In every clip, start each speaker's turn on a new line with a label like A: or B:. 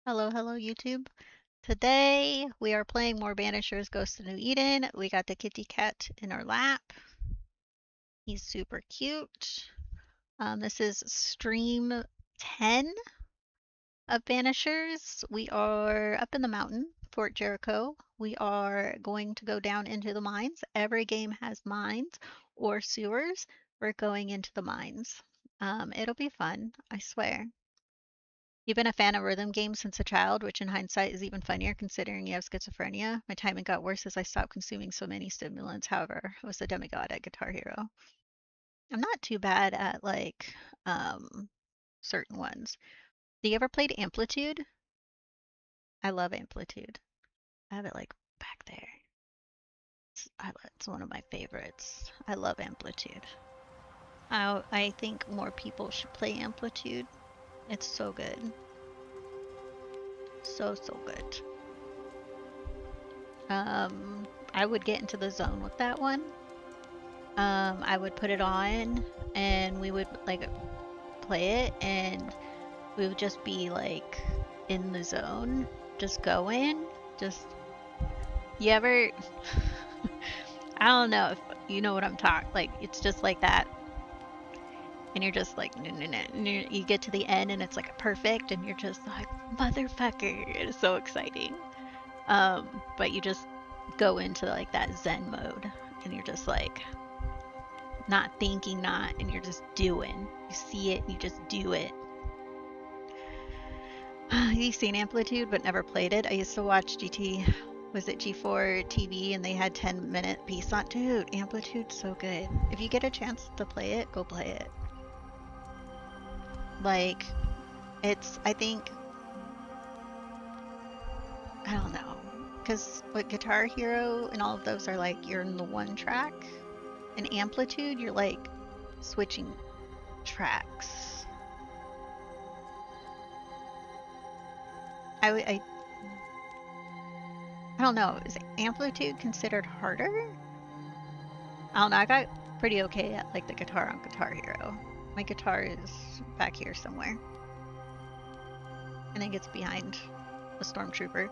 A: Hello, hello, YouTube. Today we are playing more Banishers Ghost of New Eden. We got the kitty cat in our lap. He's super cute. This is stream 10 of Banishers. We are up in the mountain, Fort Jericho. We are going to go down into the mines. Every game has mines or sewers. We're going into the mines. It'll be fun, I swear. You've been a fan of rhythm games since a child, which in hindsight is even funnier considering you have schizophrenia. My timing got worse as I stopped consuming so many stimulants. However, I was a demigod at Guitar Hero. I'm not too bad at um certain ones. Do you ever played Amplitude? I love Amplitude. I have it like back there. It's one of my favorites. I love Amplitude. I think more people should play Amplitude. It's so good. So good. I would get into the zone with that one. I would put it on and we would like play it and we would just be like in the zone, just going, just you ever I don't know if you know what I'm talking, like it's just like that. And you're just like, you get to the end and it's like perfect and you're just like, motherfucker, it's so exciting. But you just go into like that Zen mode and you're just like not thinking, and you're just doing. You see it and you just do it. You've seen Amplitude but never played it. I used to watch was it G4 TV and they had 10-minute piece on. Dude, Amplitude's so good. If you get a chance to play it, go play it. Like, I think, I don't know, because what Guitar Hero and all of those are like, you're in the one track. In Amplitude, you're like switching tracks. I don't know, is Amplitude considered harder? I don't know, I got pretty okay at like the guitar on Guitar Hero. My guitar is back here somewhere. I think it's behind a stormtrooper.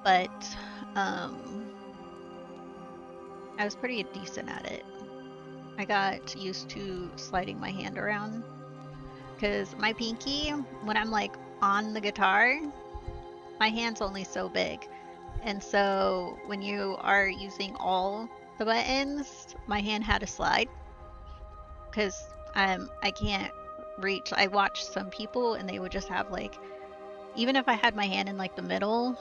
A: But I was pretty decent at it. I got used to sliding my hand around because my pinky, when I'm like on the guitar, my hand's only so big. And so when you are using all the buttons, my hand had to slide because I can't reach. I watched some people and they would just have like, even if I had my hand in like the middle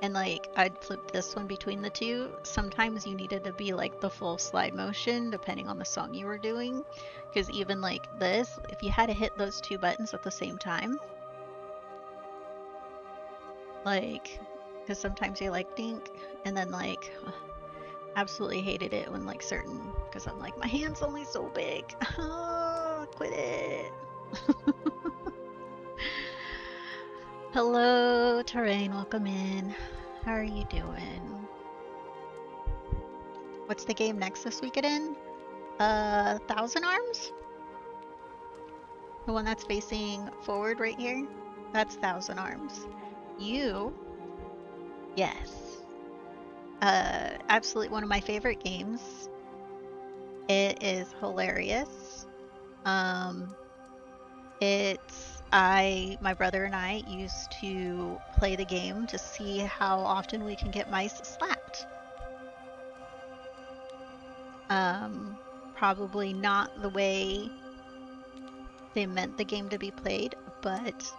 A: and like I'd flip this one between the two, sometimes you needed to be like the full slide motion depending on the song you were doing. Because even like this, if you had to hit those two buttons at the same time, like, because sometimes you like dink and then like absolutely hated it when like certain, because I'm like, my hand's only so big. Oh, quit it. Hello, Terrain, welcome in. How are you doing? What's the game next this weekend? Thousand Arms? The one that's facing forward right here? That's Thousand Arms. You? Yes. Absolutely one of my favorite games. It is hilarious. My brother and I used to play the game to see how often we can get mice slapped. Probably not the way they meant the game to be played, but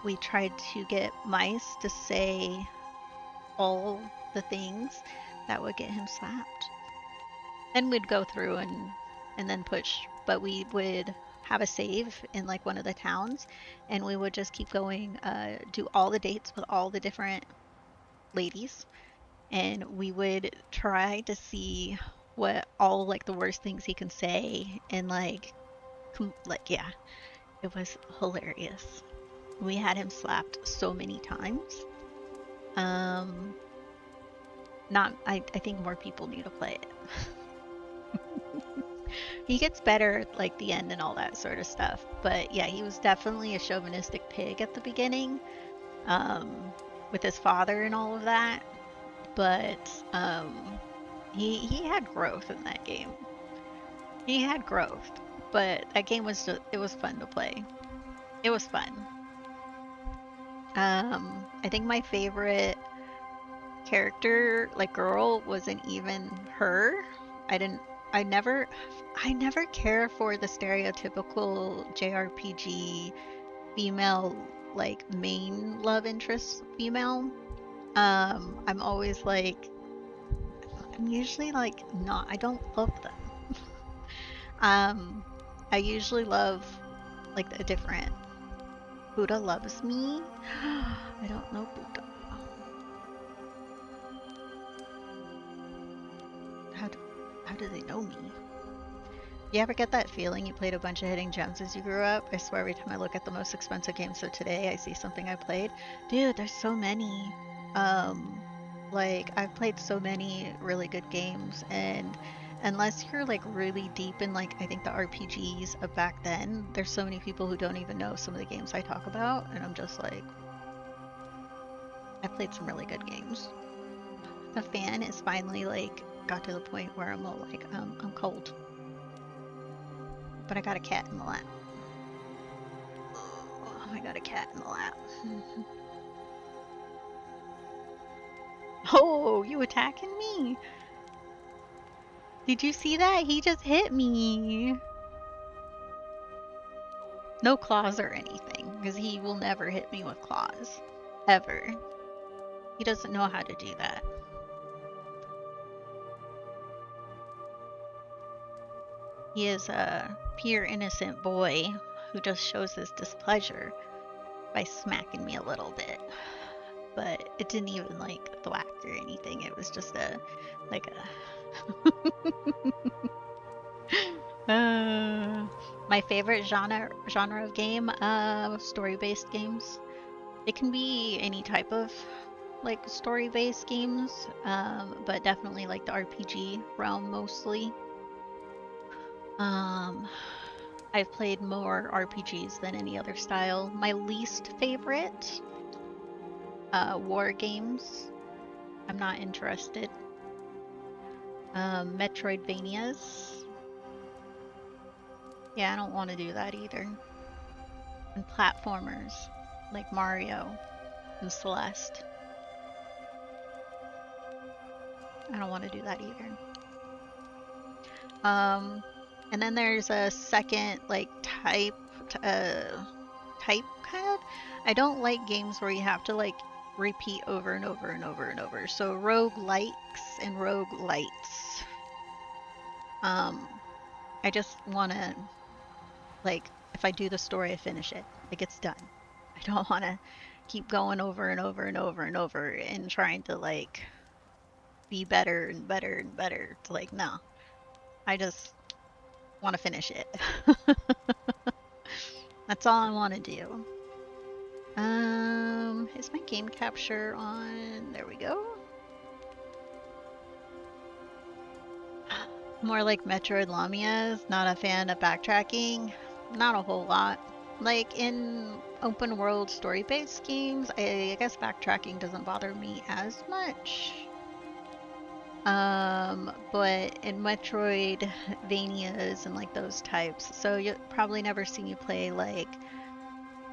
A: we tried to get mice to say all the things that would get him slapped. Then we'd go through and then push, but we would have a save in like one of the towns and we would just keep going, do all the dates with all the different ladies, and we would try to see what all like the worst things he can say, and like yeah, it was hilarious. We had him slapped so many times. I think more people need to play it. He gets better at like the end and all that sort of stuff, but yeah, he was definitely a chauvinistic pig at the beginning. with his father and all of that. But he had growth in that game. He had growth, but that game was just, it was fun to play. It was fun. I think my favorite character, like girl, wasn't even her. I never care for the stereotypical JRPG female, like main love interest female. I'm always like, I'm usually like not, I don't love them. I usually love like a different. Buddha loves me. I don't know Buddha. How do they know me? You ever get that feeling you played a bunch of hidden gems as you grew up? I swear every time I look at the most expensive games of today, I see something I played. Dude, there's so many. Like, I've played so many really good games, and unless you're like really deep in like, I think the RPGs of back then, there's so many people who don't even know some of the games I talk about, and I'm just like, I played some really good games. The fan is finally like, got to the point where I'm all like, I'm cold. But I got a cat in the lap. Oh, I got a cat in the lap. Oh, you attacking me? Did you see that? He just hit me. No claws or anything, because he will never hit me with claws. Ever. He doesn't know how to do that. He is a pure innocent boy who just shows his displeasure by smacking me a little bit. But it didn't even like thwack or anything. It was just a like a my favorite genre of game, story-based games. It can be any type of like story-based games, but definitely like the RPG realm mostly. I've played more RPGs than any other style. My least favorite, war games. I'm not interested. Metroidvanias. Yeah, I don't want to do that either. And platformers, like Mario and Celeste. I don't want to do that either. And then there's a second like type kind of. I don't like games where you have to like repeat over and over and over and over. So roguelikes and roguelites. I just want to like, if I do the story, I finish it. Like, it's done. I don't want to keep going over and over and over and over and trying to like be better and better and better. It's like, no. I just want to finish it. That's all I want to do. Is my game capture on? There we go. More like Metroid Lamias. Not a fan of backtracking. Not a whole lot. Like in open world story-based games, I guess backtracking doesn't bother me as much. But in Metroidvanias and like those types, so you'll probably never see me play like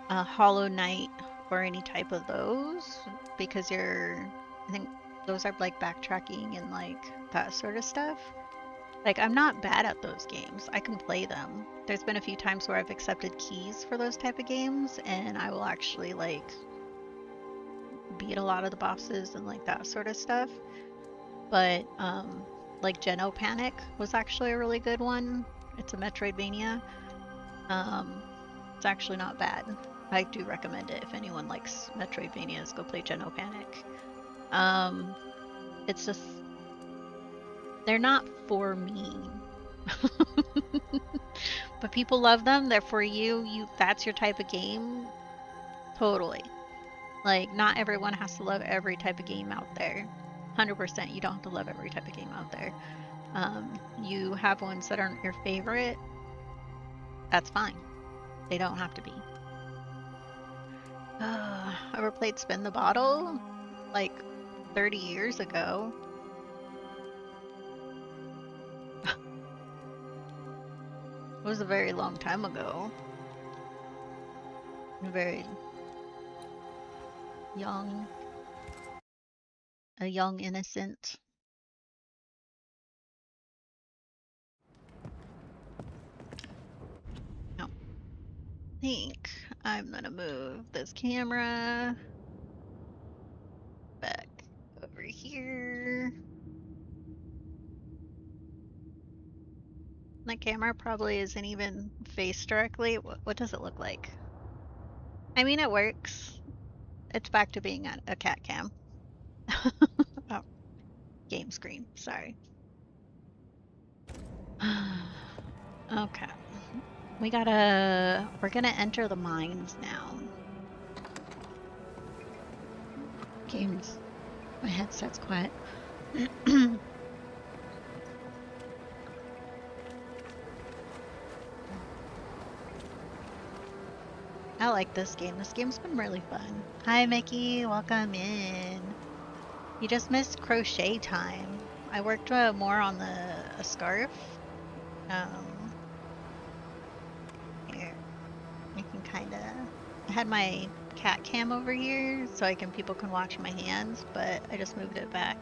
A: Hollow Knight or any type of those, because I think those are like backtracking and like that sort of stuff. Like, I'm not bad at those games. I can play them. There's been a few times where I've accepted keys for those type of games, and I will actually like beat a lot of the bosses and like that sort of stuff. But like Geno Panic was actually a really good one. It's a Metroidvania. It's actually not bad. I do recommend it if anyone likes Metroidvanias. Go play Geno Panic. It's just, they're not for me. But people love them. They're for you. That's your type of game. Totally. Like, not everyone has to love every type of game out there. 100%, you don't have to love every type of game out there. You have ones that aren't your favorite. That's fine. They don't have to be. ever played Spin the Bottle? Like 30 years ago. It was a very long time ago. Very young. A young innocent. No. I think I'm gonna move this camera back over here. My camera probably isn't even faced directly. What does it look like? I mean, it works. It's back to being a cat cam. Oh, game screen. Sorry. Okay. We're gonna enter the mines now. Games. My headset's quiet. I like this game. This game's been really fun. Hi, Mickey. Welcome in. You just missed crochet time. I worked more on a scarf. Here. You can kind of... I had my cat cam over here so people can watch my hands, but I just moved it back.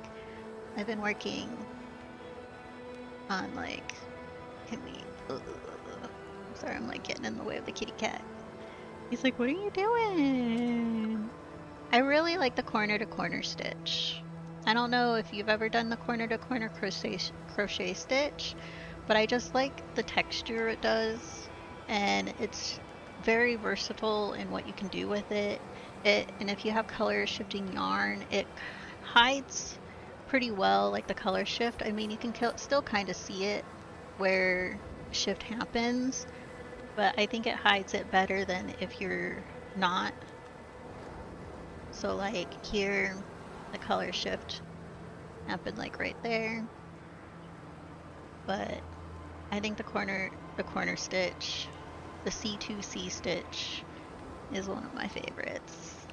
A: I've been working on like... Sorry, I'm like getting in the way of the kitty cat. He's like, what are you doing? I really like the corner to corner stitch. I don't know if you've ever done the corner to corner crochet stitch, but I just like the texture it does, and it's very versatile in what you can do with it. And if you have color shifting yarn, it hides pretty well, like the color shift. I mean, you can still kind of see it where shift happens, but I think it hides it better than if you're not. So like here, the color shift happened like right there, but I think the corner stitch, the C2C stitch, is one of my favorites.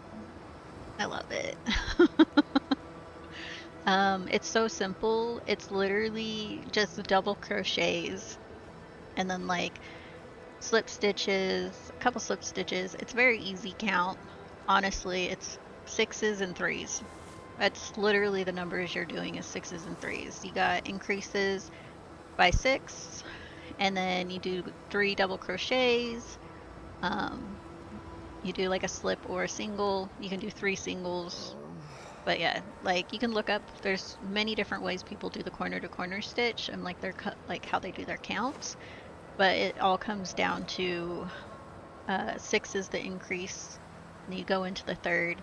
A: I love it. It's so simple. It's literally just double crochets and then like slip stitches, a couple slip stitches. It's very easy count. Honestly, it's 6s and 3s. That's literally the numbers you're doing is 6s and 3s. You got increases by 6, and then you do 3 double crochets. You do like a slip or a single. You can do 3 singles. But yeah, like you can look up, there's many different ways people do the corner to corner stitch and like their like how they do their counts. But it all comes down to 6 is the increase. And you go into the 3rd,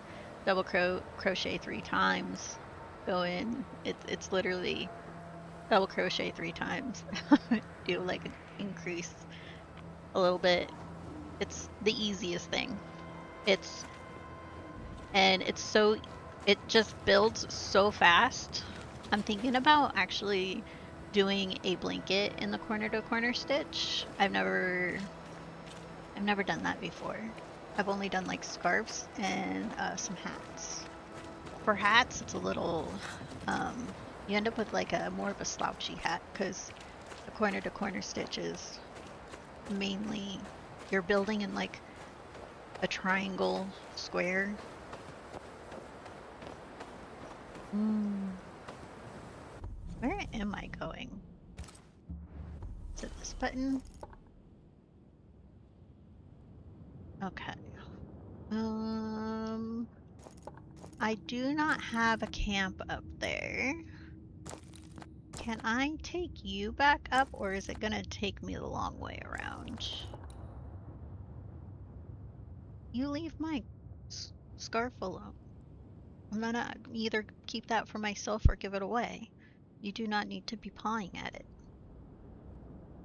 A: double crochet 3 times. Go in. It's literally double crochet 3 times. Do like an increase a little bit. It's the easiest thing. It just builds so fast. I'm thinking about actually doing a blanket in the corner to corner stitch. I've never done that before. I've only done like scarves and some hats. For hats, it's a little, you end up with like more of a slouchy hat because the corner to corner stitch is mainly you're building in like a triangle square. Where am I going? Is it this button? Okay. I do not have a camp up there. Can I take you back up, or is it gonna take me the long way around? You leave my scarf alone. I'm gonna either keep that for myself or give it away. You do not need to be pawing at it.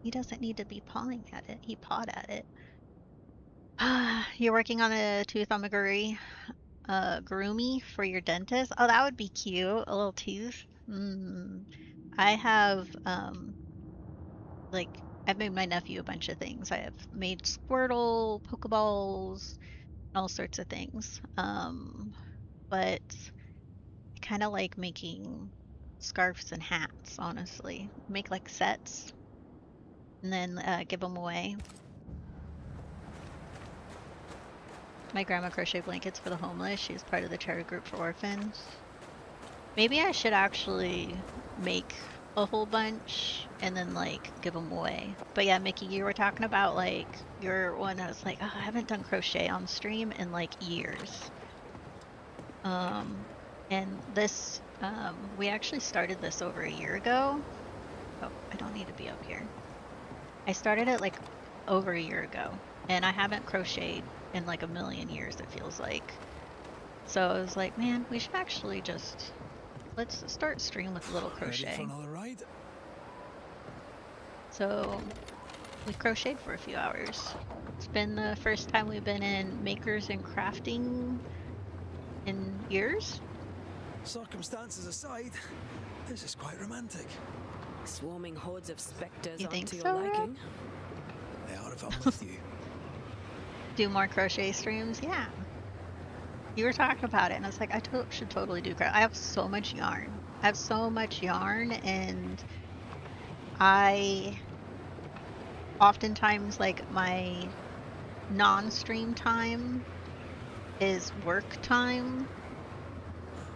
A: He doesn't need to be pawing at it. He pawed at it. You're working on a tooth amigurumi for your dentist? Oh, that would be cute. A little tooth. I have, like, I've made my nephew a bunch of things. I have made Squirtle, Pokeballs, all sorts of things. But I kind of like making scarves and hats, honestly. Make like sets and then give them away. My grandma crocheted blankets for the homeless. She was part of the charity group for orphans. Maybe I should actually make a whole bunch and then like give them away. But yeah, Mickey, you were talking about like your one. I was like, oh, I haven't done crochet on stream in like years. And this, we actually started this over a year ago. Oh, I don't need to be up here. I started it like over a year ago, and I haven't crocheted in like a million years, it feels like. So I was like, man, we should actually just, let's start stream with a little crochet.
B: Ready for another ride?
A: So we crocheted for a few hours. It's been the first time we've been in makers and crafting in years.
B: Circumstances aside, this is quite romantic.
C: Swarming hordes of specters
A: You
C: aren't
A: think
C: to
A: so,
C: your liking.
B: They are if I'm with you.
A: Do more crochet streams? Yeah. You were talking about it, and I was like, I should totally do crochet. I have so much yarn. I have so much yarn, and I oftentimes, like, my non-stream time is work time.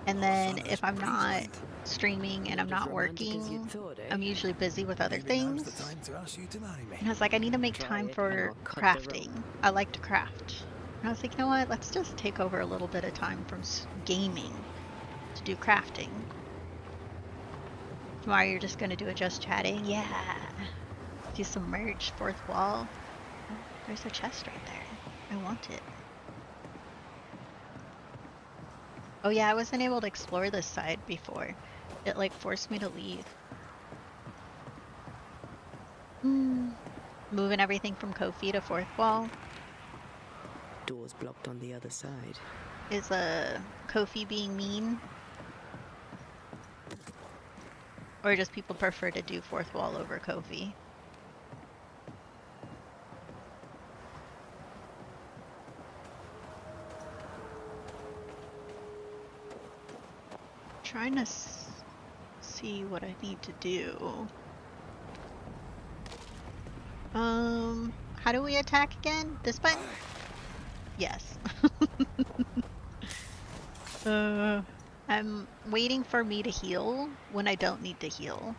A: And then if I'm not streaming and I'm not working, I'm usually busy with other things. And I was like, I need to make time for crafting. I like to craft. And I was like, you know what? Let's just take over a little bit of time from gaming to do crafting. Tomorrow you're just going to do it just chatting? Yeah. Do some merch, fourth wall. Oh, there's a chest right there. I want it. Oh yeah, I wasn't able to explore this side before. It like forced me to leave. Moving everything from Kofi to fourth wall.
C: Doors blocked on the other side.
A: Is Kofi being mean? Or just people prefer to do fourth wall over Kofi? Trying to see what I need to do. How do we attack again? This button? Yes. I'm waiting for me to heal when I don't need to heal.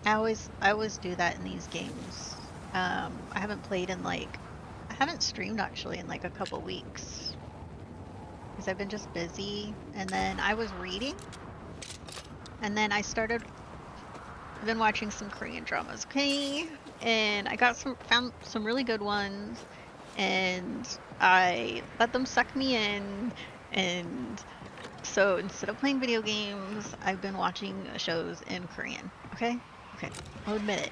A: I always do that in these games. I haven't played in I haven't streamed actually in like a couple weeks. Because I've been just busy. And then I was reading. And then I've been watching some Korean dramas, okay? And I found some really good ones. And I let them suck me in. And so instead of playing video games, I've been watching shows in Korean, okay? Okay, I'll admit it.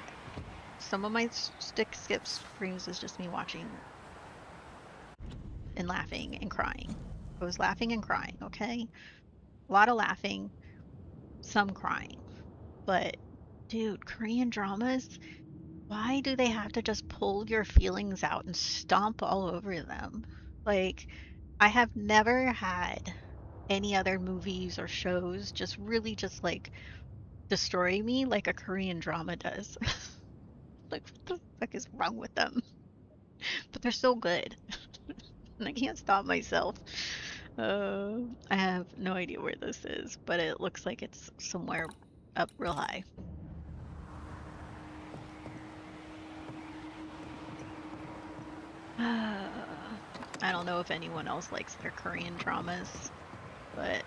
A: Some of my skip streams is just me watching and laughing and crying. I was laughing and crying, okay? A lot of laughing, some crying. But, dude, Korean dramas, why do they have to just pull your feelings out and stomp all over them? Like, I have never had any other movies or shows just really just like destroy me like a Korean drama does. Like, what the fuck is wrong with them? But they're so good. And I can't stop myself. I have no idea where this is, but it looks like it's somewhere up real high. I don't know if anyone else likes their Korean dramas, but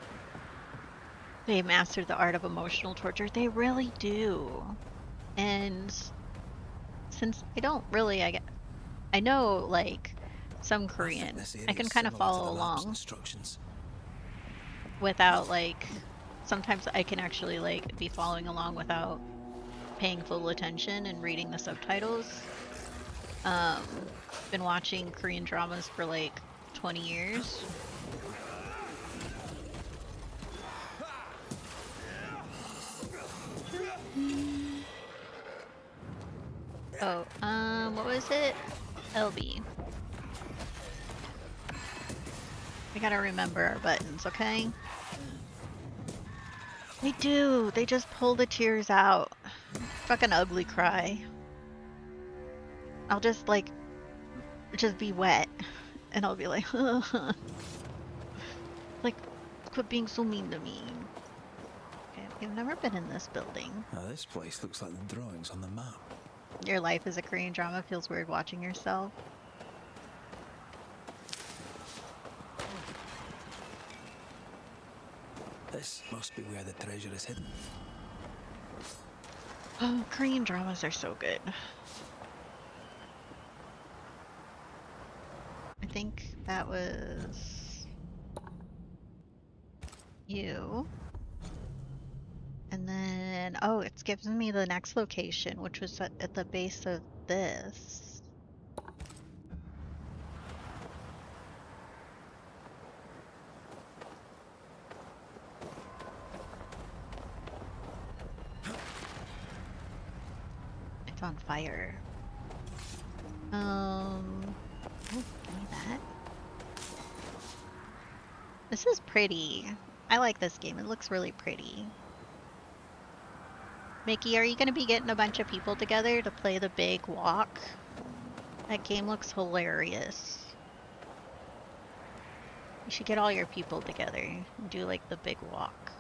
A: they mastered the art of emotional torture. They really do. And since I don't really, I know like some Korean, I can kind of follow along without like, sometimes I can actually like be following along without paying full attention and reading the subtitles. Been watching Korean dramas for like 20 years. Oh, what was it? LB. We gotta remember our buttons, okay? They do. They just pull the tears out. Fucking ugly cry. I'll just like just be wet, and I'll be like, like, quit being so mean to me. Okay, we've never been in this building.
B: Now this place looks like the drawings on the map.
A: Your life as a Korean drama feels weird watching yourself.
B: This must be where the treasure is hidden.
A: Oh, Korean dramas are so good. I think that was you. And then, oh, it's giving me the next location, which was at the base of this. It's on fire. Oh, give me that. This is pretty. I like this game. It looks really pretty. Mickey, are you going to be getting a bunch of people together to play the big walk? That game looks hilarious. You should get all your people together and do like the big walk.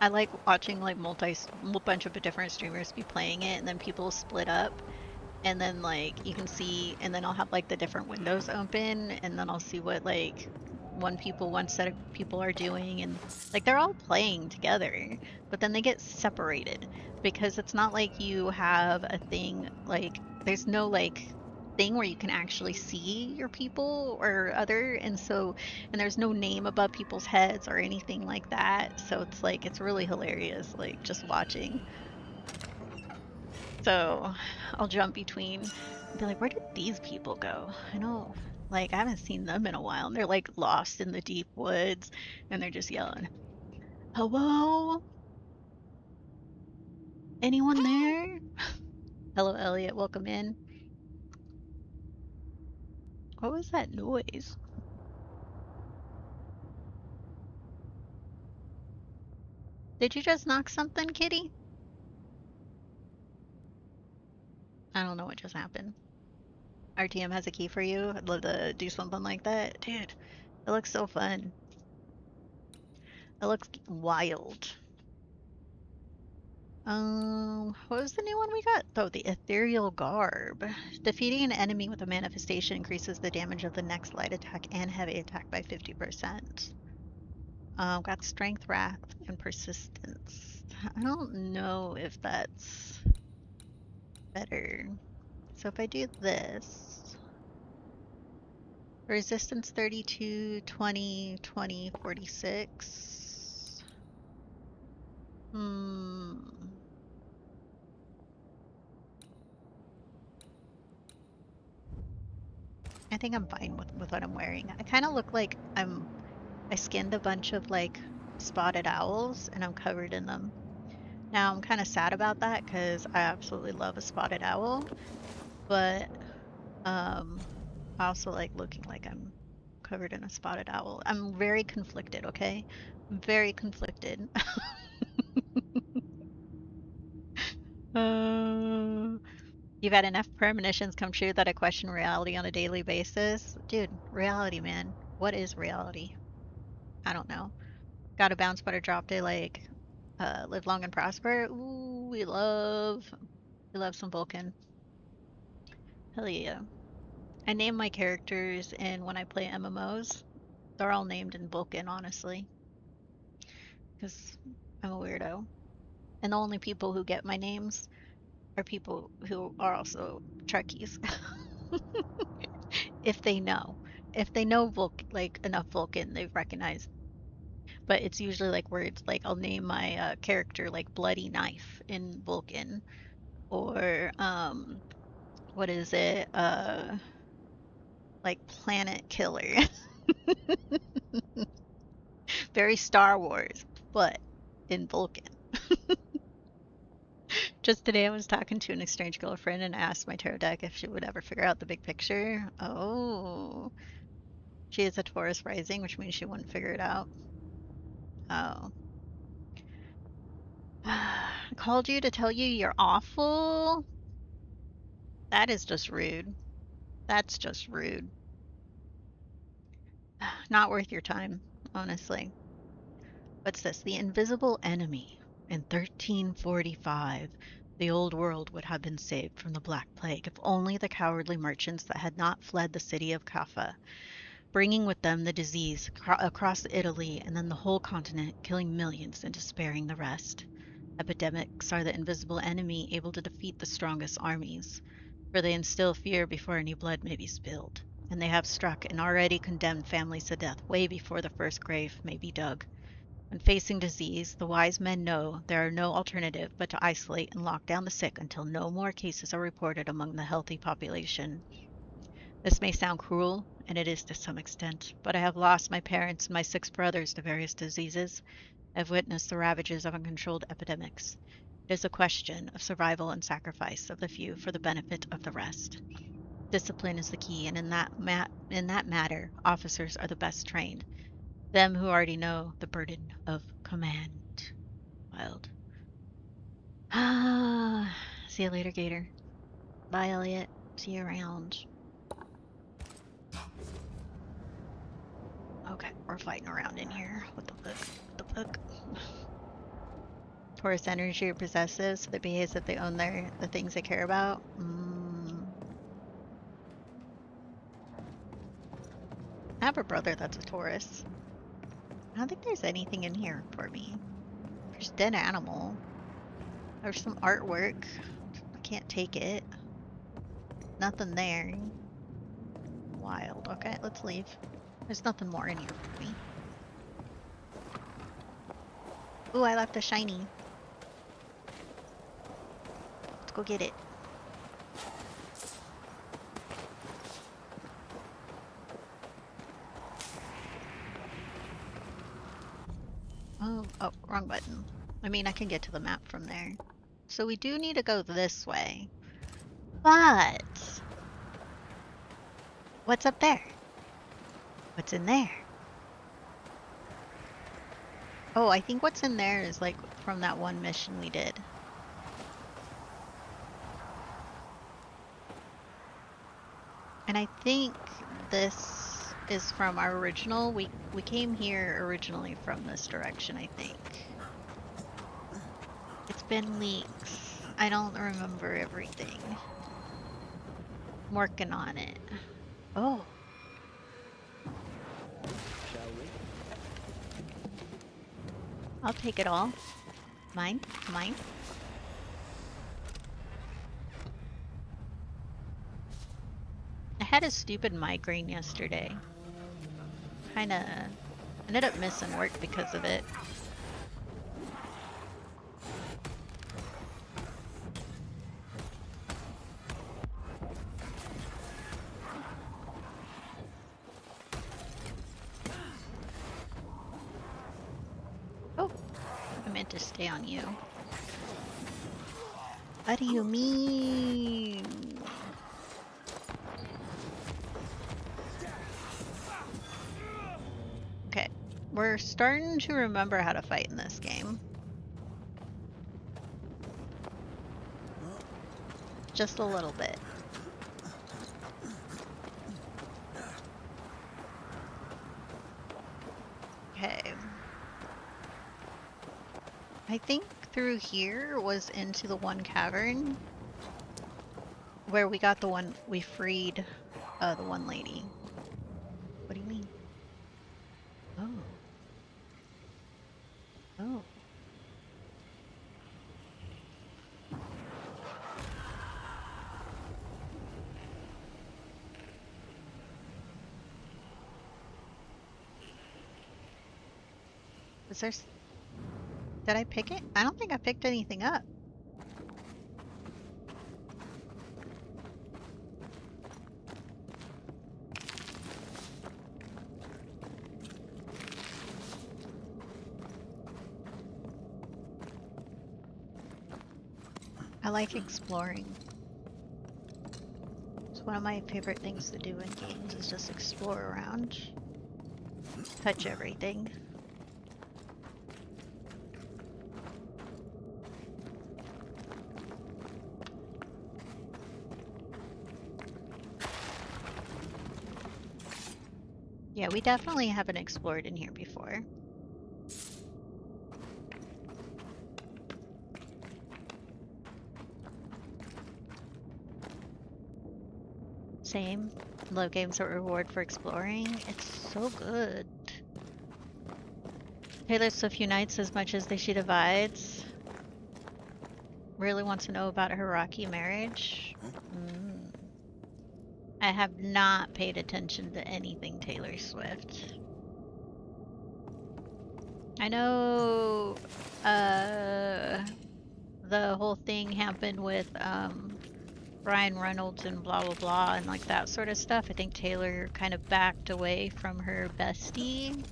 A: I like watching like bunch of different streamers be playing it, and then people split up, and then like you can see, and then I'll have like the different windows open, and then I'll see what like one set of people are doing, and like they're all playing together, but then they get separated because it's not like you have a thing like there's no like thing where you can actually see your people or other, and there's no name above people's heads or anything like that, so it's like it's really hilarious like just watching. So I'll jump between and be like, where did these people go? I know, like, I haven't seen them in a while. And they're like lost in the deep woods and they're just yelling, hello? Anyone there? Hello, Elliot. Welcome in. What was that noise? Did you just knock something, kitty? I don't know what just happened. RTM has a key for you. I'd love to do something like that. Dude, it looks so fun. It looks wild. What was the new one we got? Oh, the ethereal garb. Defeating an enemy with a manifestation increases the damage of the next light attack and heavy attack by 50%. Got strength, wrath, and persistence. I don't know if that's better. So if I do this, resistance 32, 20, 20, 46. I think I'm fine with what I'm wearing. I kind of look like I skinned a bunch of like spotted owls and I'm covered in them. Now I'm kind of sad about that because I absolutely love a spotted owl, but I also like looking like I'm covered in a spotted owl. I'm very conflicted, okay? I'm very conflicted. uh, you've had enough premonitions come true that I question reality on a daily basis. Dude, reality, man. What is reality? I don't know. Got a bounce butter drop day like live long and prosper. Ooh, we love some Vulcan. Hell yeah. I name my characters and when I play MMOs, they're all named in Vulcan, honestly, because I'm a weirdo. And the only people who get my names are people who are also Trekkies. if they know. If they know like enough Vulcan, they recognize. But it's usually like words like I'll name my character like Bloody Knife in Vulcan, or what is it? Like Planet Killer. Very Star Wars. but in Vulcan. Just today I was talking to an estranged girlfriend and I asked my tarot deck if she would ever figure out the big picture. Oh, she is a Taurus rising, which means she wouldn't figure it out. Oh. I called you to tell you you're awful? That is just rude. That's just rude. Not worth your time, honestly. What's this? The invisible enemy. In 1345, the old world would have been saved from the Black Plague if only the cowardly merchants that had not fled the city of Kaffa, bringing with them the disease across Italy and then the whole continent, killing millions and despairing the rest. Epidemics are the invisible enemy, able to defeat the strongest armies, for they instill fear before any blood may be spilled, and they have struck and already condemned families to death way before the first grave may be dug. When facing disease, the wise men know there are no alternative but to isolate and lock down the sick until no more cases are reported among the healthy population. This may sound cruel, and it is to some extent, but I have lost my parents and my 6 brothers to various diseases. I've witnessed the ravages of uncontrolled epidemics. It is a question of survival and sacrifice of the few for the benefit of the rest. Discipline is the key, and in that matter, officers are the best trained. Them who already know the burden of command. Wild. Ah, see you later, Gator. Bye, Elliot. See you around. Okay, we're fighting around in here. What the fuck? What the fuck? Taurus energy or possessive, so they behave as if they own the things they care about. I have a brother that's a Taurus. I don't think there's anything in here for me. There's dead animal. There's some artwork. I can't take it. Nothing there. Wild. Okay, let's leave. There's nothing more in here for me. Ooh, I left a shiny. Let's go get it. Oh, wrong button. I mean, I can get to the map from there. So we do need to go this way. But what's up there? What's in there? Oh, I think what's in there is like from that one mission we did. And I think this is from our original. We came here originally from this direction, I think. It's been weeks. I don't remember everything. I'm working on it. Oh.
C: Shall we?
A: I'll take it all. Mine? Mine? I had a stupid migraine yesterday. Kinda ended up missing work because of it. Oh, I meant to stay on you. What do you mean? Okay, we're starting to remember how to fight in this game. Just a little bit. Okay. I think through here was into the one cavern where we got the one, we freed the one lady. What do you mean? Oh. Oh. Was there... Did I pick it? I don't think I picked anything up. I like exploring. It's one of my favorite things to do in games is just explore around. Touch everything. Yeah, we definitely haven't explored in here before. Same. Love games that reward for exploring. It's so good. Taylor Swift unites as much as she divides. Really wants to know about her rocky marriage. I have not paid attention to anything Taylor Swift. I know the whole thing happened with Ryan Reynolds and blah blah blah and like that sort of stuff. I think Taylor kind of backed away from her bestie.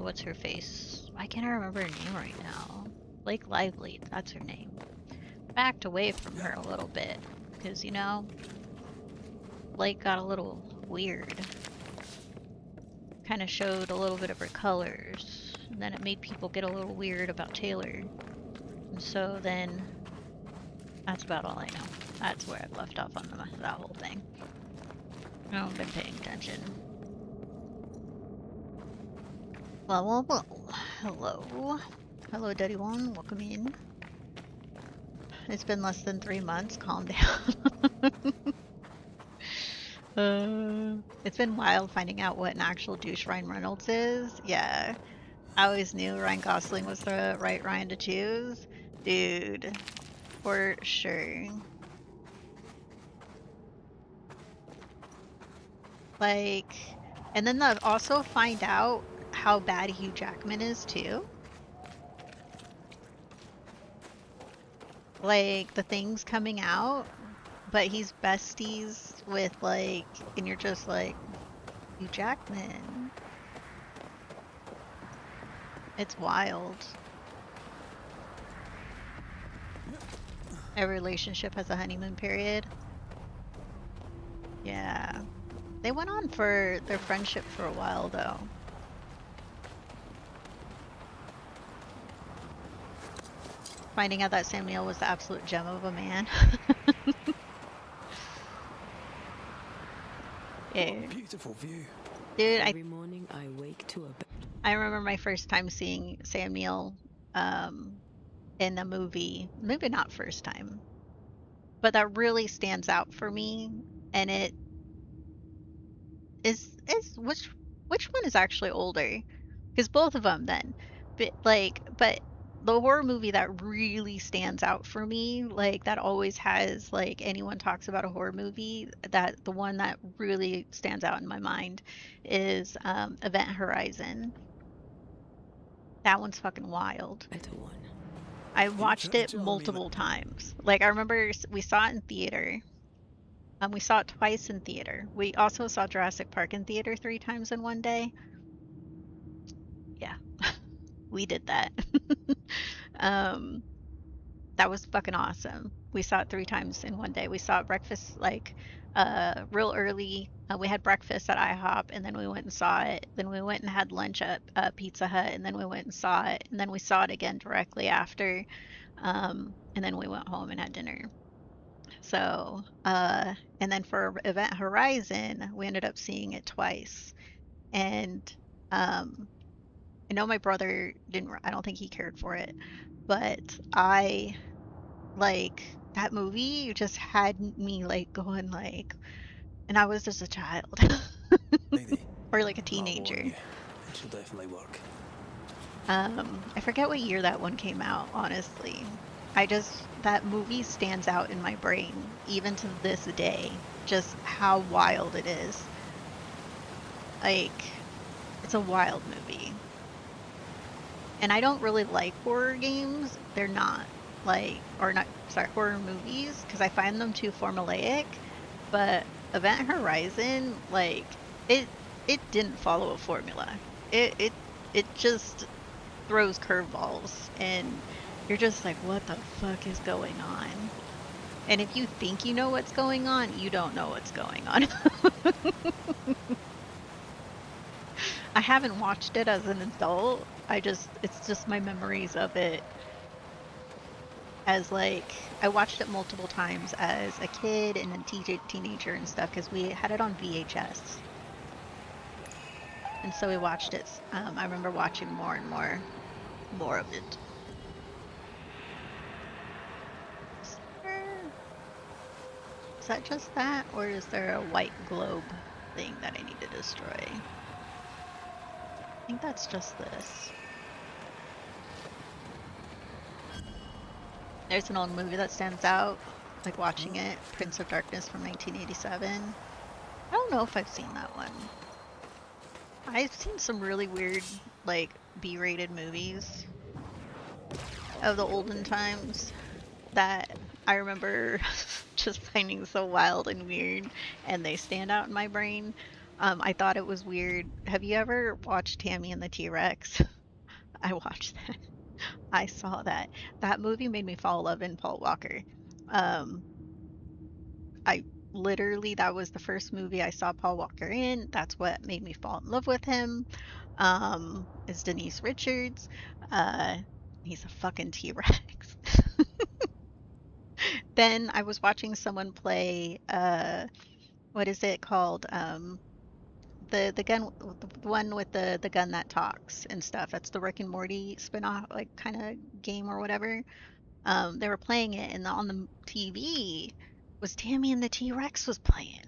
A: What's her face? Why can't I remember her name right now? Blake Lively, that's her name. Backed away from her a little bit because, you know, Blake got a little weird. Kind of showed a little bit of her colors, and then it made people get a little weird about Taylor. And so then, that's about all I know. That's where I've left off on that whole thing. I haven't been paying attention. Well. Hello. Hello, Daddy One. Welcome in. It's been less than 3 months. Calm down. It's been wild finding out what an actual douche Ryan Reynolds is. Yeah. I always knew Ryan Gosling was the right Ryan to choose. Dude. For sure. Like, and then also find out how bad Hugh Jackman is too. Like, the things coming out, but he's besties with, like, and you're just like, Hugh Jackman. It's wild. Every relationship has a honeymoon period. Yeah. They went on for their friendship for a while, though. Finding out that Sam Neill was the absolute gem of a man. Yeah.
B: Beautiful view.
A: Dude,
C: Every morning I wake to a
A: I remember my first time seeing Sam Neill in a movie. Maybe not first time. But that really stands out for me, and it is which one is actually older? Because both of them then. But the horror movie that really stands out for me, like that always has, like, anyone talks about a horror movie, that the one that really stands out in my mind is Event Horizon. That one's fucking wild.
C: better one.
A: I watched it multiple times. Like, I remember we saw it in theater. We saw it twice in theater. We also saw Jurassic Park in theater 3 times in one day. Yeah, we did that. That was fucking awesome. We saw it 3 times in one day. We saw breakfast, like, real early. We had breakfast at IHOP, and then we went and saw it. Then we went and had lunch at Pizza Hut, and then we went and saw it. And then we saw it again directly after. And then we went home and had dinner. So, and then for Event Horizon, we ended up seeing it twice. And I know my brother I don't think he cared for it, but I, like, that movie just had me, like, going, like, and I was just a child. Or like a teenager.
B: It shall definitely work.
A: I forget what year that one came out, honestly. That movie stands out in my brain, even to this day, just how wild it is. Like, it's a wild movie. And I don't really like horror games. They're not, like, horror movies, because I find them too formulaic. But Event Horizon, like, it didn't follow a formula. It just throws curveballs, and You're just like, what the fuck is going on? And if you think you know what's going on, you don't know what's going on. I haven't watched it as an adult. It's just my memories of it as like, I watched it multiple times as a kid and a teenager and stuff because we had it on VHS. And so we watched it. I remember watching more and more of it. Is that just that, or is there a white globe thing that I need to destroy? I think that's just this. There's an old movie that stands out, like watching it, Prince of Darkness from 1987. I don't know if I've seen that one. I've seen some really weird, like, B-rated movies of the olden times that I remember just finding so wild and weird, and they stand out in my brain. I thought it was weird. Have you ever watched Tammy and the T-Rex? I watched that. I saw that. That movie made me fall in love in Paul Walker. Um, I literally, that was the first movie I saw Paul Walker in. That's what made me fall in love with him. Is Denise Richards. Uh, he's a fucking T-Rex. Then I was watching someone play what is it called? The gun, the one with the gun that talks and stuff. That's the Rick and Morty spinoff, like kind of game or whatever. They were playing it, and on the TV was Tammy and the T-Rex was playing,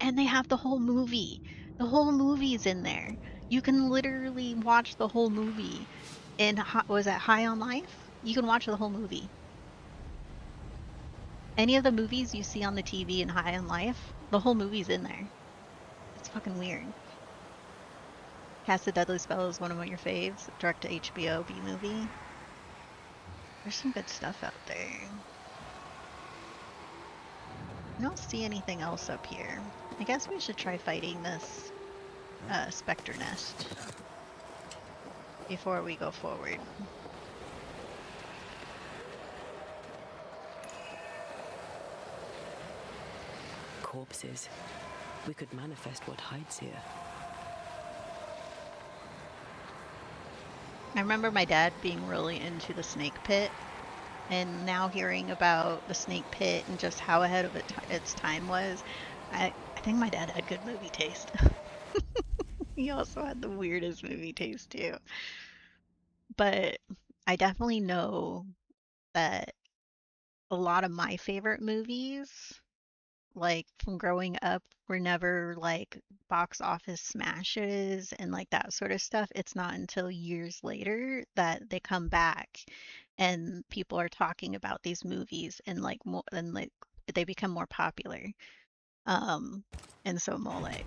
A: and they have the whole movie. The whole movie's in there. You can literally watch the whole movie. In was it High on Life? You can watch the whole movie. Any of the movies you see on the TV in High on Life, the whole movie's in there. It's fucking weird. Cast the Deadly Spell is one of your faves. Direct to HBO B movie. There's some good stuff out there. I don't see anything else up here. I guess we should try fighting this Specter nest before we go forward.
C: Corpses. We could manifest what hides here.
A: I remember my dad being really into the snake pit, and now hearing about the snake pit and just how ahead of its time was, I think my dad had good movie taste. He also had the weirdest movie taste too. But I definitely know that a lot of my favorite movies, like from growing up, were never like box office smashes and like that sort of stuff. It's not until years later that they come back and people are talking about these movies and like more and like they become more popular. Um, and so I'm all like,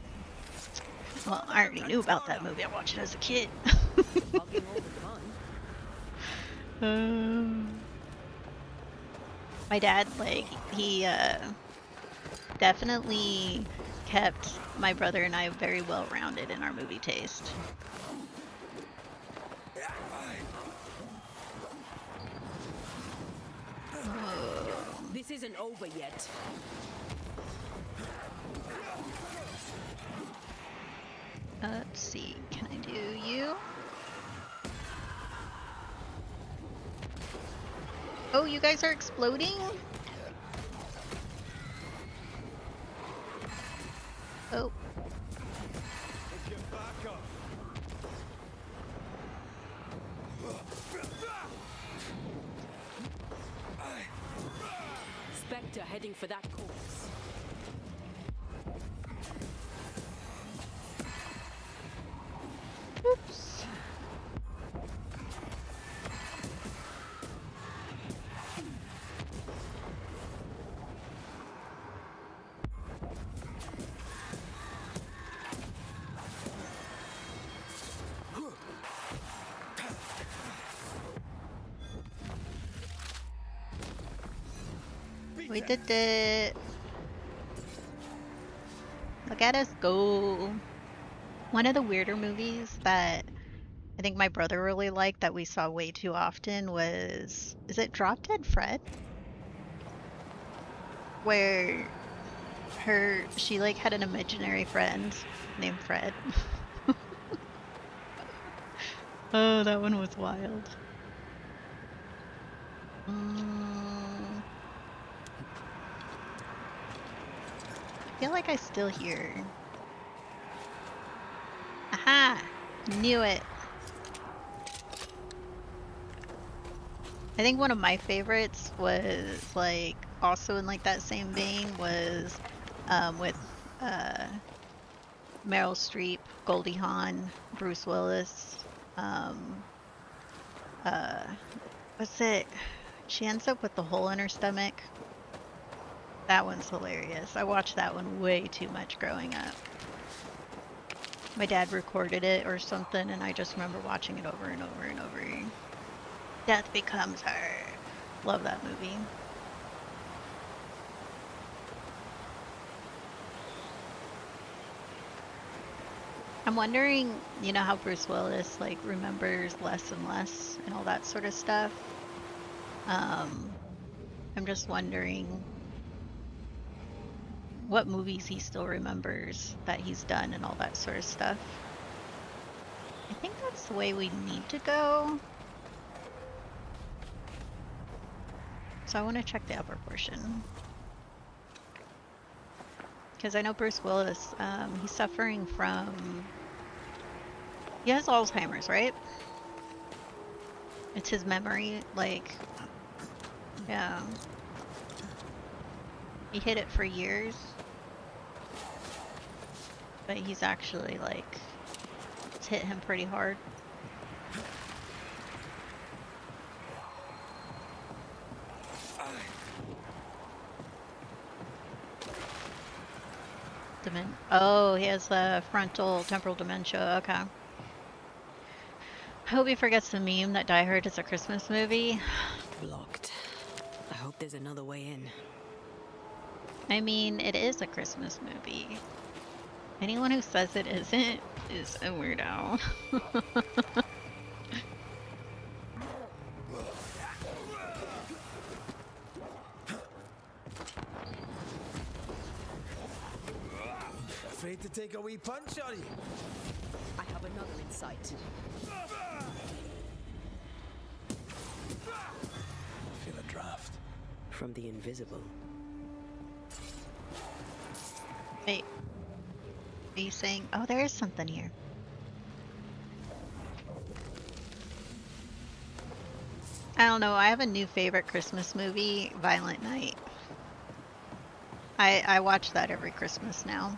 A: well, I already knew about that movie. I watched it as a kid. My dad, like, he definitely kept my brother and I very well rounded in our movie taste.
C: This isn't over yet.
A: Let's see, can I do you? Oh, you guys are exploding? Oh.
C: Spectre heading for that corpse.
A: Oops. We did it. Look at us go. One of the weirder movies that I think my brother really liked that we saw way too often was, is it Drop Dead Fred? Where she like had an imaginary friend named Fred. Oh, that one was wild. I feel like I still hear. Aha! Knew it. I think one of my favorites was like also in like that same vein was with Meryl Streep, Goldie Hawn, Bruce Willis. Uh, what's it? She ends up with the hole in her stomach. That one's hilarious. I watched that one way too much growing up. My dad recorded it or something, and I just remember watching it over and over and over. Death Becomes Her. Love that movie. I'm wondering, you know how Bruce Willis like remembers less and less and all that sort of stuff. I'm just wondering what movies he still remembers that he's done and all that sort of stuff. I think that's the way we need to go. So I want to check the upper portion. Because I know Bruce Willis, he's suffering from... He has Alzheimer's, right? It's his memory, like... Yeah. He hid it for years. But he's actually, like... It's hit him pretty hard. Oh, he has frontal temporal dementia. Okay. I hope he forgets the meme that Die Hard is a Christmas movie.
C: Blocked. I hope there's another way in.
A: I mean, it is a Christmas movie. Anyone who says it isn't is a weirdo.
B: Afraid to take a wee punch, are you?
C: I have another in sight.
B: Feel a draft.
C: From the invisible.
A: Wait. Are you saying... Oh, there is something here. I don't know. I have a new favorite Christmas movie, Violent Night. I watch that every Christmas now.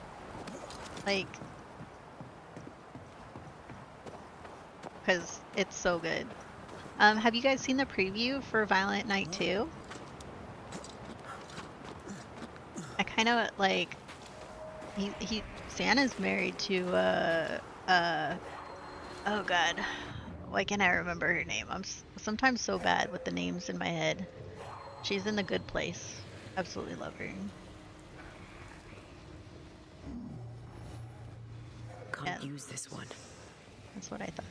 A: Like... Because it's so good. Have you guys seen the preview for Violent Night 2? I kind of, like... Santa's married to, oh god. Why can't I remember her name? I'm sometimes so bad with the names in my head. She's in The Good Place. Absolutely love her.
C: Can't use this one.
A: That's what I thought.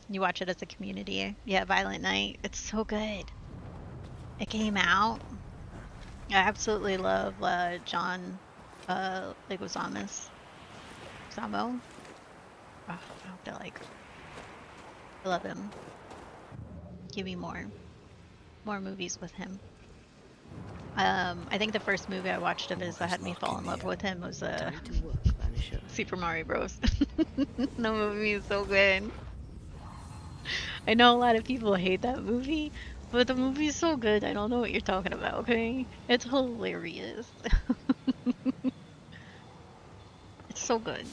A: You watch it as a community. Yeah, Violent Night. It's so good. It came out. I absolutely love John Leguizamo. Samo? Oh, I love him. Give me more movies with him. I think the first movie I watched of his that had me fall in love with him was
C: Time to work, Banisher.
A: Super Mario Bros. The movie is so good. I know a lot of people hate that movie, but the movie is so good. I don't know what you're talking about, okay? It's hilarious. It's so good.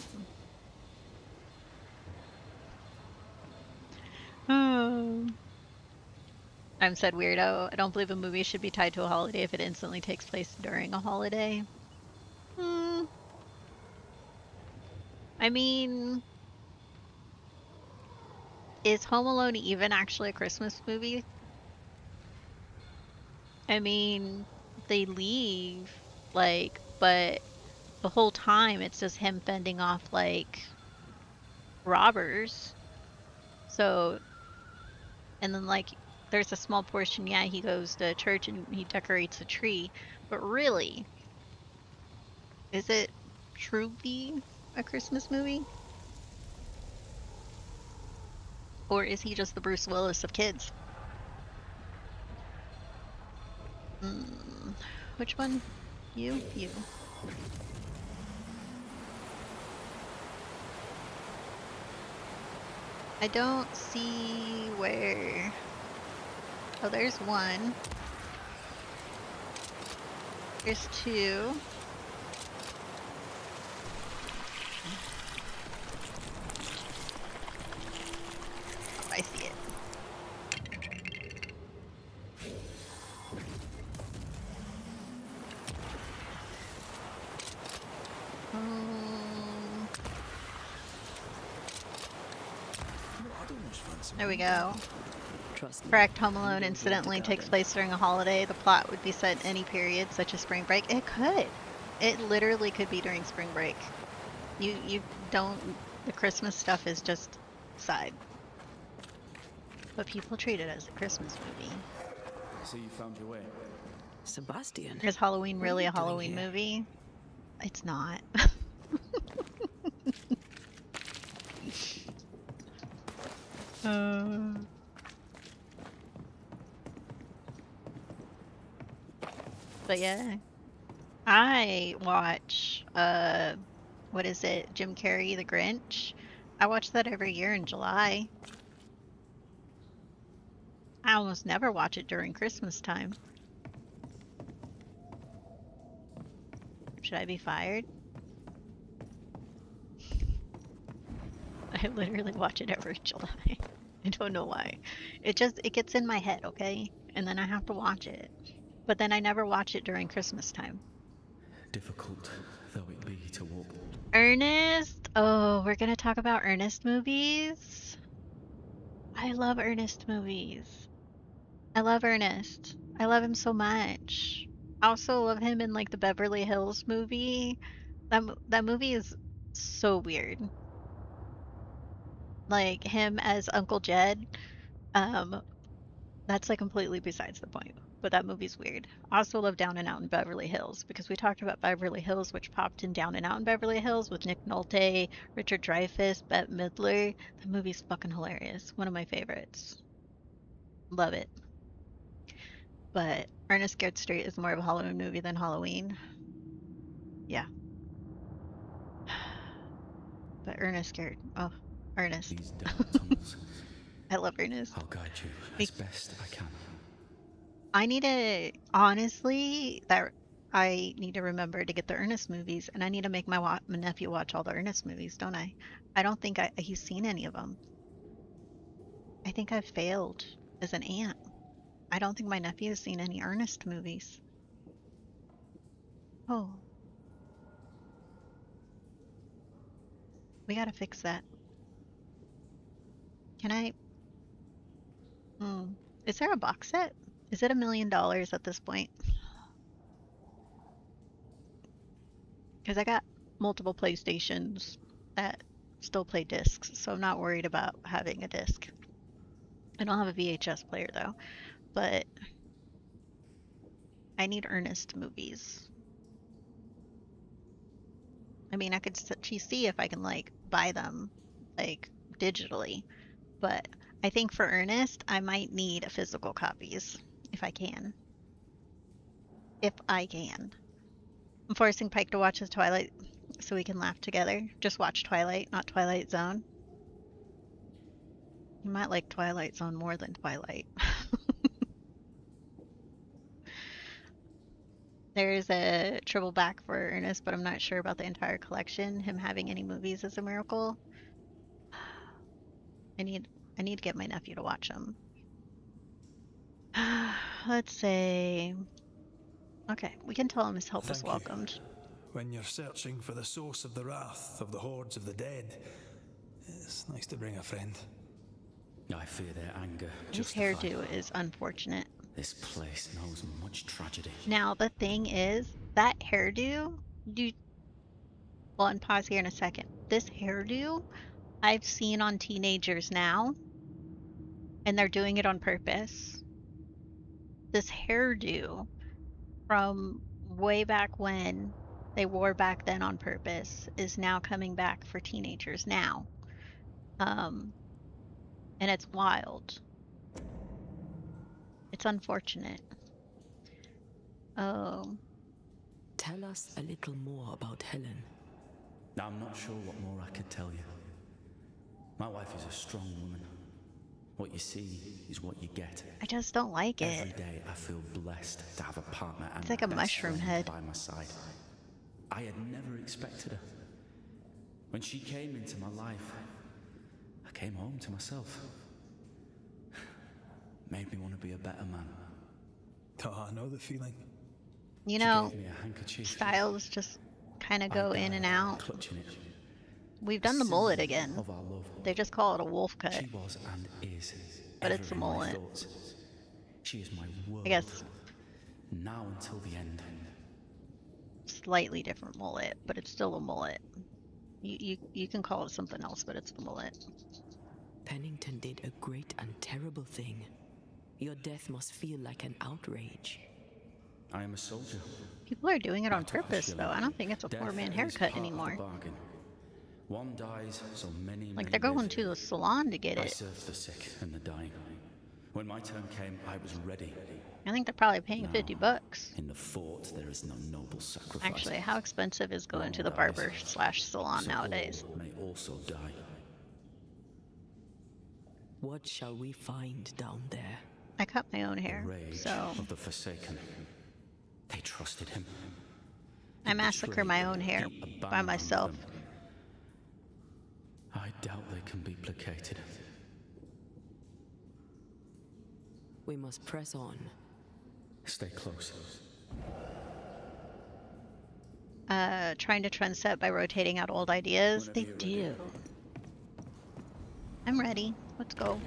A: I'm said weirdo. I don't believe a movie should be tied to a holiday if it instantly takes place during a holiday. I mean, is Home Alone even actually a Christmas movie? I mean, they leave, like, but the whole time it's just him fending off like robbers. So, and then like there's a small portion, yeah, he goes to church and he decorates a tree, but really, is it truly a Christmas movie? Or is he just the Bruce Willis of kids? Which one? You? You. I don't see where... Oh, there's one. There's two. Oh, I see it. There we go. Correct. Home Alone incidentally takes place during a holiday. The plot would be set in any period, such as spring break. It could. It literally could be during spring break. You don't... The Christmas stuff is just side. But people treat it as a Christmas movie.
B: So you found your way.
C: Sebastian.
A: Is Halloween really a Halloween movie? It's not. But yeah, I watch what is it? Jim Carrey, The Grinch. I watch that every year in July. I almost never watch it during Christmas time. Should I be fired? I literally watch it every July. I don't know why. It gets in my head, okay? And then I have to watch it. But then I never watch it during Christmas time.
B: Difficult though it be to walk.
A: Ernest? Oh, we're gonna talk about Ernest movies? I love Ernest movies. I love Ernest. I love him so much. I also love him in like the Beverly Hills movie. That movie is so weird. Like him as Uncle Jed. That's like completely besides the point. But that movie's weird. I also love Down and Out in Beverly Hills because we talked about Beverly Hills, which popped in Down and Out in Beverly Hills with Nick Nolte, Richard Dreyfuss, Bette Midler. That movie's fucking hilarious. One of my favorites. Love it. But Ernest Scared Straight is more of a Halloween movie than Halloween. Yeah. But Ernest Scared. Oh, Ernest.
B: These dark tunnels.
A: I love Ernest.
B: I'll guide you as best I can.
A: I need to, honestly, that I need to remember to get the Ernest movies, and I need to make my nephew watch all the Ernest movies, don't I? I don't think he's seen any of them. I think I've failed as an aunt. I don't think my nephew has seen any Ernest movies. Oh. We gotta fix that. Can I... Is there a box set? Is it $1 million at this point? Because I got multiple PlayStations that still play discs, so I'm not worried about having a disc. I don't have a VHS player though, but I need Ernest movies. I mean, I could see if I can like buy them like digitally, but I think for Ernest, I might need physical copies if I can. If I can. I'm forcing Pike to watch his Twilight so we can laugh together. Just watch Twilight, not Twilight Zone. You might like Twilight Zone more than Twilight. There's a triple back for Ernest, but I'm not sure about the entire collection. Him having any movies is a miracle. I need to get my nephew to watch them. Let's say... Okay, we can tell him his help is welcomed.
B: When you're searching for the source of the wrath of the hordes of the dead, it's nice to bring a friend.
D: I fear their anger.
A: His hairdo is unfortunate.
D: This place knows much tragedy.
A: Now, the thing is, that hairdo, Well, and pause here in a second. This hairdo I've seen on teenagers now, and they're doing it on purpose. This hairdo from way back when they wore back then on purpose is now coming back for teenagers now. And it's wild. It's unfortunate. Oh,
C: Tell us a little more about Helen.
D: I'm not sure what more I could tell you. My wife is a strong woman. What you see is what you get.
A: I just don't like
D: Every
A: it.
D: day I feel blessed to have a partner and
A: It's like a
D: best
A: mushroom
D: friend
A: head.
D: by my side. I had never expected her. When she came into my life, I came home to myself. Made me want to be a better man.
B: Oh, I know the feeling.
A: You
D: She
A: know,
D: gave me a handkerchief.
A: styles just kind of
D: I
A: go in and
D: died
A: out.
D: clutching it.
A: We've
D: A
A: done the mullet
D: symbol
A: again.
D: of our love.
A: They just call it a wolf cut.
D: She was and is
A: But
D: ever
A: it's a
D: in my
A: mullet.
D: thoughts. She is my world.
A: I guess
D: Now until the end.
A: slightly different mullet, but it's still a mullet. You can call it something else, but it's the mullet.
C: Pennington did a great and terrible thing. Your death must feel like an outrage.
D: I am a soldier.
A: People are doing it on
D: I took a
A: purpose, though.
D: shilling.
A: I don't think it's a
D: Death
A: four-man
D: is
A: haircut
D: part of the
A: anymore.
D: bargain. One dies, so many
A: Like,
D: may
A: they're going
D: live.
A: to the salon to get
D: I
A: it.
D: served the sick and the dying. When my turn came, I was ready.
A: I think they're probably paying
D: Now,
A: 50 bucks.
D: In the fort, there is no noble sacrifice.
A: Actually, how expensive is going
D: One
A: to the
D: dies,
A: barber/salon
D: so
A: nowadays?
D: all may also die.
C: What shall we find down there?
A: I cut my own hair,
D: The rage
A: so
D: of the Forsaken. They trusted him.
A: I massacre my own hair
D: He
A: by
D: abandoned
A: myself.
D: them. I doubt they can be placated.
C: We must press on.
D: Stay close.
A: Trying to trend set by rotating out old ideas. They
D: Whenever you're
A: do.
D: ready.
A: I'm ready. Let's go.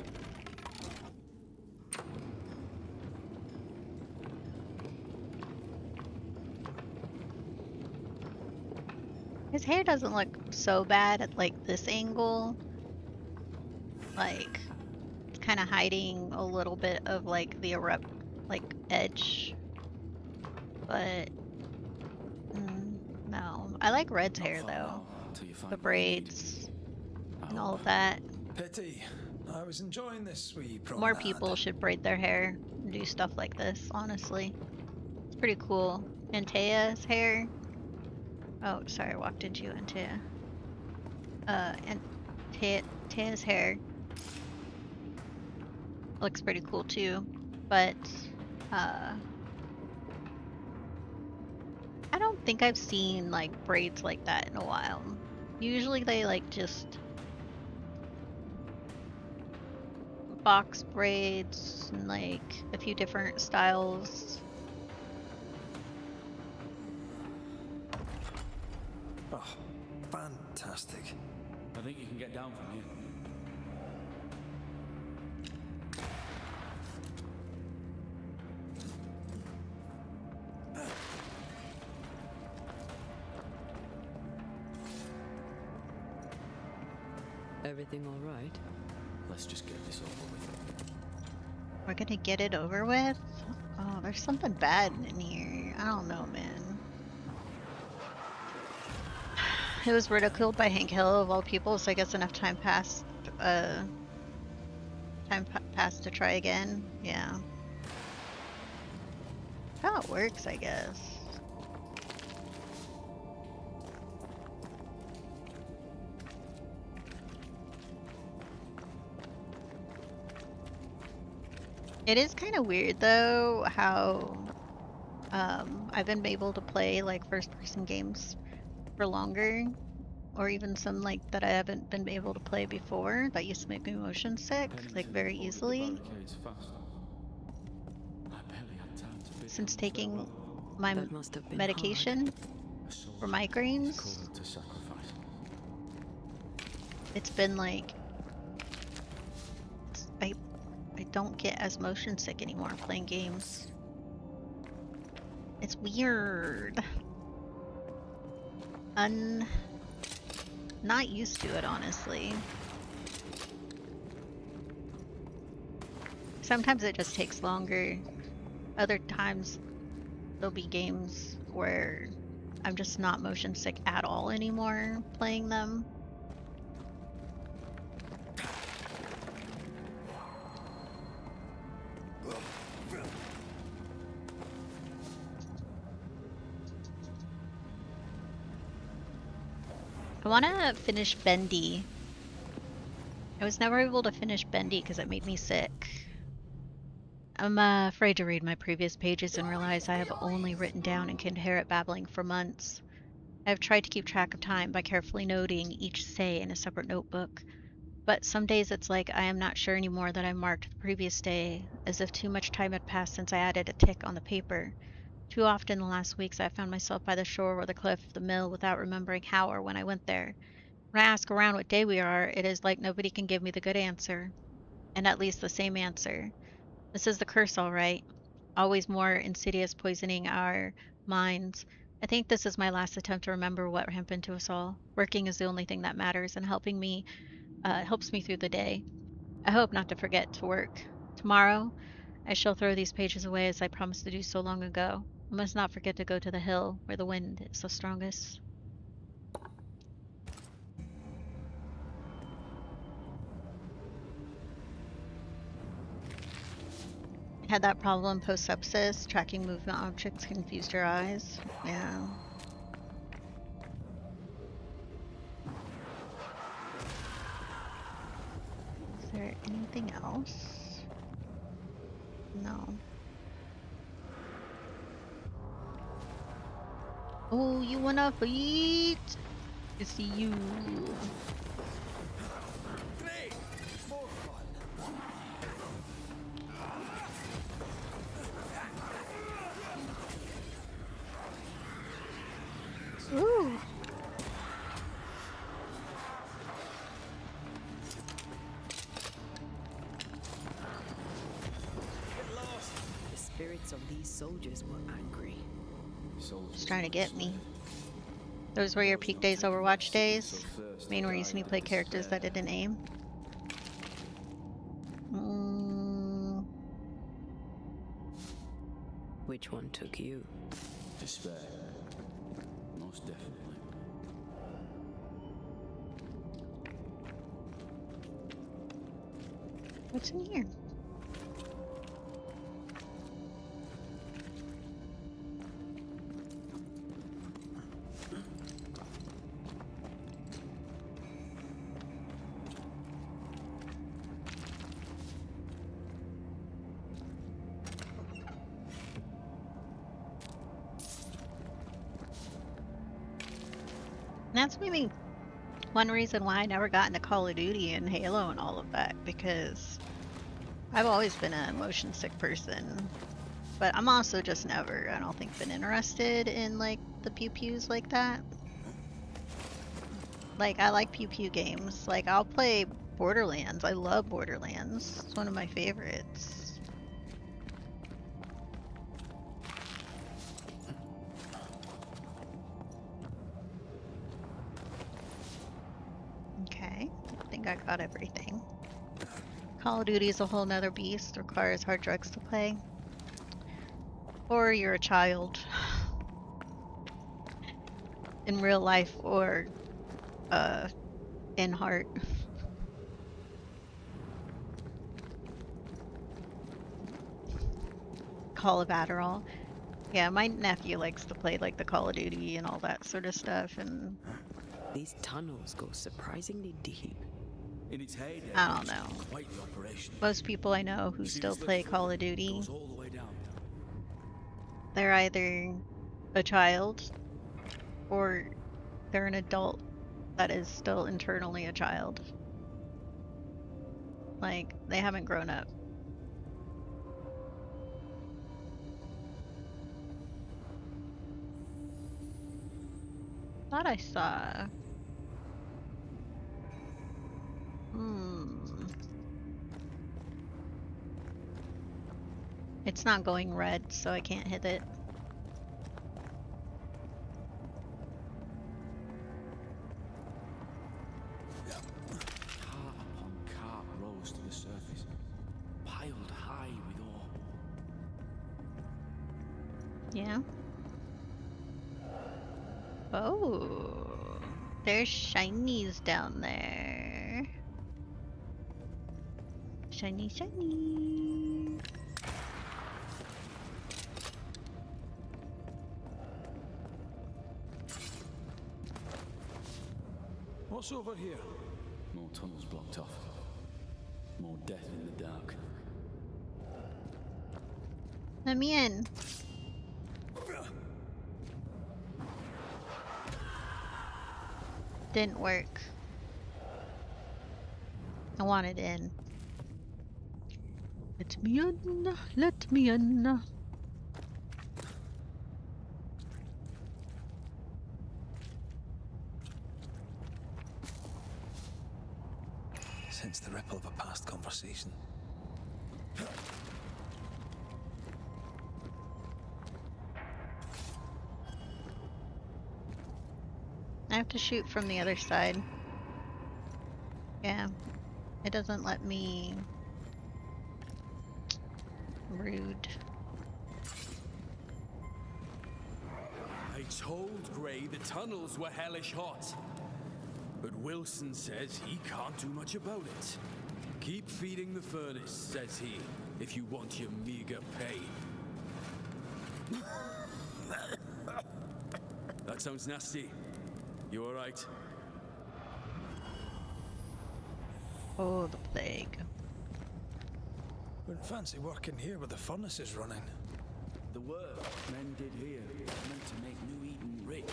A: His hair doesn't look so bad at like this angle. Like, it's kind of hiding a little bit of like the edge. But no, I like Red's hair though.
D: Till you find
A: The
D: what you need.
A: braids and all of that.
B: Pity. I was enjoying this wee promenade.
A: More people should braid their hair and do stuff like this, honestly. It's pretty cool. Antea's hair. Oh, sorry, I walked into you, Antea. Antea's hair looks pretty cool too, but I don't think I've seen like braids like that in a while. Usually they like just box braids and like a few different styles.
B: Oh, fantastic.
D: I think you can get down from here.
C: Everything all right?
D: Let's just get this over with.
A: We're gonna get it over with? Oh, there's something bad in here. I don't know, man. It was ridiculed by Hank Hill of all people, so I guess enough time passed. Passed to try again. Yeah. How it works, I guess. It is kind of weird though how I've been able to play like first-person games for longer, or even some like that I haven't been able to play before that used to make me motion sick like very easily since taking my
C: That must have been
A: medication for migraines.
D: Called to sacrifice.
A: It's been like I don't get as motion sick anymore playing games. It's weird. Not used to it, honestly. Sometimes it just takes longer. Other times there'll be games where I'm just not motion sick at all anymore playing them. I want to finish Bendy. I was never able to finish Bendy because it made me sick. I'm afraid to read my previous pages and realize I have only written down and can hear it babbling for months. I have tried to keep track of time by carefully noting each say in a separate notebook, but some days it's like I am not sure anymore that I marked the previous day, as if too much time had passed since I added a tick on the paper. Too often in the last weeks I have found myself by the shore or the cliff of the mill without remembering how or when I went there. When I ask around what day we are, it is like nobody can give me the good answer, and at least the same answer. This is the curse, all right. Always more insidious, poisoning our minds. I think this is my last attempt to remember what happened to us all. Working is the only thing that matters, and helps me through the day. I hope not to forget to work. Tomorrow, I shall throw these pages away as I promised to do so long ago. I must not forget to go to the hill where the wind is the strongest. Had that problem post-sepsis, tracking movement objects confused your eyes. Yeah. Is there anything else? No. Oh, you wanna fight? I see you. Ooh.
C: The spirits of these soldiers were angry.
A: Just trying to get me. Those were your peak days Overwatch days? Main reason you play characters that didn't aim?
C: Which one took you?
D: Despair. Most definitely.
A: What's in here? That's maybe one reason why I never got into Call of Duty and Halo and all of that, because I've always been a motion sick person. But I'm also just never, I don't think, been interested in like the pew pews like that. Like, I like pew pew games. Like, I'll play Borderlands. I love Borderlands. It's one of my favorites. Okay, I think I got everything. Call of Duty is a whole nother beast, requires hard drugs to play. Or you're a child. In real life or in heart. Call of Adderall. Yeah, my nephew likes to play like the Call of Duty and all that sort of stuff, and
C: These tunnels go surprisingly deep.
D: In its heyday,
A: I don't know.
D: quite the operation.
A: Most people I know who still play Call of Duty,
D: Goes all the way down.
A: they're either a child or they're an adult that is still internally a child. Like, they haven't grown up. Thought I saw. It's not going red, so I can't hit it. Yeah. Oh, there's shinies down there. Shiny, shiny.
B: What's over here?
D: More tunnels blocked off. More death in the dark.
A: Let me in. Didn't work. I wanted in. Let me in. Let me in.
B: Sense the ripple of a past conversation.
A: I have to shoot from the other side. Yeah. It doesn't let me... Rude.
E: I told Gray the tunnels were hellish hot. But Wilson says he can't do much about it. Keep feeding the furnace, says he, if you want your meager pay. That sounds nasty. You alright?
A: Oh, the plague.
B: Wouldn't fancy working here with the furnaces running.
D: The work men did here meant to make New Eden rich.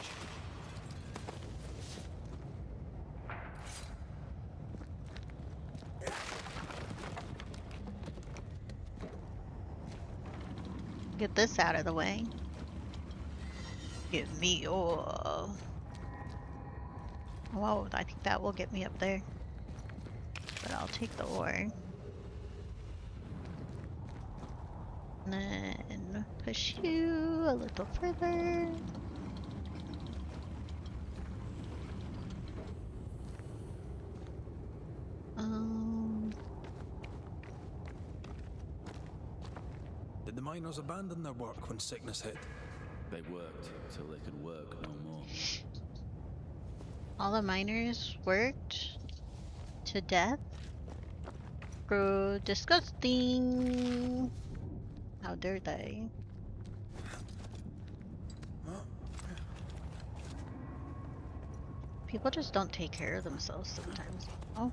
A: Get this out of the way. Give me ore. Whoa, I think that will get me up there. But I'll take the ore. And then push you a little further.
B: Did the miners abandon their work when sickness hit?
D: They worked till they could work no more.
A: All the miners worked to death? Bro, disgusting. How dare they? People just don't take care of themselves sometimes. Oh.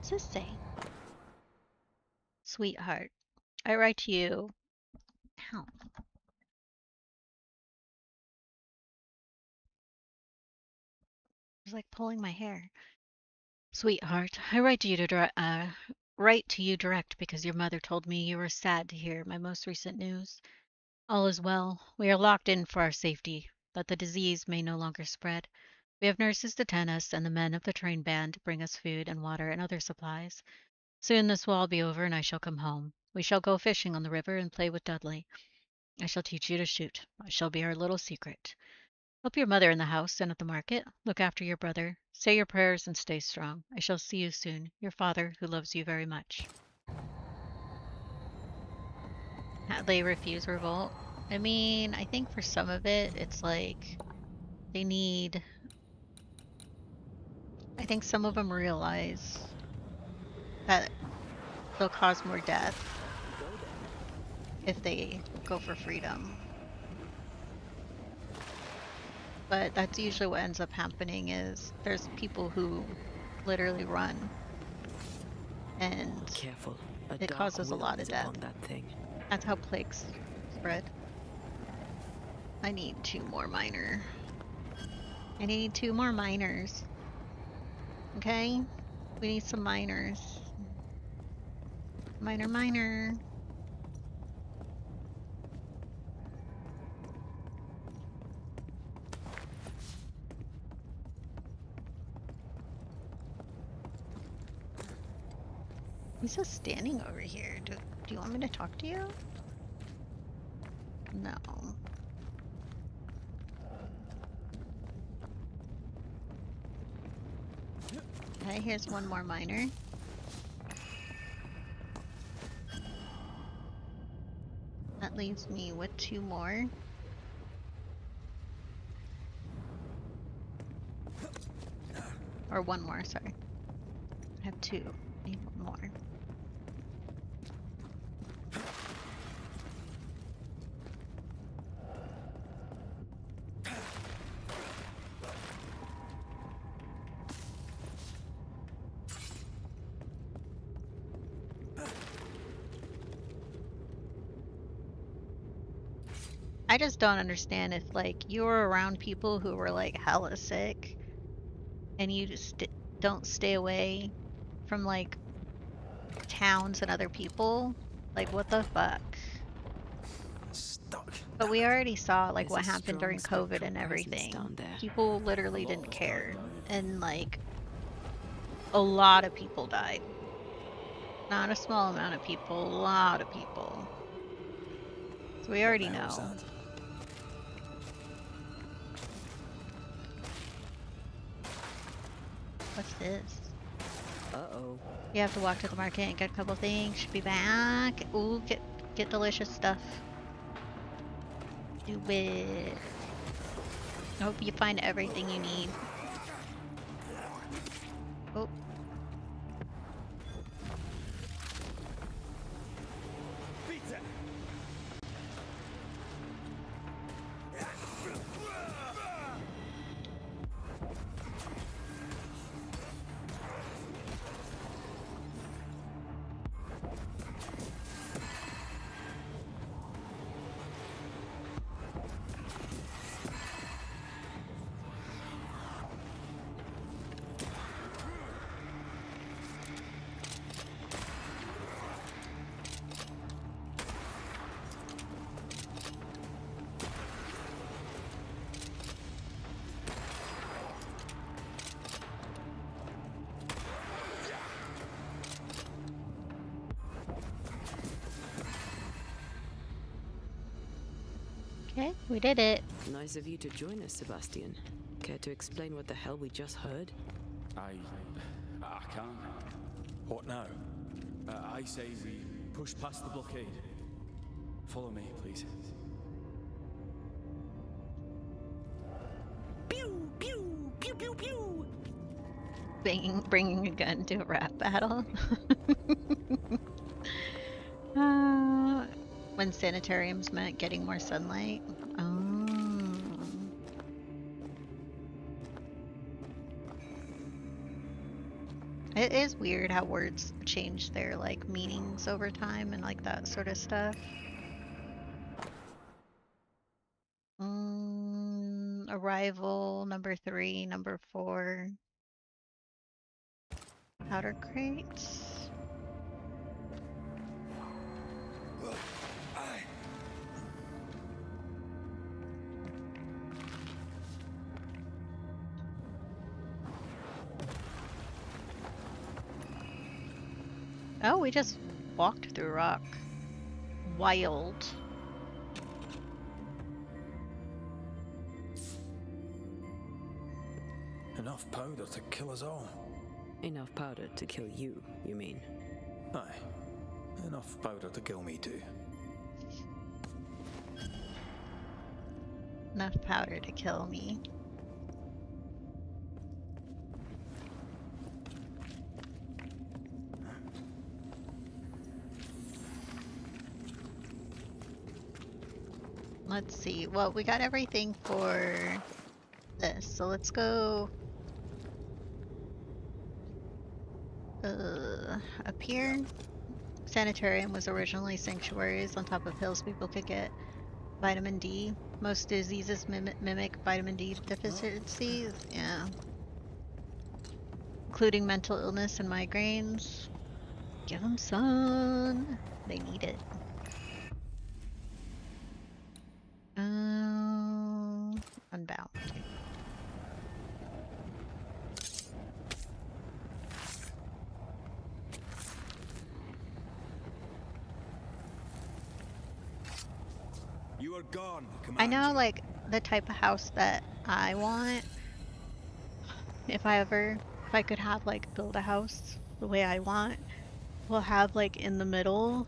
A: What's this say? Sweetheart, I write to you. Ow. It's like pulling my hair. Sweetheart, I write to you direct because your mother told me you were sad to hear my most recent news. All is well. We are locked in for our safety, that the disease may no longer spread. We have nurses to tend us, and the men of the train band bring us food and water and other supplies. Soon this will all be over, and I shall come home. We shall go fishing on the river and play with Dudley. I shall teach you to shoot. I shall be our little secret. Help your mother in the house and at the market. Look after your brother. Say your prayers and stay strong. I shall see you soon. Your father, who loves you very much. They refuse revolt. I mean, I think for some of it, it's like they need... I think some of them realize that they'll cause more death if they go for freedom. But that's usually what ends up happening is there's people who literally run and
C: Careful.
A: it causes a lot of death.
C: That thing.
A: That's how plagues spread. I need 2 more miner. I need 2 more miners. Okay? We need some miners. Miner. He's just standing over here. Do you want me to talk to you? No. Okay, here's 1 more miner. leaves me with 2 more. Or 1 more, sorry. I have 2. Need 1 more. I just don't understand if, like, you were around people who were, like, hella sick and you just don't stay away from, like, towns and other people. Like, what the fuck?
B: Stuck.
A: But we already saw, like,
C: There's
A: what
C: a
A: happened
C: strong
A: during COVID
C: spectral
A: and
C: presence
A: everything.
C: down there.
A: People literally didn't care. And, like, a lot of people died. Not a small amount of people, a lot of people. So we already
B: What the
A: know.
B: hell's that?
A: What's this?
C: Uh-oh.
A: You have to walk to the market and get a couple things. Should be back. Ooh, get delicious stuff. Do it. I hope you find everything you need. Oh. Okay, we did it.
C: Nice of you to join us, Sebastian. Care to explain what the hell we just heard?
E: I can't.
B: What now?
E: I say we push past the blockade. Follow me, please.
C: Pew, pew, pew, pew, pew.
A: Bringing a gun to a rap battle. When sanitariums meant getting more sunlight. Oh. It is weird how words change their, like, meanings over time and, like, that sort of stuff. Arrival, number 3, number 4. Powder crates. Oh, we just walked through rock. Wild.
B: Enough powder to kill us all.
C: Enough powder to kill you, you mean?
B: Aye. Enough powder to kill me too.
A: Enough powder to kill me. Let's see. Well, we got everything for this, so let's go up here. Sanitarium was originally sanctuaries on top of hills people could get vitamin D. Most diseases mimic vitamin D deficiencies, yeah. Including mental illness and migraines. Give them sun. They need it. Unbound.
E: You are gone,
A: I know,
E: Commander.
A: like, the type of house that I want. If I could have, like, build a house the way I want, we'll have, like, in the middle,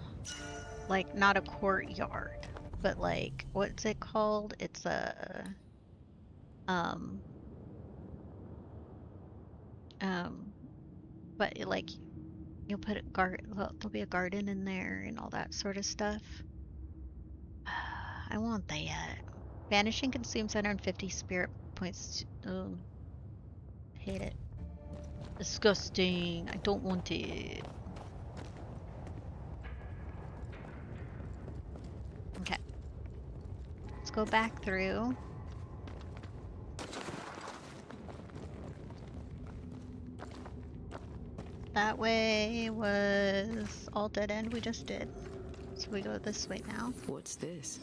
A: like, not a courtyard, but like, what's it called? It's a um but like you'll put a there'll be a garden in there and all that sort of stuff. I want that. Banishing consumes 150 spirit points. Oh, hate it. Disgusting. I don't want it. Okay. Let's go back through. That way was all dead end we just did. So we go this way now.
C: What's this?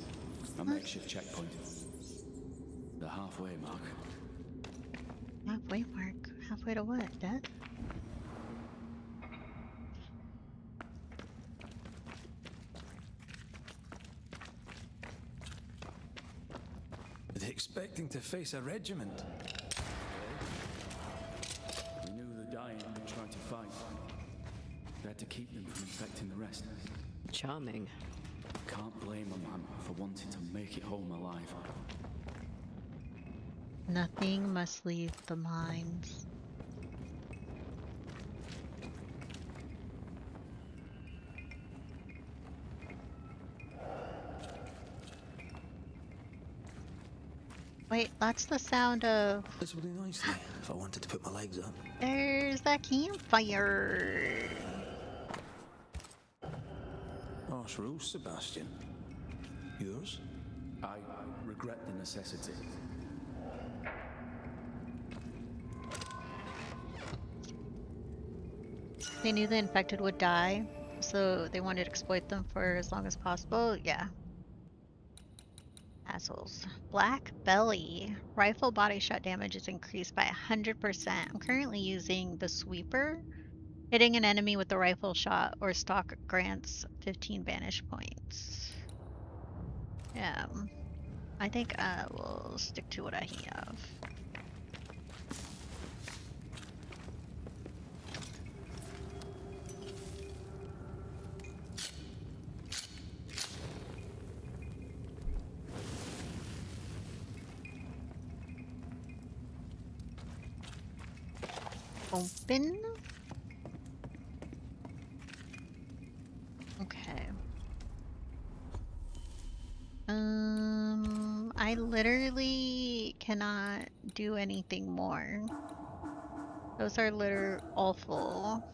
D: A makeshift checkpoint. The halfway mark.
A: Halfway mark. Halfway to what? Death?
B: They're expecting to face a regiment.
D: We knew the dying would try to fight. We had to keep them from infecting the rest.
C: Charming.
D: Can't blame a man for wanting to make it home alive.
A: Nothing must leave the mines. Wait, that's the sound of...
B: This would be nicely if I wanted to put my legs up.
A: There's that campfire.
B: Harsh rules, Sebastian. Yours?
D: I regret the necessity.
A: They knew the infected would die, so they wanted to exploit them for as long as possible. Yeah. Assholes. Black Belly. Rifle body shot damage is increased by 100%. I'm currently using the sweeper. Hitting an enemy with the rifle shot or stock grants 15 banish points. Yeah. I think I will stick to what I have. Open. Okay. I literally cannot do anything more. Those are literally awful.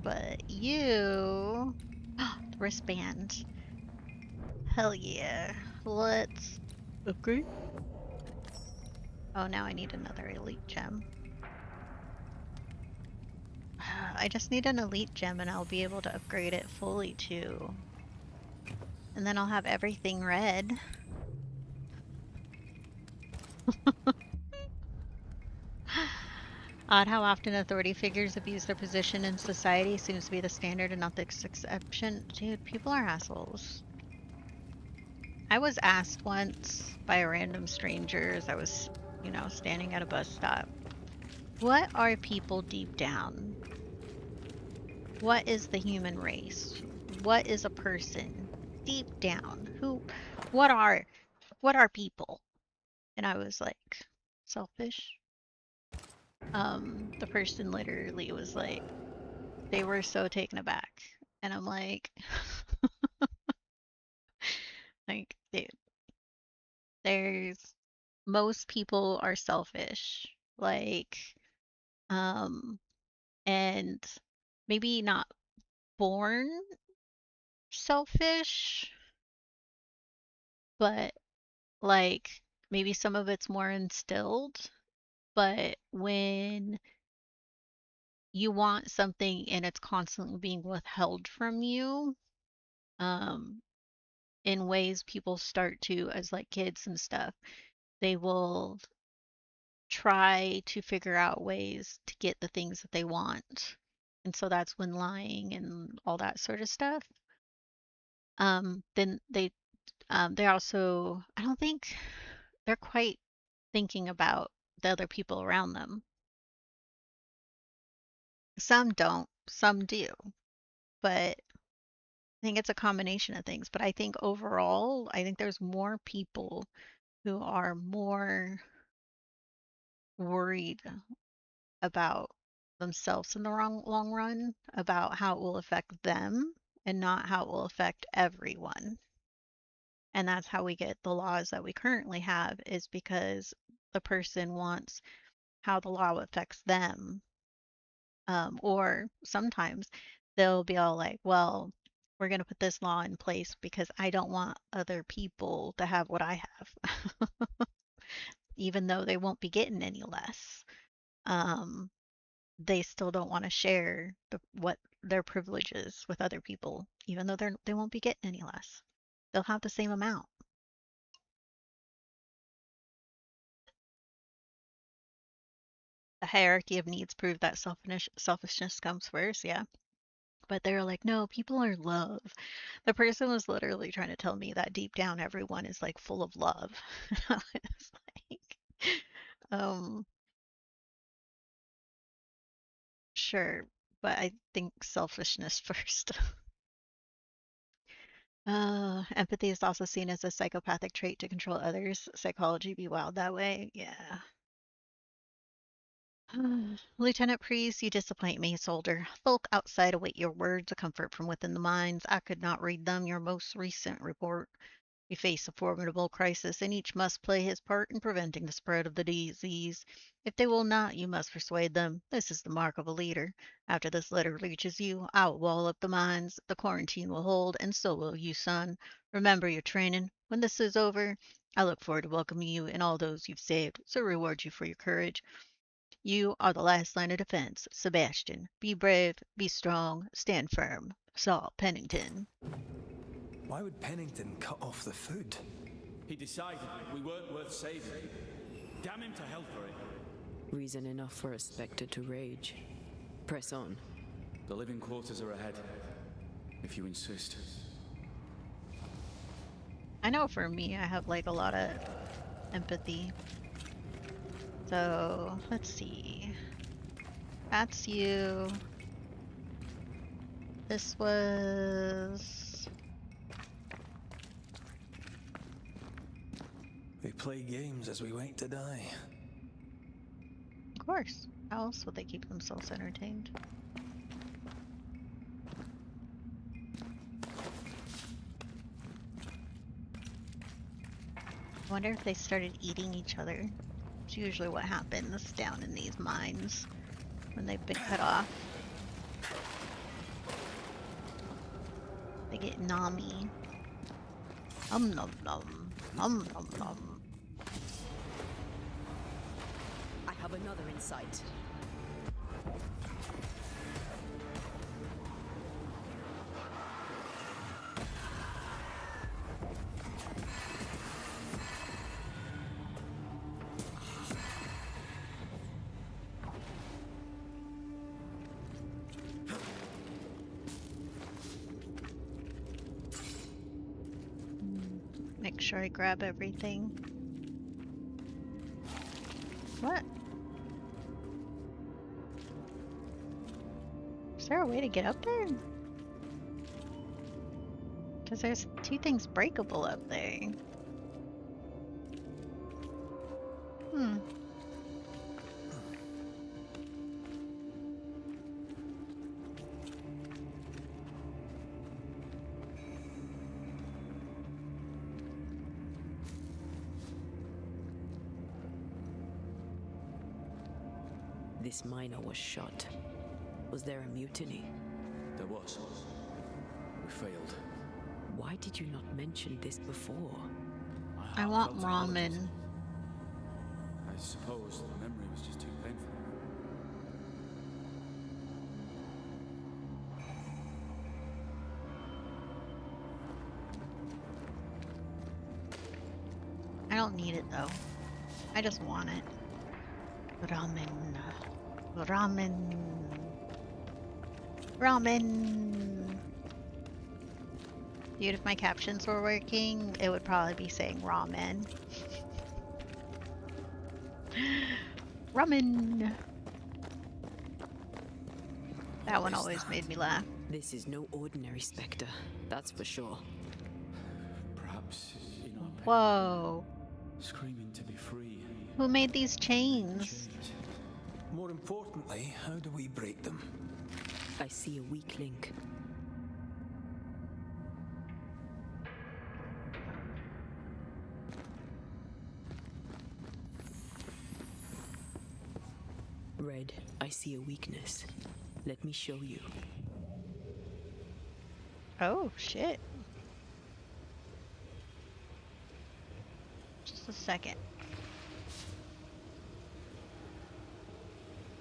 A: But you... the wristband. Hell yeah. Let's upgrade. Oh, now I need another elite gem. I just need an elite gem and I'll be able to upgrade it fully too. And then I'll have everything red. Odd how often authority figures abuse their position in society. Seems to be the standard and not the exception. Dude, people are assholes. I was asked once by a random stranger as I was, you know, standing at a bus stop. What are people deep down? What is the human race? What is a person deep down? What are people? And I was like, selfish. The person literally was like, they were so taken aback. And I'm like, like, dude, most people are selfish. Like, and maybe not born selfish, but like maybe some of it's more instilled. But when you want something and it's constantly being withheld from you, in ways people start to, as like kids and stuff, they will try to figure out ways to get the things that they want. And so that's when lying and all that sort of stuff. Then they also, I don't think they're quite thinking about the other people around them. Some don't, some do, but think it's a combination of things, but I think overall, I think there's more people who are more worried about themselves in the long run, about how it will affect them and not how it will affect everyone. And that's how we get the laws that we currently have, is because the person wants how the law affects them. Or sometimes they'll be all like, well, we're going to put this law in place because I don't want other people to have what I have, even though they won't be getting any less. Um, they still don't want to share what their privileges with other people, even though they won't be getting any less. They'll have the same amount. The hierarchy of needs prove that selfishness comes first, yeah. But they're like, no, people are love. The person was literally trying to tell me that deep down everyone is like full of love. I was like, um, sure, but I think selfishness first. Empathy is also seen as a psychopathic trait to control others. Psychology be wild that way. Yeah. Lieutenant Priest, you disappoint me, soldier. Folk outside await your words, a comfort from within the mines. I could not read them. Your most recent report. We face a formidable crisis, and each must play his part in preventing the spread of the disease. If they will not, you must persuade them. This is the mark of a leader. After this letter reaches you, I will wall up the mines. The quarantine will hold, and so will you, son. Remember your training. When this is over, I look forward to welcoming you and all those you've saved, so reward you for your courage. You are the last line of defense. Sebastian, be brave, be strong, stand firm. Saul Pennington.
B: Why would Pennington cut off the food?
D: He decided we weren't worth saving. Damn him to hell for it.
C: Reason enough for a Spectre to rage. Press on.
D: The living quarters are ahead, if you insist.
A: I know for me, I have like a lot of empathy. So let's see. That's you. This was.
B: We play games as we wait to die.
A: Of course. How else would they keep themselves entertained? I wonder if they started eating each other. It's usually what happens down in these mines when they've been cut off. They get nommy. Nom nom. Nom nom nom.
C: I have another in sight.
A: Make sure I grab everything. What? Is there a way to get up there? Because there's two things breakable up there.
C: This miner was shot. Was there a mutiny?
D: There was. We failed.
C: Why did you not mention this before?
A: I want ramen.
D: I suppose the memory was just too painful.
A: I don't need it though. I just want it. Ramen. Ramen. Ramen. Dude, if my captions were working, it would probably be saying ramen. Ramen. That one always made me laugh.
C: This is no ordinary specter, that's for sure.
D: Perhaps in our pain,
A: Whoa.
D: screaming to be free.
A: Who made these chains?
D: Change.
B: More importantly, how do we break them?
C: I see a weak link. Red, I see a weakness. Let me show you.
A: Oh, shit. Just a second.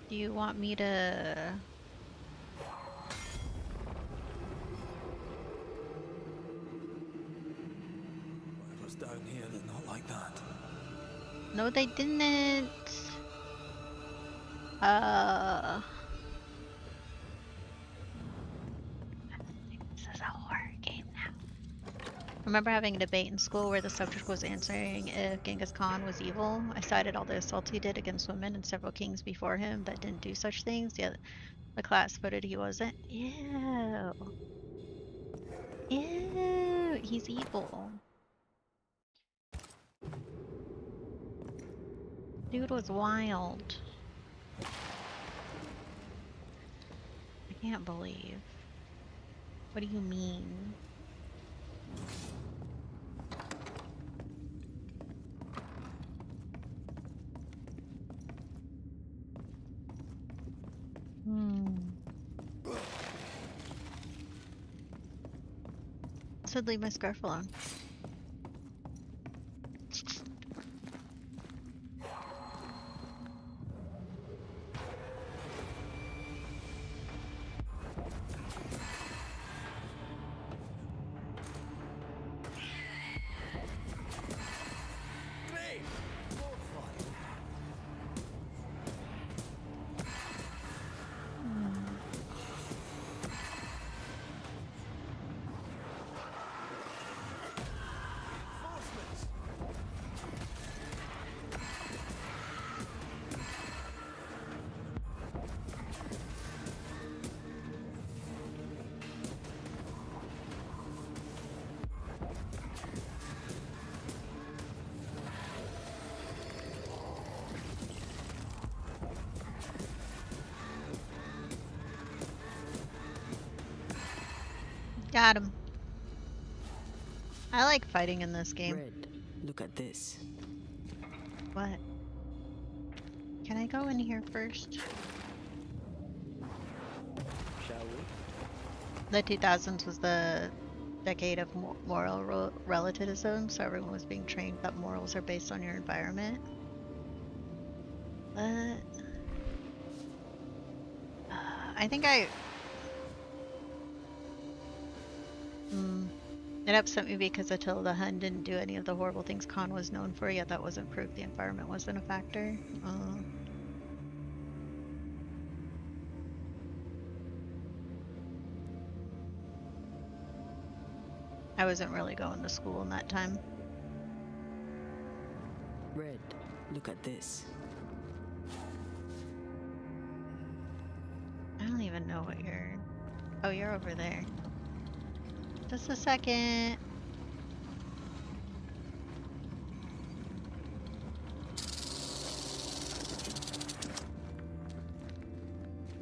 A: Do you want me to...
B: Whatever's down here, they're not like that.
A: No, they didn't. This is a horror game now. Remember having a debate in school where the subject was answering if Genghis Khan was evil? I cited all the assaults he did against women and several kings before him that didn't do such things. Yet the class voted he wasn't. Ew. Ew. He's evil. Dude was wild. I can't believe. What do you mean? Said leave my scarf alone. Got him. I like fighting in this game.
C: Red, look at this.
A: What? Can I go in here first?
C: Shall we?
A: The 2000s was the decade of moral relativism, so everyone was being trained that morals are based on your environment. But I think it upset me because Attila Hun didn't do any of the horrible things Khan was known for, yet that wasn't proof the environment wasn't a factor. I wasn't really going to school in that time.
C: Red, look at this.
A: I don't even know what you're... Oh, you're over there. Just a second.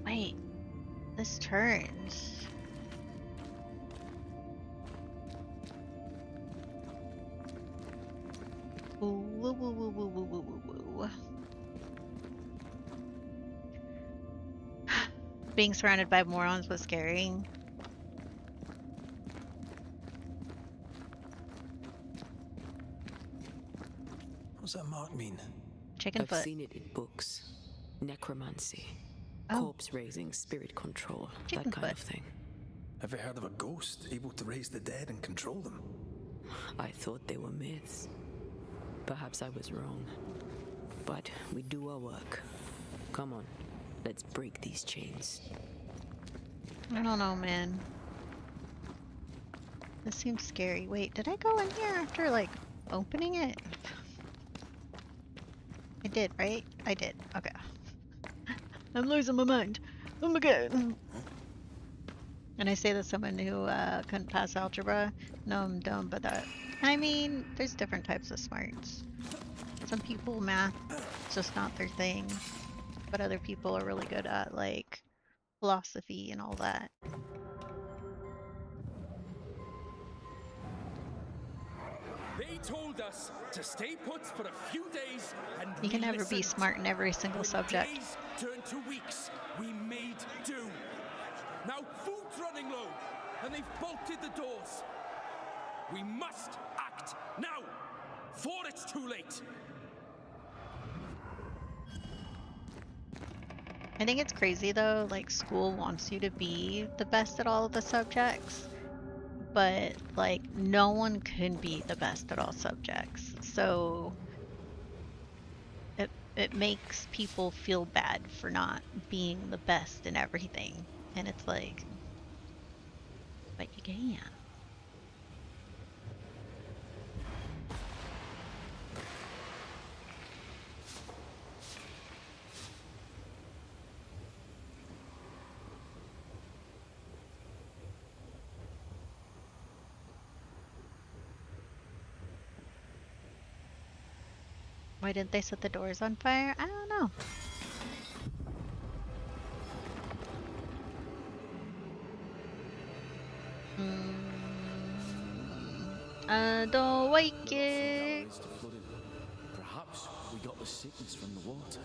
A: Wait. This turns. Ooh, woo, woo, woo, woo, woo, woo, woo, woo. Being surrounded by morons was scary.
B: What's that mark mean?
A: Chicken
C: I've
A: foot.
C: seen it in books. Necromancy.
A: Oh.
C: Corpse raising, spirit control,
A: Chicken
C: that kind
A: foot.
C: of thing.
B: Have you heard of a ghost able to raise the dead and control them?
C: I thought they were myths. Perhaps I was wrong. But we do our work. Come on, let's break these chains.
A: I don't know, man. This seems scary. Wait, did I go in here after, like, opening it? I did, right? I did. Okay. I'm losing my mind. Oh my god. And I say that someone who couldn't pass algebra. No, I'm dumb, but I mean, there's different types of smarts. Some people, math, it's just not their thing. But other people are really good at, like, philosophy and all that.
E: They told us to stay put for a few days, and
A: You can
E: we
A: never be
E: listened.
A: smart in every single
E: When
A: subject.
E: days turned to weeks, we made do. Now food's running low, and they've bolted the doors. We must act now, for it's too late.
A: I think it's crazy though, like school wants you to be the best at all of the subjects, but like no one can be the best at all subjects. So it makes people feel bad for not being the best in everything. And it's like, but you can. Why didn't they set the doors on fire? I don't know. I don't like it.
D: Perhaps we got the sickness from the water.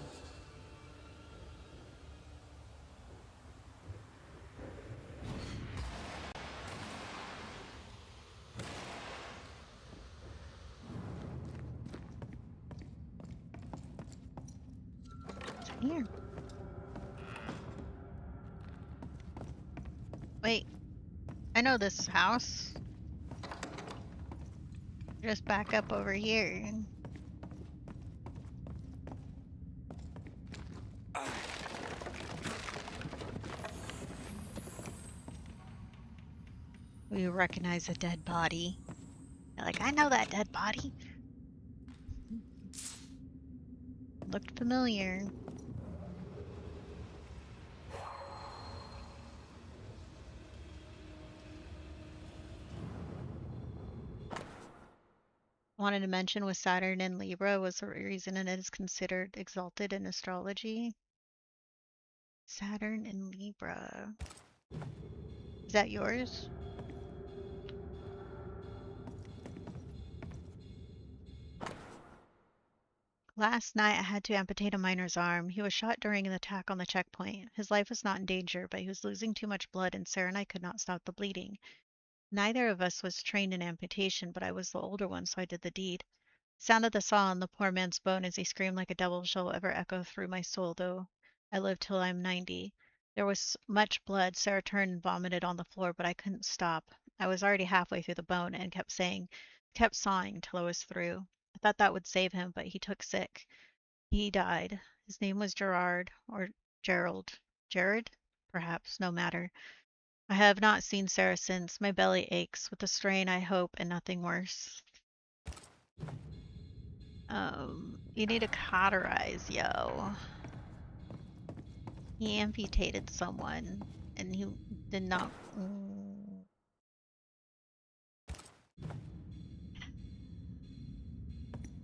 A: What's in here? Wait, I know this house. Just back up over here. We recognize a dead body. You're like, I know that dead body. Looked familiar. Wanted to mention with Saturn and Libra was the reason it is considered exalted in astrology. Saturn and Libra. Is that yours? Last night I had to amputate a miner's arm. He was shot during an attack on the checkpoint. His life was not in danger, but he was losing too much blood and Sarah and I could not stop the bleeding. Neither of us was trained in amputation, but I was the older one, so I did the deed. The sound of the saw on the poor man's bone as he screamed like a devil shall ever echo through my soul, though I live till I'm 90. There was much blood. Sarah turned and vomited on the floor, but I couldn't stop. I was already halfway through the bone and kept sawing till I was through. I thought that would save him, but he took sick. He died. His name was Gerard, or Gerald. Jared? Perhaps, no matter. I have not seen Sarah since. My belly aches with a strain, I hope, and nothing worse. You need to cauterize, yo. He amputated someone, and he did not.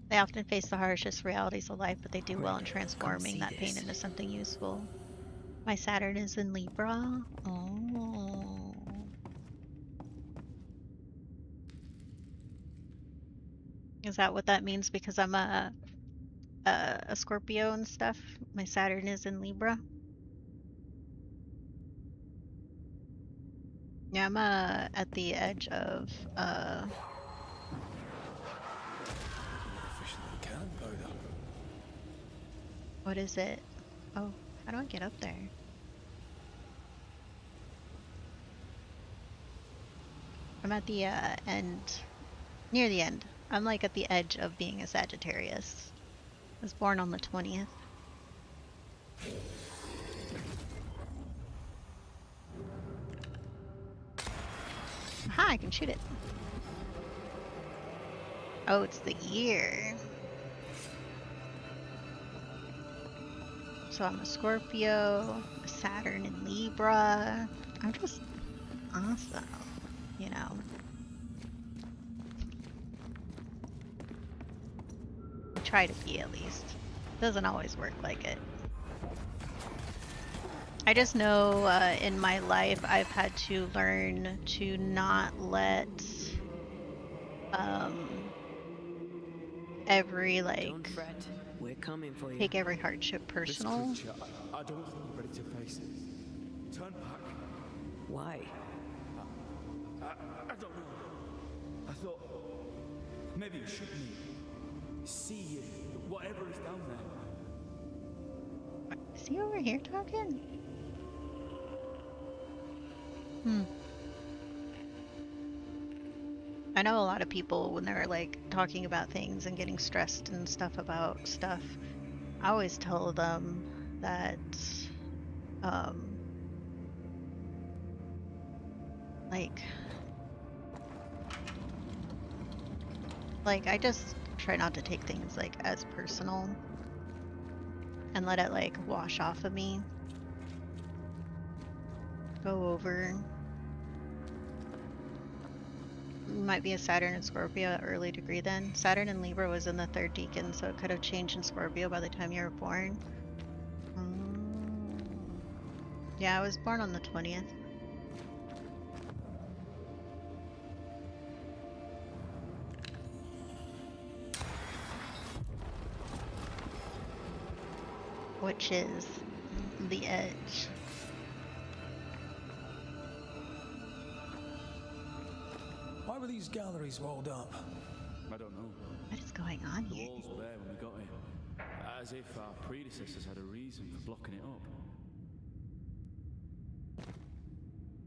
A: They often face the harshest realities of life, but they do well in transforming that pain into something useful. My Saturn is in Libra. Oh. Is that what that means? Because I'm a Scorpio and stuff. My Saturn is in Libra. Yeah, I'm at the edge of what is it? Oh, how do I get up there? I'm at the end, near the end. I'm like at the edge of being a Sagittarius. I was born on the 20th. Aha, I can shoot it. Oh, it's the year. So I'm a Scorpio, a Saturn in Libra. I'm just awesome, you know. Try to be, at least. Doesn't always work like it. I just know in my life I've had to learn to not let every
C: Don't fret. We're coming for you.
A: take every hardship
E: This
A: personal.
E: creature, I don't think you're ready to face it. Turn back.
C: Why?
E: I don't know. I thought maybe you should see whatever is down there.
A: Is he over here talking? I know a lot of people when they're like talking about things and getting stressed and stuff about stuff, I always tell them that like I just try not to take things like as personal and let it like wash off of me. Go over. Might be a Saturn and Scorpio at early degree then. Saturn and Libra was in the 3rd decan, so it could have changed in Scorpio by the time you were born. Yeah, I was born on the 20th. Which is the edge.
B: Why were these galleries walled up?
E: I don't know.
A: What is going on
E: The
A: here?
E: walls were there when we got here. As if our predecessors had a reason for blocking it up.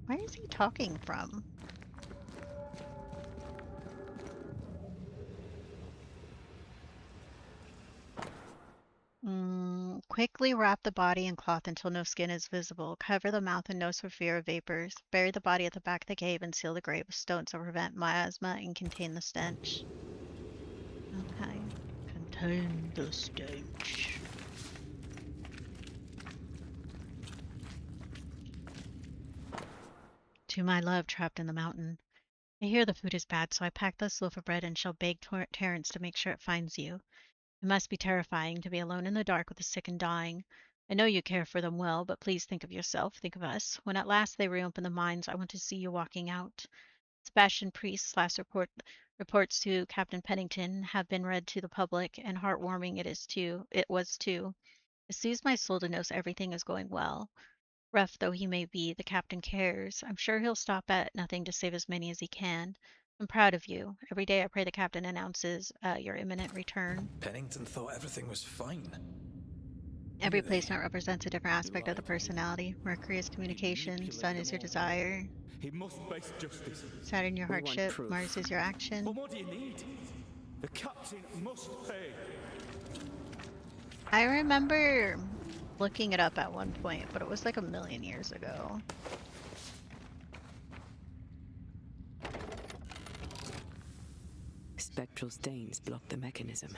A: Where is he talking from? Quickly wrap the body in cloth until no skin is visible. Cover the mouth and nose for fear of vapors. Bury the body at the back of the cave and seal the grave with stones to prevent miasma and contain the stench. Okay. Contain the stench. To my love trapped in the mountain. I hear the food is bad, so I pack this loaf of bread and shall beg Terrence to make sure it finds you. It must be terrifying to be alone in the dark with the sick and dying. I know you care for them well, but please think of yourself, think of us. When at last they reopen the mines, I want to see you walking out. Sebastian Priest's last reports to Captain Pennington have been read to the public, and heartwarming it was too. It soothes my soul to know everything is going well. Rough though he may be, the captain cares. I'm sure he'll stop at nothing to save as many as he can. I'm proud of you. Every day I pray the captain announces your imminent return.
B: Pennington thought everything was fine.
A: Every placement represents a different aspect of the personality. Mercury is communication, Sun is your desire,
E: He must face justice.
A: Saturn your
C: We want
A: hardship,
C: proof.
A: Mars is your action.
E: What more do you need? The captain must pay.
A: I remember looking it up at one point, but it was like a million years ago.
C: Spectral stains block the mechanism.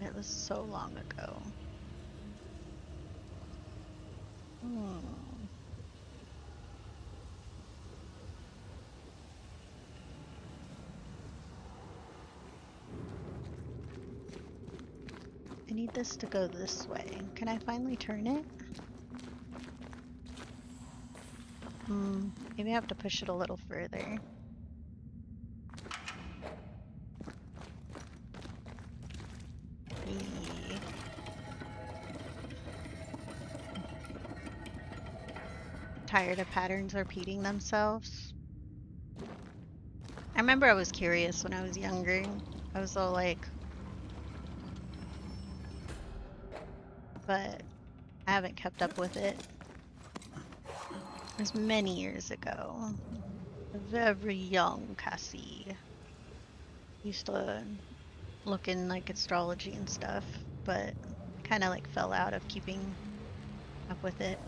A: It was so long ago. I need this to go this way. Can I finally turn it? Maybe I have to push it a little further. Eee. Tired of patterns repeating themselves. I remember I was curious when I was younger. I was all like, but I haven't kept up with it. It was many years ago. A very young Cassie. Used to look in like astrology and stuff, but kind of like fell out of keeping up with it.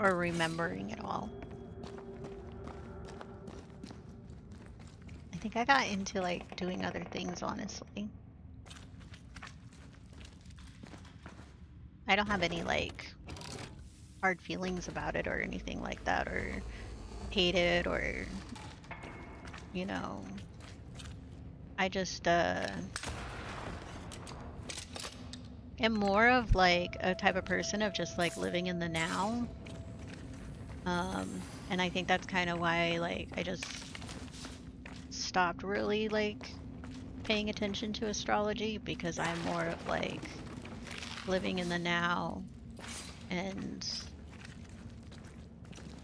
A: Or remembering it all. think I got into like doing other things, honestly. I don't have any like hard feelings about it or anything like that, or hate it, or, you know, I just am more of like a type of person of just like living in the now. And I think that's kind of why like I just stopped really like paying attention to astrology, because I'm more of like living in the now and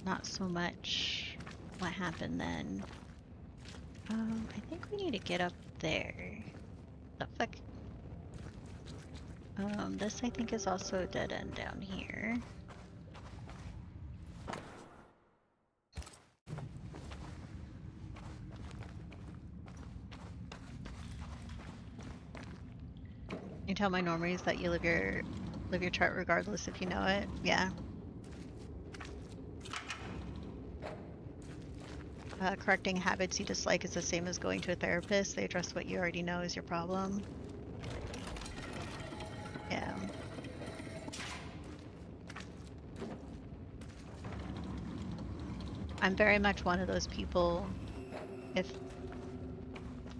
A: not so much what happened then. I think we need to get up there. The fuck? This I think is also a dead end down here. You tell my normies that you live your chart regardless if you know it. Yeah. Correcting habits you dislike is the same as going to a therapist. They address what you already know is your problem. Yeah. I'm very much one of those people, if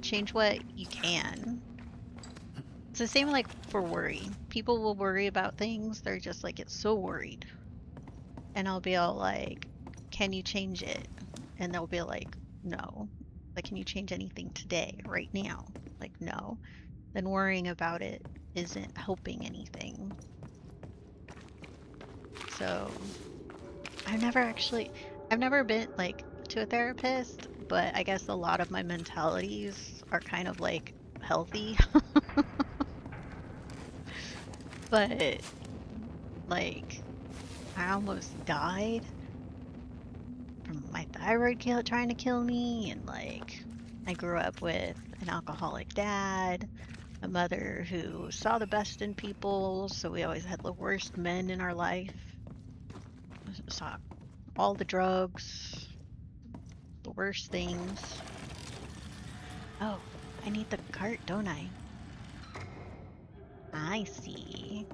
A: change what you can. It's the same like for worry. People will worry about things. They're just like, get so worried. And I'll be all like, can you change it? And they'll be like, no. Like, can you change anything today, right now? Like, no. Then worrying about it isn't helping anything. So I've never been like to a therapist, but I guess a lot of my mentalities are kind of like healthy. But like I almost died from my thyroid trying to kill me, and like I grew up with an alcoholic dad, a mother who saw the best in people, so we always had the worst men in our life. Saw all the drugs, the worst things. Oh, I need the cart, don't I? I see.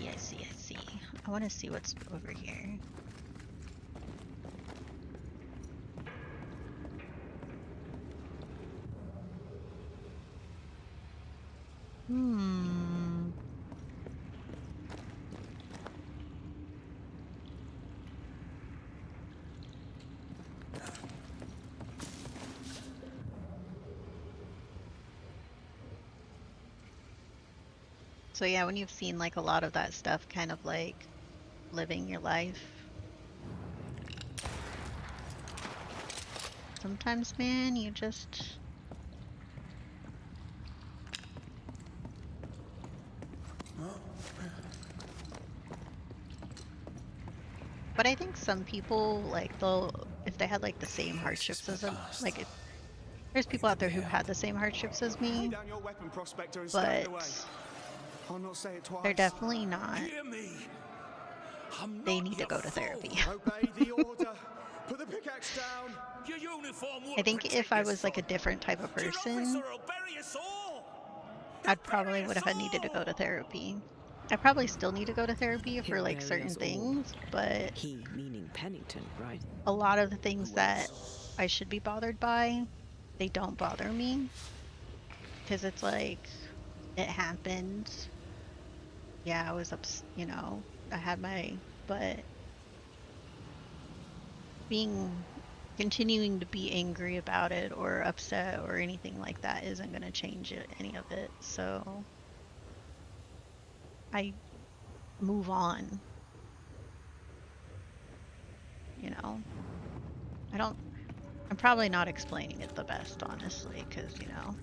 A: I see. I want to see what's over here. So yeah, when you've seen like a lot of that stuff, kind of like living your life, sometimes, man, you just... But I think some people, like, if they had like the same hardships as them, like there's people out there who've had the same hardships as me, but they're definitely not. They need to go to therapy.
E: Put the pickaxe down. Your uniform
A: I think if I was like a different type of person, I'd probably would have needed to go to therapy. I probably still need to go to therapy for like certain things, but
C: he meaning Pennington, right?
A: a lot of the things that I should be bothered by, they don't bother me, because it's like, it happened. Yeah, I was you know, I had but continuing to be angry about it or upset or anything like that isn't going to change any of it. So I move on. You know, I'm probably not explaining it the best, honestly, because, you know,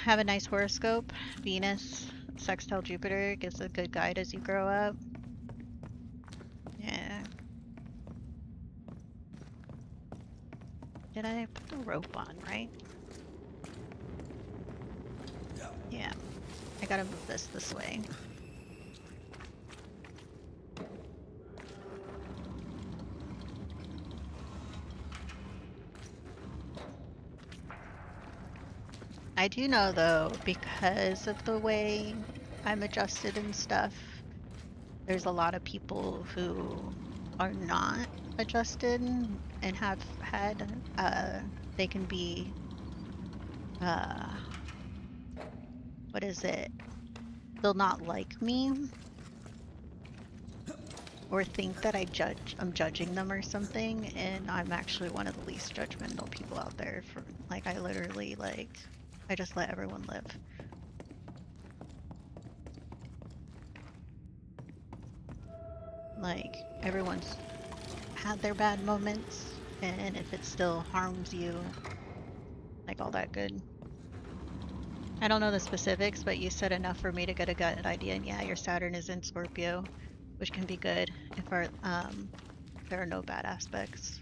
A: have a nice horoscope. Venus, sextile Jupiter gives a good guide as you grow up. Yeah. Did I put the rope on, right? Yeah. I gotta move this way. I do know though, because of the way I'm adjusted and stuff, there's a lot of people who are not adjusted and have had they can be uh what is it? They'll not like me or think that I'm judging them or something, and I'm actually one of the least judgmental people out there. For like, I literally I just let everyone live. Like, everyone's had their bad moments, and if it still harms you, like all that good. I don't know the specifics, but you said enough for me to get a gut idea. And yeah, your Saturn is in Scorpio, which can be good if there are no bad aspects.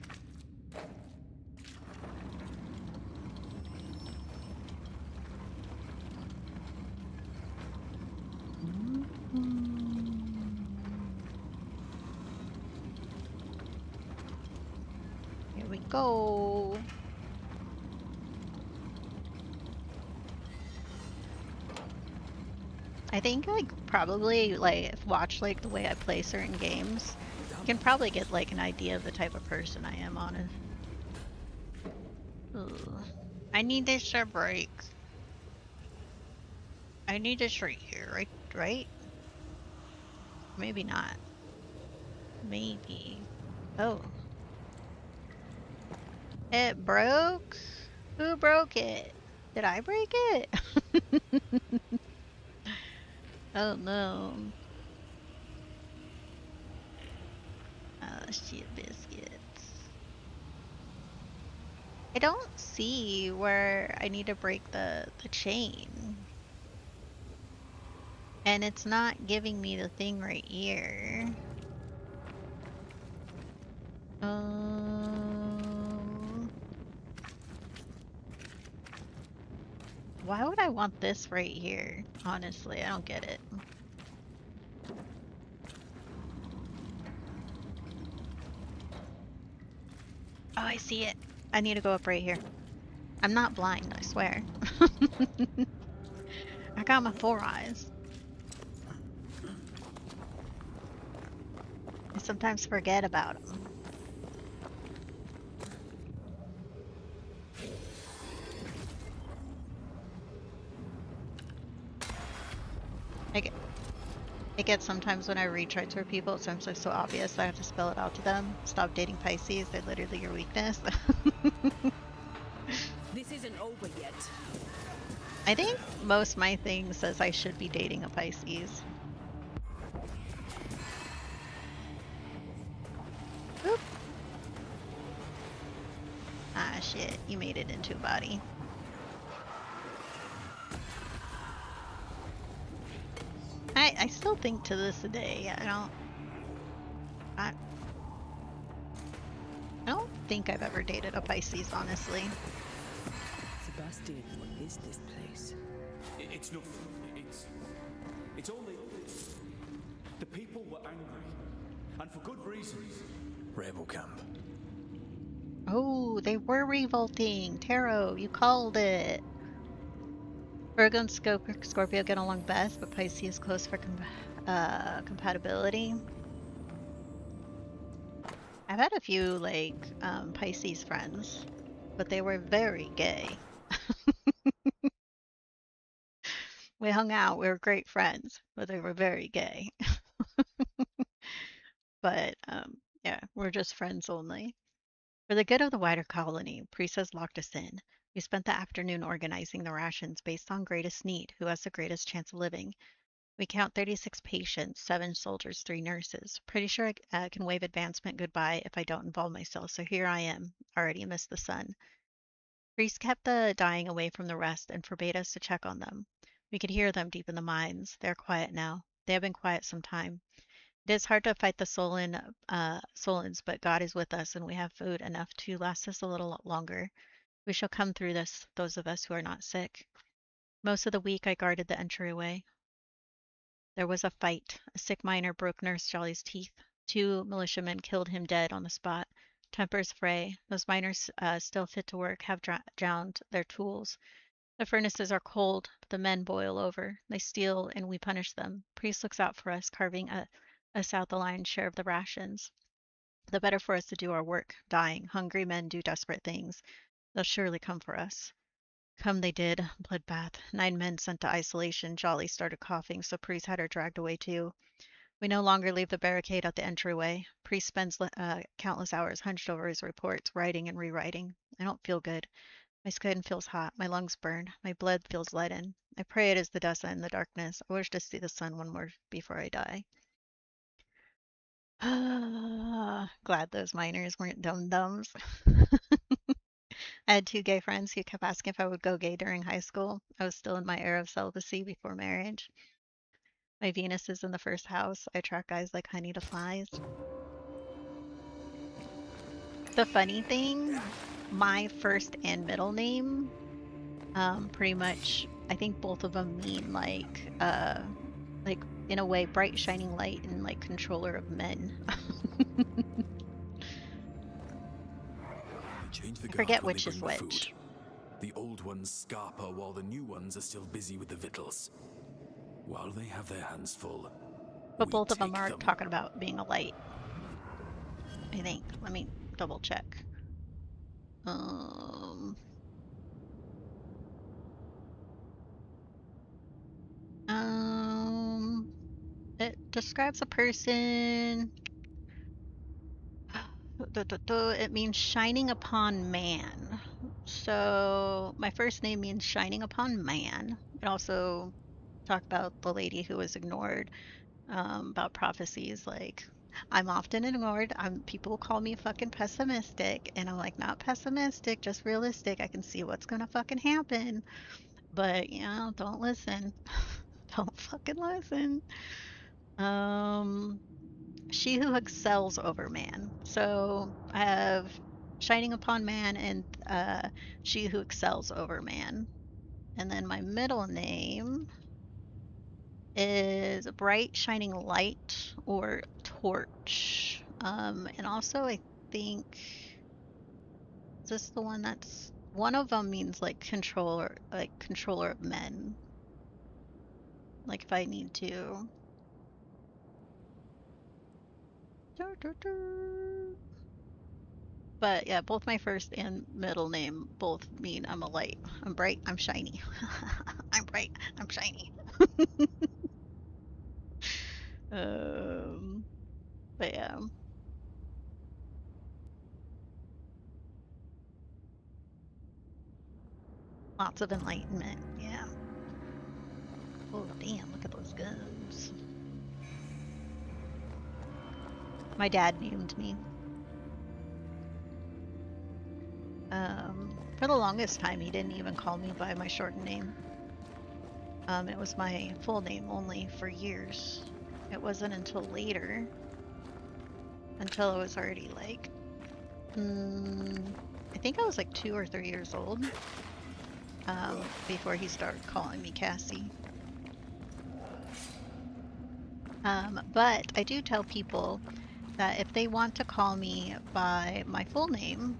A: Here we go. I think probably if watch the way I play certain games, you can probably get an idea of the type of person I am on it. Ugh. I need this a break. I need this right here, right? Maybe not. Maybe. Oh. It broke? Who broke it? Did I break it? Oh no. Oh shit, biscuits. I don't see where I need to break the chain. And it's not giving me the thing right here. Why would I want this right here? Honestly, I don't get it. Oh, I see it. I need to go up right here. I'm not blind, I swear. I got my 4 eyes. I sometimes forget about them. I get sometimes when I read charts for people, it seems so obvious I have to spell it out to them. Stop dating Pisces, they're literally your weakness.
C: This isn't over yet.
A: I think most my thing says I should be dating a Pisces. Oop. Ah shit, you made it into a body. I still think to this day, I don't think I've ever dated a Pisces, honestly.
C: Sebastian, what is this place?
D: It's nothing. It's only... The people were angry. And for good reasons.
B: Rebel camp.
A: Oh, they were revolting. Tarot, you called it. Virgo and Scorpio get along best, but Pisces close for compatibility. I've had a few Pisces friends, but they were very gay. We hung out, we were great friends, but they were very gay. But yeah, we're just friends only. For the good of the wider colony, Priest has locked us in. We spent the afternoon organizing the rations based on greatest need, who has the greatest chance of living. We count 36 patients, 7 soldiers, 3 nurses. Pretty sure I can wave advancement goodbye if I don't involve myself, so here I am, already amidst the sun. Priest kept the dying away from the rest and forbade us to check on them. We could hear them deep in the mines. They are quiet now. They have been quiet some time. It is hard to fight the Solons, but God is with us, and we have food enough to last us a little longer. We shall come through this, those of us who are not sick. Most of the week I guarded the entryway. There was a fight. A sick miner broke Nurse Jolly's teeth. 2 militiamen killed him dead on the spot. Tempers fray. Those miners still fit to work have drowned their tools. The furnaces are cold, but the men boil over. They steal, and we punish them. Priest looks out for us, carving us out the lion's share of the rations. The better for us to do our work, dying. Hungry men do desperate things. They'll surely come for us. Come they did. Bloodbath. 9 men sent to isolation. Jolly started coughing, so Priest had her dragged away too. We no longer leave the barricade at the entryway. Priest spends countless hours hunched over his reports, writing and rewriting. I don't feel good. My skin feels hot, my lungs burn, my blood feels leaden. I pray it is the dust in the darkness. I wish to see the sun one more before I die. Glad those miners weren't dum-dums. I had 2 gay friends who kept asking if I would go gay during high school. I was still in my era of celibacy before marriage. My Venus is in the first house. I attract guys like honey to flies. The funny thing, my first and middle name, pretty much, I think both of them mean like in a way, bright shining light and like controller of men.
E: Change the
A: I
E: guard
A: forget
E: when they
A: which is
E: bring the
A: which.
E: food. The old ones scarper while the new ones are still busy with the victuals. While they have their hands full,
A: But
E: we
A: both of them
E: take
A: are
E: them.
A: talking about being a light, I think. Let me double check. Um, um, it describes a person. It means shining upon man. So my first name means shining upon man. It also talk about the lady who was ignored, about prophecies. Like, I'm often ignored. People call me fucking pessimistic, and I'm like, not pessimistic, just realistic. I can see what's gonna fucking happen, but don't listen. Don't fucking listen. Um, she who excels over man. So I have shining upon man and she who excels over man. And then my middle name is bright shining light or torch. And also I think is this the one that's one of them means like controller of men. Like if I need to. But yeah, both my first and middle name both mean I'm a light. I'm bright, I'm shiny. I'm bright, I'm shiny. Um, but yeah, lots of enlightenment. Yeah. Oh, damn, look at those guns. My dad named me. For the longest time, he didn't even call me by my shortened name. It was my full name only for years. It wasn't until later, until I was already like, I think I was like 2 or 3 years old, before he started calling me Cassie. But I do tell people that if they want to call me by my full name,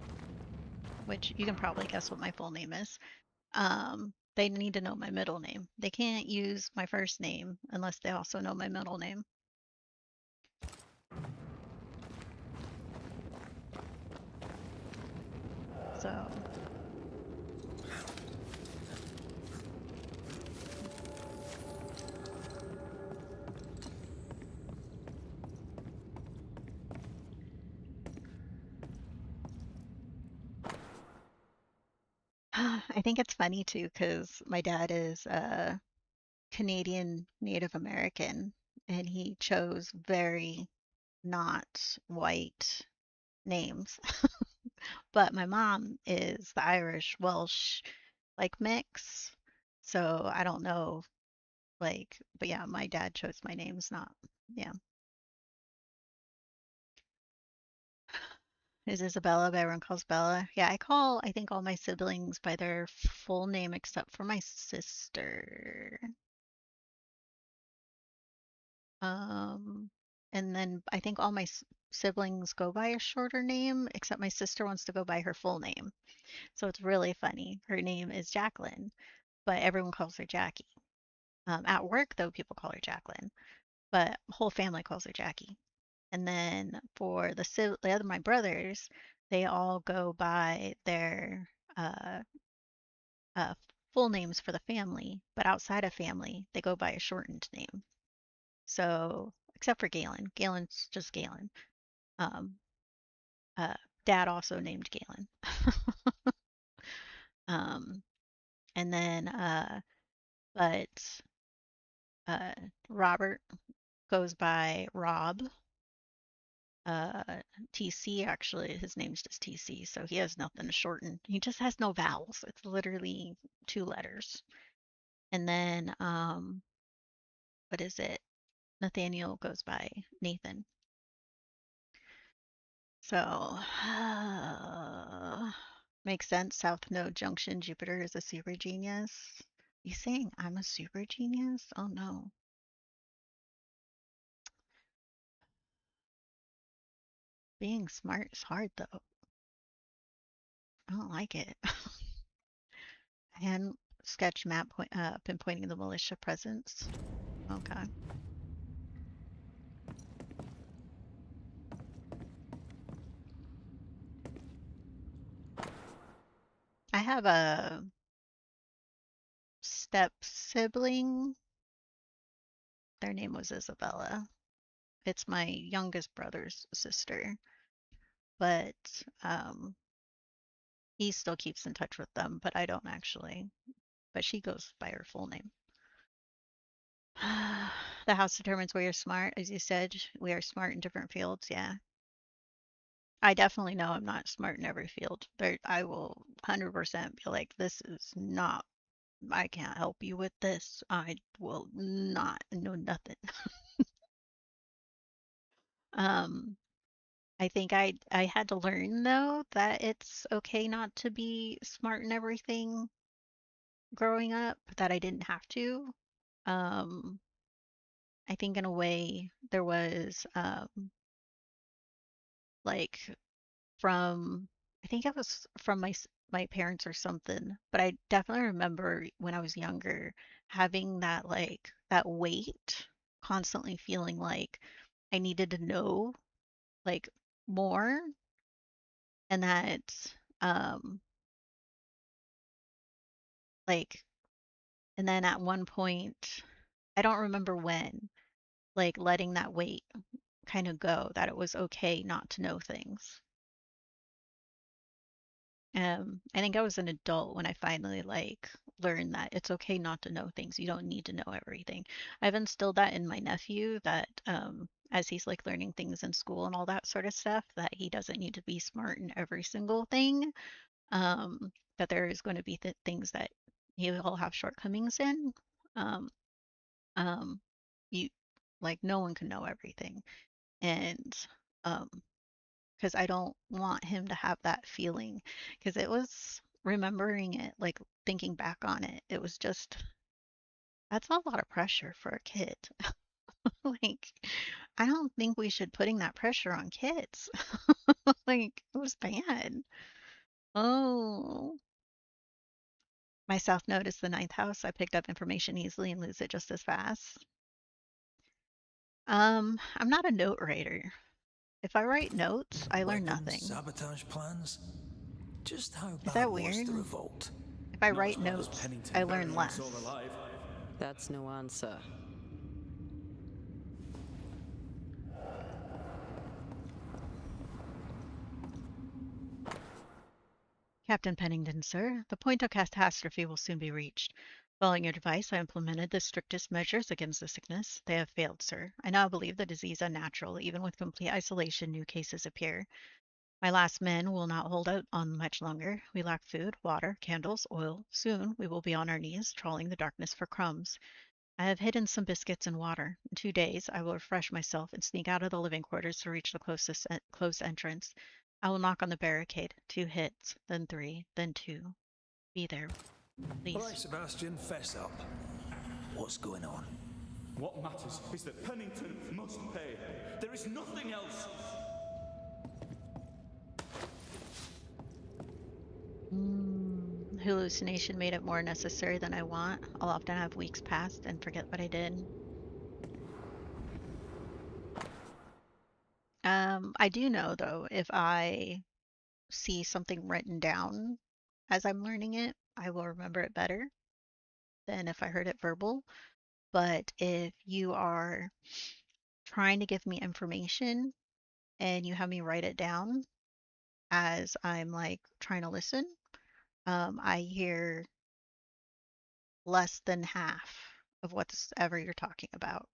A: which you can probably guess what my full name is, they need to know my middle name. They can't use my first name unless they also know my middle name. So I think it's funny too because my dad is Canadian Native American and he chose very not white names. But my mom is the Irish Welsh like mix. So I don't know like but yeah, my dad chose my names not yeah. Is Isabella, but everyone calls Bella. Yeah, I think all my siblings by their full name except for my sister. Um, and then I think all my siblings go by a shorter name, except my sister wants to go by her full name. So it's really funny. Her name is Jacqueline, but everyone calls her Jackie. At work, though, people call her Jacqueline, but whole family calls her Jackie. And then for the other my brothers, they all go by their uh, uh, full names for the family, but outside of family, they go by a shortened name. So except for Galen, Galen's just Galen. Um, uh, Dad also named Galen. um, and then but uh, Robert goes by Rob. Uh, TC, actually, his name's just TC, so he has nothing to shorten. He just has no vowels. It's literally 2 letters. And then, what is it? Nathaniel goes by Nathan. So, makes sense. South Node Junction, Jupiter is a super genius. You saying I'm a super genius? Oh no. Being smart is hard though. I don't like it. Hand sketch map pinpointing the militia presence. Okay. I have a step sibling. Their name was Isabella. It's my youngest brother's sister, but he still keeps in touch with them, but I don't actually. But she goes by her full name. The house determines where you're smart. As you said, we are smart in different fields. Yeah. I definitely know I'm not smart in every field. There, I will 100% be like, this is not, I can't help you with this. I will not know nothing. um, I think I had to learn though that it's okay not to be smart in everything growing up, that I didn't have to. Um, I think in a way there was like from I think it was from my parents or something, but I definitely remember when I was younger having that like that weight, constantly feeling like I needed to know like more, and that um like and then at one point I don't remember when, like letting that weight kind of go, that it was okay not to know things. I think I was an adult when I finally like learned that it's okay not to know things. You don't need to know everything. I've instilled that in my nephew that as he's like learning things in school and all that sort of stuff, that he doesn't need to be smart in every single thing. That there is going to be things that he will have shortcomings in. Um, um, you like no one can know everything, and um, because I don't want him to have that feeling. Because it was remembering it, like thinking back on it, it was just that's a lot of pressure for a kid. Like, I don't think we should putting that pressure on kids. Like, it was bad. Oh, my south node is the ninth house. I picked up information easily and lose it just as fast. I'm not a note writer. If I write notes, I learn
B: Weapons,
A: nothing.
B: sabotage plans. Just how
A: Is
B: bad
A: that
B: was
A: weird?
B: the revolt?
A: If I
E: Not as
A: write
E: bad as
A: notes,
E: Pennington
A: I learn
E: burying us
A: less.
E: all alive.
C: That's no answer.
A: Captain Pennington, sir, the point of catastrophe will soon be reached. Following your advice, I implemented the strictest measures against the sickness. They have failed, sir. I now believe the disease unnatural. Even with complete isolation, new cases appear. My last men will not hold out on much longer. We lack food, water, candles, oil. Soon we will be on our knees, trawling the darkness for crumbs. I have hidden some biscuits and water. In 2 days, I will refresh myself and sneak out of the living quarters to reach the closed entrance. I will knock on the barricade. 2 hits, then 3, then 2. Be there,
B: All right,
A: please.
B: Sebastian, fess up. What's going on?
E: What matters is that Pennington must pay. There is nothing else.
A: hallucination made it more necessary than I want. I'll often have weeks past and forget what I did. I do know though, if I see something written down as I'm learning it, I will remember it better than if I heard it verbal. But if you are trying to give me information and you have me write it down as I'm like trying to listen, I hear less than half of whatever you're talking about.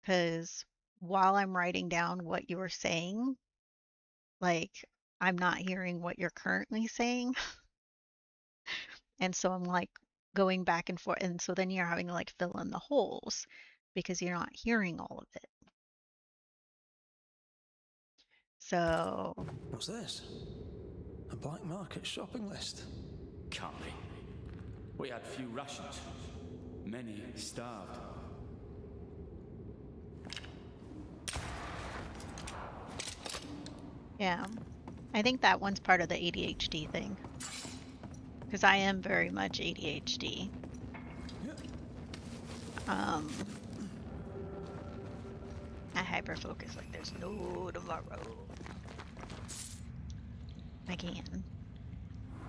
A: Because while I'm writing down what you are saying, like I'm not hearing what you're currently saying. And so I'm like going back and forth. And so then you're having to like fill in the holes because you're not hearing all of it. So,
B: What's this? A black market shopping list.
D: Can't be. We had few rations. Many starved.
A: yeah, I think that one's part of the ADHD thing. Because I am very much ADHD. I hyperfocus like there's no tomorrow. I can.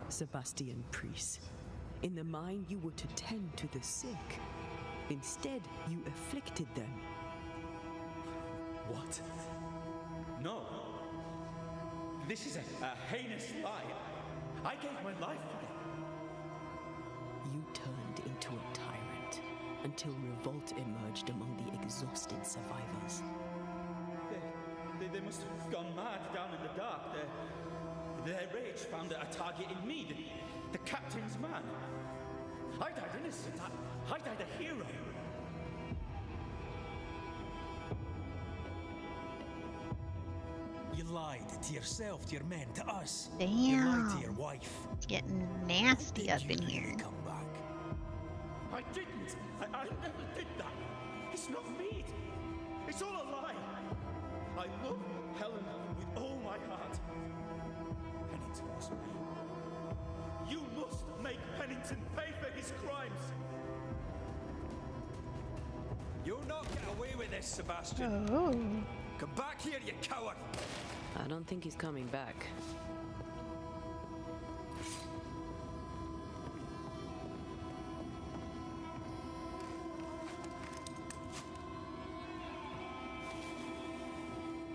C: Sebastian Priest, in the mine you were to tend to the sick. Instead, you afflicted them.
D: What? No. This is a heinous lie. I gave my life for it.
C: You turned into a tyrant until revolt emerged among the exhausted survivors.
D: They must have gone mad down in the dark. Their rage found a target in me, the captain's man. I died innocent. I died a hero.
B: You lied to yourself, to your men, to us.
A: Damn.
B: You lied to your wife.
A: It's getting nasty
B: Did
A: up
B: you
A: in
B: really
A: here.
B: come back?
D: I didn't. I never did that. It's not me. It's all a lie. I love Helen with all my heart. Pennington was me. You must make Pennington pay for his crimes.
B: You'll not get away with this, Sebastian.
A: Oh.
B: Come back here, you coward!
C: I don't think he's coming back.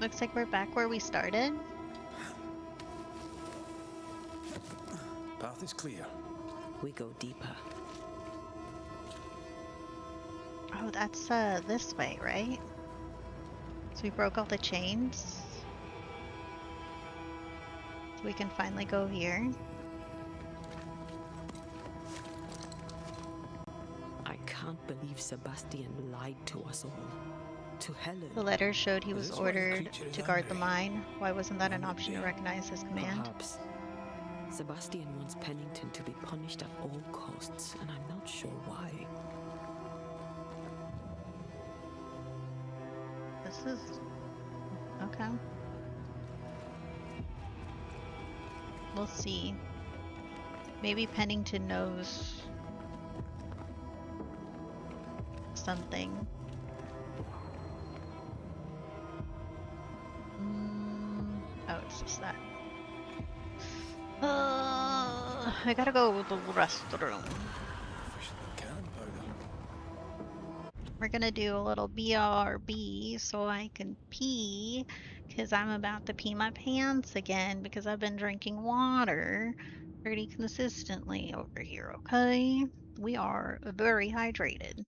A: Looks like we're back where we started.
B: Path is clear.
C: We go deeper.
A: Oh, that's this way, right? So we broke all the chains. So we can finally go here.
C: I can't believe Sebastian lied to us all. To Helen.
A: The letter showed he
B: Is
A: was
B: this why the
A: ordered
B: creature is
A: to guard the
B: angry?
A: mine. Why wasn't that an
B: Could
A: option to
B: be.
A: recognize his command?
C: Perhaps. Sebastian wants Pennington to be punished at all costs, and I'm not sure why.
A: This is... okay. We'll see. Maybe Pennington knows something. Oh, it's just that. I gotta go to the restroom.
B: Officially cannon powder.
A: We're gonna do a little BRB so I can pee, because I'm about to pee my pants again because I've been drinking water pretty consistently over here, okay? We are very hydrated.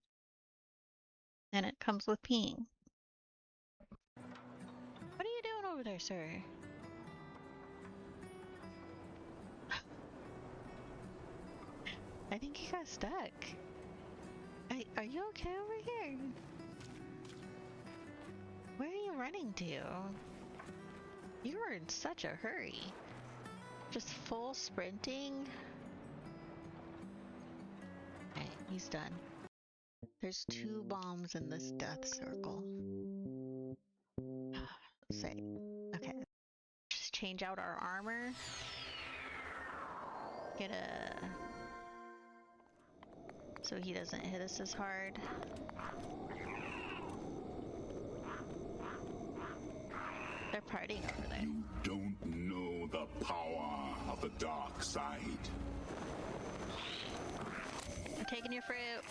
A: And it comes with peeing. What are you doing over there, sir? I think he got stuck. Are you okay over here? Where are you running to? You were in such a hurry. Just full sprinting. Okay, he's done. There's 2 bombs in this death circle. Say, okay. Just change out our armor. Get a... so he doesn't hit us as hard. They're partying over there.
F: You don't know the power of the dark side.
A: I'm taking your fruit.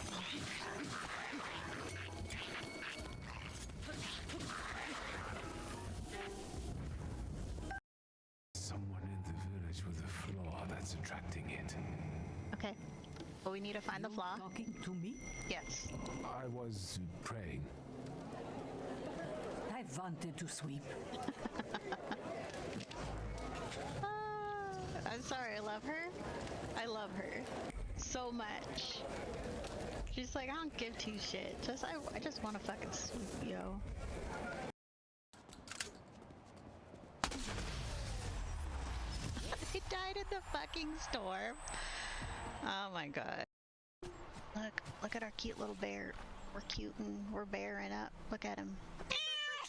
G: Someone in the village with a flaw that's attracting it.
A: Okay. Well, we need to find the flaw.
C: Talking to me?
A: Yes.
G: I was praying.
C: I wanted to sweep.
A: I'm sorry, I love her. I love her so much. She's like, I don't give two shits. I just want to fucking sweep, yo. I died in the fucking storm. Oh my god. Look at our cute little bear. We're cute and we're bearing up. Look at him.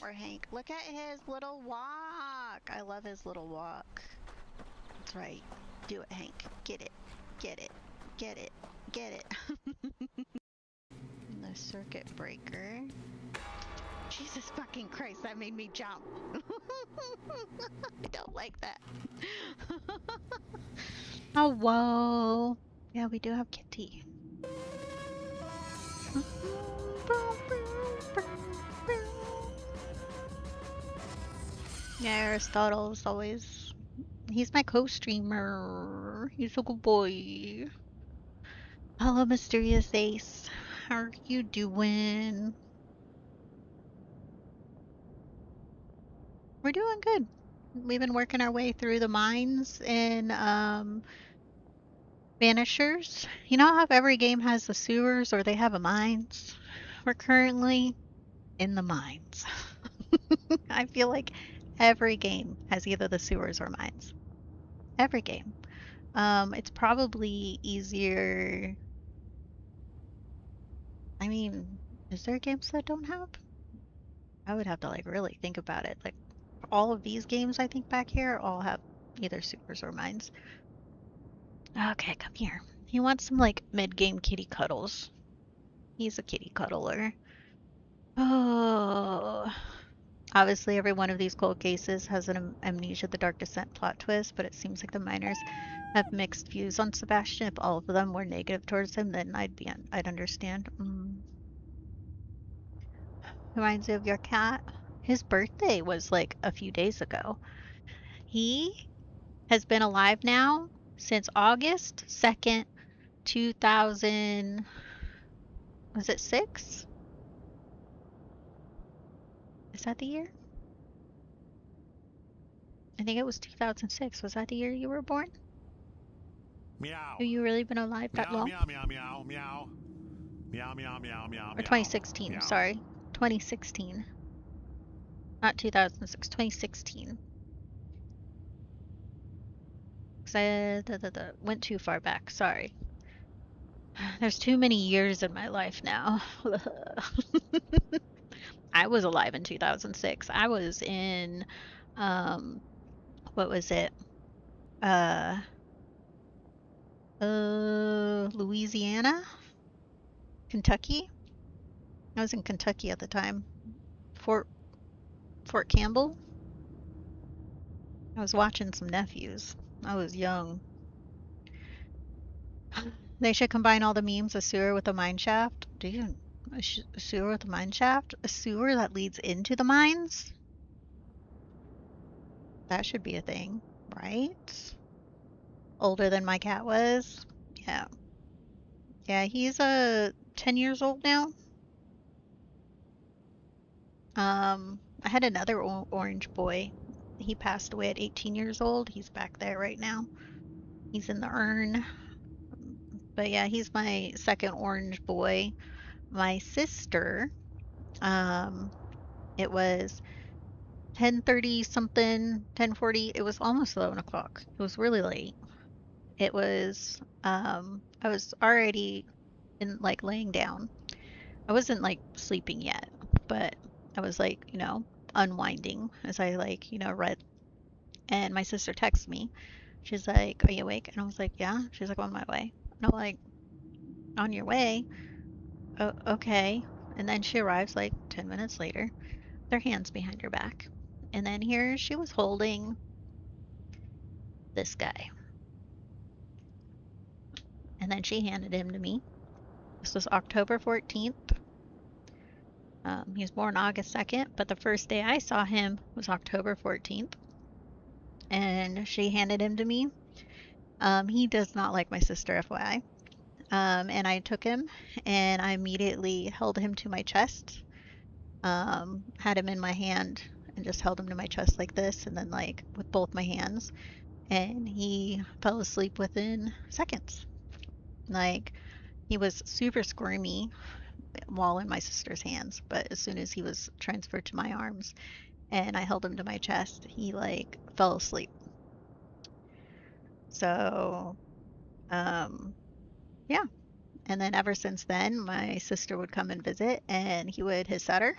A: Or Hank. Look at his little walk. I love his little walk. That's right. Do it, Hank. Get it. Get it. Get it. Get it. The circuit breaker. Jesus fucking Christ, that made me jump. I don't like that. Oh, whoa. Yeah, we do have Kitty. Yeah, Aristotle's always... he's my co-streamer. He's a good boy. Hello, Mysterious Ace. How are you doing? We're doing good. We've been working our way through the mines in Banishers. You know how every game has the sewers or they have a mines? We're currently in the mines. I feel like every game has either the sewers or mines. Every game. It's probably easier. I mean, is there games that don't have? I would have to like really think about it. Like all of these games I think back here all have either sewers or mines. Okay, come here. He wants some like mid-game kitty cuddles. He's a kitty cuddler. Oh. Obviously, every one of these cold cases has an Amnesia the Dark Descent plot twist, but it seems like the miners have mixed views on Sebastian. If all of them were negative towards him, then I'd understand. Reminds you of your cat. His birthday was like a few days ago. He has been alive now since August 2nd, 2000. Was it 6? Is that the year? I think it was 2006. Was that the year you were born?
F: Meow.
A: Have you really been alive that
F: Meow,
A: long?
F: meow, meow, meow, meow. Meow, meow, meow, meow,
A: Or
F: meow.
A: 2016,
F: Meow.
A: sorry. 2016. Not 2006, 2016. Because I went too far back, sorry. There's too many years in my life now. I was alive in 2006. I was in, what was it? Louisiana? Kentucky? I was in Kentucky at the time. Fort Campbell? I was watching some nephews. I was young. They should combine all the memes, a sewer with a mine shaft. Dude, a sewer with a mine shaft? A sewer that leads into the mines? That should be a thing, right? Older than my cat was. Yeah. Yeah, he's 10 years old now. I had another orange boy. He passed away at 18 years old. He's back there right now. He's in the urn. But yeah, he's my second orange boy. My sister, it was 10:30 something, 10:40. It was almost 11 o'clock. It was really late. It was, I was already in like laying down. I wasn't like sleeping yet, but I was like, unwinding as I like, read. And my sister texted me. She's like, "Are you awake?" And I was like, "Yeah." She's like, "On my way." And I'm like, "On your way? Oh, okay." And then she arrives like 10 minutes later, their hands behind her back. And then here she was holding this guy. And then she handed him to me. This was October 14th. He was born August 2nd, but the first day I saw him was October 14th. And she handed him to me. He does not like my sister, FYI. And I took him and I immediately held him to my chest, had him in my hand and just held him to my chest like this, and then like with both my hands. And he fell asleep within seconds. Like he was super squirmy while in my sister's hands, but as soon as he was transferred to my arms and I held him to my chest, he like fell asleep. So, um, yeah. And then ever since then, my sister would come and visit and he would hiss at her.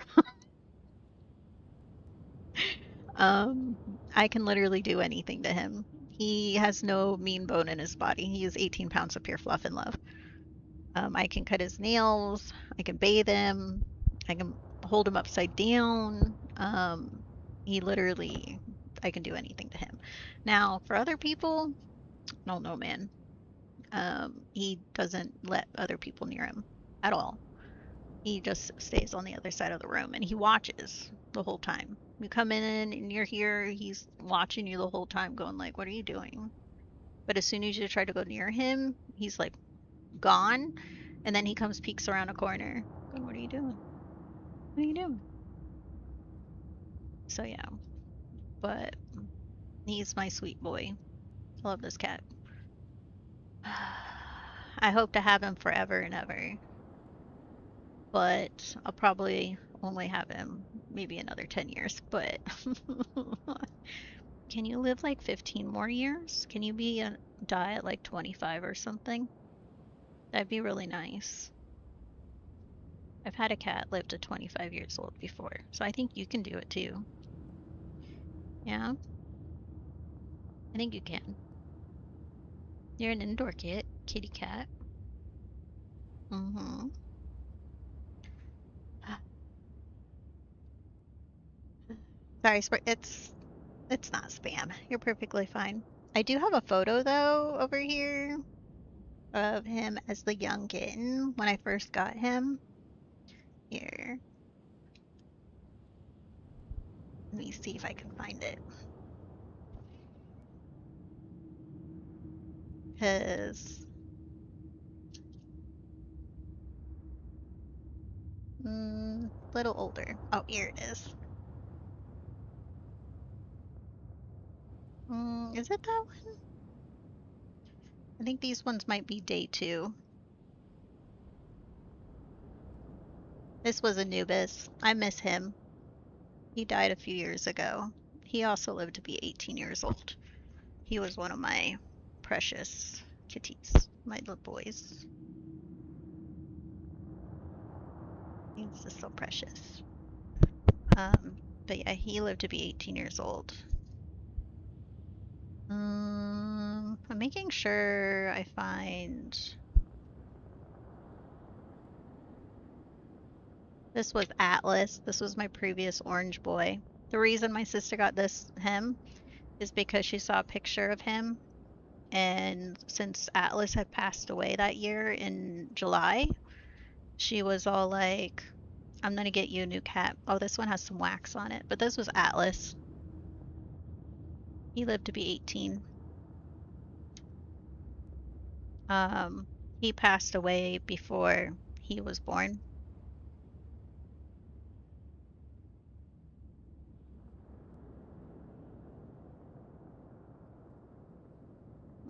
A: Um, I can literally do anything to him. He has no mean bone in his body. He is 18 pounds of pure fluff and love. I can cut his nails. I can bathe him. I can hold him upside down. He literally, I can do anything to him. Now, for other people, I don't know, man. He doesn't let other people near him at all. He just stays on the other side of the room and he watches the whole time. You come in and you're here, he's watching you the whole time, going like, "What are you doing?" But as soon as you try to go near him, he's like gone, and then he comes peeks around a corner, going, "What are you doing? What are you doing?" So yeah, but he's my sweet boy. I love this cat. I hope to have him forever and ever, but I'll probably only have him maybe another 10 years. But can you live like 15 more years? Can you die at like 25 or something? That'd be really nice. I've had a cat live to 25 years old before, so I think you can do it too. Yeah, I think you can. You're an indoor kitty cat. Mm-hmm. Sorry, it's not spam. You're perfectly fine. I do have a photo though over here of him as the young kitten when I first got him. Here, let me see if I can find it. Cause little older. Oh, here it is. Is it that one? I think these ones might be day 2. This was Anubis. I miss him. He died a few years ago. He also lived to be 18 years old. He was one of my precious kitties, my little boys. He's just so precious. But yeah, he lived to be 18 years old. I'm making sure I find. This was Atlas. This was my previous orange boy. The reason my sister got him is because she saw a picture of him, and since Atlas had passed away that year in July, she was all like, "I'm gonna get you a new cat." Oh, this one has some wax on it, but this was Atlas. He lived to be 18. Um, he passed away before he was born.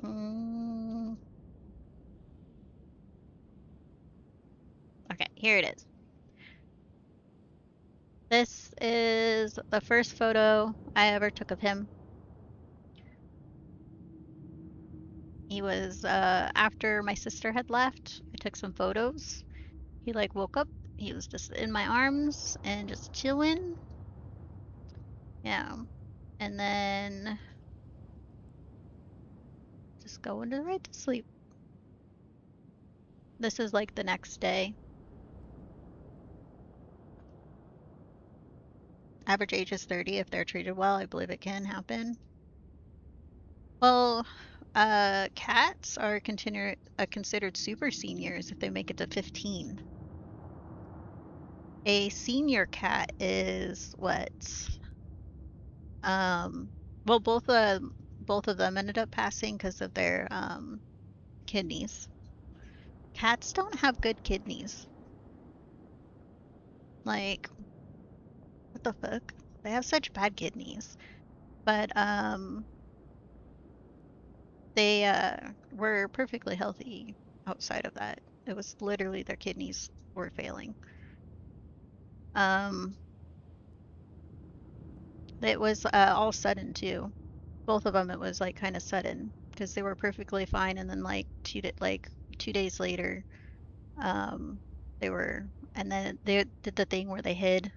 A: Mm, okay, here it is. This is the first photo I ever took of him. He was after my sister had left. I took some photos. He like woke up. He was just in my arms and just chilling. Yeah. And then just going to right to sleep. This is like the next day. Average age is 30 if they're treated well. I believe it can happen. Well, cats are considered super seniors if they make it to 15. A senior cat is what? Well, both of them ended up passing because of their kidneys. Cats don't have good kidneys. Like, what the fuck? They have such bad kidneys. But they were perfectly healthy outside of that. It was literally their kidneys were failing. It was all sudden too. Both of them, it was like kind of sudden because they were perfectly fine, and then like 2 days later, um, they were, and then they did the thing where they hid.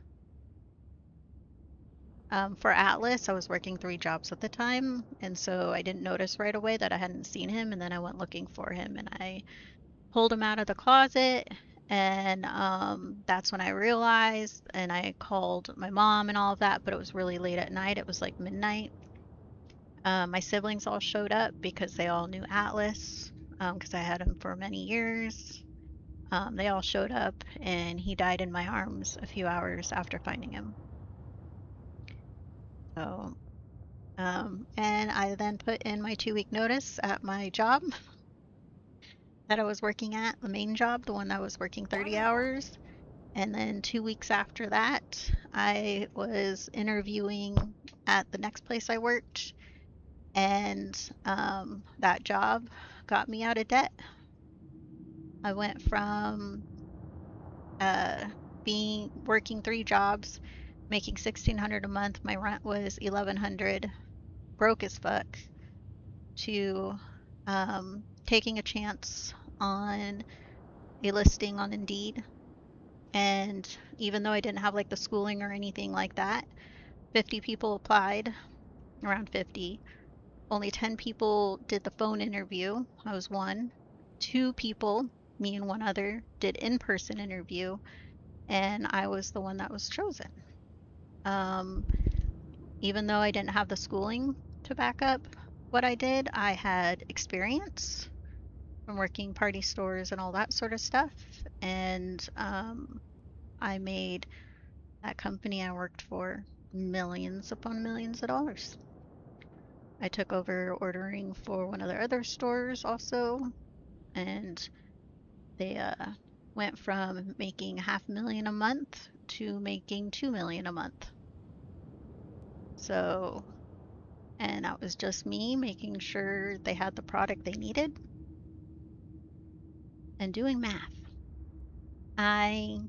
A: For Atlas, I was working 3 jobs at the time, and so I didn't notice right away that I hadn't seen him, and then I went looking for him, and I pulled him out of the closet, and that's when I realized, and I called my mom and all of that, but it was really late at night. It was like midnight. My siblings all showed up because they all knew Atlas, because I had him for many years. They all showed up, and he died in my arms a few hours after finding him. So, and I then put in my 2-week notice at my job that I was working at, the main job, the one that was working 30 hours. And then 2 weeks after that, I was interviewing at the next place I worked, and that job got me out of debt. I went from being working 3 jobs, making $1,600 a month. My rent was $1,100, broke as fuck, to taking a chance on a listing on Indeed. And even though I didn't have like the schooling or anything like that, 50 people applied, around 50. Only 10 people did the phone interview. I was one. 2 people, me and one other, did in-person interview, and I was the one that was chosen. Um, Even though I didn't have the schooling to back up what I did, I had experience from working party stores and all that sort of stuff, and I made that company I worked for millions upon millions of dollars. I took over ordering for one of their other stores also, and they went from making $500,000 a month to making $2 million a month. So, and that was just me making sure they had the product they needed and doing math. I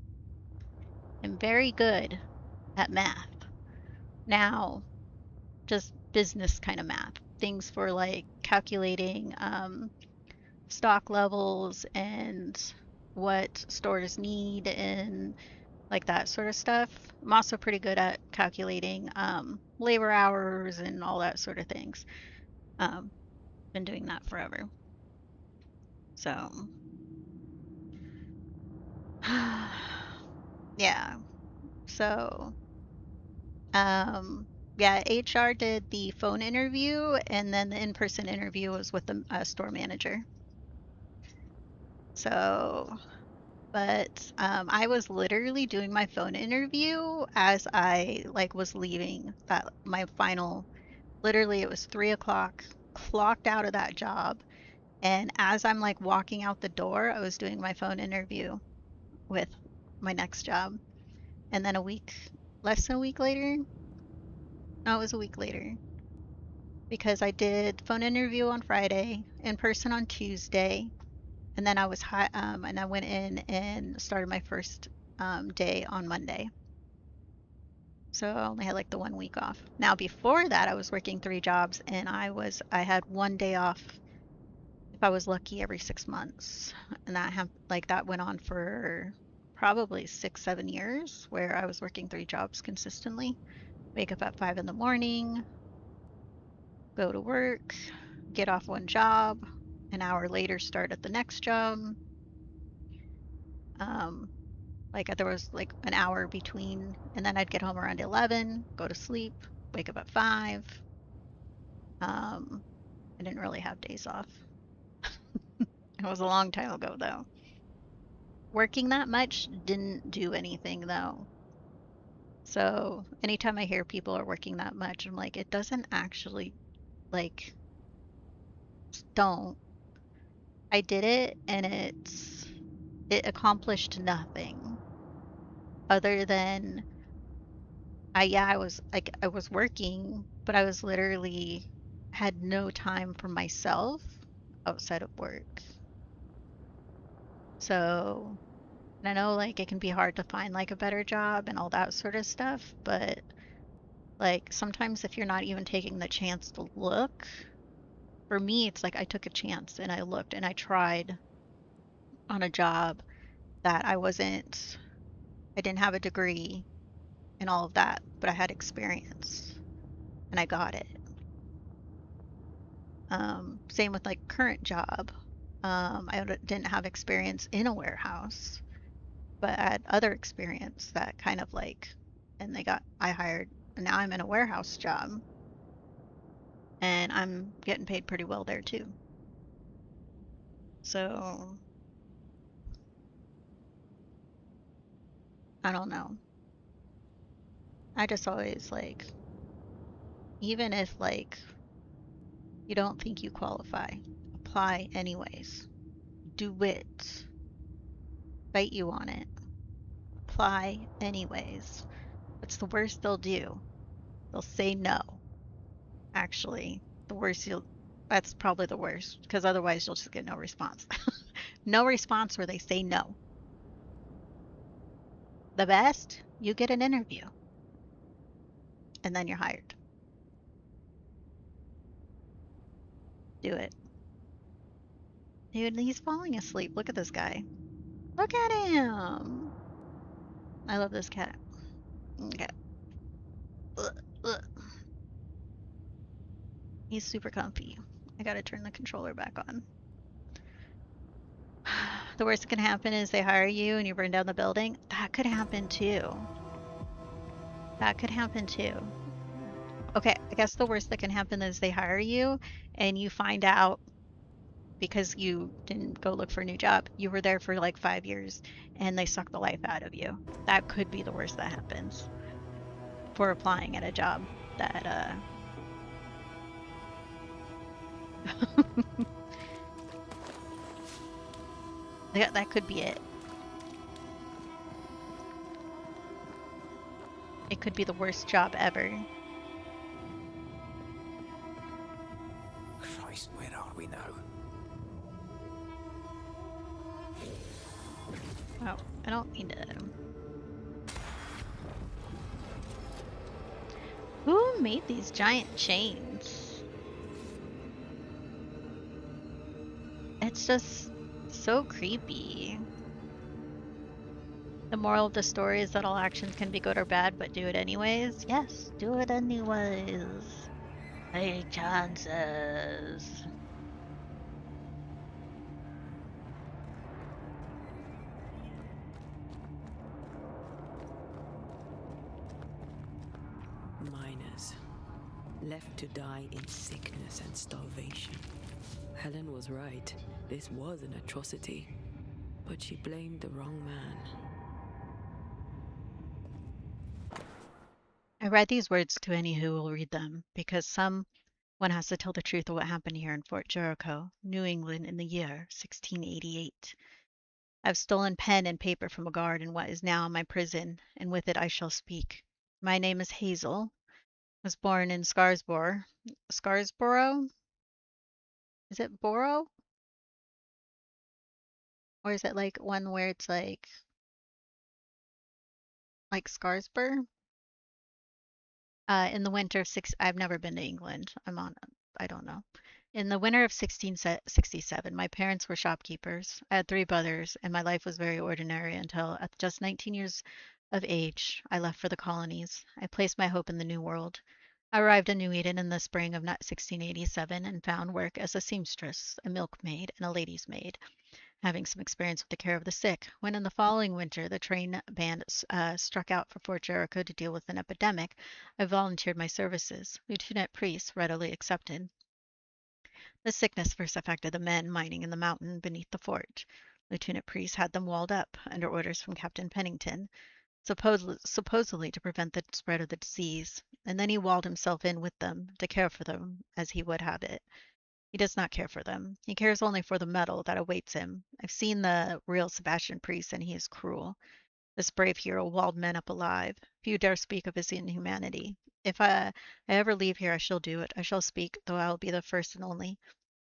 A: am very good at math. Now, just business kind of math, things for like calculating stock levels and what stores need and like that sort of stuff. I'm also pretty good at calculating labor hours and all that sort of things. Been doing that forever. So, yeah. So, yeah, HR did the phone interview, and then the in-person interview was with the store manager. So, but I was literally doing my phone interview as I like was leaving that my final. Literally, it was 3 o'clock. Clocked out of that job, and as I'm like walking out the door, I was doing my phone interview with my next job. And then less than a week later, no, it was a week later, because I did phone interview on Friday, in person on Tuesday, and then and I went in and started my first day on Monday. So I only had like the 1 week off. Now before that, I was working 3 jobs, and I had 1 day off if I was lucky every 6 months, and that went on for probably 6, 7 years, where I was working 3 jobs consistently. Wake up at 5 in the morning, go to work, get off one job, an hour later start at the next job. Like there was like an hour between, and then I'd get home around 11, go to sleep, wake up at 5. I didn't really have days off. It was a long time ago though. Working that much didn't do anything though. So anytime I hear people are working that much, I'm like, it doesn't actually, like, don't. I did it and it accomplished nothing other than I was like I was working, but I was literally had no time for myself outside of work. So, and I know like it can be hard to find like a better job and all that sort of stuff, but like sometimes if you're not even taking the chance to look, for me it's like I took a chance and I looked and I tried on a job that I didn't have a degree and all of that, but I had experience and I got it. Same with like current job. Didn't have experience in a warehouse, but I had other experience that kind of like, and I hired, and now I'm in a warehouse job and I'm getting paid pretty well there too. So I don't know. I just always like, even if like you don't think you qualify, apply anyways. Do it. Fight you on it. Apply anyways. What's the worst they'll do? They'll say no. Actually, the worst you'll that's probably the worst because otherwise you'll just get no response. No response where they say no. The best, you get an interview and then you're hired. Do it. Dude, he's falling asleep. Look at this guy. Look at him. I love this cat. Okay. Ugh, ugh. He's super comfy. I gotta turn the controller back on. The worst that can happen is they hire you and you burn down the building. That could happen too. That could happen too. Okay, I guess the worst that can happen is they hire you and you find out because you didn't go look for a new job. You were there for like 5 years and they suck the life out of you. That could be the worst that happens for applying at a job that that could be it. It could be the worst job ever.
H: Christ, where are we now?
A: Oh, I don't mean to. Who made these giant chains? It's just so creepy. The moral of the story is that all actions can be good or bad, but do it anyways. Yes, do it anyways. Take chances.
C: Miners, left to die in sickness and starvation. Helen was right. This was an atrocity. But she blamed the wrong man.
A: I read these words to any who will read them, because someone has to tell the truth of what happened here in Fort Jericho, New England, in the year 1688. I've stolen pen and paper from a guard in what is now my prison, and with it I shall speak. My name is Hazel. Was born in Scarsborough. Scarsborough? Is it Borough? Or is it like one where it's like Scarsburg? In the winter of I've never been to England. I don't know. In the winter of 1667, my parents were shopkeepers. I had 3 brothers, and my life was very ordinary until, at just 19 years of age, I left for the colonies. I placed my hope in the New World. I arrived in New Eden in the spring of 1687 and found work as a seamstress, a milkmaid, and a lady's maid, having some experience with the care of the sick. When in the following winter the train band struck out for Fort Jericho to deal with an epidemic, I volunteered my services. Lieutenant Priest readily accepted. The sickness first affected the men mining in the mountain beneath the fort. Lieutenant Priest had them walled up, under orders from Captain Pennington, supposedly to prevent the spread of the disease, and then he walled himself in with them, to care for them as he would have it. He does not care for them. He cares only for the medal that awaits him. I've seen the real Sebastian Priest, and he is cruel. This brave hero walled men up alive. Few dare speak of his inhumanity. If I ever leave here, I shall do it. I shall speak, though I will be the first and only.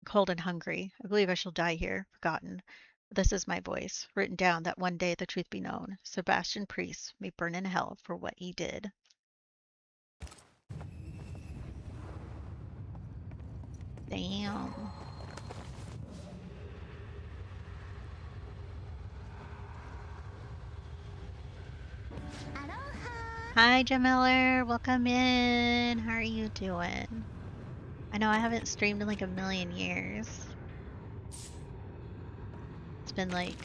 A: Cold and hungry. I believe I shall die here, forgotten. This is my voice, written down that one day the truth be known. Sebastian Priest may burn in hell for what he did. Damn. Hi, Jamiller. Welcome in. How are you doing? I know I haven't streamed in like a million years. It's been like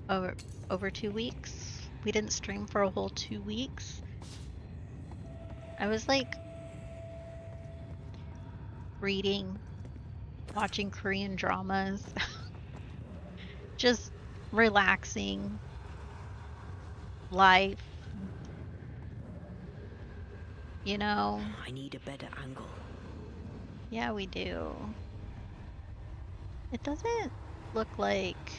A: over 2 weeks. We didn't stream for a whole 2 weeks. I was like reading, watching Korean dramas, just relaxing, life, you know?
C: I need a better angle.
A: Yeah, we do. It doesn't look like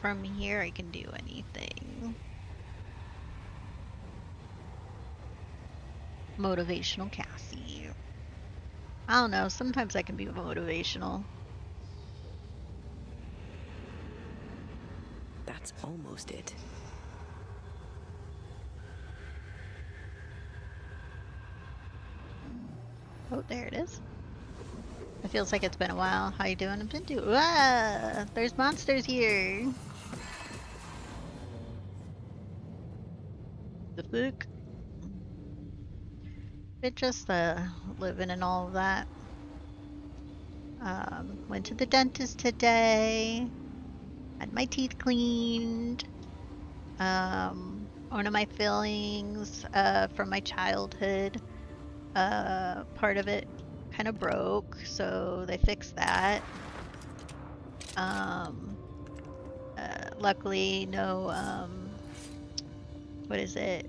A: from here I can do anything. Motivational Cassie. I don't know, sometimes I can be motivational.
C: That's almost it.
A: Oh, there it is. It feels like it's been a while. How you doing? I've been doing. Ah, there's monsters here. The fuck? It just living and all of that. Went to the dentist today. Had my teeth cleaned. One of my fillings from my childhood. Part of it kind of broke, so they fixed that. Luckily, no, what is it?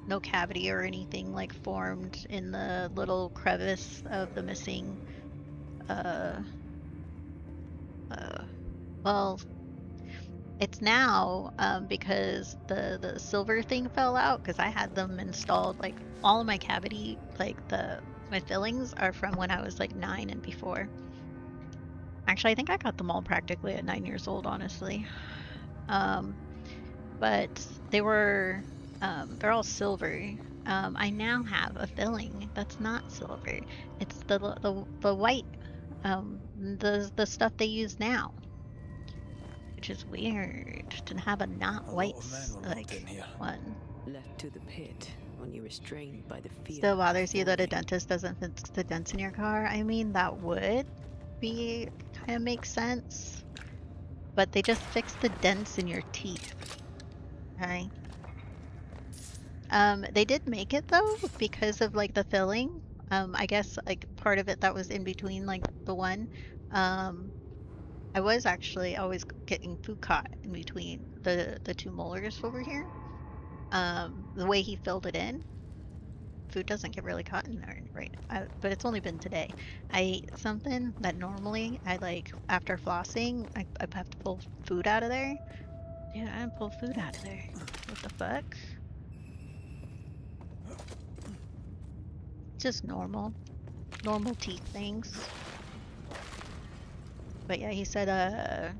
A: No cavity or anything like formed in the little crevice of the missing, well, it's now, because the silver thing fell out, because I had them installed, like, all of my cavity, like, my fillings are from when I was, like, 9 and before. Actually, I think I got them all practically at 9 years old, honestly. But they were, they're all silver. I now have a filling that's not silver. It's the white, the stuff they use now. Which is weird to have a not white like one.
C: Left to the pit when you're restrained by the fear.
A: Still bothers you that a dentist doesn't fix the dents in your car? I mean, that would be kind of make sense, but they just fix the dents in your teeth. Okay. They did make it though because of like the filling. I guess like part of it that was in between like the one. I was actually always getting food caught in between the two molars over here. The way he filled it in, food doesn't get really caught in there, right? But it's only been today. I ate something that normally I like after flossing, I have to pull food out of there. Dude, I didn't pull food out of there. What the fuck? Just normal teeth things. But yeah, he said that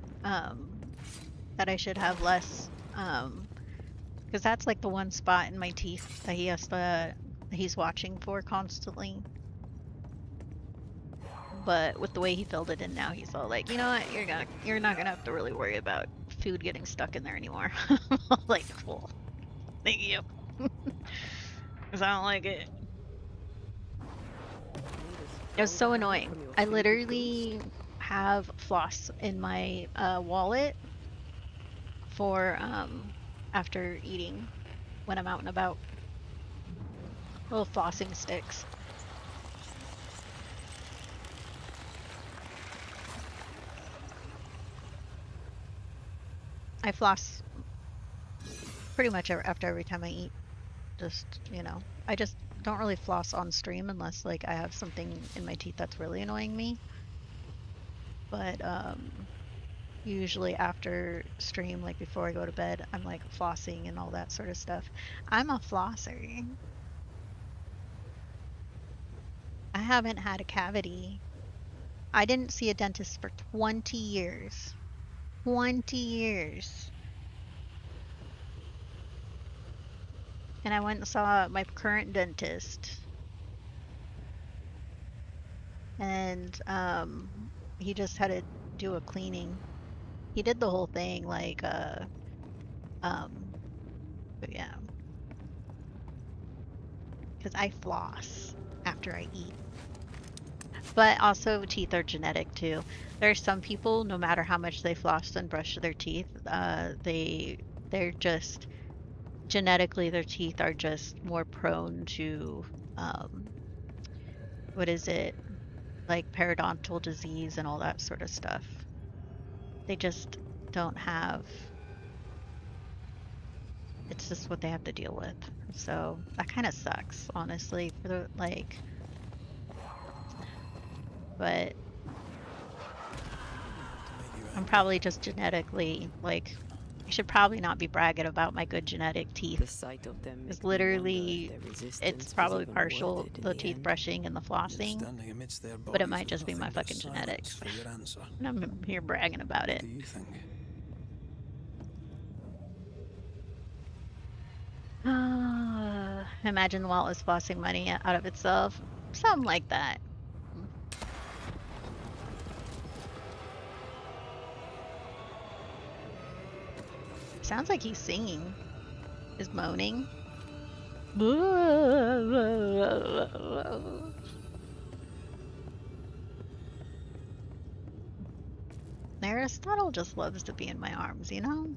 A: I should have less, because that's like the one spot in my teeth that he has to, he's watching for constantly. But with the way he filled it in now, he's all like, you know what, you're not gonna have to really worry about food getting stuck in there anymore. Like, cool, thank you. Because I don't like it. It was so annoying. I literally have floss in my wallet for after eating when I'm out and about. Little flossing sticks. I floss pretty much after every time I eat. Just, you know, I just don't really floss on stream unless like I have something in my teeth that's really annoying me. But usually after stream, like before I go to bed, I'm like flossing and all that sort of stuff. I'm a flosser. I haven't had a cavity. I didn't see a dentist for 20 years. 20 years. And I went and saw my current dentist. And he just had to do a cleaning. He did the whole thing, like but yeah. Because I floss after I eat. But also teeth are genetic too. There are some people, no matter how much they floss and brush their teeth, they're just genetically their teeth are just more prone to what is it? Like periodontal disease and all that sort of stuff. They just don't have, it's just what they have to deal with. So that kind of sucks, honestly, for the like, but I'm probably just genetically like, I should probably not be bragging about my good genetic teeth.
C: The sight of them
A: Because
C: makes me wonder if
A: literally,
C: their resistance
A: it's
C: was
A: probably
C: even
A: partial
C: worth it in
A: the
C: the
A: teeth
C: end.
A: brushing and the flossing,
B: Standing amidst their
A: but it
B: bodies
A: might
B: with
A: just be my
B: nothing but
A: fucking
B: silence
A: genetics.
B: for your answer.
A: And I'm here bragging about
B: What
A: it.
B: do you think?
A: Imagine the wallet was flossing money out of itself. Something like that. Sounds like he's singing. Is moaning. Aristotle just loves to be in my arms, you know?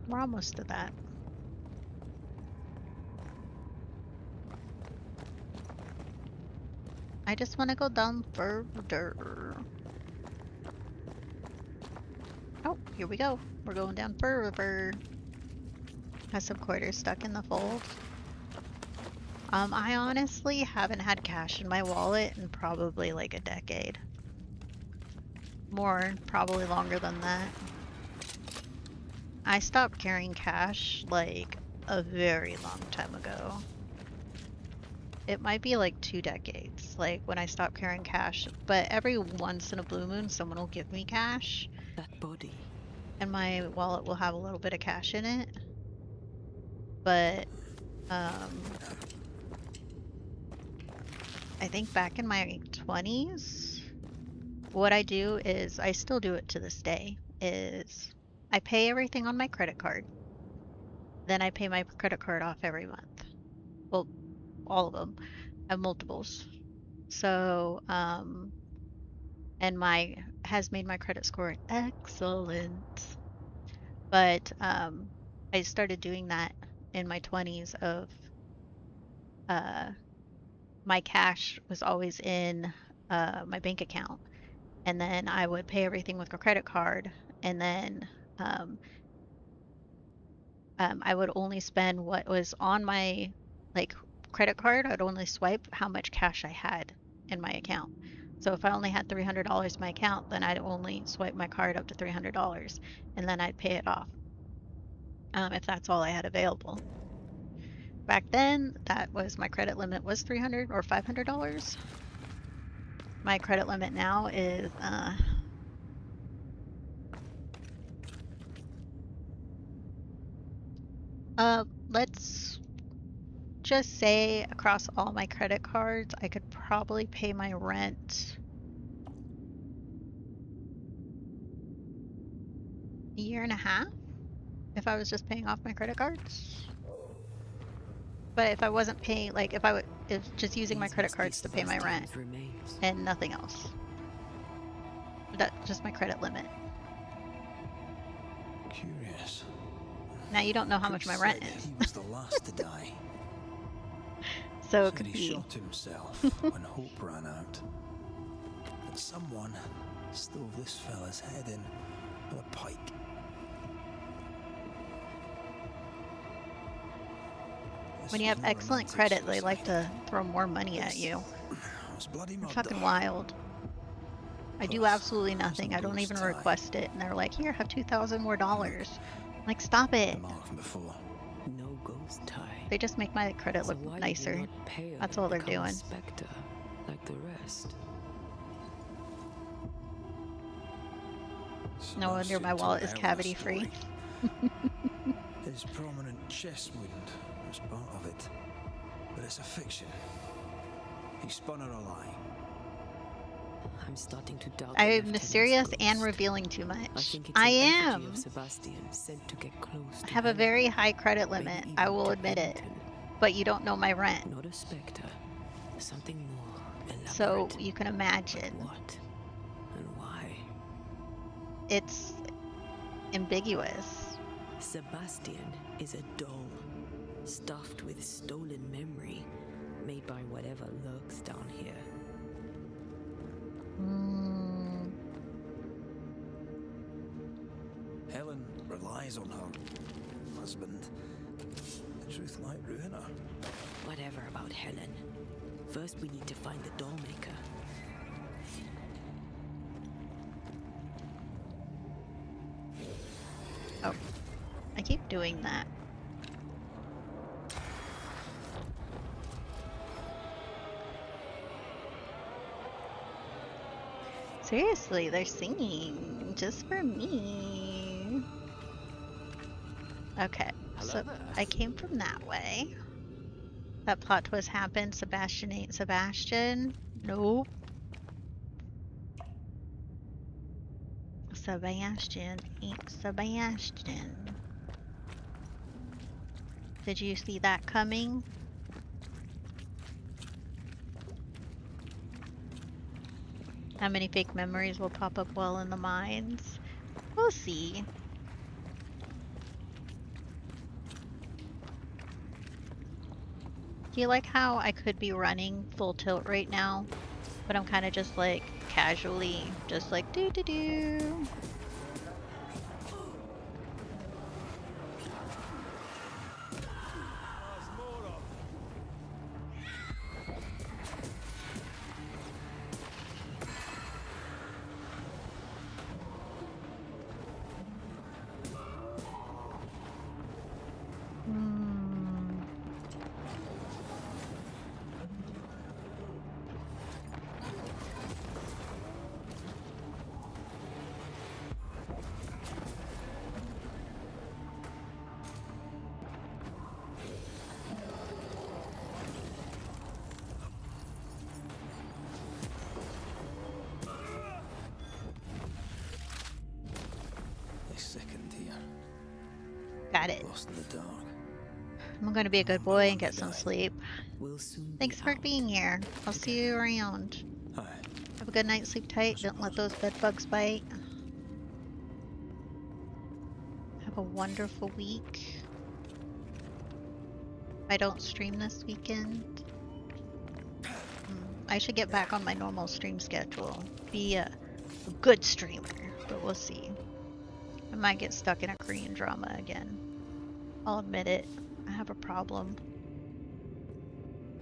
A: We're almost to that. I just want to go down further. Oh, here we go. We're going down further. Has some quarters stuck in the fold. I honestly haven't had cash in my wallet in probably like a decade. More, probably longer than that. I stopped carrying cash like a very long time ago. It might be like 2 decades, like when I stopped carrying cash, but every once in a blue moon someone will give me cash.
C: That body.
A: And my wallet will have a little bit of cash in it. But I think back in my 20s, what I do is, I still do it to this day, is I pay everything on my credit card. Then I pay my credit card off every month. Well, all of them. I have multiples. So, and has made my credit score excellent. But I started doing that in my 20s of my cash was always in my bank account. And then I would pay everything with a credit card. And then I would only spend what was on my like credit card. I'd only swipe how much cash I had in my account. So if I only had $300 in my account, then I'd only swipe my card up to $300 and then I'd pay it off if that's all I had available. Back then, that was my credit limit was $300 or $500. My credit limit now is let's just say across all my credit cards, I could probably pay my rent a year and a half if I was just paying off my credit cards. But if I wasn't paying, like if just using my credit cards to pay my rent
C: Remains.
A: and nothing else. That's just my credit limit.
B: Curious.
A: Now you don't know how much my rent
B: Said
A: is.
B: He was the last to die.
A: So it
B: Said
A: could
B: he
A: be.
B: shot himself when hope ran out. That someone stove this fella's head in with a pike.
A: When you have excellent credit, they like to throw more money at you. They're fucking wild. I do absolutely nothing. I don't even request it. And they're like, here, have $2,000 more. I'm like, stop it.
C: No ghost tie.
A: They just make my credit
C: So
A: look
C: why did you
A: nicer.
C: not pay her
A: That's
C: and
A: all they're
C: become a
A: doing.
C: Spectre, like the rest?
A: No wonder my wallet is cavity free.
B: His prominent chest wound was part of it. But it's a fiction. He spun her a lie.
C: I'm starting to doubt.
A: I
C: the
A: am
C: Lieutenant's
A: mysterious
C: ghost.
A: and revealing too
C: I
A: much.
C: think it's
A: I
C: an effigy
A: am.
C: of Sebastian sent to get close
A: I
C: to
A: have a
C: Helen.
A: very high credit
C: Maybe
A: limit.
C: even
A: I will
C: to
A: admit it.
C: Pennington.
A: But you don't know my rent.
C: Not a Spectre. Something more elaborate.
A: So you can imagine.
C: But what? And why?
A: It's ambiguous.
C: Sebastian is a doll, stuffed with stolen memory, made by whatever lurks down here.
B: Helen relies on her husband. The truth might ruin her.
C: Whatever about Helen. First we need to find the doll maker.
A: Oh, I keep doing that. Seriously, they're singing just for me. Okay, so I came from that way. That plot twist happened. Sebastian ain't Sebastian. Nope. Sebastian ain't Sebastian. Did you see that coming? How many fake memories will pop up while in the mines? We'll see. Do you like how I could be running full tilt right now, but I'm kind of just like casually, just like do do do.
B: They sickened here.
A: Got it.
B: Lost in the dark.
A: I'm gonna be a good boy and get some sleep.
C: We'll soon be
A: Thanks for
C: out.
A: being here. I'll see you around.
B: Aye.
A: Have a good night, sleep tight. Don't let those bed bugs bite. Have a wonderful week. If I don't stream this weekend, I should get back on my normal stream schedule. Be a good streamer, but we'll see. I might get stuck in a Korean drama again. I'll admit it. I have a problem.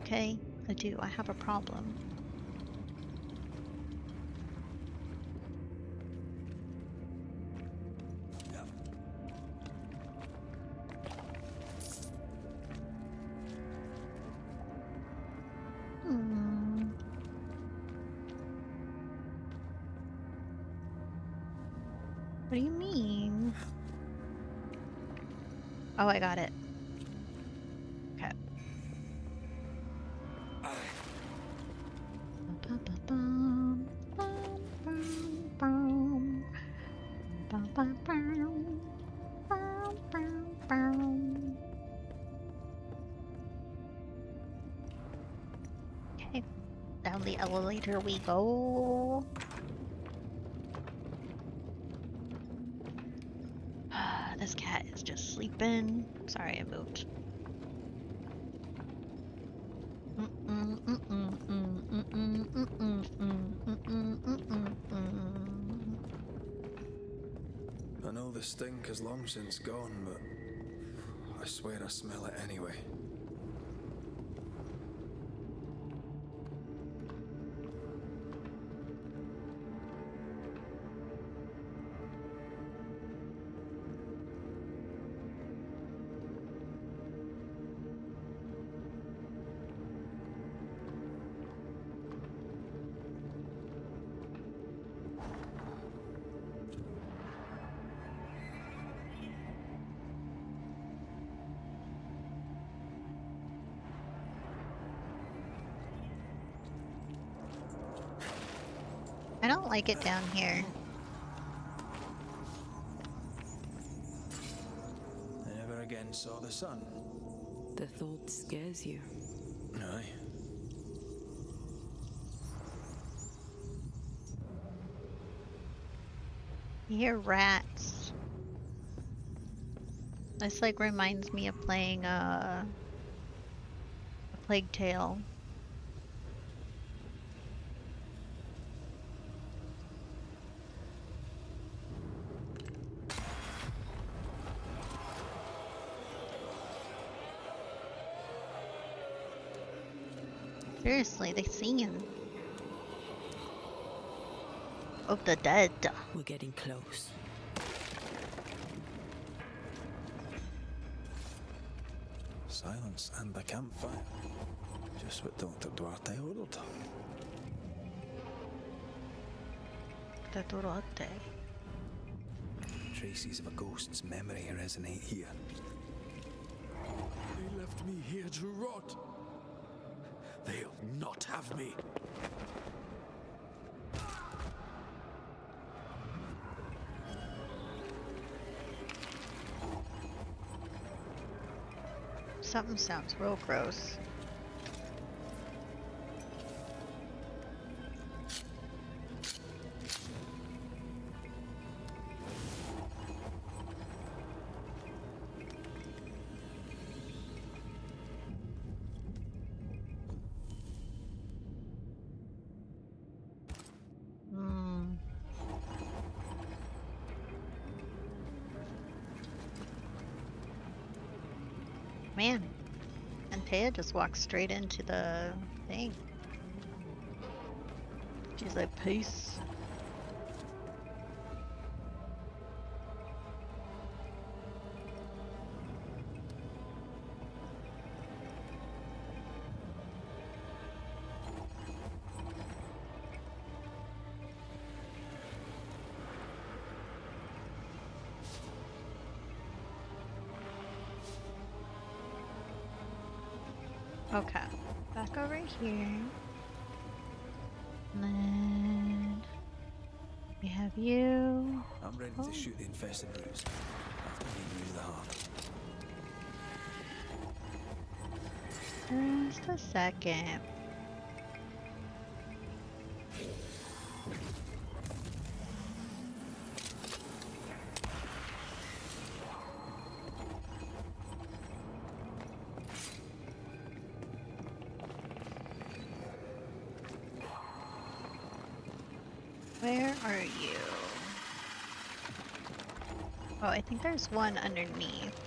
A: Okay? I do. I have a problem. What do you mean? Oh, I got it. Okay. Down the elevator we go. This cat is just sleeping. Sorry, I moved.
B: I know the stink is long since gone, but I swear I smell it anyway.
A: I don't like it down here.
B: I never again saw the sun.
C: The thought scares you.
B: Aye.
A: You hear rats. This like reminds me of playing a Plague Tale. Seriously, they singing. Of the dead.
C: We're getting close.
B: Silence and the campfire. Just what Dr. Duarte ordered.
A: Taturote.
B: Traces of a ghost's memory resonate here.
E: They left me here to rot. They'll not have me.
A: Something sounds real gross. Man, Antea just walked straight into the thing. She's like, peace. Okay, back over here. And then we have you.
B: I'm ready to shoot the infested brutes. After we use the heart.
A: Just a second. Where are you? Oh, I think there's one underneath.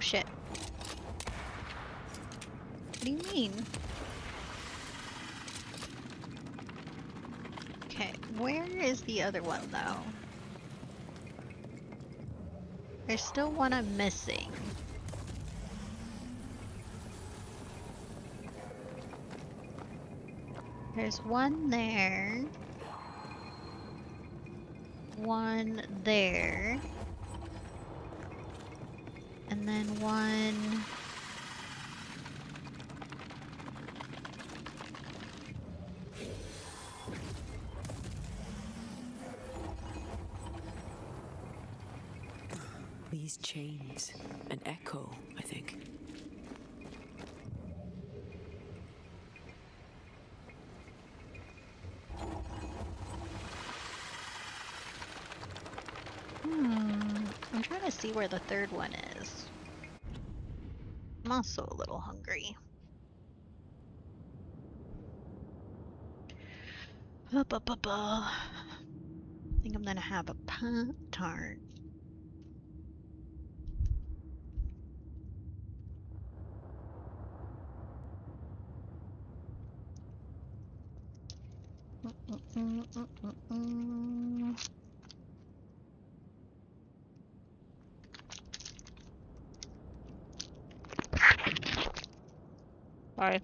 A: Shit. What do you mean? Okay, where is the other one though? There's still one I'm missing. There's one there. One there. then one.
C: These chains, an echo, I think.
A: I'm trying to see where the third one is. I'm also a little hungry. I think I'm gonna have a Pop-Tart. Sorry.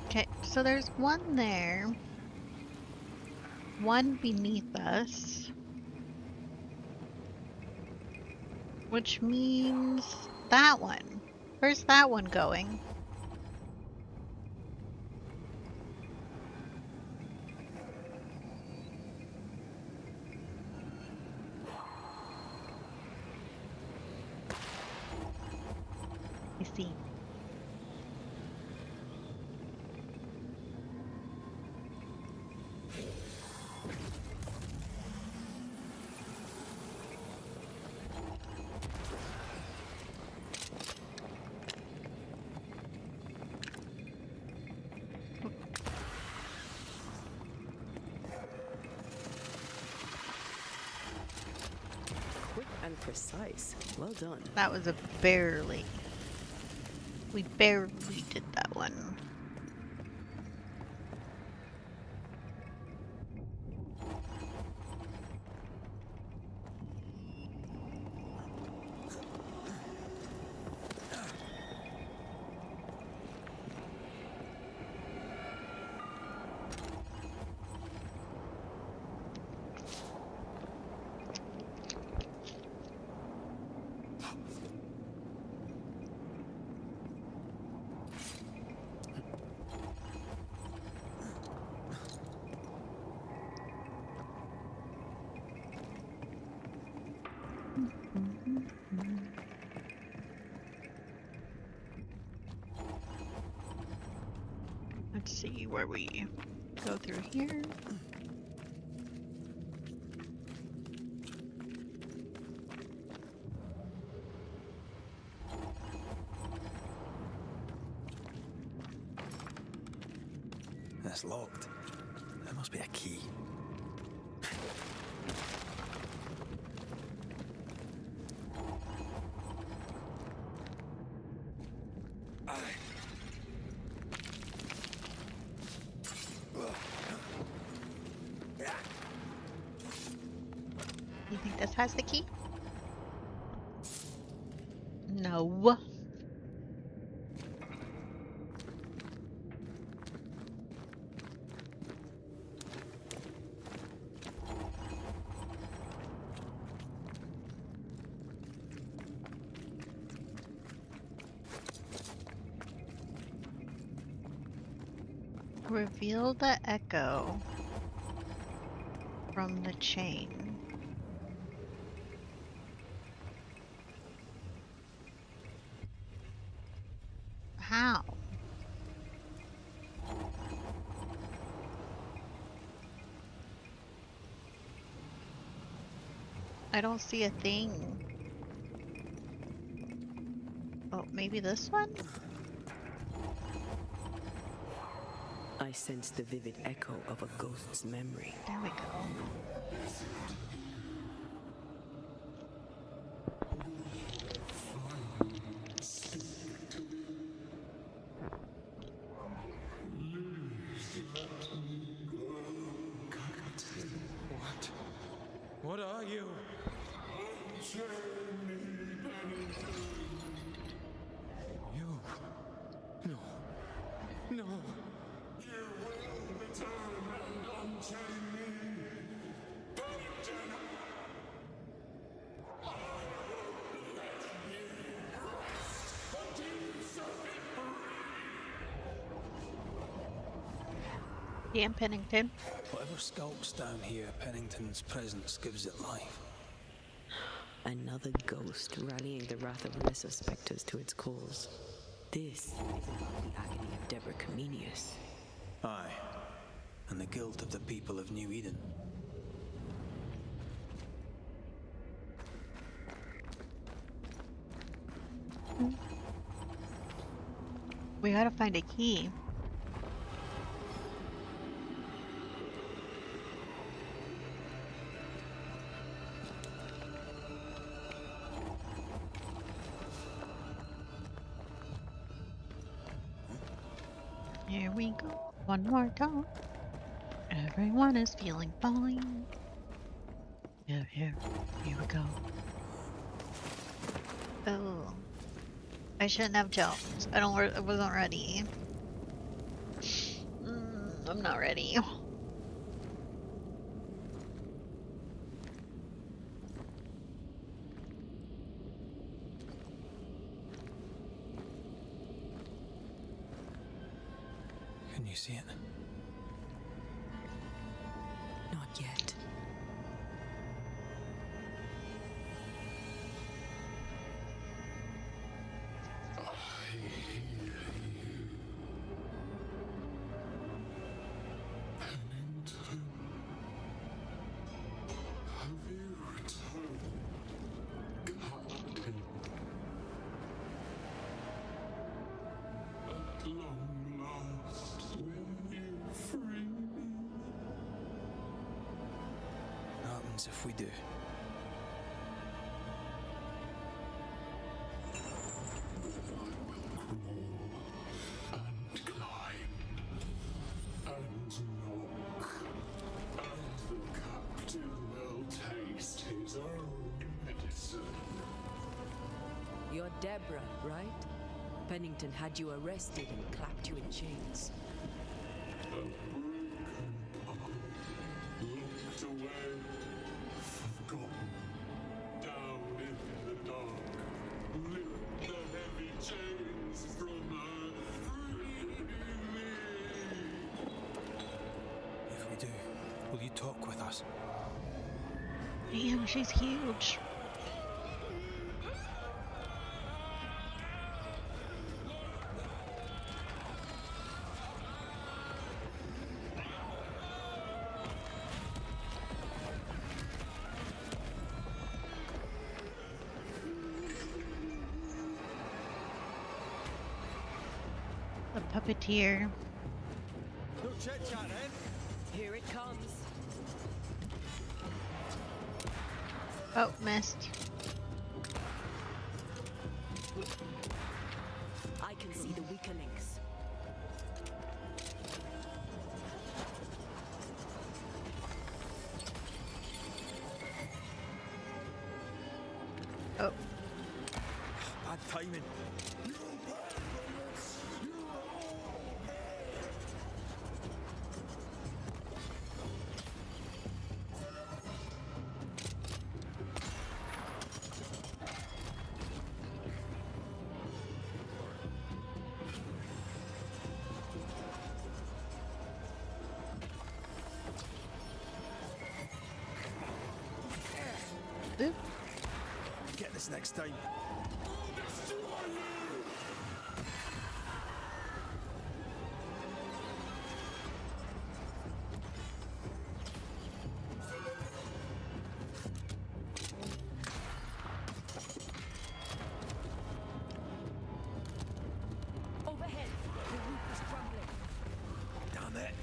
A: Okay, so there's one there. One beneath us. Which means that one. Where's that one going? I see.
C: Quick and precise. Well done.
A: That was a barely. We barely did that one. Let's see where we go through here.
B: That's locked. There must be a key.
A: You think this has the key? No. Reveal the echo from the chain. How? I don't see a thing. Oh, maybe this one?
C: I sense the vivid echo of a ghost's memory.
A: There we go.
E: What are you? You? No. No.
F: You will return and unchain me. Pennington! I will let you rest until you set me free.
A: Damn Pennington.
B: Whatever skulks down here, Pennington's presence gives it life.
C: Another ghost rallying the wrath of lesser specters to its cause. This is about the agony of Deborah Comenius.
B: Aye, and the guilt of the people of New Eden.
A: We gotta find a key. Here we go. One more time. Everyone is feeling fine. Here we go. Oh. I shouldn't have jumped. I wasn't ready. I'm not ready.
B: Can you see it?
C: Not yet.
F: Pennington, have you returned, Captain? At long last, will you free me?
B: What happens if we do?
F: And climb, and knock, and the captain will taste his own medicine.
C: You're Deborah, right? Pennington had you arrested and clapped you in chains.
F: A broken bubble, locked away, forgotten, down in the dark. Lift the heavy chains from her, free me.
B: If we do, will you talk with us?
A: Damn, she's huge. The puppeteer.
D: No chit-chat, then.
C: Here it comes.
A: Oh, missed.
C: I can see the weaker links.
A: Oh,
D: Bad timing.
A: oop.
D: Get this next time.
C: Overhead, the roof is crumbling.
D: Damn it.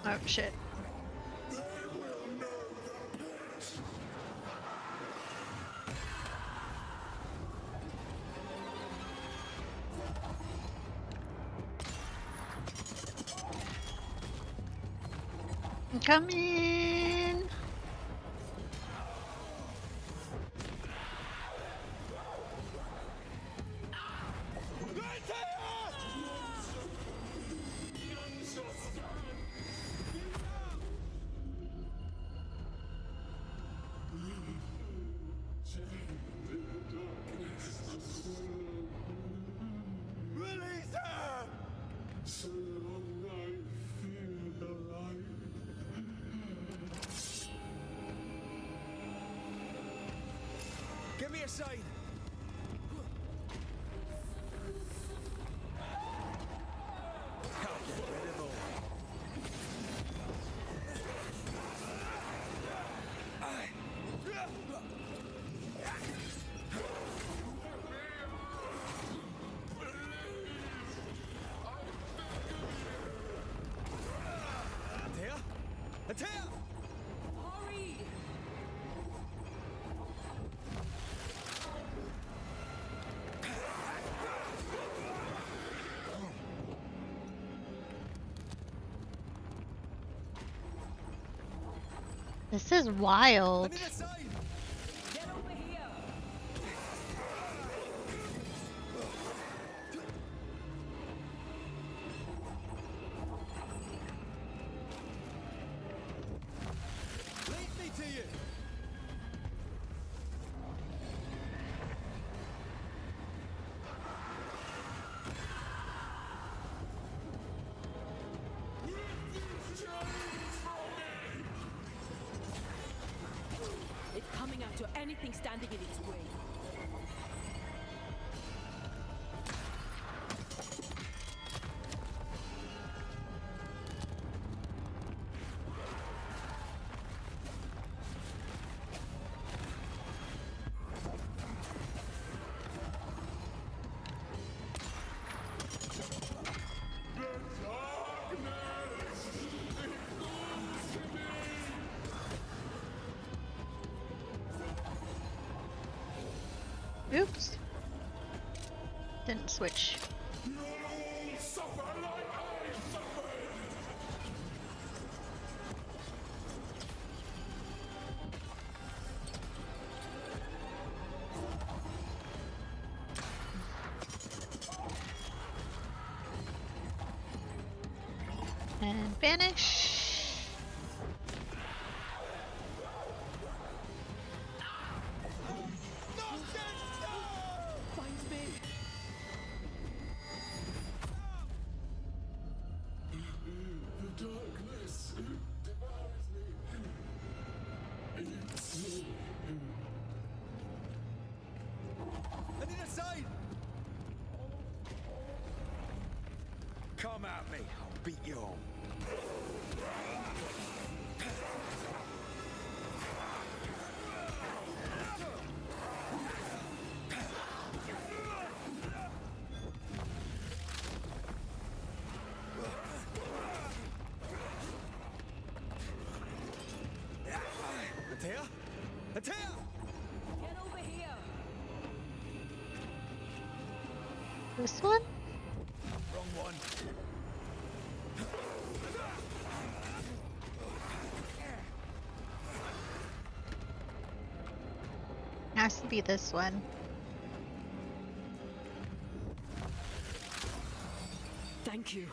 A: Oh shit. I'm coming.
D: Release her!
F: So long I feel alive.
B: Give me a sign. Can't get rid of all. Antea? Antea!
C: Hurry!
A: This is
B: I
A: wild.
B: need a sign.
C: Get over here!
B: Lead me to you.
C: It's coming after anything standing in its way.
A: Oops. Didn't switch.
F: You'll all suffer like I suffered.
A: And banish.
C: Finds me.
F: The darkness devours me. Eats me.
B: I need a sign. Come at me. I'll beat you all. Antea? Antea!
C: Get over here!
A: This one?
B: Wrong one.
A: Has to be this one.
C: Thank you.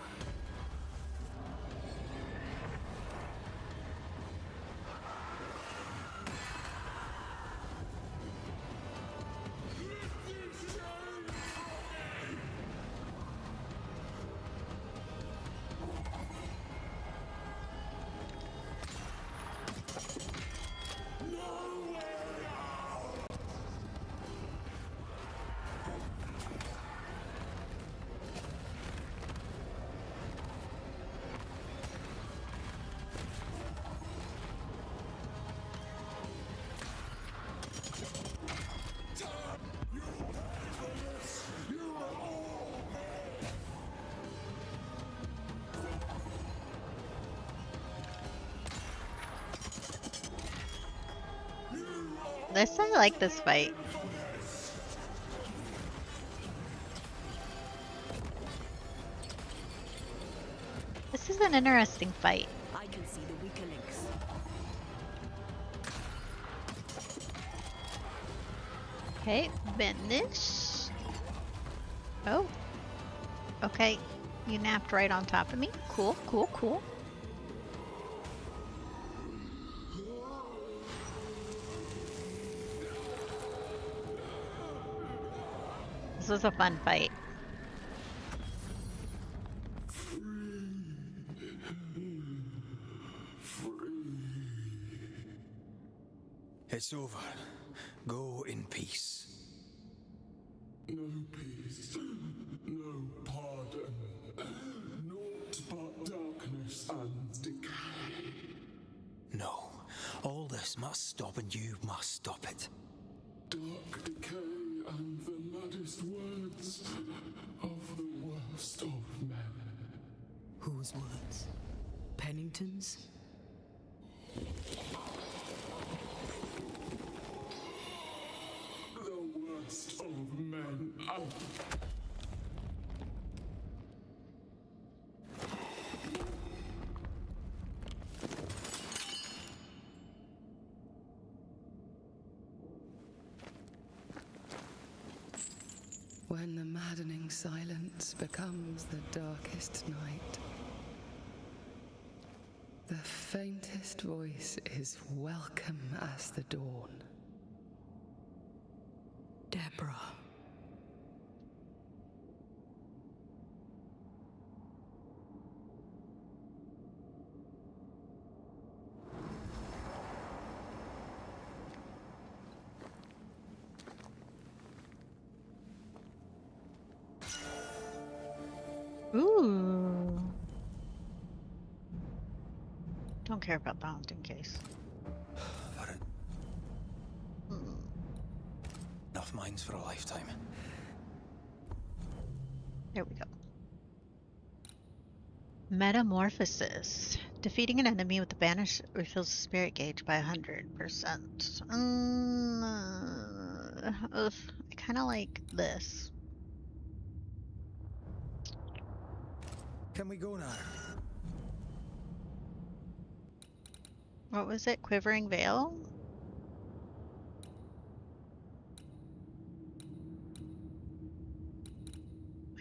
A: I like this fight. This is an interesting fight.
C: I can see the weaker link.
A: Okay, Banish. Oh. Okay, you napped right on top of me. Cool, cool, cool. This was a fun fight.
B: It's over. Go in peace.
F: No peace, no pardon, naught but darkness and decay.
B: No. All this must stop and you must stop it.
F: Dark decay and the maddest words of the worst of men.
C: Whose words? Pennington's?
F: The worst of men.
C: When the maddening silence becomes the darkest night, the faintest voice is welcome as the dawn. Deborah.
A: Ooh. Don't care about the daunting case.
B: Varren. Enough mines for a lifetime.
A: There we go. Metamorphosis. Defeating an enemy with the banish refills the spirit gauge by 100%. I kind of like this.
B: Can we go now?
A: What was it? Quivering Veil?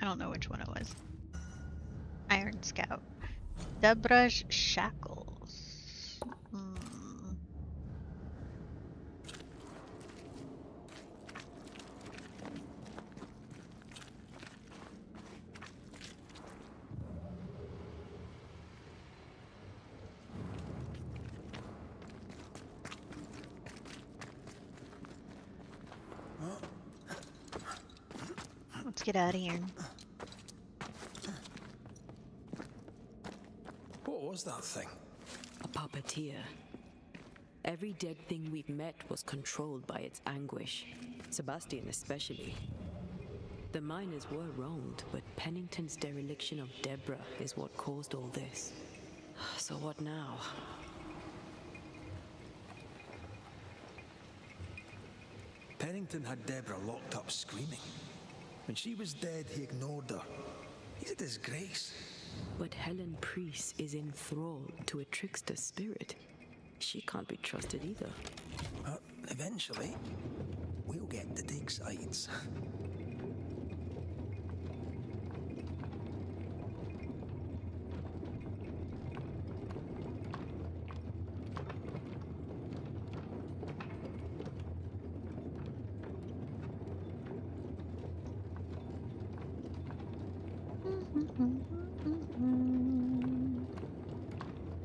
A: I don't know which one it was. Iron Scout. Deborah's Shackles. Let's get out of here.
B: What was that thing?
C: A puppeteer. Every dead thing we've met was controlled by its anguish. Sebastian especially. The miners were wronged, but Pennington's dereliction of Deborah is what caused all this. So what now?
B: Pennington had Deborah locked up screaming. When she was dead, he ignored her. He's a disgrace.
C: But Helen Priest is enthralled to a trickster spirit. She can't be trusted either.
B: But eventually, we'll get to take sides.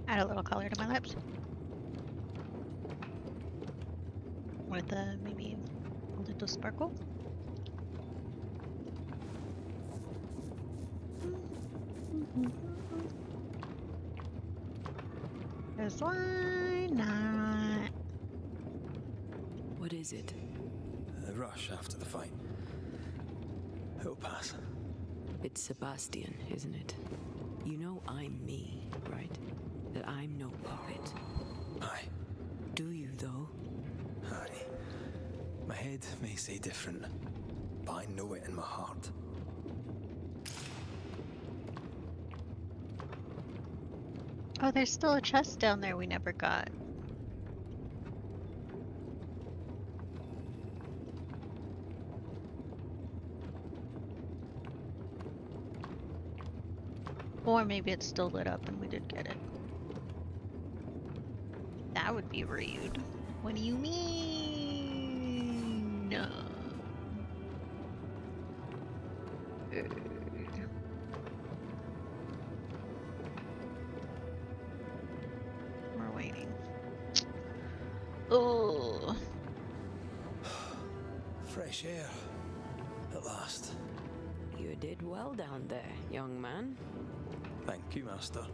A: Add a little color to my lips. With maybe a little sparkle. Because why not?
C: What is it?
B: The rush after the fight. It'll pass.
C: It's Sebastian, isn't it? You know I'm me, right? That I'm no puppet.
B: Aye.
C: Do you, though?
B: Aye. My head may say different, but I know it in my heart.
A: Oh, there's still a chest down there we never got. Or maybe it's still lit up and we did get it. That would be rude. What do you mean? No. We're waiting. Oh.
B: Fresh air. At last.
C: You did well down there, young man.
B: Thank you, Master.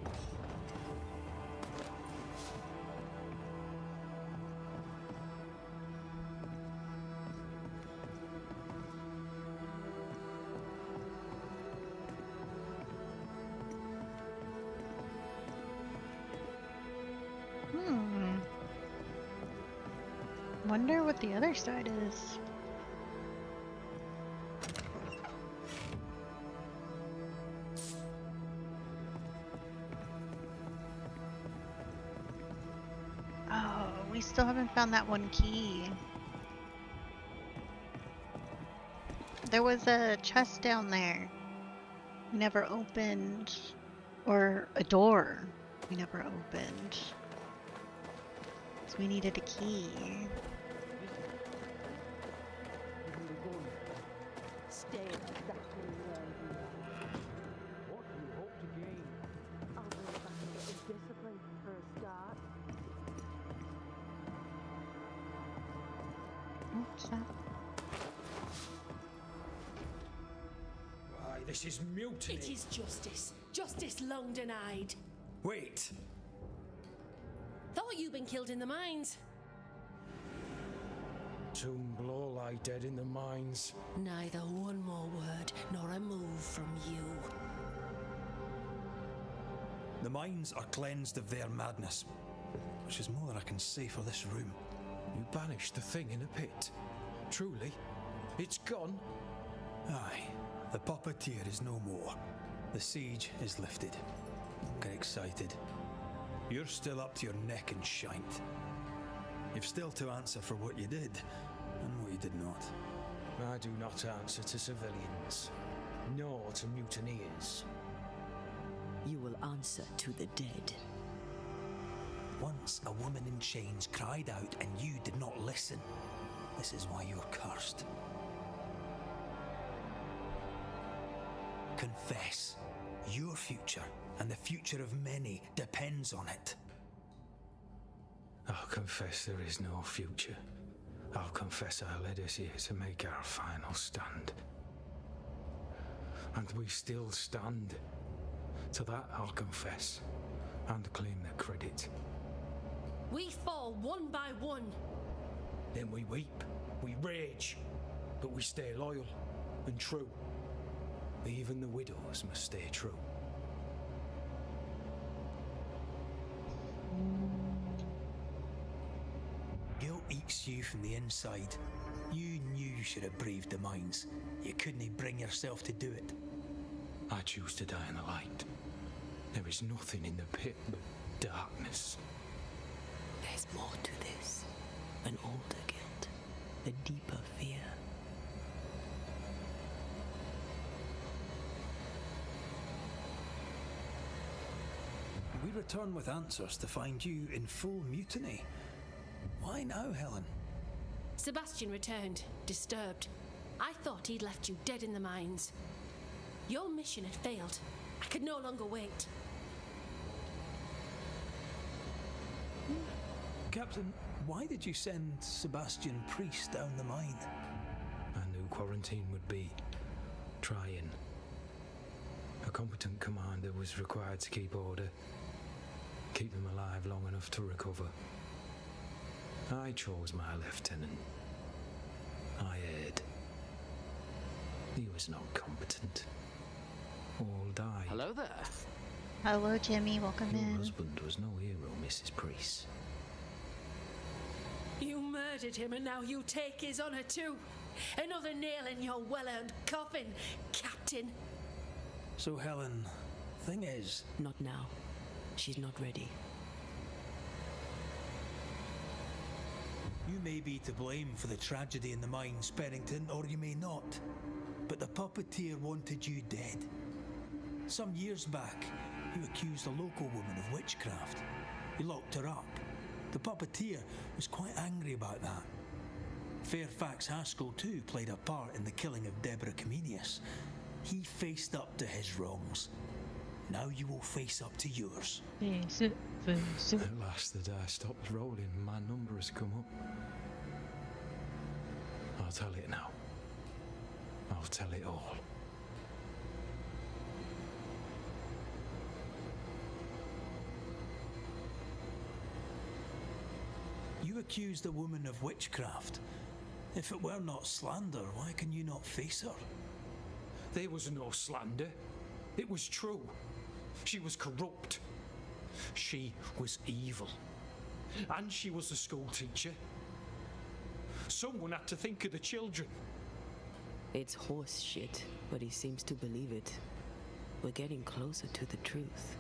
A: Wonder what the other side is. Oh, we still haven't found that one key. There was a chest down there we never opened, or a door we never opened. So we needed a key.
H: Stay exactly where you are.
E: What do you hope to gain?
H: I'll bring back a bit of discipline for a start.
A: What's that?
E: Why, this is mutiny.
I: It is justice. Justice long denied.
B: Wait!
I: Thought you'd been killed in the mines.
E: Tomb blow lie dead in the mines.
I: Neither one more word nor a move from you.
B: The mines are cleansed of their madness, which is more than I can say for this room.
E: You banished the thing in a pit. Truly, it's gone.
B: Aye, the puppeteer is no more. The siege is lifted. Get excited. You're still up to your neck in shite. You've still to answer for what you did, and what you did not.
E: I do not answer to civilians, nor to mutineers.
C: You will answer to the dead.
B: Once a woman in chains cried out and you did not listen. This is why you're cursed. Confess. Your future and the future of many depends on it.
E: I'll confess there is no future. I'll confess I led us here to make our final stand. And we still stand. To that I'll confess and claim the credit.
I: We fall one by one.
E: Then we weep, we rage, but we stay loyal and true. Even the widows must stay true.
B: Guilt eats you from the inside. You knew you should have braved the mines. You couldn't bring yourself to do it.
E: I choose to die in the light. There is nothing in the pit but darkness.
C: There's more to this. An older guilt. A deeper fear.
B: We return with answers to find you in full mutiny. Why now, Helen?
I: Sebastian returned, disturbed. I thought he'd left you dead in the mines. Your mission had failed. I could no longer wait.
B: Captain, why did you send Sebastian Priest down the mine?
E: I knew quarantine would be trying. A competent commander was required to keep order, keep them alive long enough to recover. I chose my lieutenant. I erred. He was not competent. All died.
J: Hello there.
A: Hello, Jimmy. Welcome
E: Your
A: in.
E: husband was no hero, Mrs. Priest.
I: You murdered him and now you take his honor too. Another nail in your well-earned coffin, Captain.
B: So, Helen, thing is...
C: Not now. She's not ready.
B: You may be to blame for the tragedy in the mines, Pennington, or you may not. But the puppeteer wanted you dead. Some years back, you accused a local woman of witchcraft. You locked her up. The puppeteer was quite angry about that. Fairfax Haskell too played a part in the killing of Deborah Comenius. He faced up to his wrongs. Now you will face up to yours.
A: Face it, face it.
G: At last the die stops rolling and my number has come up. I'll tell it now. I'll tell it all.
B: You accused a woman of witchcraft. If it were not slander, why can you not face her?
E: There was no slander. It was true. She was corrupt. She was evil. And she was a school teacher. Someone had to think of the children.
C: It's horse shit, but he seems to believe it. We're getting closer to the truth.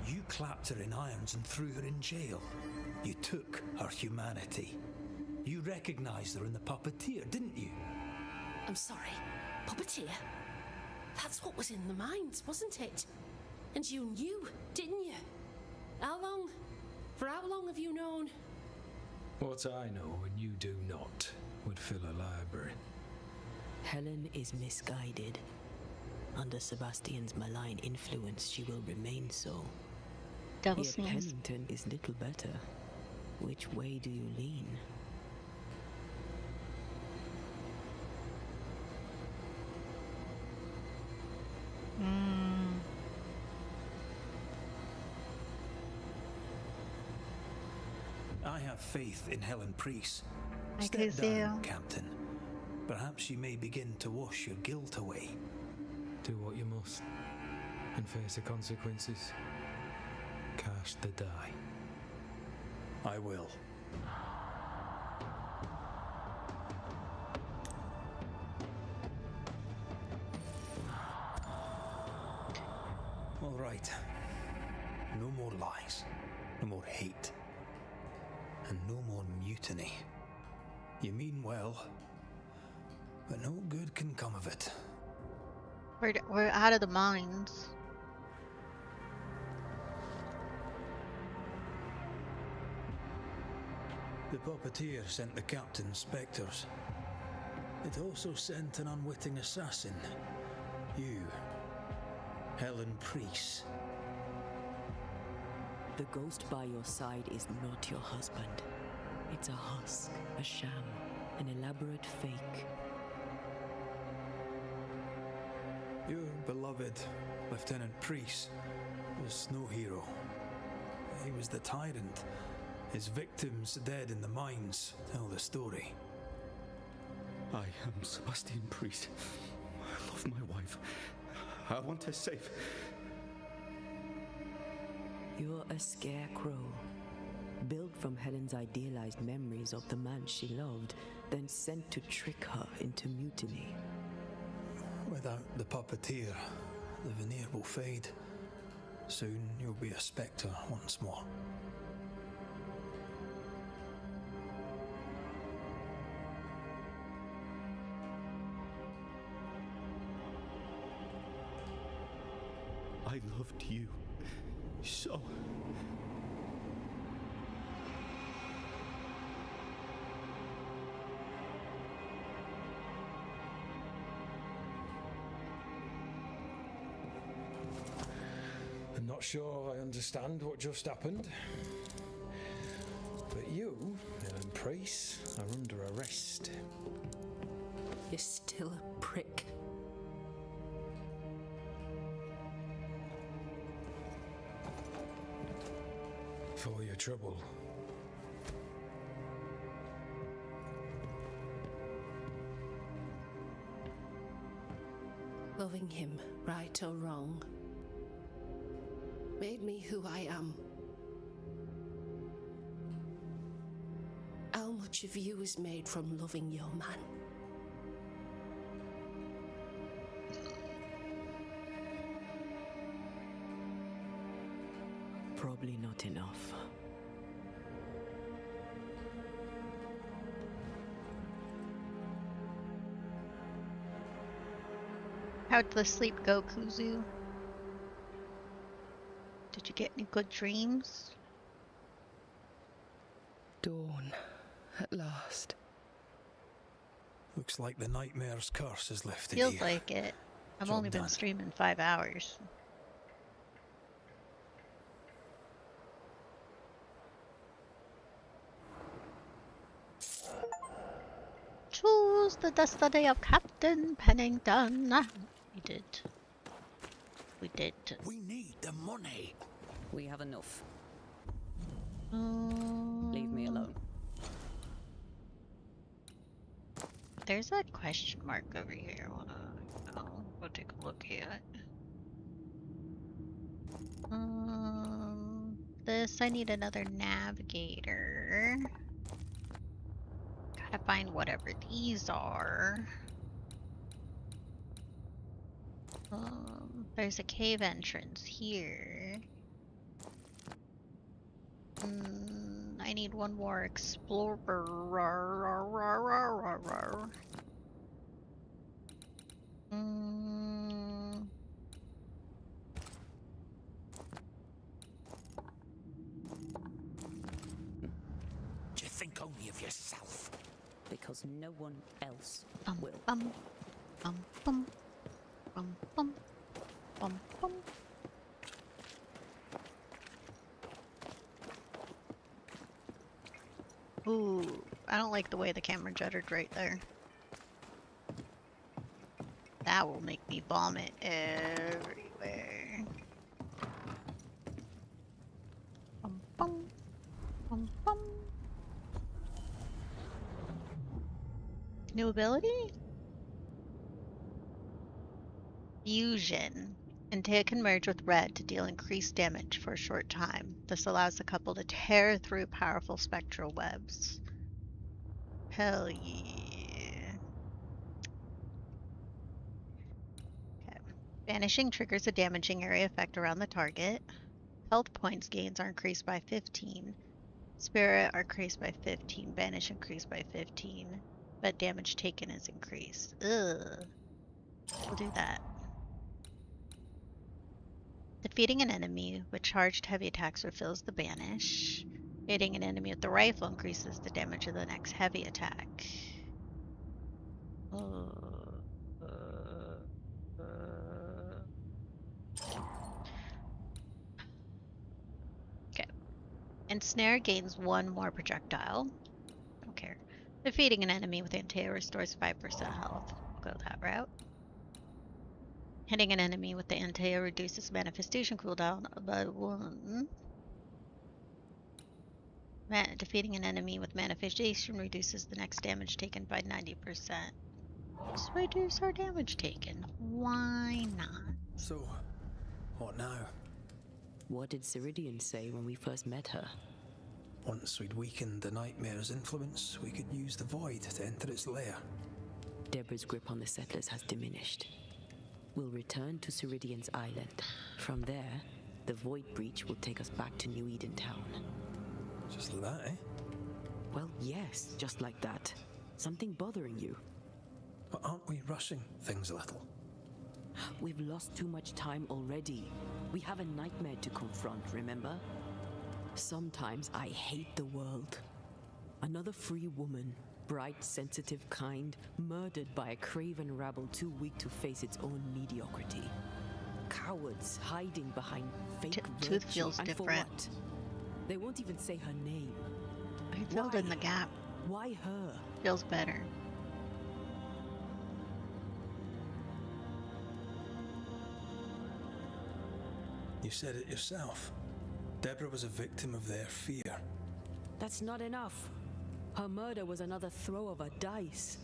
B: You clapped her in irons and threw her in jail. You took her humanity. You recognized her in the puppeteer, didn't you?
I: I'm sorry, puppeteer? That's what was in the mines, wasn't it? And you knew, didn't you? How long? For how long have you known?
G: What I know and you do not would fill a library.
C: Helen is misguided. Under Sebastian's malign influence, she will remain so.
A: Double
C: Yet
A: sneeze.
C: Pennington is little better. Which way do you lean?
B: I have faith in Helen Priest.
A: I
B: Step
A: could
B: down,
A: do.
B: Captain. Perhaps you may begin to wash your guilt away.
G: Do what you must and face the consequences. Cast the die.
B: I will. All right. No more lies. No more hate. And no more mutiny. You mean well, but no good can come of it.
A: We're out of the mines.
B: The puppeteer sent the captain Specters. It also sent an unwitting assassin. You, Helen Priest.
C: The ghost by your side is not your husband. It's a husk, a sham, an elaborate fake.
B: Your beloved Lieutenant Priest was no hero. He was the tyrant. His victims dead in the mines tell the story.
D: I am Sebastian Priest. I love my wife. I want her safe.
C: You're a scarecrow, built from Helen's idealized memories of the man she loved, then sent to trick her into mutiny.
B: Without the puppeteer, the veneer will fade. Soon you'll be a spectre once more.
D: I loved you so.
G: I'm not sure I understand what just happened. But you, Helen Priest, are under arrest.
I: You're still a prick.
G: For your trouble.
I: Loving him, right or wrong, made me who I am. How much of you is made from loving your man?
C: Probably not enough.
A: How'd the sleep go, Kuzu? Did you get any good dreams?
J: Dawn, at last.
B: Looks like the nightmare's curse is lifted
A: Feels
B: here.
A: like it. I've
B: Job
A: only been
B: done.
A: streaming 5 hours. Choose the destiny of Captain Pennington. We did. We did.
B: We need the money.
C: We have enough. Leave me alone.
A: There's a question mark over here. We'll take a look at. This, I need another navigator. Gotta find whatever these are. There's a cave entrance here. I need one more explorer.
B: Do you think only of yourself?
C: Because no one else will.
A: Bum, bum, bum, bum, bum, bum, bum. Ooh, I don't like the way the camera juddered right there. That will make me vomit everywhere. Bum, bum, bum, bum. New ability? Fusion. Antea can merge with red to deal increased damage for a short time. This allows the couple to tear through powerful spectral webs. Hell yeah. Okay. Vanishing triggers a damaging area effect around the target. Health points gains are increased by 15. Spirit are increased by 15. Vanish increased by 15. But damage taken is increased. Ugh. We'll do that. Defeating an enemy with charged heavy attacks refills the banish. Hitting an enemy with the rifle increases the damage of the next heavy attack. Okay. Ensnare gains 1 more projectile. Don't care. Defeating an enemy with Antea restores 5% health. We'll go that route. Hitting an enemy with the Antea reduces manifestation cooldown by 1. Defeating an enemy with manifestation reduces the next damage taken by 90%. Let's reduce our damage taken. Why not?
B: So, what now?
C: What did Ceridian say when we first met her?
B: Once we'd weakened the nightmare's influence, we could use the void to enter its lair.
C: Deborah's grip on the settlers has diminished. We'll return to Ceridian's island. From there, the void breach will take us back to New Eden Town.
B: Just like that, eh?
C: Well, yes, just like that. Something bothering you.
B: But aren't we rushing things a little?
C: We've lost too much time already. We have a nightmare to confront, remember? Sometimes I hate the world. Another free woman, bright, sensitive, kind, murdered by a craven rabble too weak to face its own mediocrity. Cowards hiding behind fake virtue.
A: Tooth feels
C: and
A: different.
C: For what? They won't even say her name.
A: I filled in the gap.
C: Why her?
A: Feels better.
B: You said it yourself. Deborah was a victim of their fear.
C: That's not enough. Her murder was another throw of a dice.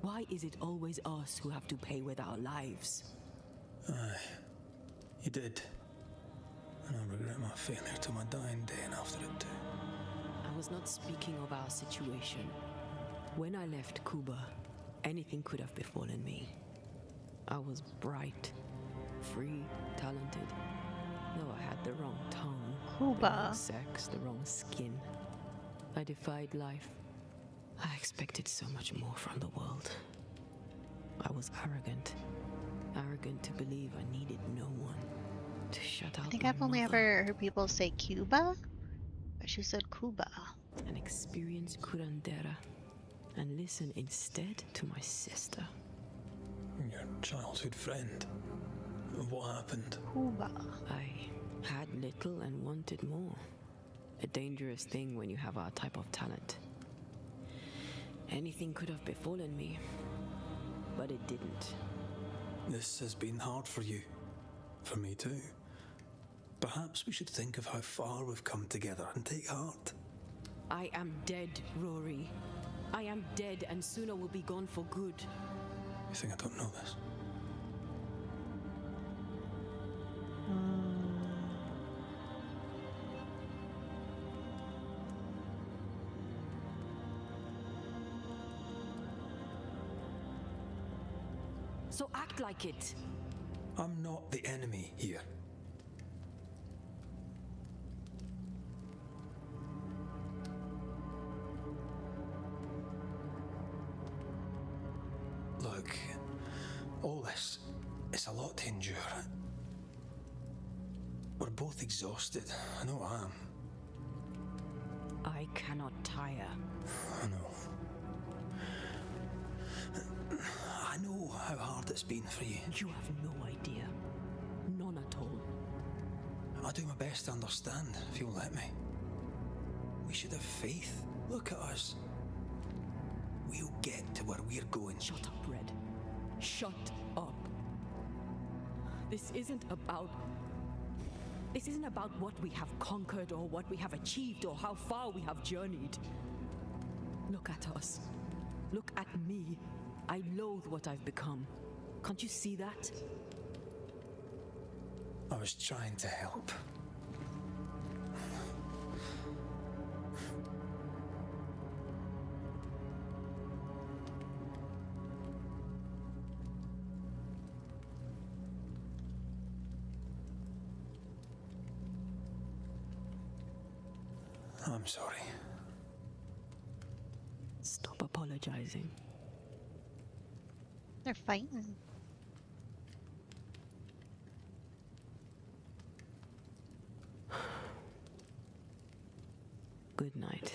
C: Why is it always us who have to pay with our lives?
B: Aye, you did. And I regret my failure to my dying day and after it too.
C: I was not speaking of our situation. When I left Cuba, anything could have befallen me. I was bright, free, talented. Though I had the wrong tongue,
A: Cuba.
C: the wrong sex, the wrong skin. I defied life. I expected so much more from the world. I was arrogant. arrogant to believe I needed no one to shut out
A: I think
C: my
A: I've only
C: mother.
A: ever heard people say Cuba, but she said Cuba.
C: An experienced curandera, and listen instead to my sister.
B: Your childhood friend. What happened?
A: Cuba.
C: I had little and wanted more. A dangerous thing when you have our type of talent. Anything could have befallen me, but it didn't.
B: This has been hard for you. For me too. Perhaps we should think of how far we've come together and take heart.
C: I am dead, Rory. I am dead, and soon I will be gone for good.
B: You think I don't know this?
C: So act like it.
B: I'm not the enemy here. Look, all this, it's a lot to endure. We're both exhausted. I know I am.
C: I cannot tire.
B: I know. I know how hard it's been for you.
C: You have no idea. None at all.
B: I'll do my best to understand, if you'll let me. We should have faith. Look at us. We'll get to where we're going.
C: Shut up, Red. Shut up. This isn't about what we have conquered or what we have achieved or how far we have journeyed. Look at us. Look at me. I loathe what I've become. Can't you see that?
B: I was trying to help. I'm sorry.
C: Stop apologizing.
A: They're fighting.
C: Good night.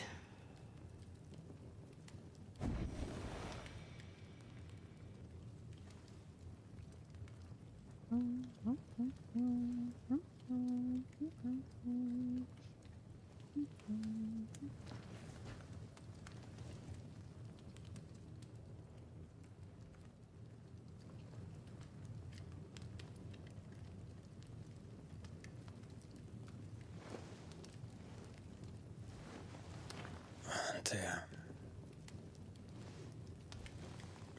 B: Antea.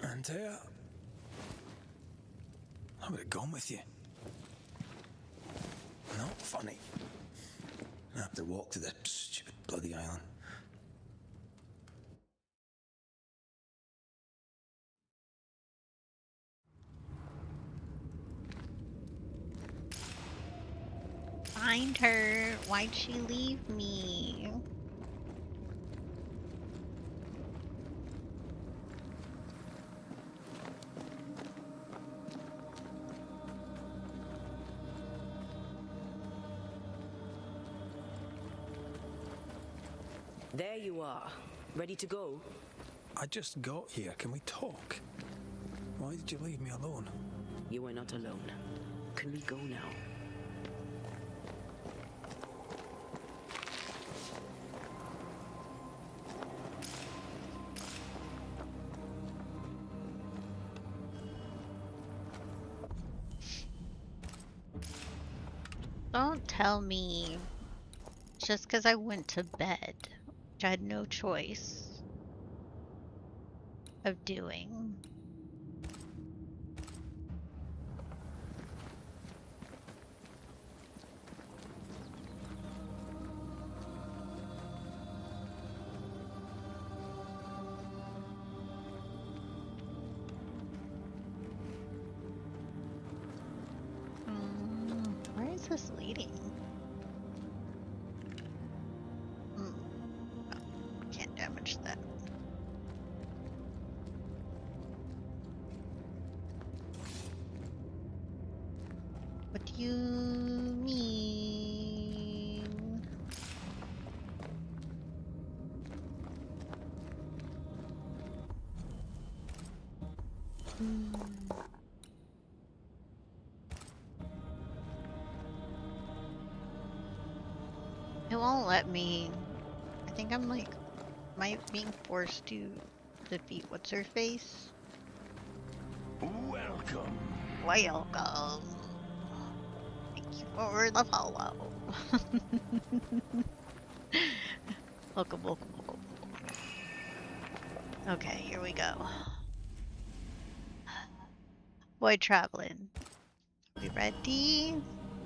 B: Antea? I would have gone with you. Not funny. I have to walk to the stupid bloody island.
A: Find her. Why'd she leave me?
C: There you are. Ready to go?
B: I just got here. Can we talk? Why did you leave me alone?
C: You were not alone. Can we go now?
A: Don't tell me just because I went to bed, which I had no choice of doing. Where is this leading? Oh, can't damage that. you mean? It won't let me. I think I'm like, being forced to defeat what's her face.
D: Welcome.
A: Welcome. Thank you for the follow. Welcome, welcome, welcome. Okay, here we go. Boy traveling. Are we ready?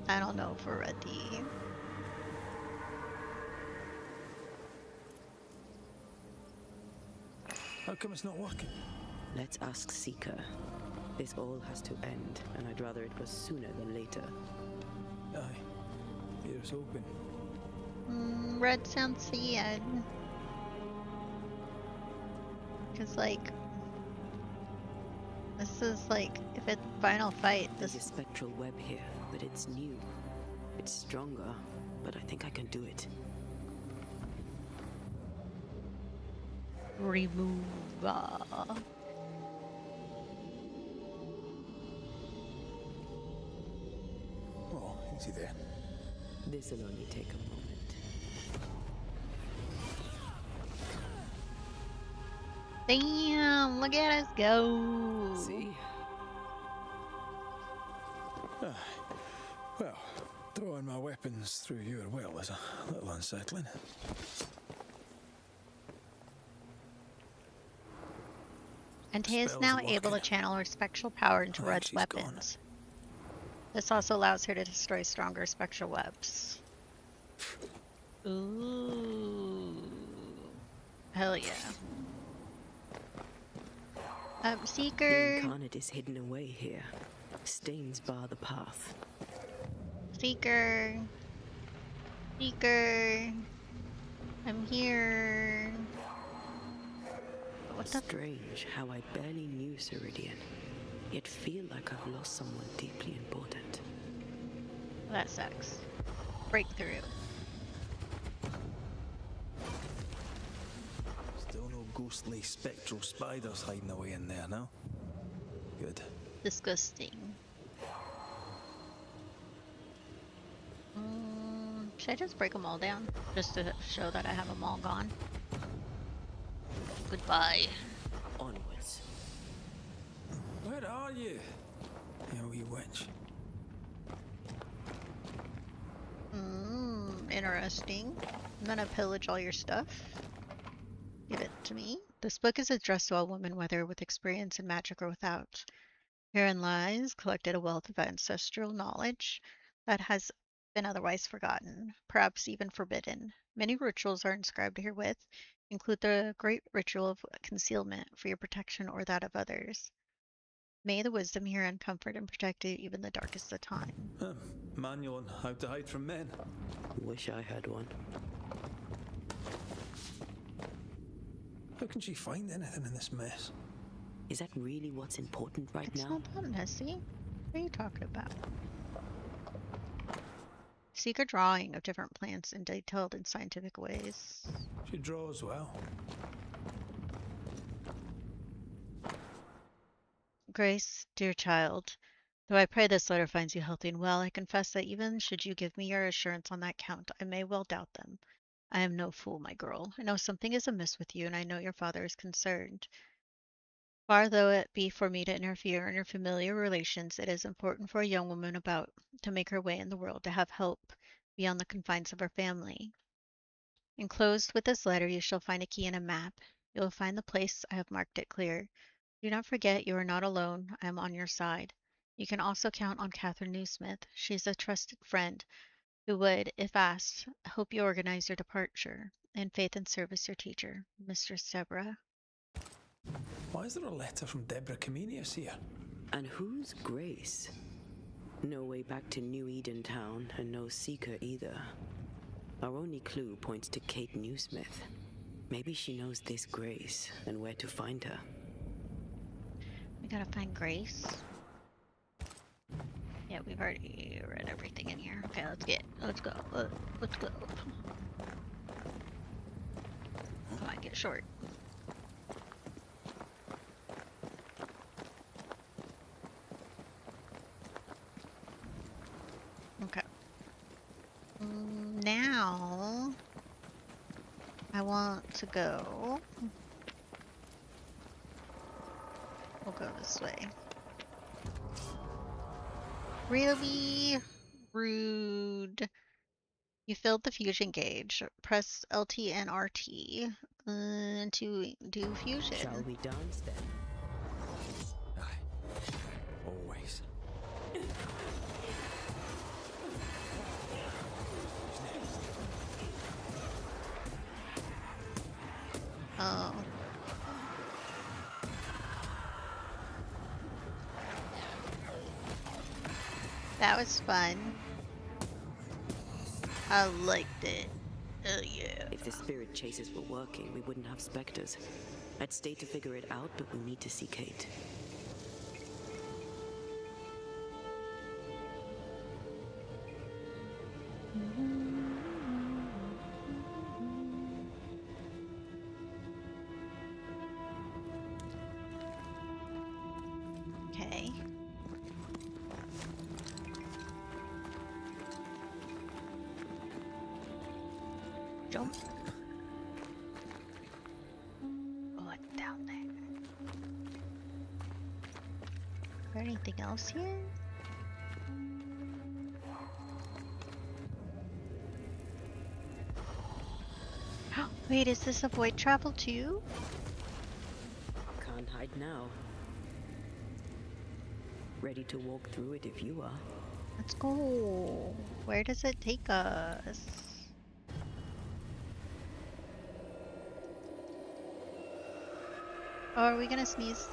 A: I don't know if we're ready.
B: How come it's not working?
C: Let's ask Seeker. This all has to end, and I'd rather it was sooner than later.
B: Aye. Here's hoping.
A: Red sounds sad. Cause like, this is like, if it's final fight,
C: There's a spectral web here, but it's new. It's stronger, but I think I can do it.
A: remove.
B: Oh, easy there.
C: This'll only take a moment.
A: Damn, look at us go.
C: See?
B: Well, throwing my weapons through your will is a little unsettling.
A: Antea is now able to channel her spectral power into Red's weapons. This also allows her to destroy stronger spectral webs. Ooh. Hell yeah. Seeker.
C: The incarnate is hidden away here. Stains bar the path.
A: Seeker. Seeker. I'm here. What the?
C: Strange how I barely knew Ceridian, yet feel like I've lost someone deeply important.
A: That sucks. Breakthrough.
B: Still no ghostly spectral spiders hiding away in there, no? Good.
A: Disgusting. Should I just break them all down? Just to show that I have them all gone? Goodbye.
C: Onwards.
B: Where are you? You wee witch.
A: Interesting. I'm gonna pillage all your stuff. Give it to me. This book is addressed to all women, whether with experience in magic or without. Herein lies collected a wealth of ancestral knowledge that has been otherwise forgotten, perhaps even forbidden. Many rituals are inscribed herewith, include the great ritual of concealment for your protection or that of others. May the wisdom herein comfort and protect you even the darkest of time.
B: Manual on how to hide from men.
C: Wish I had one.
B: How can she find anything in this mess?
C: Is that really what's important right
A: It's
C: now?
A: not that messy. What are you talking about? Seek a drawing of different plants in detailed and scientific ways.
B: She draws well.
A: Grace, dear child, though I pray this letter finds you healthy and well, I confess that even should you give me your assurance on that count, I may well doubt them. I am no fool, my girl. I know something is amiss with you, and I know your father is concerned. Far though it be for me to interfere in your familiar relations, it is important for a young woman about to make her way in the world to have help beyond the confines of her family. Enclosed with this letter, you shall find a key and a map. You will find the place. I have marked it clear. Do not forget you are not alone. I am on your side. You can also count on Catherine Newsmith. She is a trusted friend who would, if asked, help you organize your departure. In faith and service, your teacher, Mistress Deborah.
B: Why is there a letter from Deborah Comenius here?
C: And who's Grace? No way back to New Eden Town, and no Seeker either. Our only clue points to Kate Newsmith. Maybe she knows this Grace and where to find her.
A: We gotta find Grace. Yeah, Yeah, we've already read everything in here. Okay, let's go. Let's go. Come on, get short. Okay. Now I want to go. We'll go this way. Really rude. You filled the fusion gauge. Press LT and RT to do fusion.
C: Shall we dance then?
B: Aye. Always.
A: Oh. That was fun. I liked it. Oh yeah.
C: If the spirit chases were working, we wouldn't have specters. I'd stay to figure it out, but we need to see Kate.
A: Okay. Jump. Oh, it's down there. Is there anything else here? Wait, is this a void travel too?
C: Can't hide now. Ready to walk through it if you are.
A: Let's go. Where does it take us? Oh, are we gonna sneeze?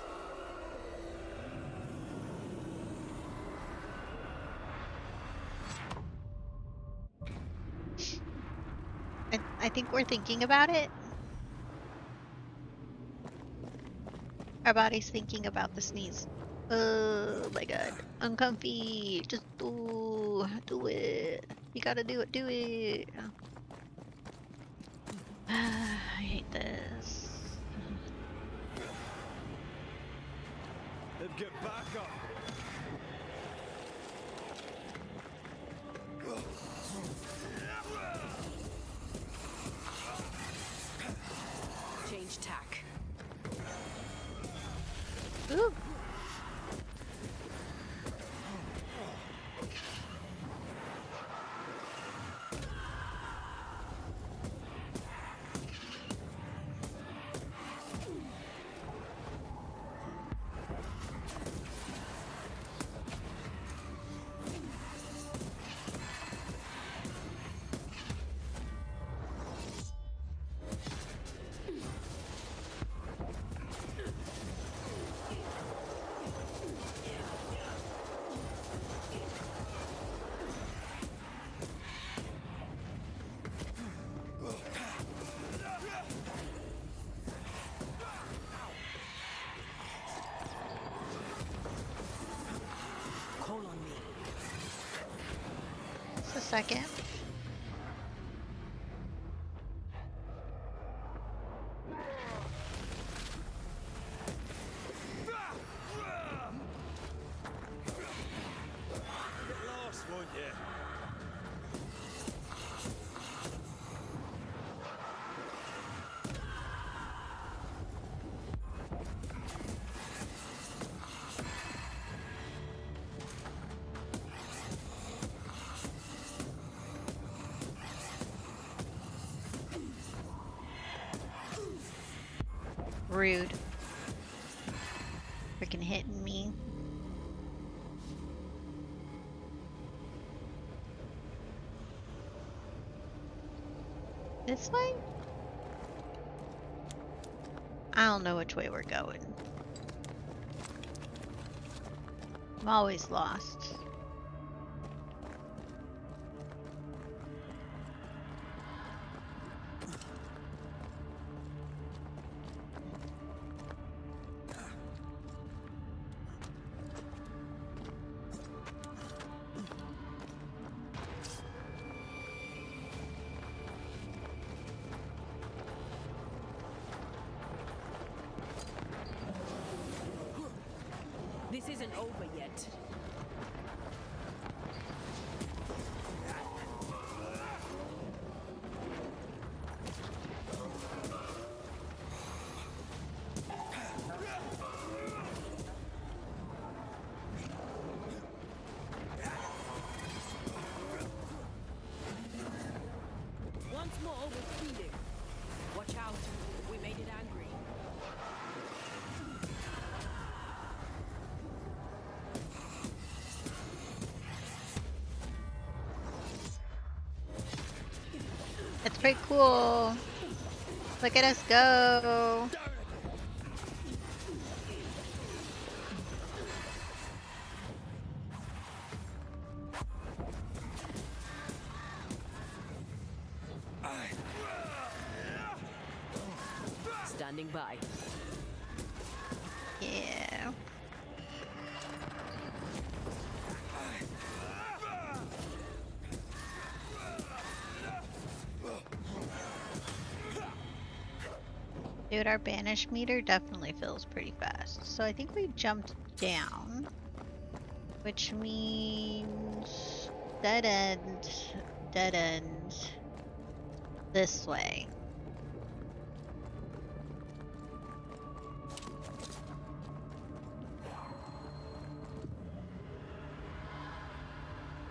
A: I think we're thinking about it. Our body's thinking about the sneeze. Oh my god. Uncomfy. Just do it. You gotta do it. Do it. I hate this.
D: Then get back up.
I: Change tack.
A: Ooh. Just a second.
D: Get lost, won't you?
A: Rude. Freaking hitting me. This way? I don't know which way we're going. I'm always lost.
C: This isn't over yet. Once more, we're feeding. Watch out. We made it angry.
A: It's pretty cool. Look at us go.
C: Standing by.
A: Yeah. Dude, our banish meter definitely fills pretty fast. So I think we jumped down, which means dead end this way.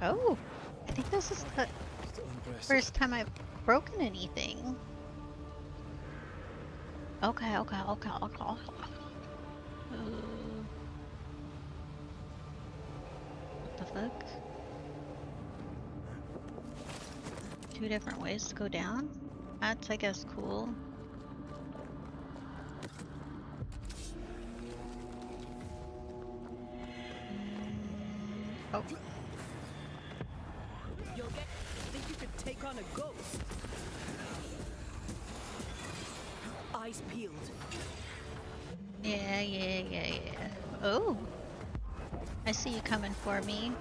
A: Oh, I think this is the first time I've broken anything. Okay. What the fuck? Two different ways to go down? That's, I guess, cool. Oh.
C: Think you could take on a ghost? Eyes peeled.
A: Yeah. Oh. I see you coming for me.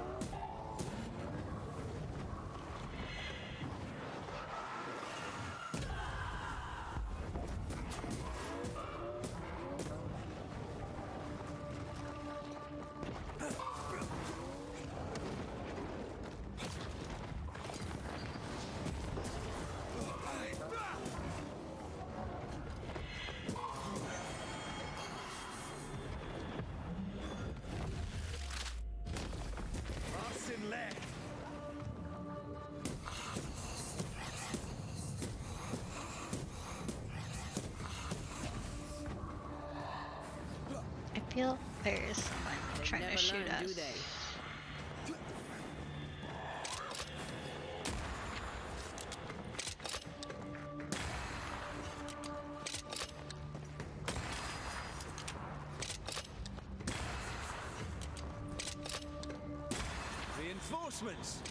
A: I feel there's someone trying to shoot us.
C: Do they?
E: Reinforcements.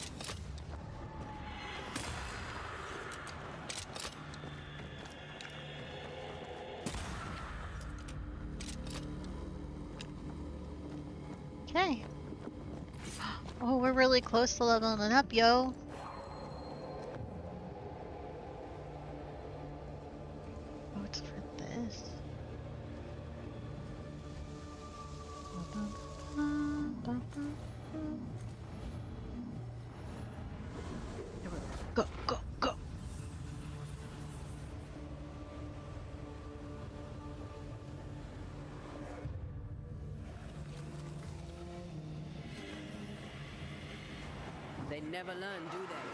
A: Okay. Oh, we're really close to leveling up, yo. Oh, it's for this. Go.
C: They never learn, do they?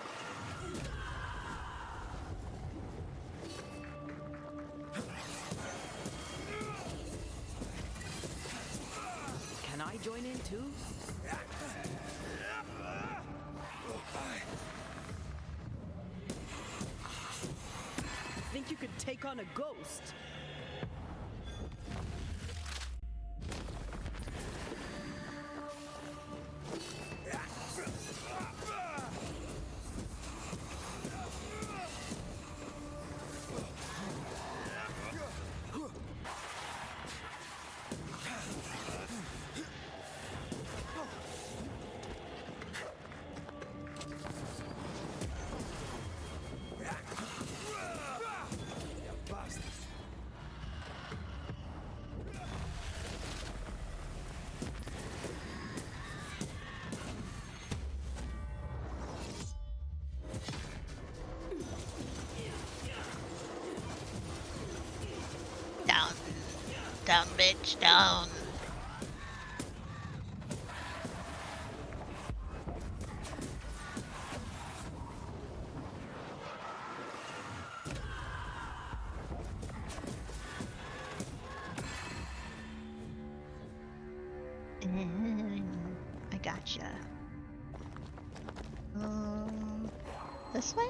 C: Can I join in too? Think you could take on a ghost?
A: down, bitch, down. I gotcha. This way?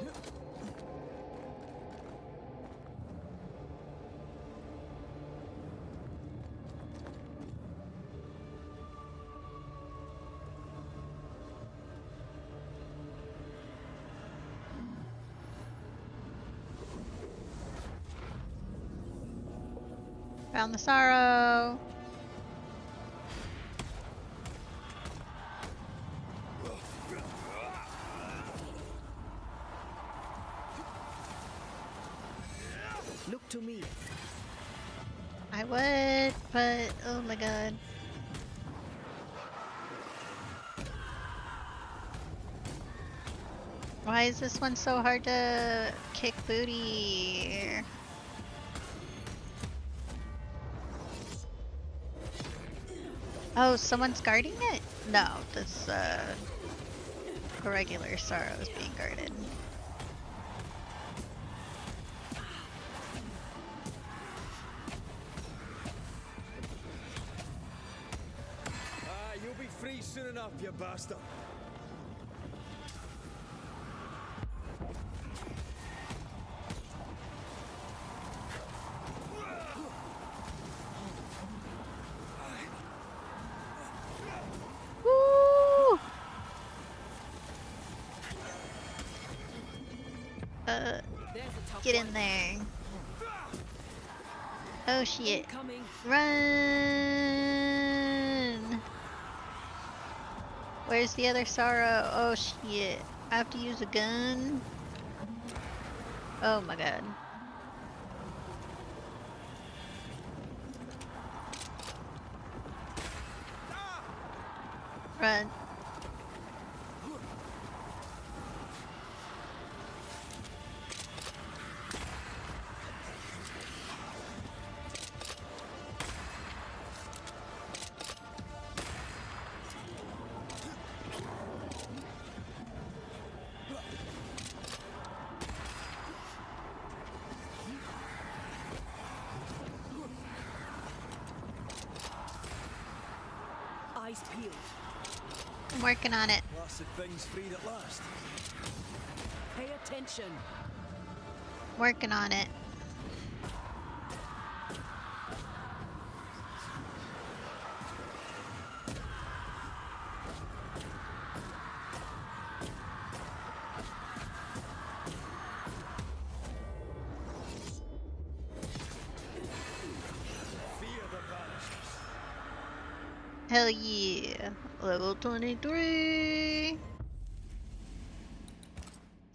A: Found the sorrow.
C: Look to me.
A: I would, but oh my god. Why is this one so hard to kick booty? Oh, someone's guarding it? No, this a regular sorrow is being guarded.
B: You'll be free soon enough, you bastard.
A: Woo! Get in there. Oh shit. Run! Where's the other sorrow? Oh shit. I have to use a gun? Oh my god. Run.
C: Eyes peeled.
A: I'm working on it.
B: Blasted thing's freed at last.
C: Pay attention.
A: Working on it. Hell yeah. Level 23.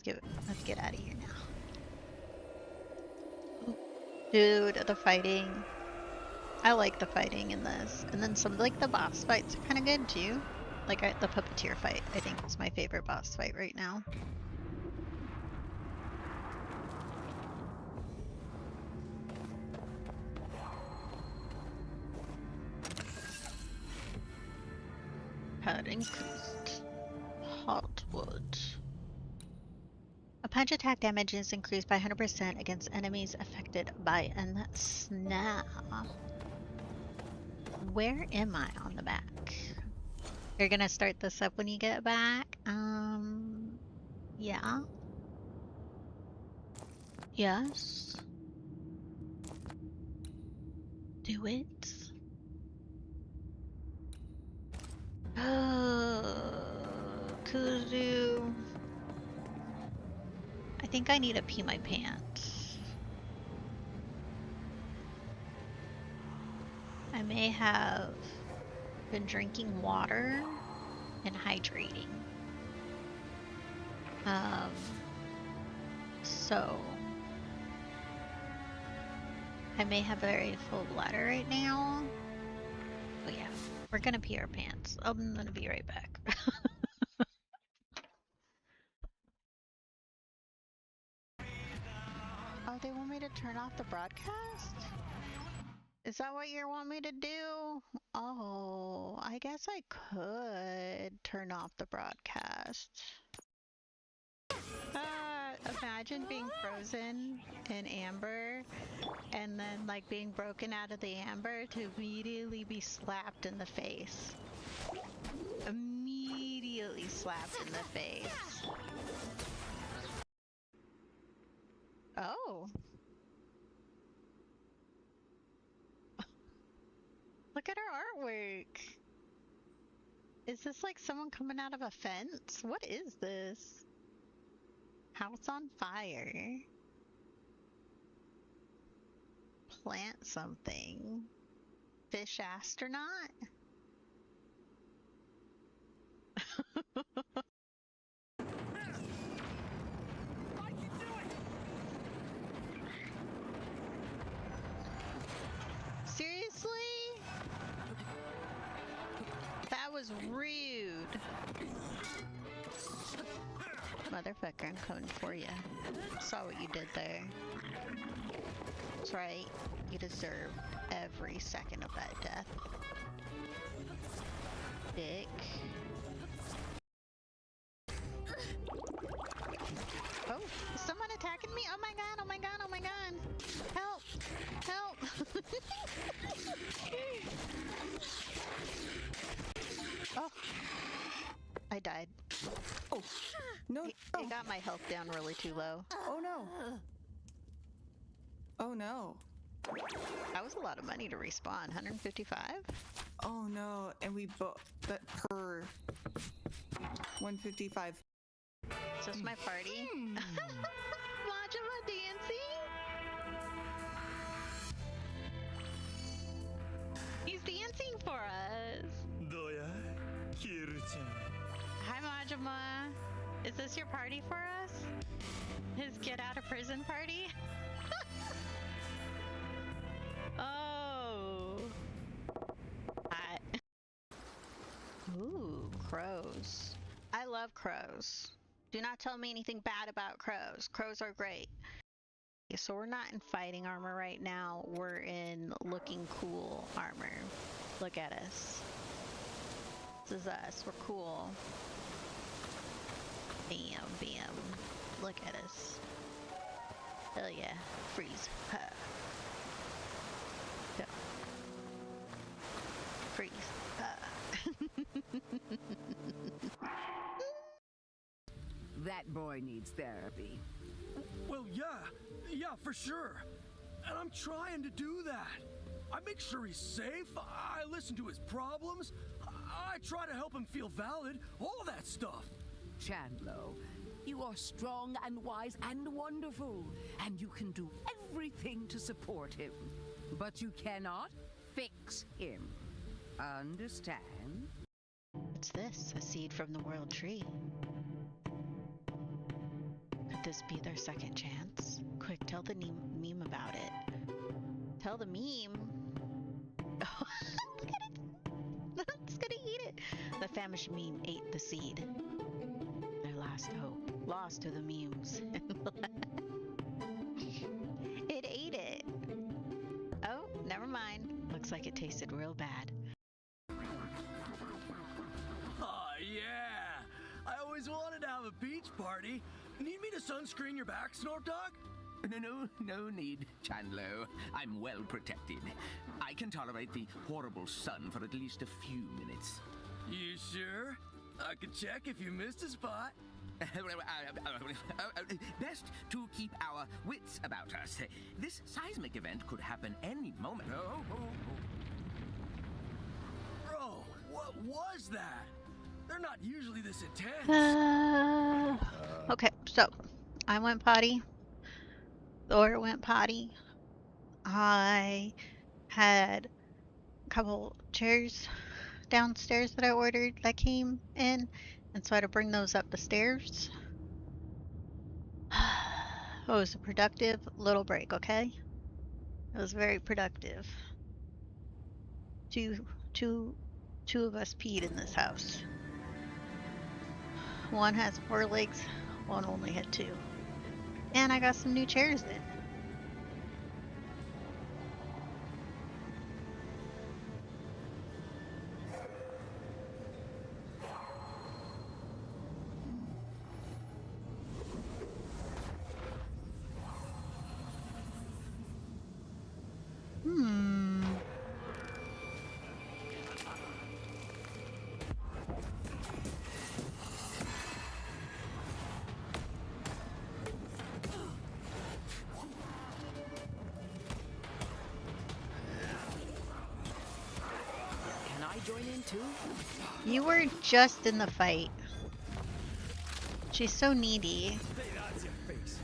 A: Let's get out of here now. Dude, the fighting. I like the fighting in this. And then some like the boss fights are kind of good too. Like the puppeteer fight, I think is my favorite boss fight right now. Had increased. Hotwood. A punch attack damage is increased by 100% against enemies affected by a snap. Where am I on the back? You're gonna start this up when you get back? Yeah. Yes. Do it. Kuzu. I think I need to pee my pants. I may have been drinking water and hydrating. So I may have a very full bladder right now. But yeah, we're gonna pee our pants. I'm gonna be right back. Oh, they want me to turn off the broadcast? Is that what you want me to do? Oh, I guess I could turn off the broadcast. Imagine being frozen in amber and then like being broken out of the amber to immediately be slapped in the face. Immediately slapped in the face. Oh. Look at her artwork. Is this like someone coming out of a fence? What is this? House on fire. Plant something. Fish astronaut? Seriously? That was rude. Motherfucker, I'm coming for you. Saw what you did there. That's right. You deserve every second of that death. Dick. Oh, is someone attacking me? Oh my god, oh my god, oh my god. Help! Help! Oh. I died.
K: Oh, no.
A: It got my health down really too low.
K: Oh no. Oh no.
A: That was a lot of money to respawn. 155?
K: Oh no. And we both, but per 155.
A: Is this my party? Majima dancing? He's dancing for us. Hi Majima. Is this your party for us? His get out of prison party? Oh. Hi. Ooh, crows. I love crows. Do not tell me anything bad about crows. Crows are great. Okay, so we're not in fighting armor right now. We're in looking cool armor. Look at us. This is us. We're cool. Bam, bam. Look at us. Hell yeah. Freeze. Huh. Go. Freeze.
L: That boy needs therapy.
E: Well, yeah, for sure. And I'm trying to do that. I make sure he's safe. I listen to his problems. I try to help him feel valid. All that stuff.
L: Chandlo, you are strong and wise and wonderful, and you can do everything to support him. But you cannot fix him. Understand?
A: What's this? A seed from the world tree. Could this be their second chance? Quick, tell the meme about it. Tell the meme? Oh, look at it! It's gonna eat it! The famished meme ate the seed. Their last hope. Lost to the memes. It ate it! Oh, never mind. Looks like it tasted real bad.
E: Oh, yeah! I always wanted to have a beach party. Need me to sunscreen your back, Snorp Dog?
M: No need, Chandlo. I'm well protected. I can tolerate the horrible sun for at least a few minutes.
E: You sure? I could check if you missed a spot.
M: Best to keep our wits about us. This seismic event could happen any moment.
E: Bro, what was that? They're not usually this intense.
A: Okay, so I went potty. Thor went potty. I had a couple chairs downstairs that I ordered that came in, and so I had to bring those up the stairs. It was a productive little break, okay? It was very productive. Two of us peed in this house. One has 4 legs, one only had 2. And I got some new chairs in.
C: join in too?
A: You were just in the fight. She's so needy.
B: Hey, that's your face.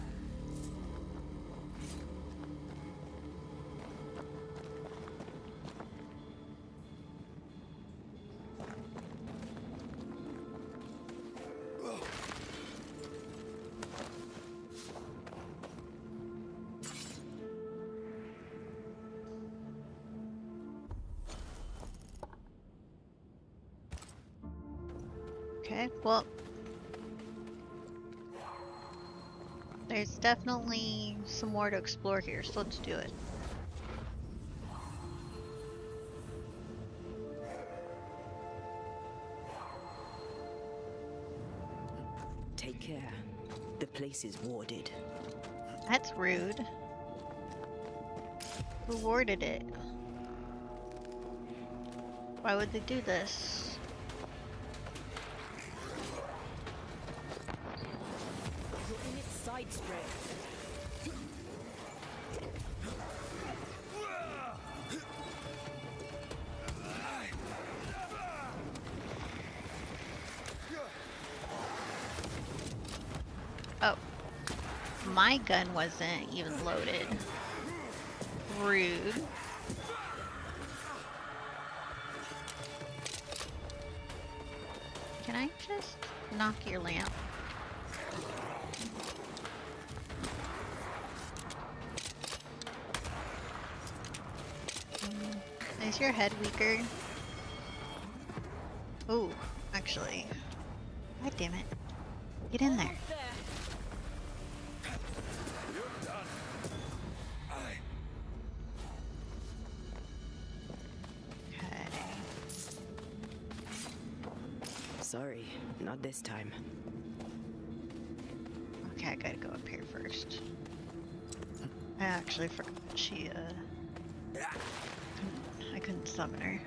A: Okay, well, there's definitely some more to explore here, so let's do it.
C: Take care. The place is warded.
A: That's rude. Who warded it? Why would they do this?
C: You're in its side spray.
A: Oh. My gun wasn't even loaded. Rude. Can I just knock your lamp? Is your head weaker? Ooh, actually. God damn it. Get in there. Okay.
C: Sorry, not this time.
A: Okay, I gotta go up here first. I actually forgot she, I couldn't summon her.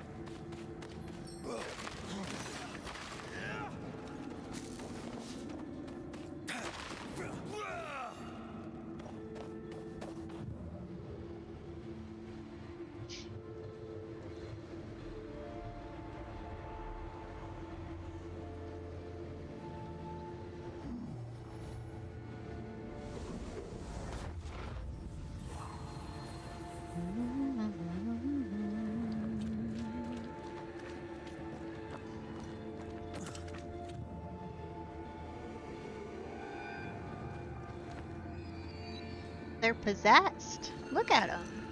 A: They're possessed. Look at them.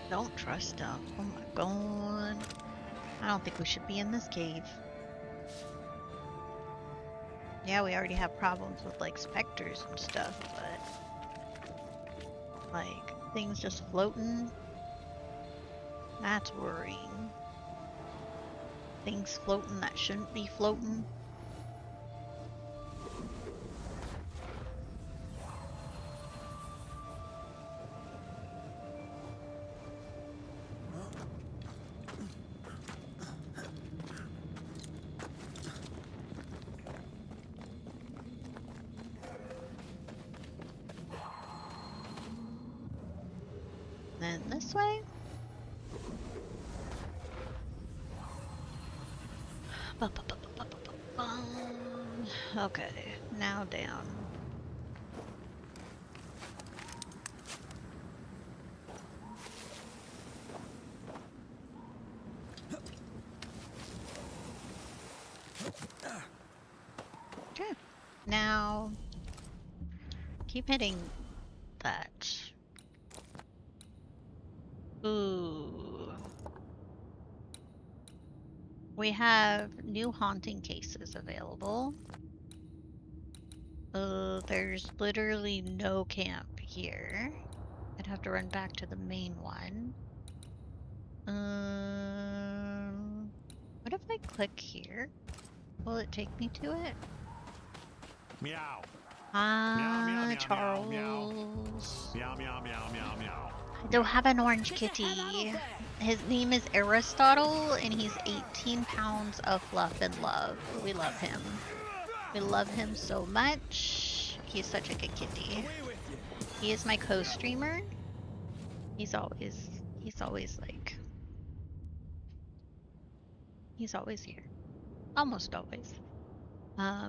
A: Don't trust them. Oh my god. I don't think we should be in this cave. Yeah, we already have problems with like specters and stuff, but like things just floating. That's worrying. Things floating that shouldn't be floating. Then this way. Okay, now down. Okay, now keep hitting that. Ooh. We have new haunting cases available. There's literally no camp here. I'd have to run back to the main one. What if I click here? Will it take me to it?
B: Meow.
A: Ah, Charles.
B: Meow, meow, meow, meow, meow.
A: I don't have an orange kitty. His name is Aristotle, and he's 18 pounds of fluff and love. We love him. We love him so much. He's such a good kitty. He is my co-streamer. He's always like He's always here. Almost always.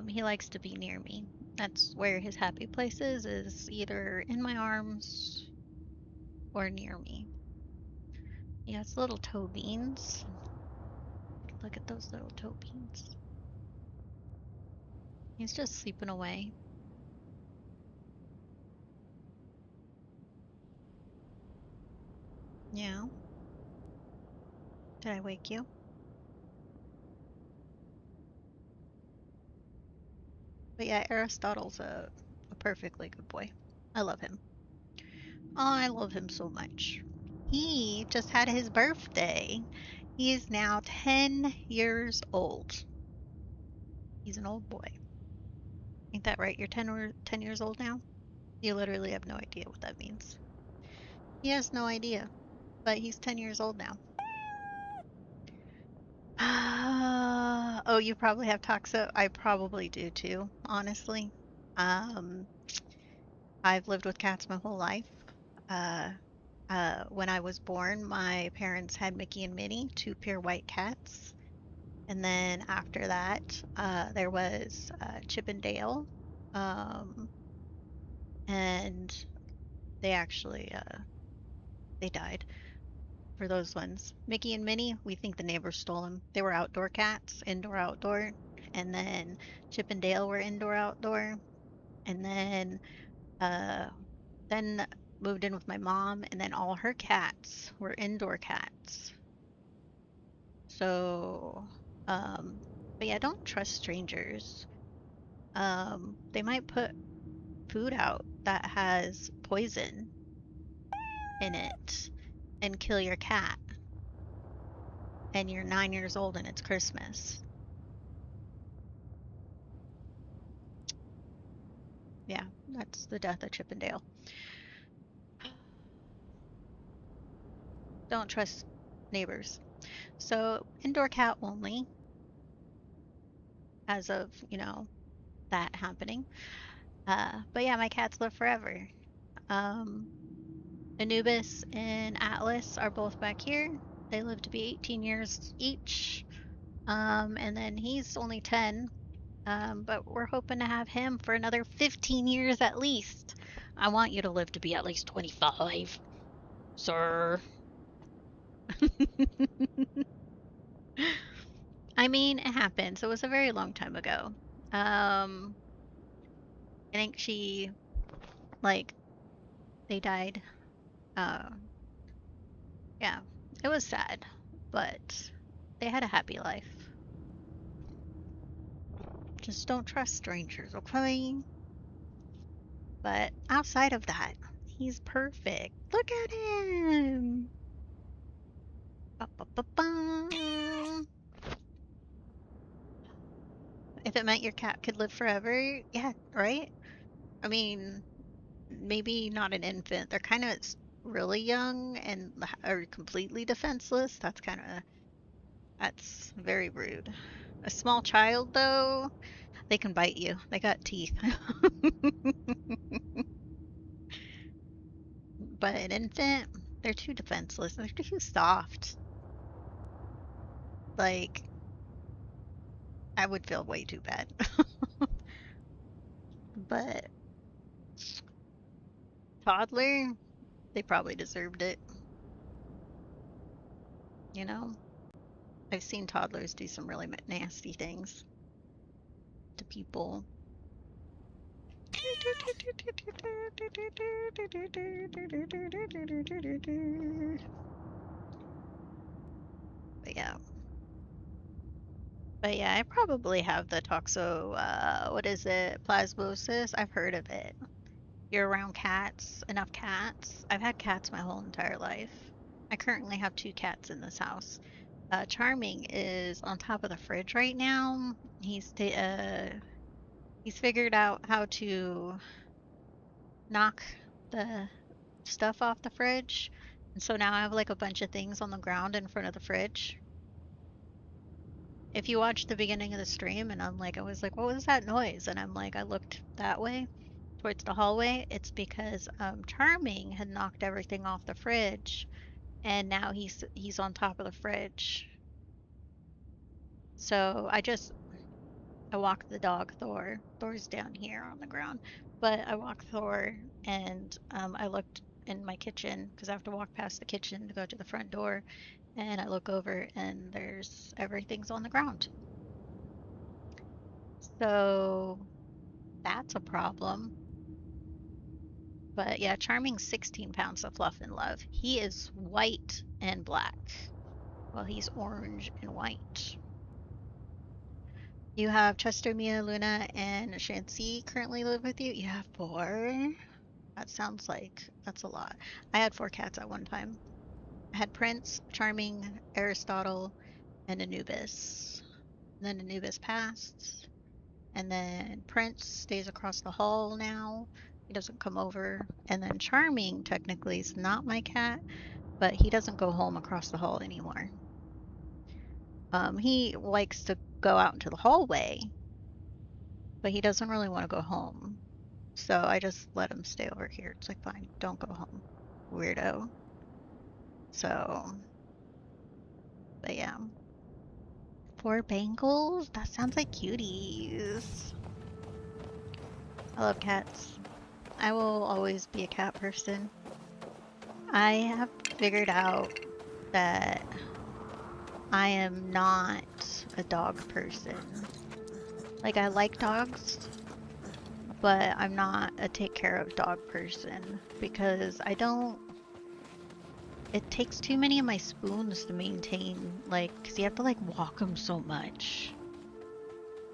A: He likes to be near me. That's where his happy place is either in my arms or near me. He has little toe beans. Look at those little toe beans. He's just sleeping away. Yeah. Did I wake you? But yeah, Aristotle's a perfectly good boy. I love him. Oh, I love him so much. He just had his birthday. He is now 10 years old. He's an old boy. Ain't that right? You're 10 years old now? You literally have no idea what that means. He has no idea, but he's 10 years old now. Oh, you probably have Toxo. I probably do too, honestly. Um, I've lived with cats my whole life. Uh, when I was born, my parents had Mickey and Minnie, two pure white cats. And then after that, there was Chip and Dale. Um, and they actually they died for those ones. Mickey and Minnie, we think the neighbors stole them. They were outdoor cats, indoor outdoor. And then Chip and Dale were indoor outdoor. And uh then moved in with my mom, and then all her cats were indoor cats. So, but yeah, don't trust strangers. They might put food out that has poison in it and kill your cat, and you're 9 years old and it's Christmas. Yeah, that's the death of Chip and Dale. Don't trust neighbors. So, indoor cat only as of, that happening. But yeah, my cats live forever. Um, Anubis and Atlas are both back here. They live to be 18 years each. And then he's only 10. But we're hoping to have him for another 15 years at least. I want you to live to be at least 25, sir. I mean, it happens. It was a very long time ago. I think like, they died. Uh, yeah, it was sad, but they had a happy life. Just don't trust strangers, okay? But outside of that, he's perfect. Look at him. Ba, ba, ba, ba. If it meant your cat could live forever, yeah, right? I mean, maybe not an infant. They're kind of really young and are completely defenseless. That's very rude. A small child, though, they can bite you. They got teeth. But an infant, they're too defenseless. They're too soft. Like, I would feel way too bad. But toddler, they probably deserved it. You know, I've seen toddlers do some really nasty things to people. But yeah. But yeah, I probably have the toxo, what is it? Plasmosis. I've heard of it. You're around cats, enough cats. I've had cats my whole entire life. I currently have two cats in this house. Charming is on top of the fridge right now. He's figured out how to knock the stuff off the fridge. And so now I have like a bunch of things on the ground in front of the fridge. If you watch the beginning of the stream and I was like, what was that noise? And I looked that way towards the hallway. It's because Charming had knocked everything off the fridge and now he's on top of the fridge. So I walk the dog Thor. Thor's down here on the ground, but I walk Thor and I looked in my kitchen because I have to walk past the kitchen to go to the front door, and I look over and everything's on the ground. So that's a problem. But yeah, Charming's 16 pounds of fluff and love. He is white and black. Well, he's orange and white. You have Chester, Mia, Luna, and Shanxi currently live with you? You have 4? That sounds like that's a lot. I had 4 cats at one time. I had Prince, Charming, Aristotle, and Anubis. And then Anubis passed. And then Prince stays across the hall now. He doesn't come over. And then Charming technically is not my cat, but he doesn't go home across the hall anymore. He likes to go out into the hallway, but he doesn't really want to go home. So I just let him stay over here. It's like, fine, don't go home, weirdo. So, but yeah. 4 Bengals? That sounds like cuties. I love cats. I will always be a cat person. I have figured out that I am not a dog person. Like, I like dogs, but I'm not a take care of dog person because it takes too many of my spoons to maintain, like, because you have to, like, walk them so much.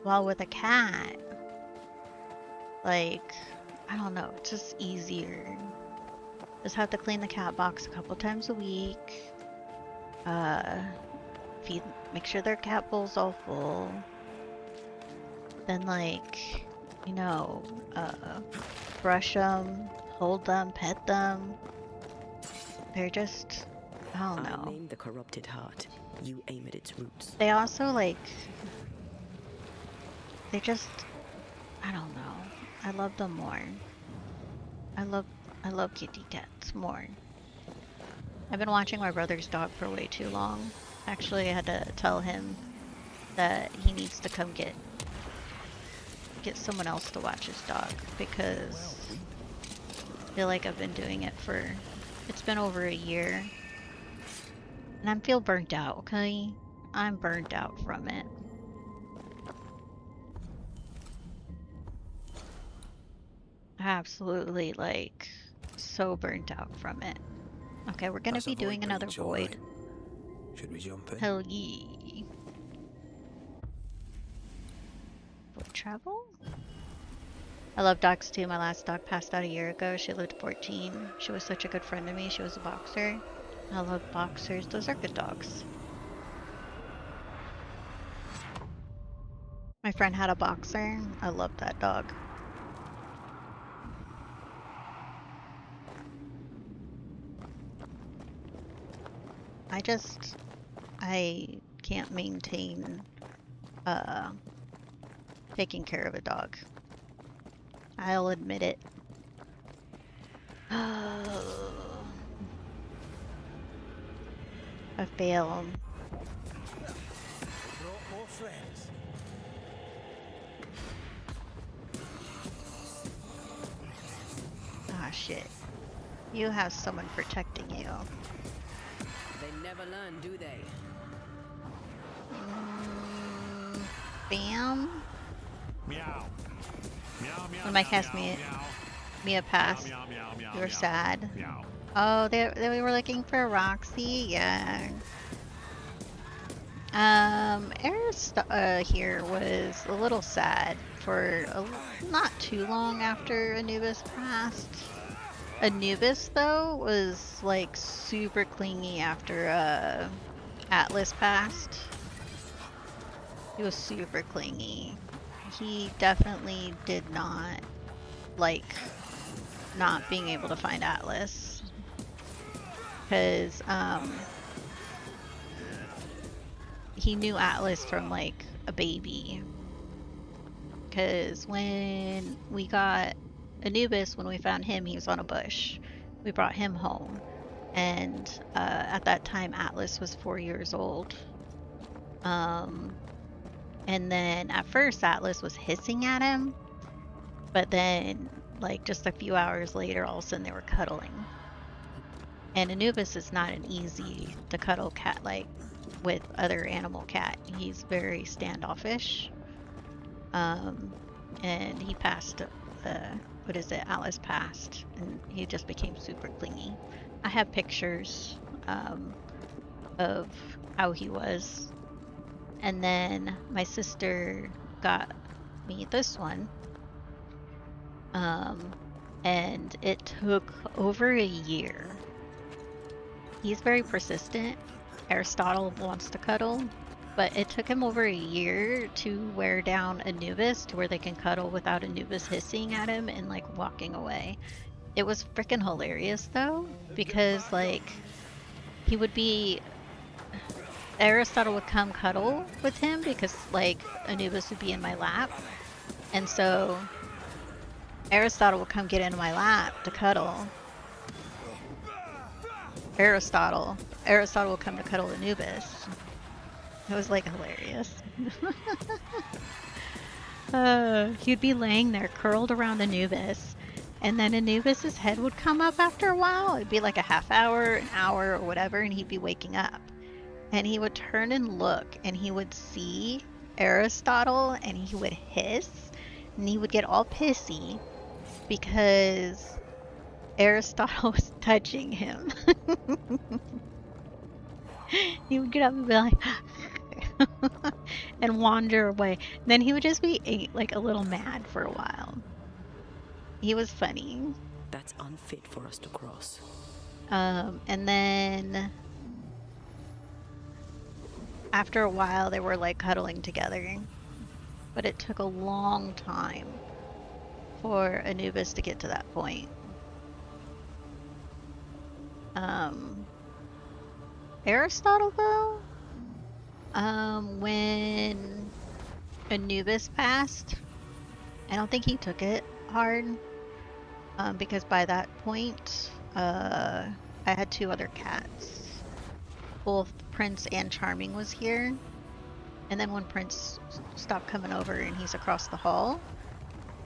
A: While with a cat, like, I don't know, it's just easier. Just have to clean the cat box a couple times a week. Make sure their cat bowl's all full. Then, like, you know, brush them, hold them, pet them. They're just, I don't know.
C: I name the corrupted heart. You aim at its roots.
A: They also, like, they just, I don't know. I love them more. I love kitty cats more. I've been watching my brother's dog for way too long. Actually, I had to tell him that he needs to come get someone else to watch his dog because I feel like I've been doing it it's been over a year. And I feel burnt out, okay? I'm burnt out from it. Absolutely, like, so burnt out from it. Okay, we're gonna be doing another void.
B: Should we jump in?
A: Hell yeah. Void travel? I love dogs too. My last dog passed out a year ago. She lived 14. She was such a good friend to me. She was a boxer. I love boxers. Those are good dogs. My friend had a boxer. I love that dog. I can't maintain taking care of a dog. I'll admit it. I fail.
B: Brought more friends.
A: Ah, shit. You have someone protecting you.
C: They never learn, do they?
A: Bam.
D: Meow. Meow, meow,
A: When my
D: meow,
A: cast
D: meow,
A: Mia passed,
D: meow, meow, meow,
A: you were
D: meow,
A: sad.
D: meow.
A: Oh, they were looking for Roxy? Yeah. Here was a little sad for not too long after Anubis passed. Anubis, though, was, like, super clingy after, Atlas passed. He was super clingy. He definitely did not like not being able to find Atlas. Because, he knew Atlas from, like, a baby. Because when we got Anubis, when we found him, he was on a bush. We brought him home. And, at that time, Atlas was 4 years old. And then at first Atlas was hissing at him, but then like just a few hours later, all of a sudden they were cuddling. And Anubis is not an easy to cuddle cat like with other animal cat. He's very standoffish. And he passed, what is it? Atlas passed, and he just became super clingy. I have pictures of how he was. And then my sister got me this one. And it took over a year. He's very persistent. Aristotle wants to cuddle, but it took him over a year to wear down Anubis to where they can cuddle without Anubis hissing at him and like walking away. It was freaking hilarious though, because like he would be, Aristotle would come cuddle with him because like Anubis would be in my lap, and so Aristotle would come get into my lap to cuddle. Aristotle will come to cuddle Anubis. It was like hilarious. He'd be laying there curled around Anubis, and then Anubis's head would come up after a while. It'd be like a half hour, an hour, or whatever, and he'd be waking up. And he would turn and look, and he would see Aristotle, and he would hiss, and he would get all pissy because Aristotle was touching him. He would get up and be like and wander away. Then he would just be like a little mad for a while. He was funny.
C: That's unfit for us to cross.
A: And then after a while they were like cuddling together, but it took a long time for Anubis to get to that point. Aristotle though, when Anubis passed, I don't think he took it hard, because by that point I had two other cats. Both Prince and Charming was here, and then when Prince stopped coming over and he's across the hall,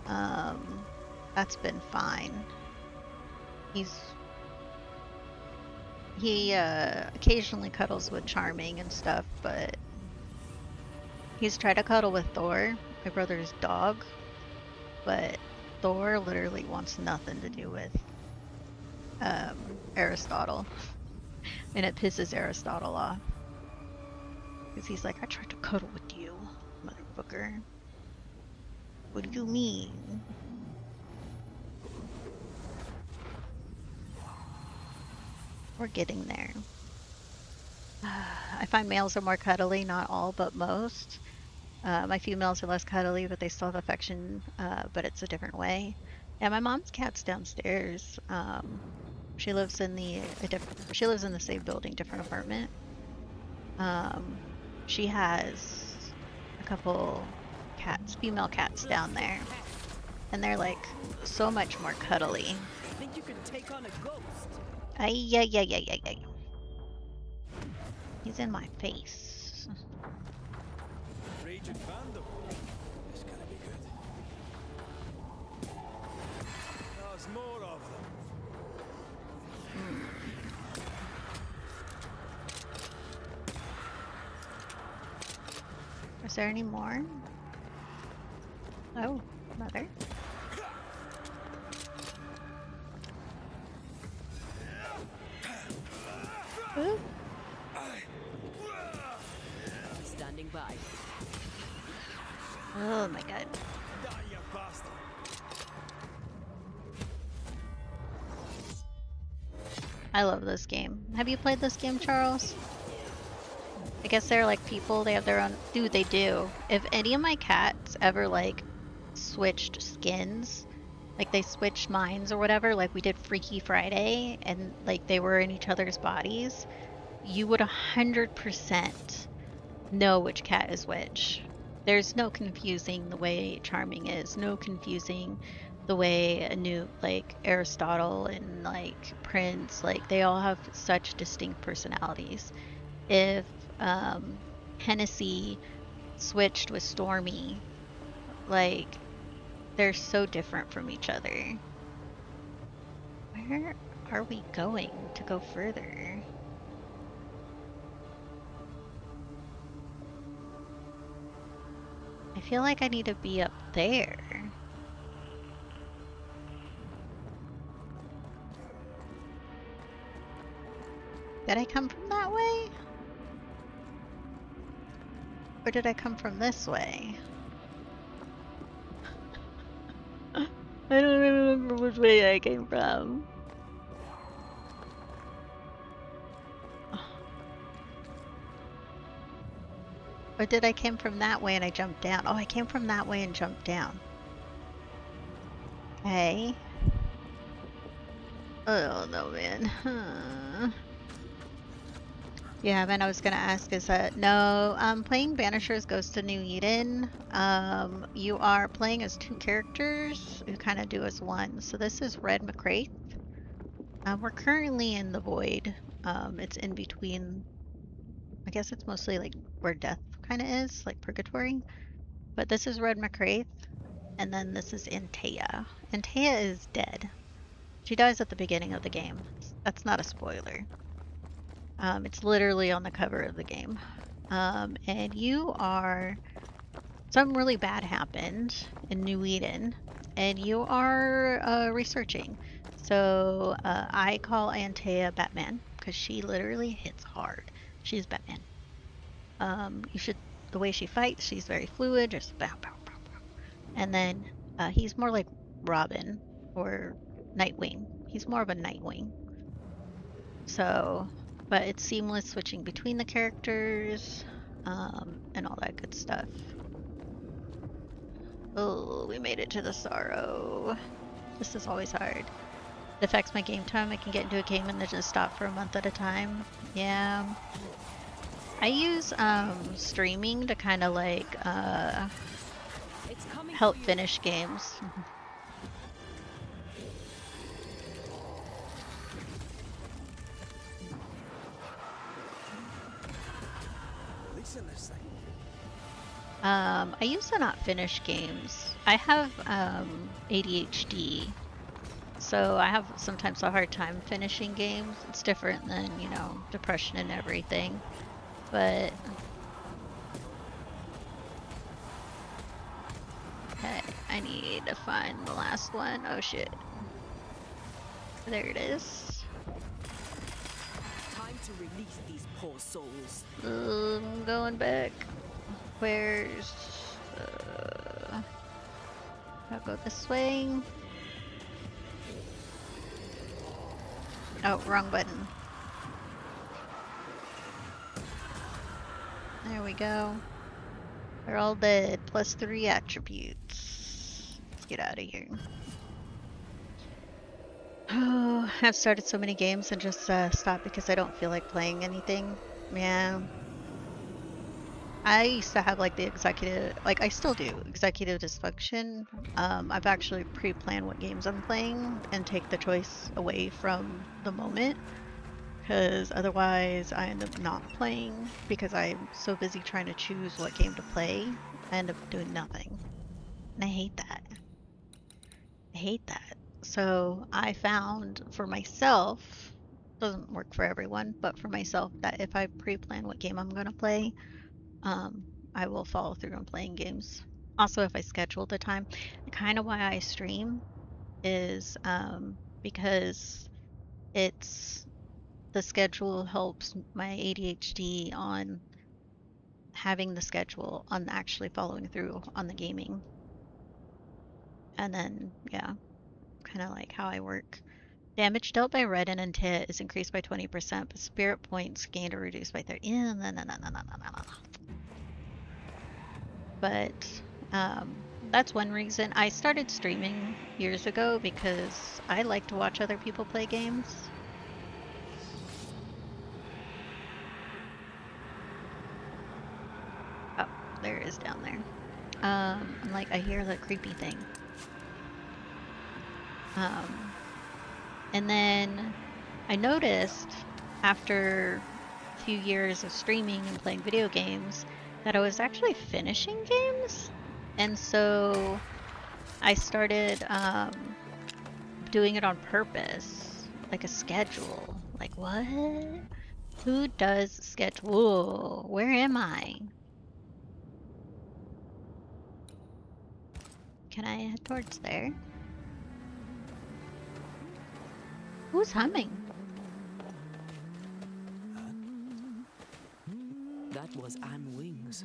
A: that's been fine. He occasionally cuddles with Charming and stuff, but he's tried to cuddle with Thor, my brother's dog, but Thor literally wants nothing to do with Aristotle, and it pisses Aristotle off because he's like, I tried to cuddle with you, motherfucker. What do you mean? We're getting there. I find males are more cuddly, not all, but most. My females are less cuddly, but they still have affection, but it's a different way. Yeah, my mom's cat's downstairs. She lives in the same building, different apartment. She has a couple cats, female cats down there, and they're like so much more cuddly.
N: I think you can take on a ghost.
A: Ay. He's in my face.
B: Strange and Vampyr. It's gonna be good. There's more of them.
A: Is there any more? Oh, mother. Ooh.
C: Standing by.
A: Oh my god. I love this game. Have you played this game, Charles? I guess they're like people, they have their own... Dude, they do. If any of my cats ever like switched skins, like they switched minds or whatever, like we did Freaky Friday and like they were in each other's bodies, you would 100% know which cat is which. There's no confusing the way Charming is, no confusing the way like Aristotle and like Prince, like they all have such distinct personalities. If Hennessy switched with Stormy. Like, they're so different from each other. Where are we going to go further? I feel like I need to be up there. Did I come from that way? Or did I come from this way? I don't remember which way I came from. Or did I came from that way and I jumped down? Oh, I came from that way and jumped down. Okay. Oh no, man. Yeah, man, I was gonna ask is that no, playing Banishers Ghost of New Eden, you are playing as two characters who kind of do as one. So this is Red McCraith. We're currently in the Void. It's in between, I guess it's mostly like where death kind of is, like purgatory. But this is Red McCraith, and then this is Antea. Antea is dead. She dies at the beginning of the game. That's not a spoiler. It's literally on the cover of the game. And you are... Something really bad happened in New Eden, and you are researching. So I call Antea Batman, because she literally hits hard. She's Batman. The way she fights, she's very fluid, just bow, bow, bow, bow. And then he's more like Robin or Nightwing. He's more of a Nightwing. So, but it's seamless switching between the characters, and all that good stuff. Oh, we made it to the Sorrow. This is always hard. It affects my game time. I can get into a game and then just stop for a month at a time. Yeah. I use streaming to kind of like help finish games. I used to not finish games. I have ADHD, so I have sometimes a hard time finishing games. It's different than, you know, depression and everything, but okay, I need to find the last one. Oh shit. There it is.
N: Time to release these poor souls.
A: I'm going back. Where's... I'll go this way. Oh, wrong button. There we go. They're all dead. +3 attributes. Let's get out of here. Oh, I've started so many games and just stopped because I don't feel like playing anything. Yeah. I used to have like the executive, like I still do, executive dysfunction. I've actually pre-planned what games I'm playing and take the choice away from the moment, because otherwise I end up not playing because I'm so busy trying to choose what game to play. I end up doing nothing. And I hate that. I hate that. So I found for myself, doesn't work for everyone, but for myself, that if I pre-plan what game I'm going to play, I will follow through on playing games. Also, if I schedule the time, kind of why I stream is because it's the schedule helps my ADHD on having the schedule on actually following through on the gaming. And then, yeah, kind of like how I work. Damage dealt by red and Antea is increased by 20%, but spirit points gained or reduced by 30. No. But that's one reason. I started streaming years ago because I like to watch other people play games. Oh, there it is down there. I'm like, I hear the creepy thing. And then I noticed after a few years of streaming and playing video games that I was actually finishing games, and so I started doing it on purpose, like a schedule. Like, what? Who does schedule? Where am I? Can I head towards there? Who's humming?
C: That was Anne Wings.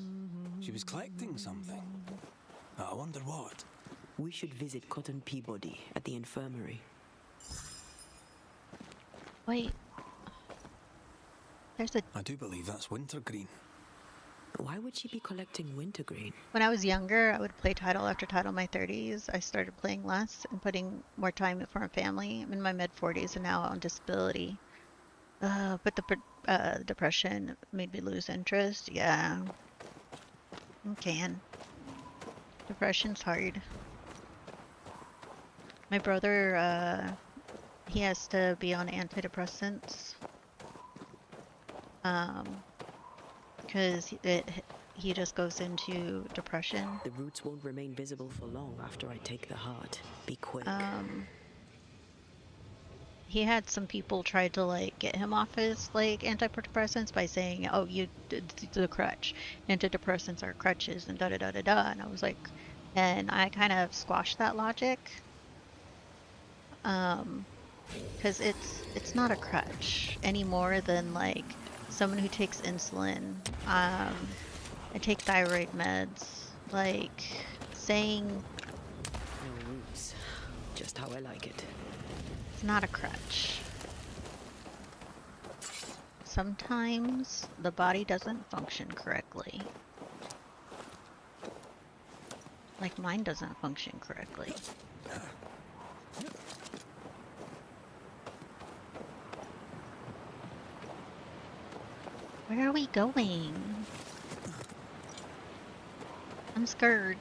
B: She was collecting something. I wonder what.
C: We should visit Cotton Peabody at the infirmary.
A: Wait. There's a...
B: I do believe that's wintergreen.
C: Why would she be collecting wintergreen?
A: When I was younger, I would play title after title in my 30s. I started playing less and putting more time for my family. I'm in my mid-40s and now on disability. But the depression made me lose interest. Yeah. It can. Depression's hard. My brother, he has to be on antidepressants. Because he just goes into depression.
C: The roots won't remain visible for long after I take the heart. Be quick.
A: He had some people try to like get him off his like antidepressants by saying, "Oh, you the crutch. Antidepressants are crutches," and da da da da da. And I was like, and I kind of squashed that logic. Because it's not a crutch any more than like someone who takes insulin. I take thyroid meds. Like saying
C: No roots. Just how I like it.
A: it's not a crutch. Sometimes the body doesn't function correctly. Like mine doesn't function correctly. Where are we going? I'm scared.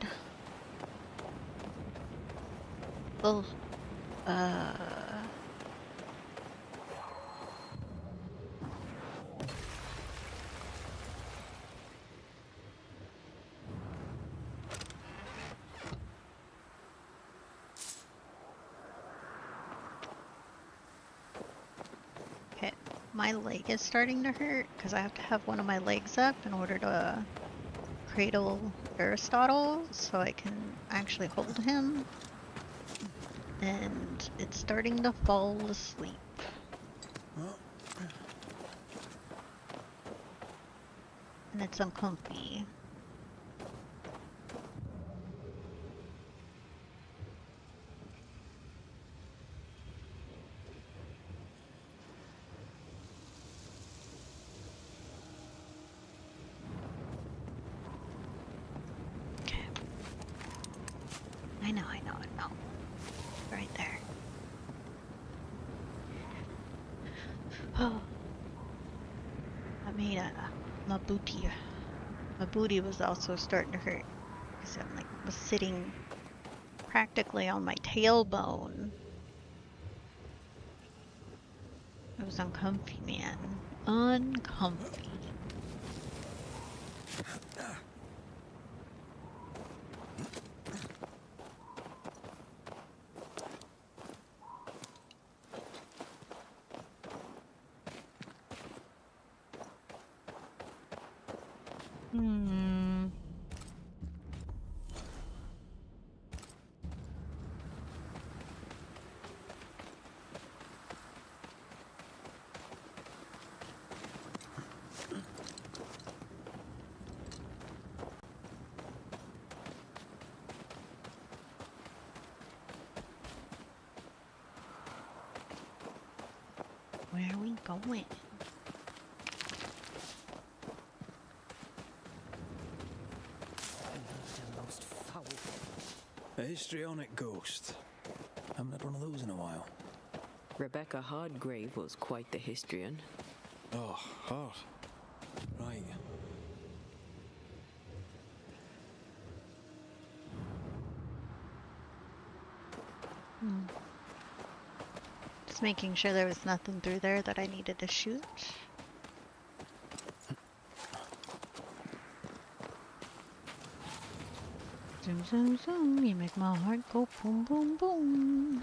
A: Oh. Okay, my leg is starting to hurt because I have to have one of my legs up in order to cradle Aristotle so I can actually hold him. And it's starting to fall asleep. And it's uncomfy. Okay. I know. Right there. Oh. I made my booty. My booty was also starting to hurt. Because I'm like, was sitting practically on my tailbone. It was uncomfy, man. Uncomfy. Where are we going?
B: A histrionic ghost. Haven't had one of those in a while.
C: Rebecca Hardgrave was quite the histrion.
B: Oh, hard. Right.
A: Just making sure there was nothing through there that I needed to shoot. Zoom, zoom, zoom. You make my heart go boom, boom, boom.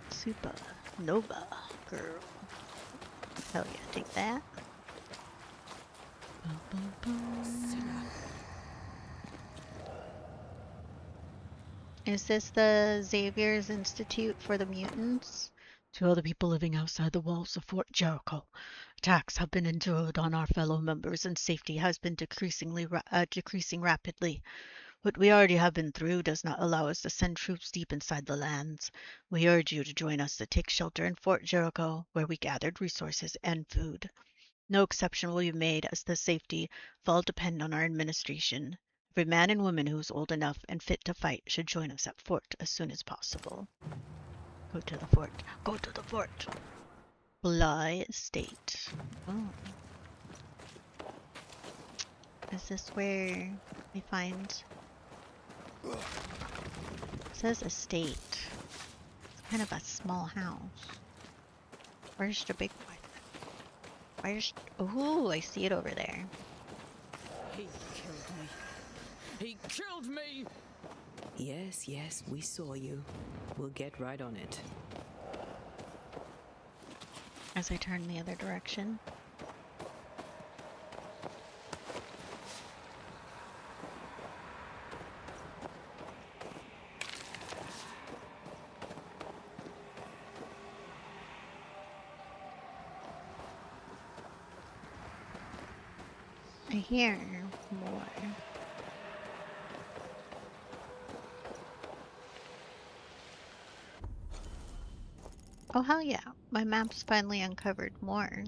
A: Super Nova girl. Hell yeah, take that. Boom, boom, boom. Is this the Xavier's Institute for the Mutants? To all the people living outside the walls of Fort Jericho, attacks have been endured on our fellow members and safety has been decreasing rapidly. What we already have been through does not allow us to send troops deep inside the lands. We urge you to join us to take shelter in Fort Jericho, where we gathered resources and food. No exception will be made as the safety of all depend on our administration. Every man and woman who is old enough and fit to fight should join us at Fort as soon as possible. Go to the fort. Go to the fort. Bly Estate. Oh. Is this where we find... It says estate. It's kind of a small house. Where's the big one? Where's... Oh, I see it over there.
C: He killed me. He killed me! Yes, yes, we saw you. We'll get right on it.
A: As I turn the other direction. I hear more. Oh hell yeah, my map's finally uncovered more.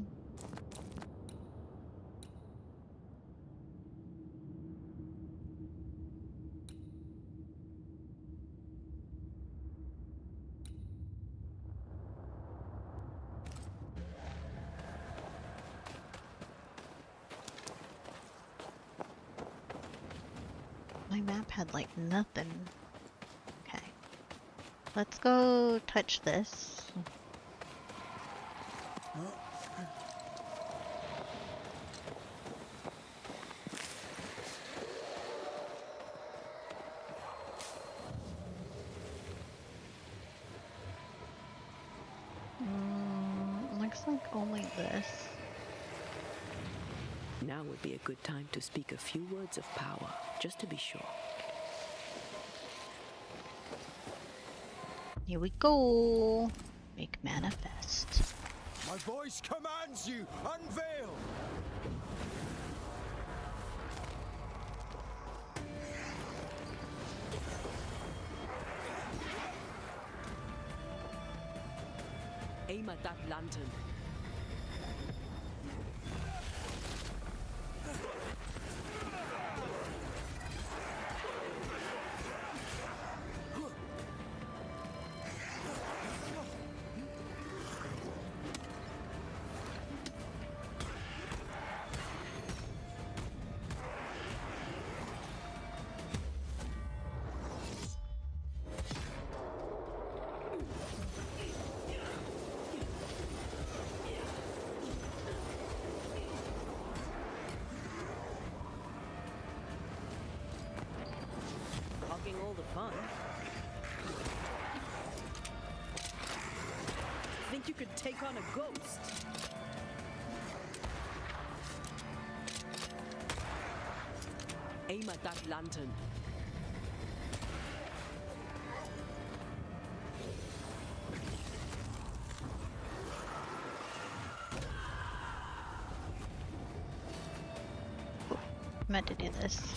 A: My map had like nothing. Okay. Let's go touch this. Looks like only this.
C: Now would be a good time to speak a few words of power, just to be sure.
A: Here we go. Make manifest.
B: My voice commands you, unveil!
C: Aim at that lantern. All the fun. Think you could take on a ghost? Aim at that lantern.
A: I meant to do this.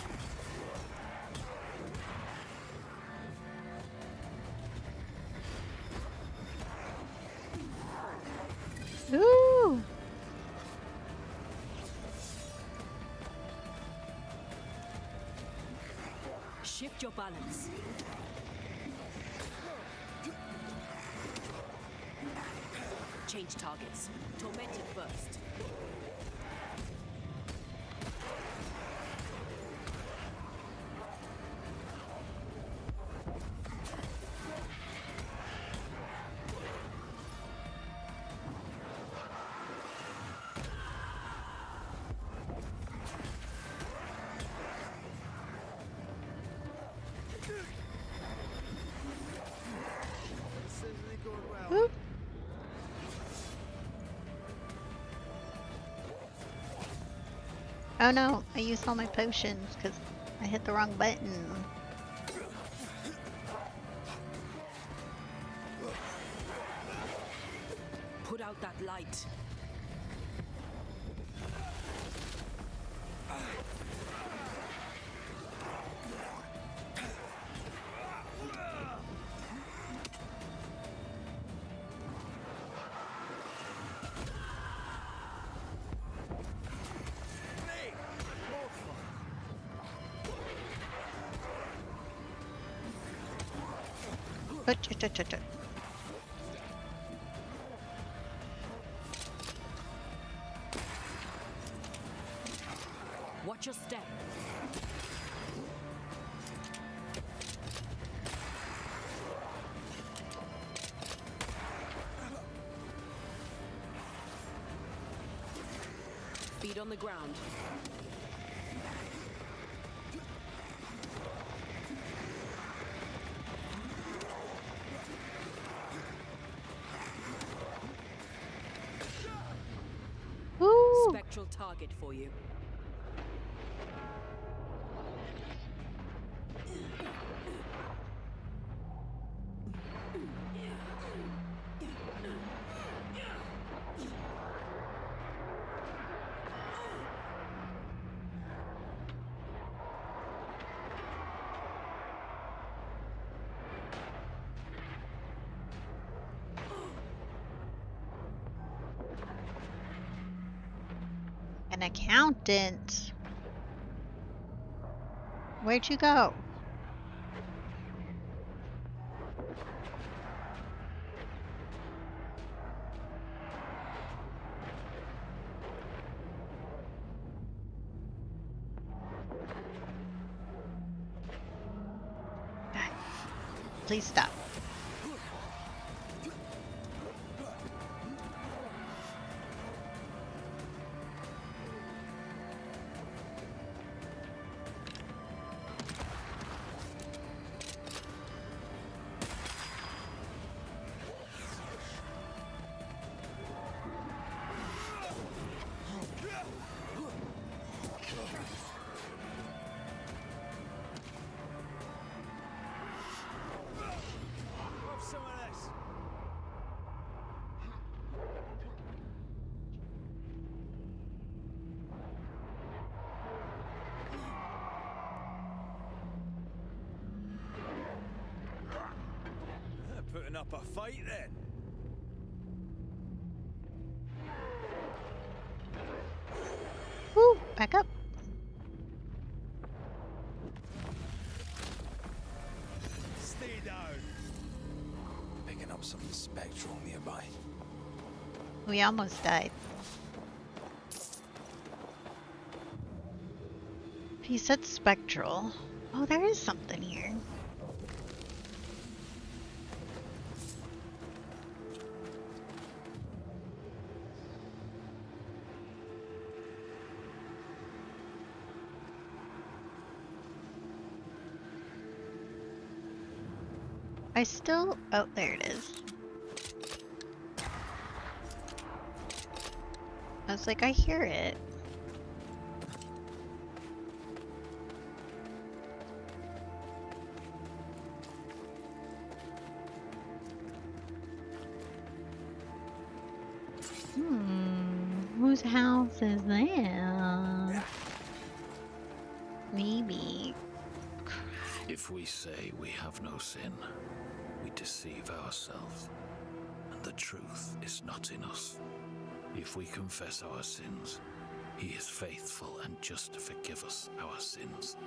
A: Ooh!
C: Shift your balance. Change targets. Tormented first.
A: Oh no, I used all my potions because I hit the wrong button.
N: Put out that light. Watch your step. Feet on the ground.
A: Woo!
N: Spectral target for you.
A: An accountant. Where'd you go? God. Please stop.
B: Putting up a fight then.
A: Woo! Back up.
B: Stay down. Picking up something spectral nearby.
A: We almost died. He said spectral. Oh, there is something here. I still... Oh, there it is. I was like, I hear it. Whose house is that? Maybe.
O: If we say we have no sin, we deceive ourselves, and the truth is not in us. If we confess our sins, he is faithful and just to forgive us our sins,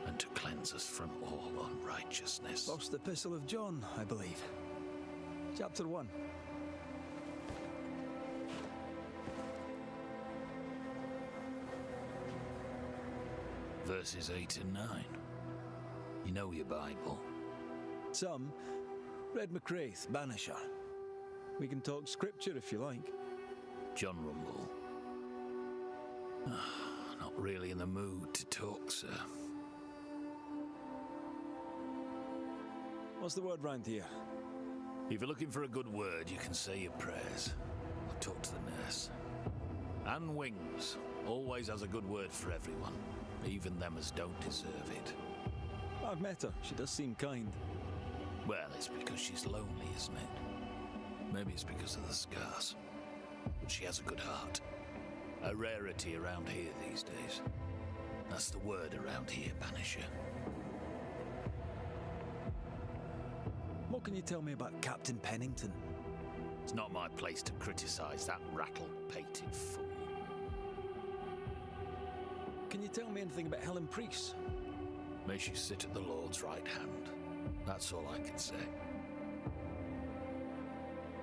O: and to cleanse us from all unrighteousness.
B: First Epistle of John, I believe. Chapter 1.
O: Verses 8 and 9. You know your Bible.
B: Some. Read McCraith, Banisher. We can talk scripture if you like.
O: John Rumble. Not really in the mood to talk, sir.
B: What's the word round here?
O: If you're looking for a good word, you can say your prayers. Or talk to the nurse. Anne Wings. Always has a good word for everyone, even them as don't deserve it.
B: I've met her. She does seem kind.
O: Well, it's because she's lonely, isn't it? Maybe it's because of the scars. But she has a good heart. A rarity around here these days. That's the word around here, Banisher.
B: What can you tell me about Captain Pennington?
O: It's not my place to criticize that rattle-pated fool.
B: Can you tell me anything about Helen Priest?
O: May she sit at the Lord's right hand. That's all I can say.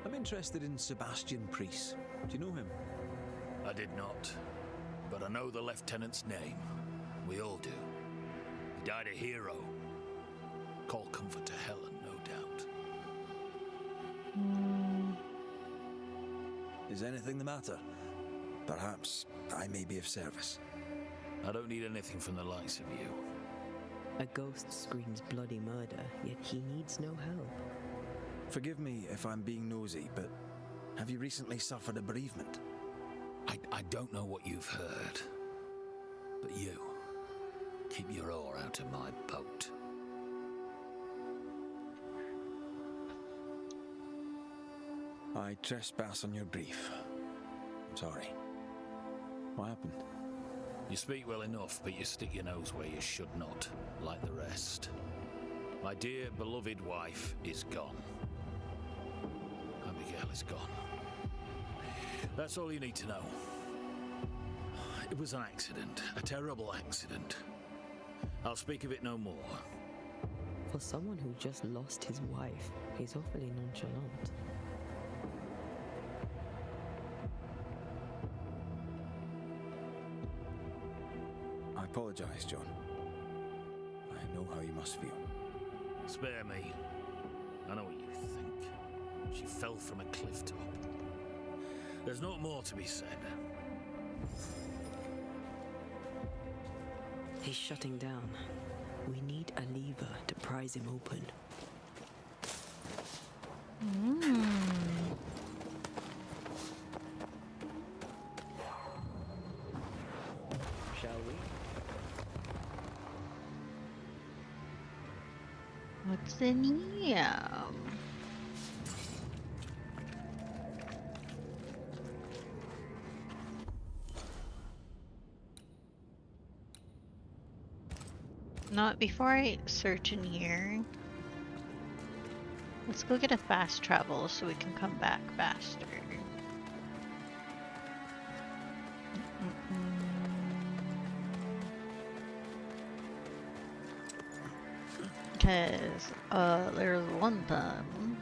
B: I'm interested in Sebastian Priest. Do you know him?
O: I did not, but I know the lieutenant's name. We all do. He died a hero. Call comfort to Helen, no doubt.
B: Is anything the matter? Perhaps I may be of service.
O: I don't need anything from the likes of you.
C: A ghost screams bloody murder, yet he needs no help.
B: Forgive me if I'm being nosy, but have you recently suffered a bereavement?
O: I don't know what you've heard, but you, keep your oar out of my boat.
B: I trespass on your grief. Sorry. What happened?
O: You speak well enough, but you stick your nose where you should not, like the rest. My dear, beloved wife is gone. Abigail is gone. That's all you need to know. It was an accident, a terrible accident. I'll speak of it no more.
C: For someone who just lost his wife, he's awfully nonchalant.
B: I apologize, John. I know how you must feel.
O: Spare me. I know what you think. She fell from a cliff top. There's not more to be said.
C: He's shutting down. We need a lever to prise him open. Shall we?
A: What's in here? Not before I search in here. Let's go get a fast travel so we can come back faster. Because, there's one time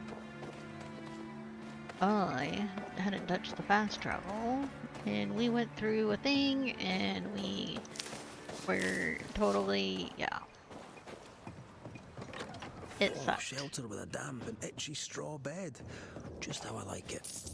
A: I hadn't touched the fast travel and we went through a thing and we were totally, yeah. It sucked.
B: Shelter with a damp and itchy straw bed. Just how I like it.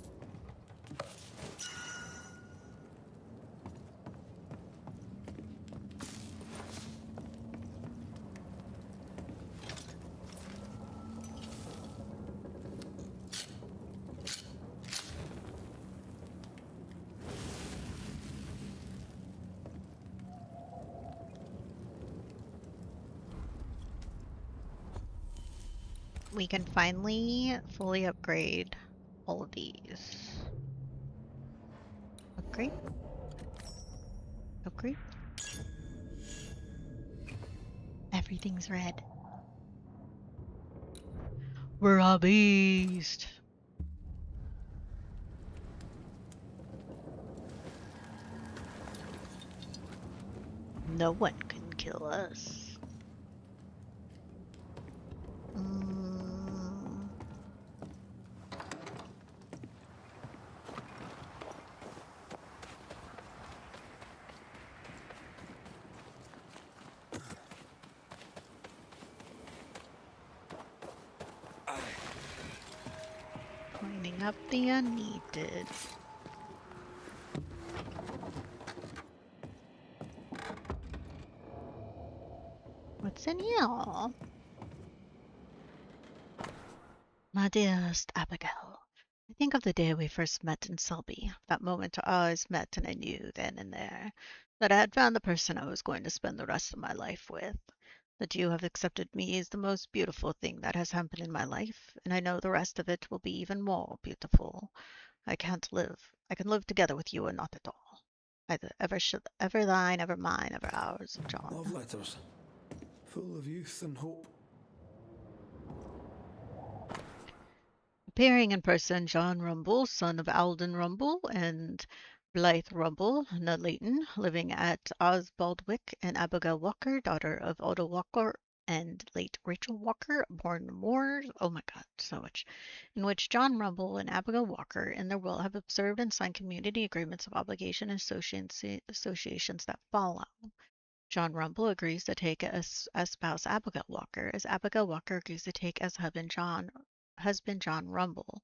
A: We can finally fully upgrade all of these. Upgrade. Upgrade. Everything's red. We're a beast. No one can kill us. Cleaning up the unneeded. What's in here? My dearest Abigail, I think of the day we first met in Selby. That moment our eyes met, and I knew then and there that I had found the person I was going to spend the rest of my life with. That you have accepted me is the most beautiful thing that has happened in my life, and I know the rest of it will be even more beautiful. I can't live. I can live together with you and not at all. Ever thine, ever mine, ever ours, John.
B: Love letters, full of youth and hope.
A: Appearing in person, John Rumble, son of Alden Rumble and Blythe Rumble, Nuneaton, living at Osbaldwick, and Abigail Walker, daughter of Odo Walker and late Rachel Walker, born Moore. Oh my God, so much. In which John Rumble and Abigail Walker, in their will, have observed and signed community agreements of obligation and associations that follow. John Rumble agrees to take as spouse Abigail Walker, as Abigail Walker agrees to take as husband John Rumble.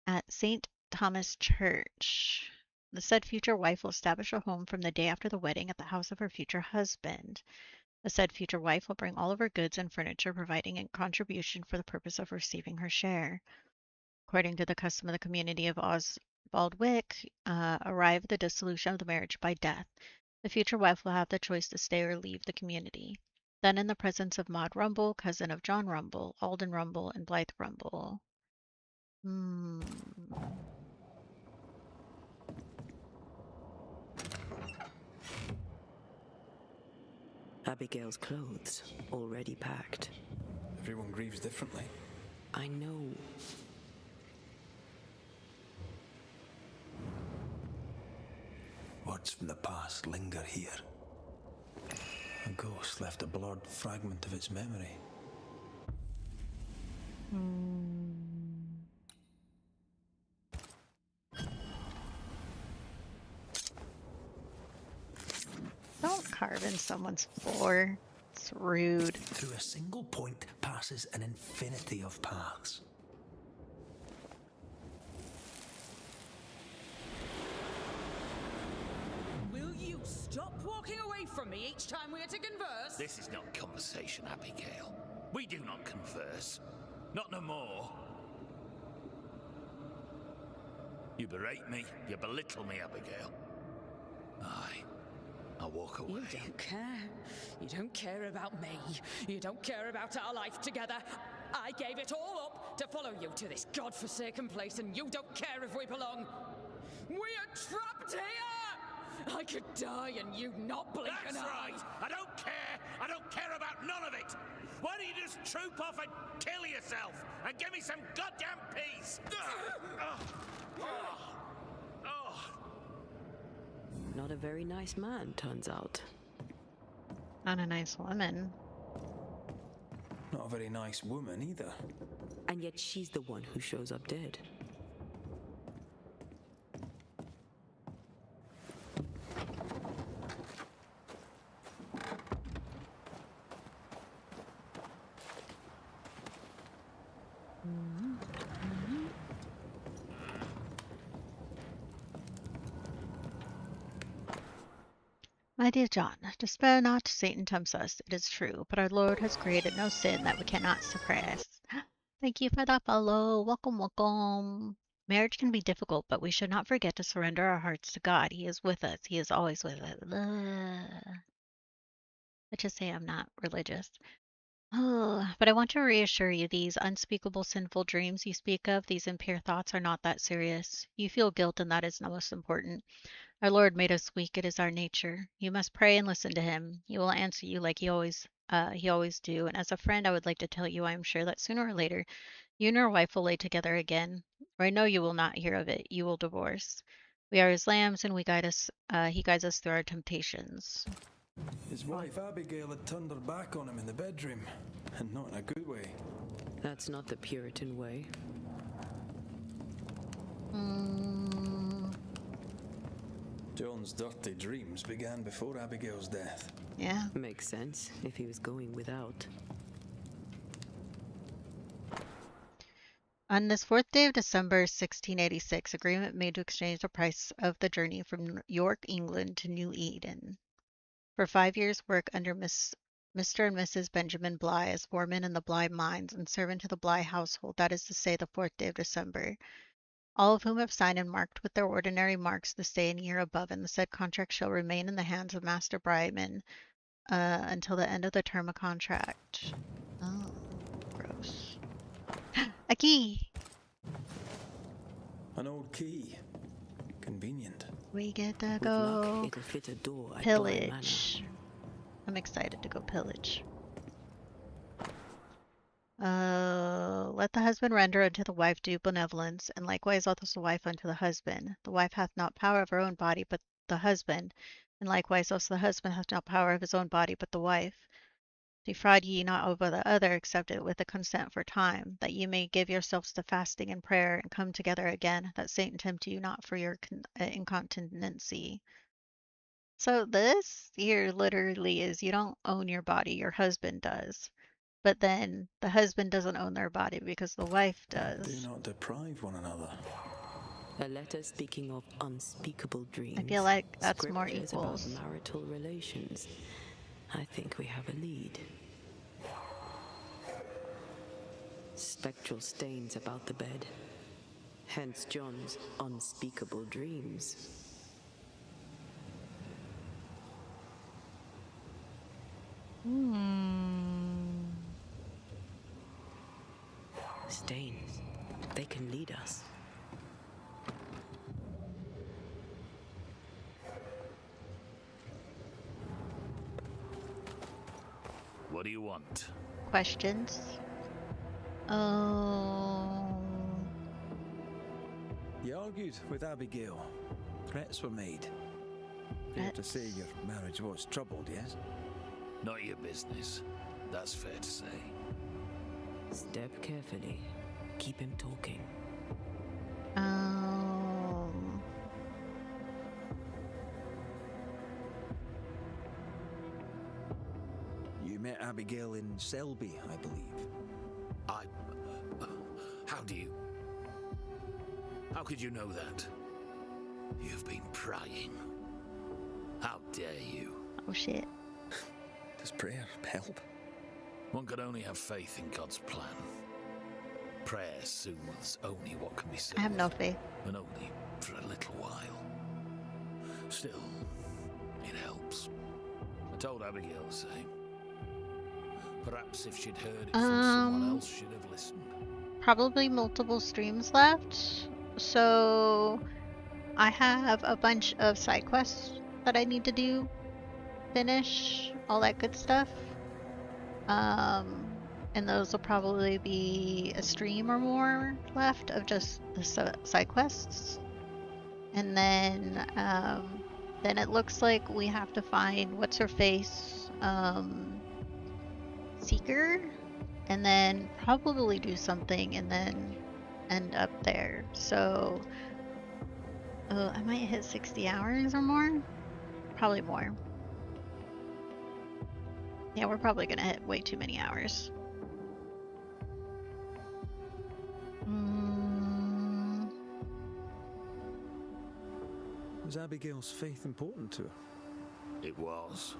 A: At St. Thomas Church, the said future wife will establish a home from the day after the wedding at the house of her future husband. The said future wife will bring all of her goods and furniture, providing a contribution for the purpose of receiving her share. According to the custom of the community of Osbaldwick, arrive at the dissolution of the marriage by death. The future wife will have the choice to stay or leave the community. Then, in the presence of Maud Rumble, cousin of John Rumble, Alden Rumble, and Blythe Rumble.
C: Abigail's clothes already packed.
B: Everyone grieves differently.
C: I know.
B: Words from the past linger here. A ghost left a blurred fragment of its memory.
A: Don't carve in someone's floor. It's rude.
B: Through a single point passes an infinity of paths.
P: Will you stop walking away from me each time we are to converse?
O: This is not conversation, Abigail. We do not converse. Not no more. You berate me, you belittle me, Abigail. Aye. I'll walk away.
P: You don't care. You don't care about me. You don't care about our life together. I gave it all up to follow you to this godforsaken place, and you don't care if we belong. We are trapped here! I could die and you not blink an eye.
O: That's right! I don't care! I don't care about none of it! Why don't you just troop off and kill yourself and give me some goddamn peace?
C: Not a very nice man, turns out.
A: Not a nice woman.
B: Not a very nice woman either.
C: And yet she's the one who shows up dead.
A: My dear John, despair not, Satan tempts us, it is true, but our Lord has created no sin that we cannot suppress. Thank you for that follow. Welcome, welcome. Marriage can be difficult, but we should not forget to surrender our hearts to God. He is with us. He is always with us. Let's just say I'm not religious. Oh, but I want to reassure you, these unspeakable sinful dreams you speak of, these impure thoughts are not that serious. You feel guilt, and that is the most important. Our Lord made us weak. It is our nature. You must pray and listen to him. He will answer you like he always do. And as a friend, I would like to tell you, I am sure that sooner or later, you and your wife will lay together again. Or I know you will not hear of it. You will divorce. We are his lambs, and he guides us through our temptations.
B: His wife Abigail had turned her back on him in the bedroom, and not in a good way.
C: That's not the Puritan way.
B: John's dirty dreams began before Abigail's death.
A: Yeah.
C: Makes sense, if he was going without.
A: On this 4th day of December 1686, agreement made to exchange the price of the journey from York, England to New Eden. For 5 years' work under Mr. and Mrs. Benjamin Bligh as foreman in the Bligh mines and servant to the Bligh household, that is to say, the 4th day of December. all of whom have signed and marked with their ordinary marks the stay in year above, and the said contract shall remain in the hands of Master Brideman until the end of the term of contract. Oh, gross. A key!
B: An old key. Convenient.
A: We get to
C: With
A: go
C: luck, it'll fit a door at Dry
A: pillage. I'm excited to go pillage. Let the husband render unto the wife due benevolence, and likewise also the wife unto the husband. The wife hath not power of her own body, but the husband, and likewise also the husband hath not power of his own body, but the wife. Defraud ye not over the other, except it with a consent for time, that ye may give yourselves to fasting and prayer, and come together again, that Satan tempt you not for your incontinency. So this here literally is you don't own your body, your husband does. But then the husband doesn't own their body because the wife does.
B: Do not deprive one another.
C: A letter speaking of unspeakable dreams.
A: I feel like that's more
C: Scriptures
A: equals.
C: about marital relations. I think we have a lead. Spectral stains about the bed. Hence John's unspeakable dreams. Stains. They can lead us.
O: What do you want?
A: Questions? Oh.
B: You argued with Abigail. Threats were made. Fair to say your marriage was troubled, yes?
O: Not your business. That's fair to say.
C: Step carefully. Keep him talking.
B: You met Abigail in Selby, I believe.
O: How do you... How could you know that? You've been prying. How dare you?
A: Oh shit.
B: Does prayer help?
O: One can only have faith in God's plan. Prayer soothes only what can be soothed.
A: I have no faith.
O: And only for a little while. Still, it helps. I told Abigail the same. Perhaps if she'd heard it from someone else, she'd have listened.
A: Probably multiple streams left. So I have a bunch of side quests that I need to do. Finish, all that good stuff. And those will probably be a stream or more left of just the side quests. And then it looks like we have to find what's her face, Seeker, and then probably do something and then end up there. So I might hit 60 hours or more, probably more. Yeah, we're probably gonna hit way too many hours.
B: Was Abigail's faith important to her?
O: It was.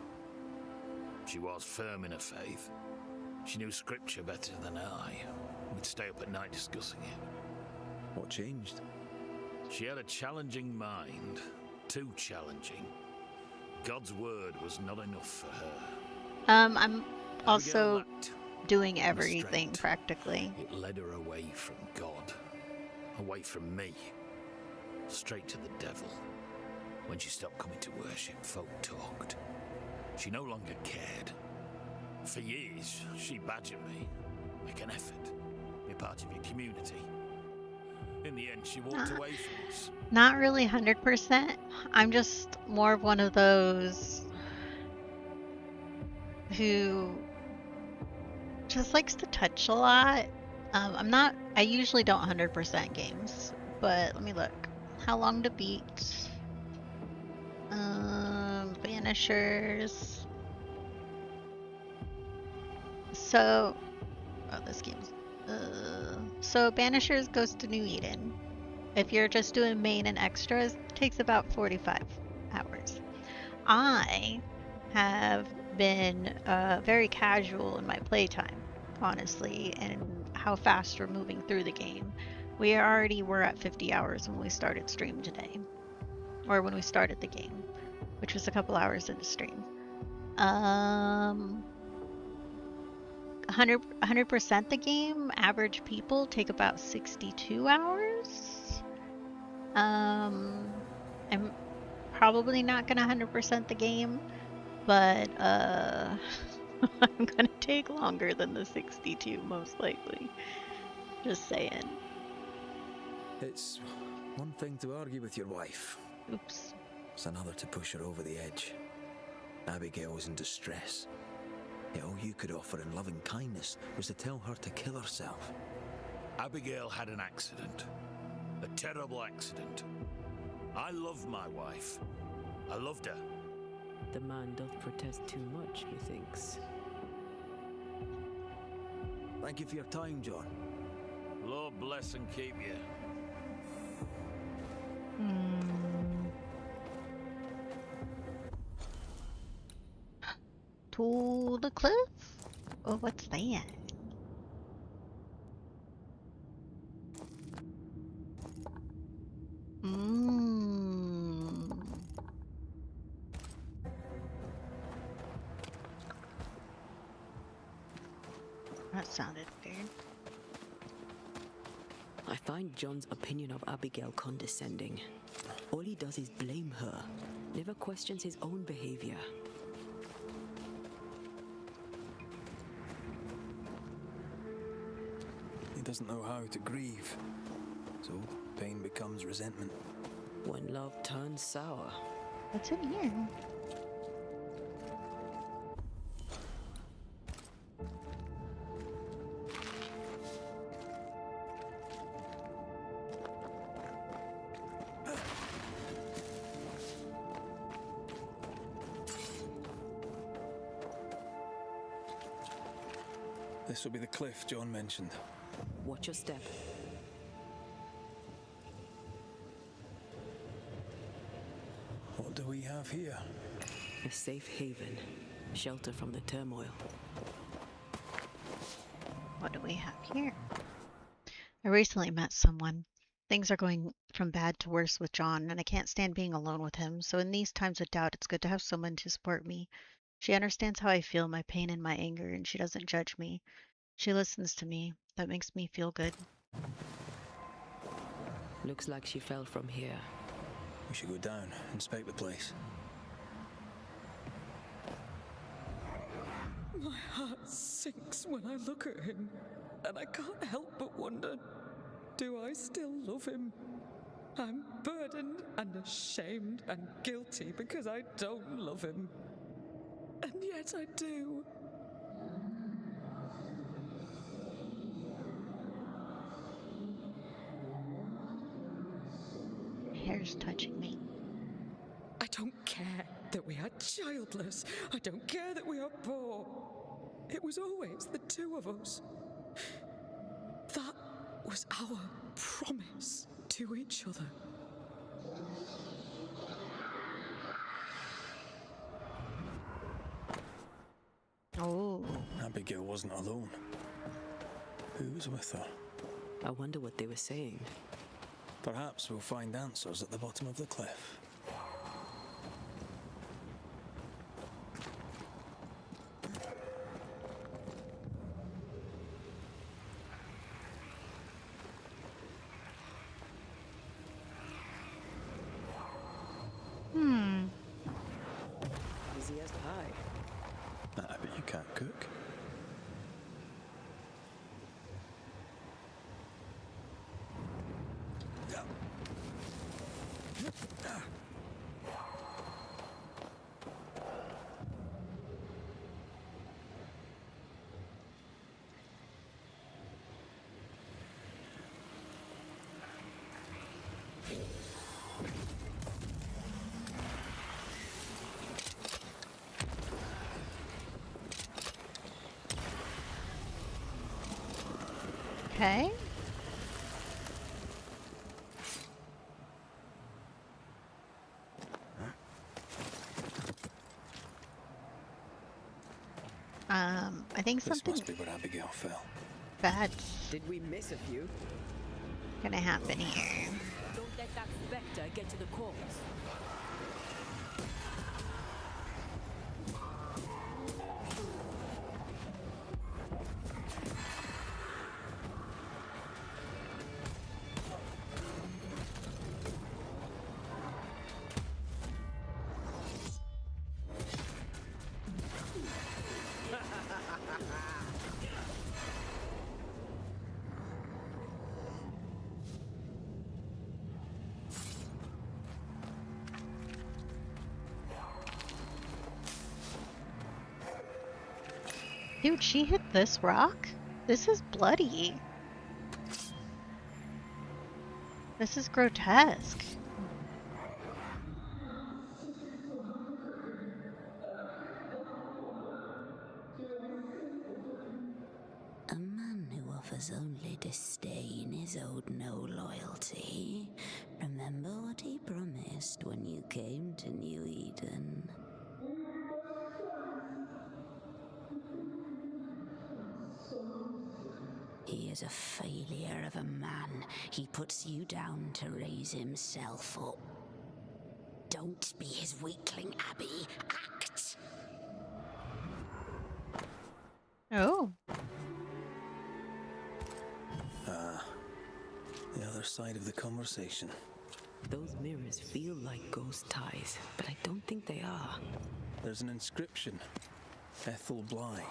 O: She was firm in her faith. She knew scripture better than I. We'd stay up at night discussing it.
B: What changed?
O: She had a challenging mind. Too challenging. God's word was not enough for her.
A: I'm also doing everything practically.
O: It led her away from God. Away from me. Straight to the devil. When she stopped coming to worship, folk talked. She no longer cared. For years, she badgered me. Make an effort. Be part of your community. In the end, she walked away from us.
A: Not really 100%. I'm just more of one of those who just likes to touch a lot. I usually don't 100% games, but let me look. How long to beat? Banishers. So, this game's, so Banishers goes to New Eden. If you're just doing main and extras, it takes about 45 hours. I have been very casual in my playtime, honestly, and how fast we're moving through the game. We already were at 50 hours when we started stream today. Or when we started the game, which was a couple hours into stream. 100% the game, average people take about 62 hours. I'm probably not gonna 100% the game, but I'm gonna take longer than the 62 most likely. Just saying.
B: It's one thing to argue with your wife.
A: Oops.
B: It's another to push her over the edge. Abigail was in distress. Yet all you could offer in loving kindness was to tell her to kill herself.
O: Abigail had an accident. A terrible accident. I love my wife. I loved her.
C: The man doth protest too much, methinks.
B: Thank you for your time, John.
O: Lord bless and keep you.
A: To the cliff? Oh, what's that? That sounded weird.
C: I find John's opinion of Abigail condescending. All he does is blame her, never questions his own behavior.
B: He doesn't know how to grieve, so pain becomes resentment.
C: When love turns sour.
A: What's in here?
B: This will be the cliff John mentioned.
C: Watch your step.
B: What do we have here?
C: A safe haven, shelter from the turmoil.
A: What do we have here? I recently met someone. Things are going from bad to worse with John, and I can't stand being alone with him, so in these times of doubt, it's good to have someone to support me. She understands how I feel, my pain and my anger, and she doesn't judge me. She listens to me. That makes me feel good.
C: Looks like she fell from here.
B: We should go down, inspect the place.
P: My heart sinks when I look at him, and I can't help but wonder, do I still love him? I'm burdened and ashamed and guilty because I don't love him. And yet I do.
A: Hair's touching me.
P: I don't care that we are childless. I don't care that we are poor. It was always the two of us. That was our promise to each other.
A: Oh.
B: Abigail wasn't alone. Who was with her?
C: I wonder what they were saying.
B: Perhaps we'll find answers at the bottom of the cliff.
C: Busy as pie.
B: I bet you can't cook.
A: Okay. I think
B: This
A: something
B: must be where Abigail fell.
A: bad.
C: Did we miss a few?
A: gonna happen here?
N: Don't let that specter get to the corpse.
A: Dude, she hit this rock? This is bloody. This is grotesque.
Q: A man who offers only disdain is owed no loyalty. Remember what he promised when you came to New Eden. He is a failure of a man. He puts you down to raise himself up. Don't be his weakling, Abby. Act!
A: Oh.
B: The other side of the conversation.
C: Those mirrors feel like ghost ties, but I don't think they are.
B: There's an inscription. Ethel Bly.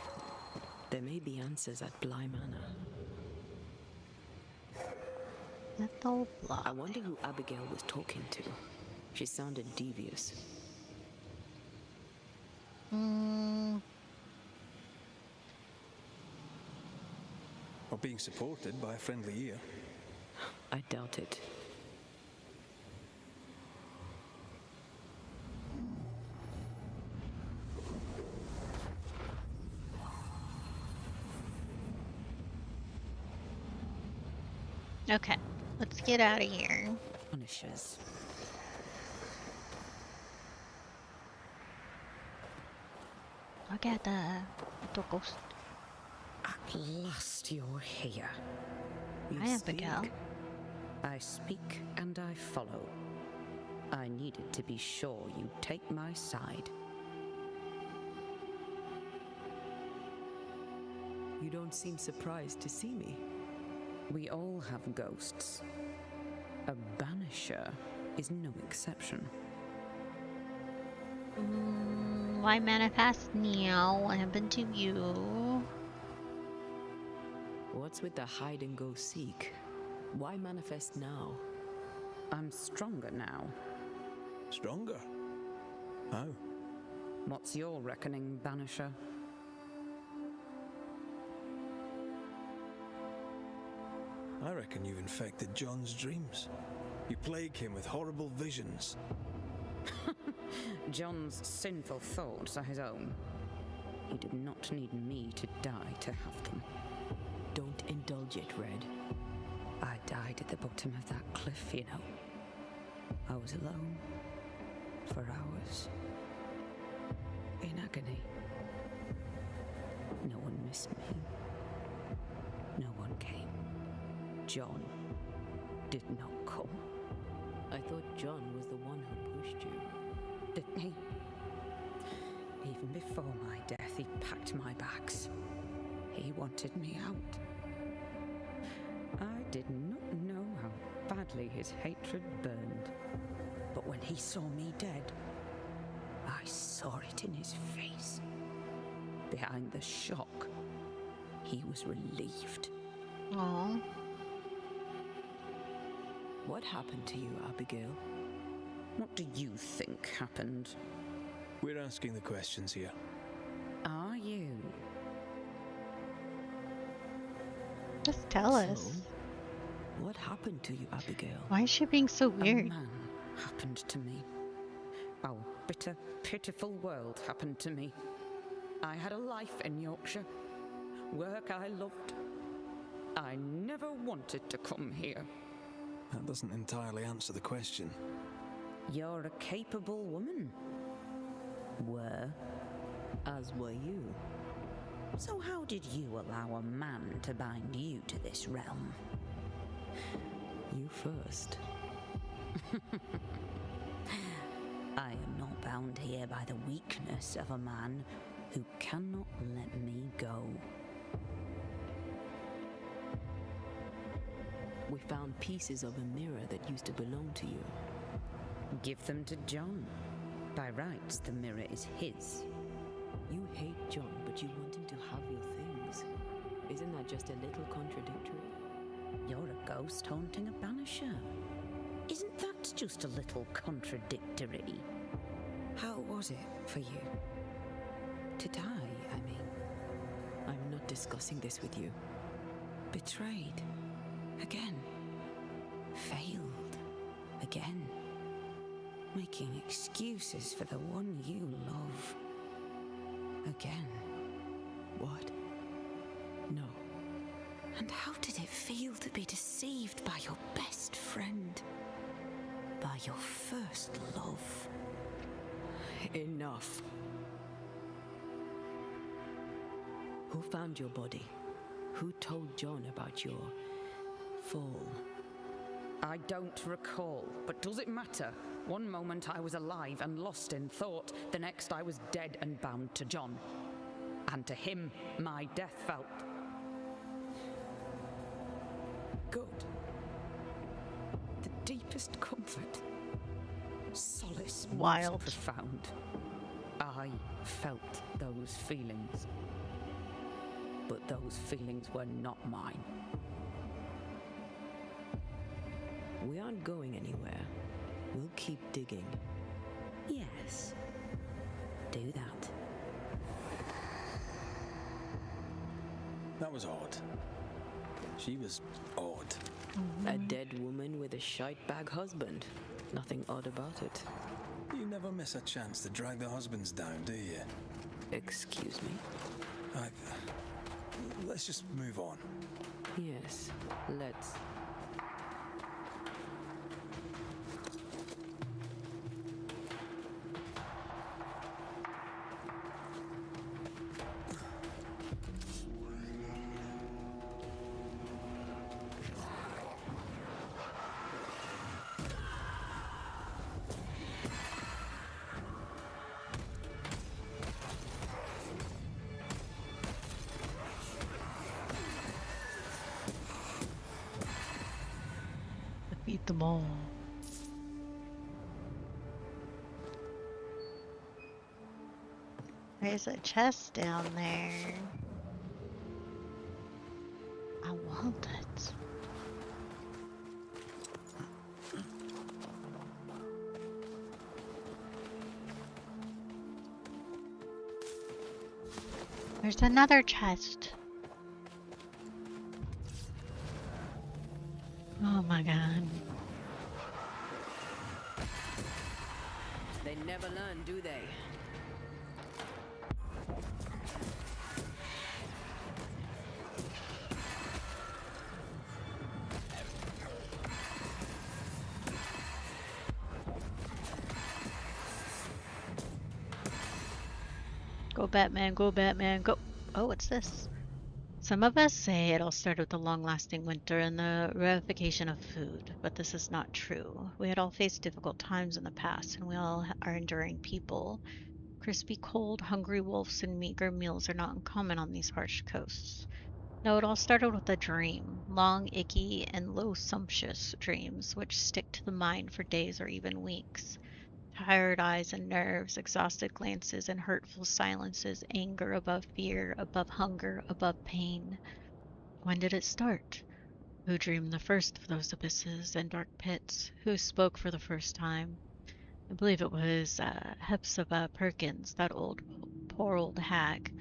C: There may be answers at Bly Manor.
A: Ethel Bly.
C: I wonder who Abigail was talking to. She sounded devious.
B: Or being supported by a friendly ear.
C: I doubt it.
A: Okay, let's get out of here.
C: Banishers.
A: Look at the ghost.
L: At last you're here.
A: Hi, Abigail.
L: I speak and I follow. I needed to be sure you'd take my side.
C: You don't seem surprised to see me.
L: We all have ghosts. A banisher is no exception.
A: Why manifest now? What happened to you?
C: What's with the hide and go seek? Why manifest now?
L: I'm stronger now.
B: Stronger? How?
L: What's your reckoning, Banisher?
B: I reckon you've infected John's dreams. You plague him with horrible visions.
L: John's sinful thoughts are his own. He did not need me to die to have them.
C: Don't indulge it, Red.
L: I died at the bottom of that cliff, you know. I was alone. For hours. In agony. No one missed me. No one came. John did not come.
C: I thought John was the one who pushed you.
L: Didn't he? Even before my death, he packed my bags. He wanted me out. I did not know how badly his hatred burned. But when he saw me dead, I saw it in his face. Behind the shock, he was relieved.
A: Aww.
C: What happened to you, Abigail?
L: What do you think happened?
B: We're asking the questions here.
L: Are you?
A: Just tell us.
C: What happened to you, Abigail?
A: Why is she being so weird?
L: A man happened to me. Our bitter, pitiful world happened to me. I had a life in Yorkshire. Work I loved. I never wanted to come here.
B: That doesn't entirely answer the question.
L: You're a capable woman. Were.
C: As were you.
L: So how did you allow a man to bind you to this realm?
C: You first.
Q: I am not bound here by the weakness of a man who cannot let me go.
C: We found pieces of a mirror that used to belong to you.
Q: Give them to John. By rights, the mirror is his.
C: You hate John, but you want him to have your things. Isn't that just a little contradictory?
Q: You're a ghost haunting a banisher. Isn't that just a little contradictory?
C: How was it for you? To die, I mean. I'm not discussing this with you. Betrayed. Again. Failed. Again. Making excuses for the one you love. Again. What? No.
Q: And how did it feel to be deceived by your best friend? By your first love?
C: Enough. Who found your body? Who told John about your fall?
R: I don't recall, but does it matter? One moment I was alive and lost in thought, the next I was dead and bound to John. And to him, my death felt.
C: Good. The deepest comfort. Solace.
A: Wild.
R: Profound. I felt those feelings. But those feelings were not mine.
C: We aren't going anywhere. We'll keep digging.
Q: Yes. Do that.
B: That was odd. She was odd.
C: A dead woman with a shite-bag husband. Nothing odd about it.
B: You never miss a chance to drag the husbands down, do you?
C: Excuse me?
B: Let's just move on.
C: Yes, let's.
A: Defeat them all. There's a chest down there. I want it. There's another chest. Oh my god.
C: They never learn, do they?
A: Go Batman, go Batman, go. Oh, what's this? Some of us say it all started with the long-lasting winter and the rarefaction of food, but this is not true. We had all faced difficult times in the past, and we all are enduring people. Crispy, cold, hungry wolves and meager meals are not uncommon on these harsh coasts. No, it all started with a dream. Long, icky, and low sumptuous dreams, which stick to the mind for days or even weeks. Tired eyes and nerves, exhausted glances and hurtful silences, anger above fear, above hunger, above pain. When did it start? Who dreamed the first of those abysses and dark pits? Who spoke for the first time? I believe it was Hepzibah Perkins, that poor old hag,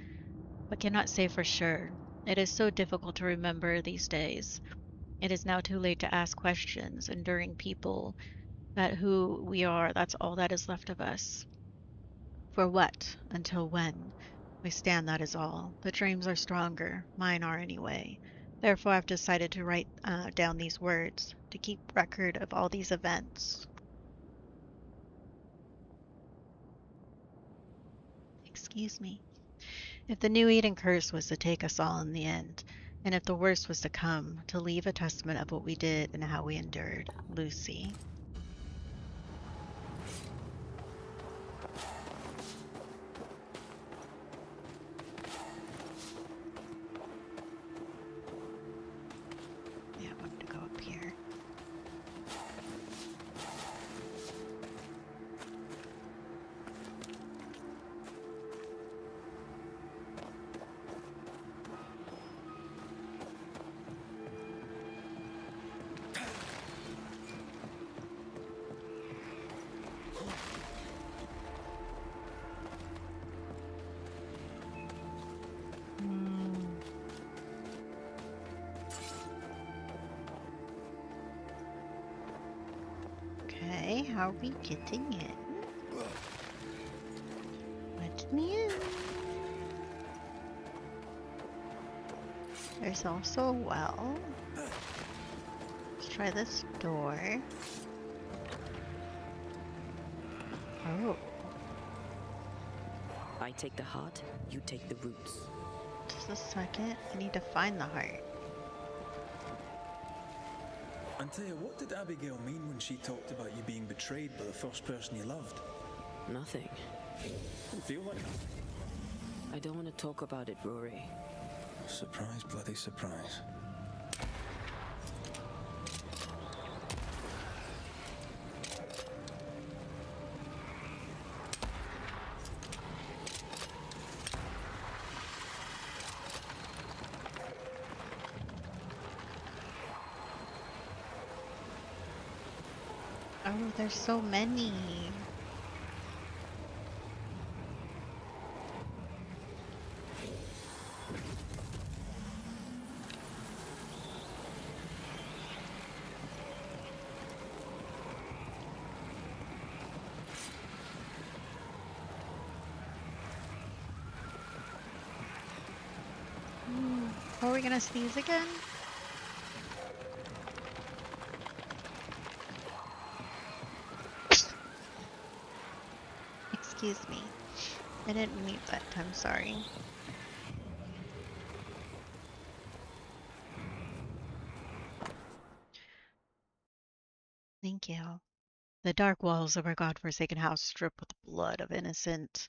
A: but cannot say for sure. It is so difficult to remember these days. It is now too late to ask questions, enduring people, that who we are, that's all that is left of us. For what? Until when? We stand, that is all. The dreams are stronger. Mine are anyway. Therefore I've decided to write down these words, to keep record of all these events. Excuse me. If the New Eden curse was to take us all in the end, And if the worst was to come, to leave a testament of what we did and how we endured. Lucy. Yeah, I wanted to go up here. Okay, how are we getting in? Let me in. There's also a well. Let's try this door. Oh.
C: I take the heart, you take the roots.
A: Just a second. I need to find the heart.
B: Antea, what did Abigail mean when she talked about you being betrayed by the first person you loved?
C: Nothing.
B: Didn't feel like that.
C: I don't want to talk about it, Rory.
B: Surprise, bloody surprise.
A: Oh, there's so many. Are we gonna sneeze again? Excuse me. I didn't mean that. I'm sorry. Thank you. The dark walls of our godforsaken house dripped with the blood of innocent.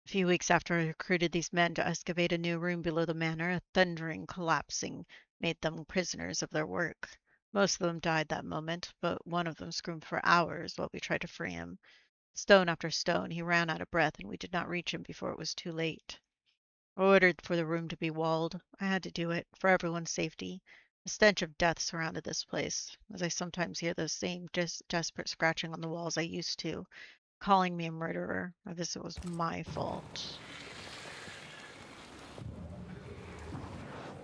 A: A few weeks after I recruited these men to excavate a new room below the manor, a thundering collapsing made them prisoners of their work. Most of them died that moment, but one of them screamed for hours while we tried to free him. Stone after stone, he ran out of breath, and we did not reach him before it was too late. I ordered for the room to be walled. I had to do it, for everyone's safety. The stench of death surrounded this place, as I sometimes hear the same desperate scratching on the walls I used to, calling me a murderer, as if it was my fault.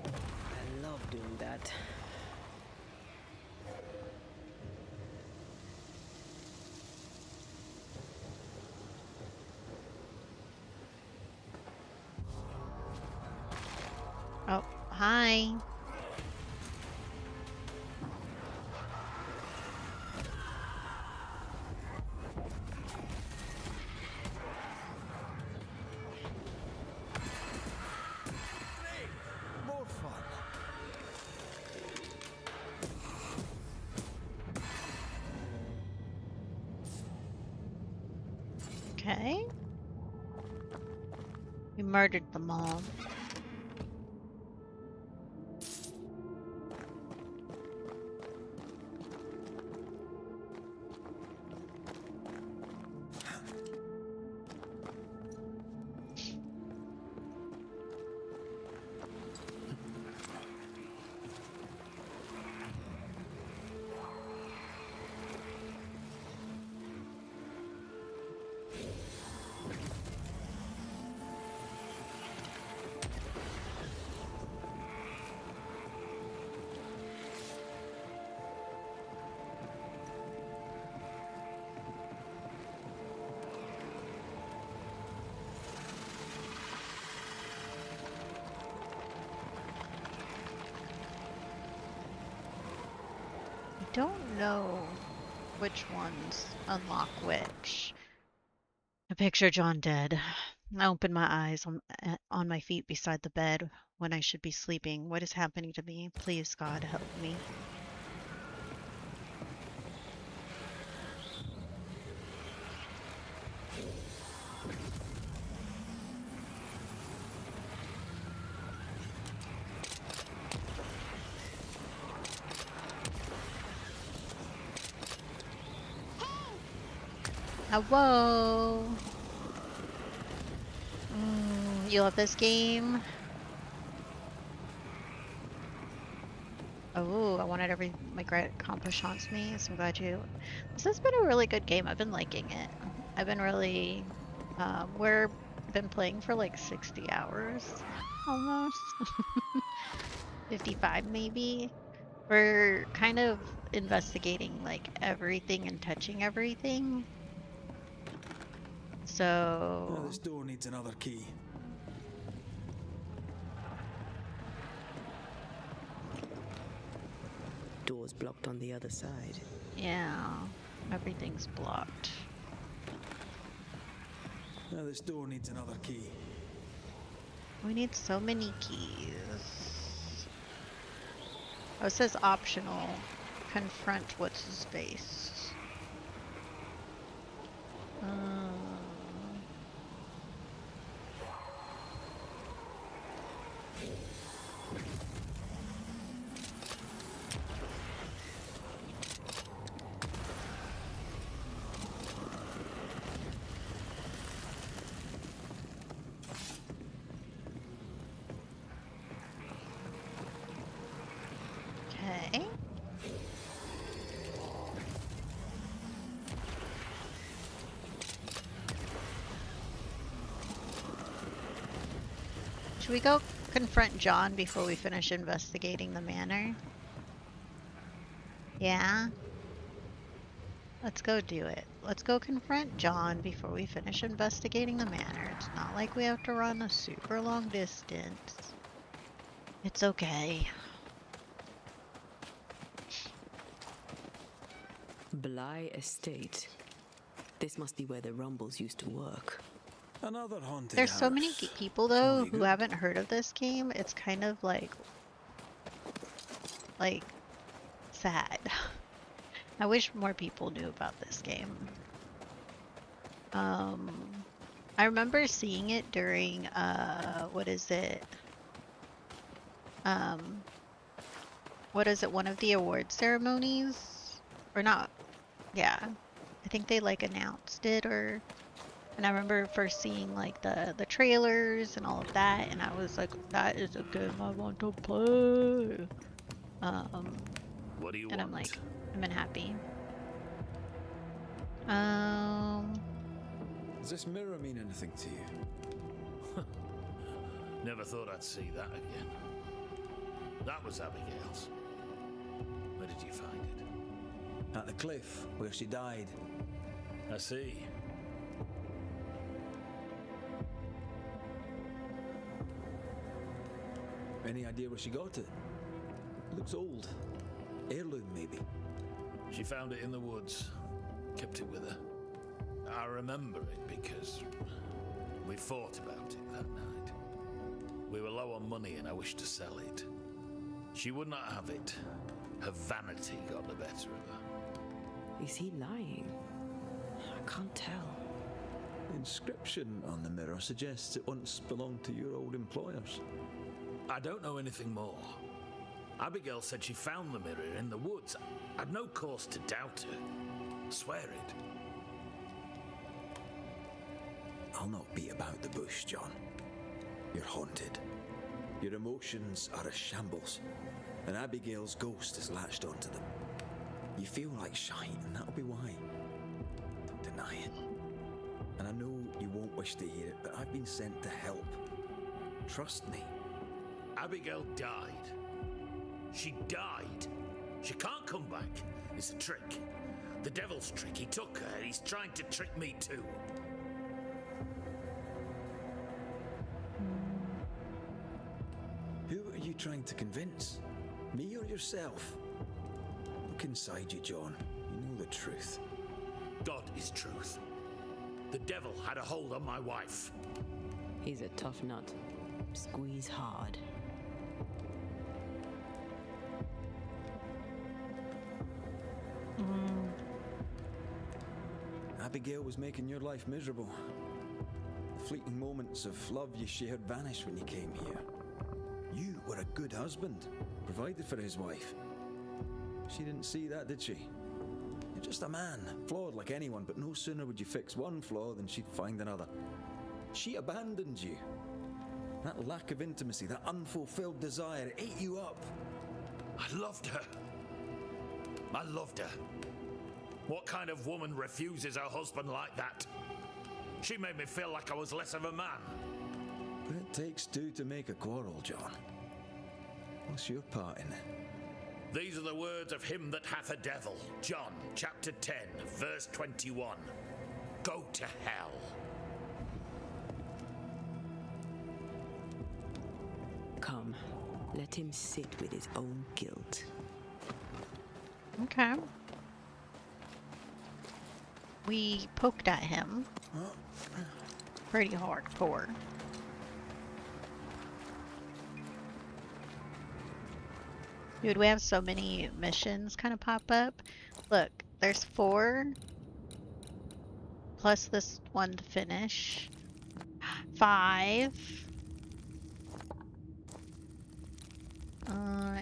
C: I love doing that.
A: Oh, hi.
B: More fun.
A: Okay. We murdered them all. Don't know which ones unlock which. I picture John dead. I open my eyes on my feet beside the bed when I should be sleeping. What is happening to me? Please, God, help me. Whoa! You love this game? Oh, I wanted my great accomplishments me, so I'm glad you... This has been a really good game. I've been liking it. I've been really... we've been playing for like 60 hours, almost. 55 maybe. We're kind of investigating like everything and touching everything. So...
B: Well, this door needs another key.
C: Door's blocked on the other side.
A: Yeah, everything's blocked.
B: Well, this door needs another key.
A: We need so many keys. Oh, it says optional. Confront what's his face. Okay. Should we go confront John before we finish investigating the manor? Yeah? Let's go do it. Let's go confront John before we finish investigating the manor. It's not like we have to run a super long distance. It's okay.
C: Bly Estate. This must be where the Rumbles used to work.
B: Another haunted
A: There's so
B: house.
A: many people though who haven't heard of this game. It's kind of like sad. I wish more people knew about this game. I remember seeing it during what is it? One of the award ceremonies? Or not? Yeah. I think they like announced it and I remember first seeing like the trailers and all of that, and I was like, that is a game I want to play.
O: What do you
A: and
O: want?
A: I'm like, I've been happy.
B: Does this mirror mean anything to you?
O: Never thought I'd see that again. That was Abigail's. Where did you find it?
B: At the cliff, where she died.
O: I see.
B: Any idea where she got it? Looks old. Heirloom, maybe.
O: She found it in the woods. Kept it with her. I remember it because we fought about it that night. We were low on money and I wished to sell it. She would not have it. Her vanity got the better of her.
C: Is he lying? I can't tell.
B: The inscription on the mirror suggests it once belonged to your old employers.
O: I don't know anything more. Abigail said she found the mirror in the woods. I'd no cause to doubt her. Swear it.
B: I'll not beat about the bush, John. You're haunted. Your emotions are a shambles, and Abigail's ghost has latched onto them. You feel like shite, and that'll be why. Don't deny it. And I know you won't wish to hear it, but I've been sent to help. Trust me.
O: Abigail died. She died. She can't come back. It's a trick. The devil's trick. He took her, and he's trying to trick me too.
B: Who are you trying to convince? Me or yourself? Look inside you, John. You know the truth.
O: God is truth. The devil had a hold on my wife.
C: He's a tough nut. Squeeze hard.
B: Abigail was making your life miserable. The fleeting moments of love you shared vanished when you came here. You were a good husband, provided for his wife. She didn't see that, did she? You're just a man, flawed like anyone, but no sooner would you fix one flaw than she'd find another. She abandoned you. That lack of intimacy, that unfulfilled desire, it ate you up.
O: I loved her. I loved her. What kind of woman refuses her husband like that? She made me feel like I was less of a man.
B: But it takes two to make a quarrel, John. What's your part in it?
O: These are the words of him that hath a devil. John, chapter 10, verse 21. Go to hell.
C: Come, let him sit with his own guilt.
A: Okay. We poked at him. Pretty hardcore. Dude, we have so many missions kind of pop up. Look, there's 4. Plus this one to finish. 5.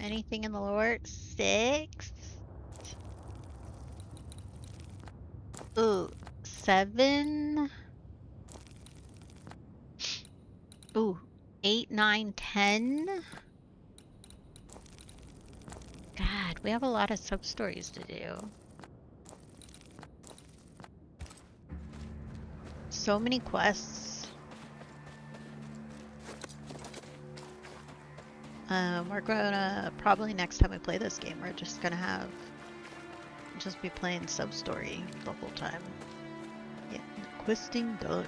A: Anything in the lore? 6. Ooh, 7. Ooh, 8, 9, 10. God, we have a lot of sub-stories to do. So many quests. We're gonna, probably next time we play this game, we're just gonna just be playing sub-story the whole time. Yeah, questing done.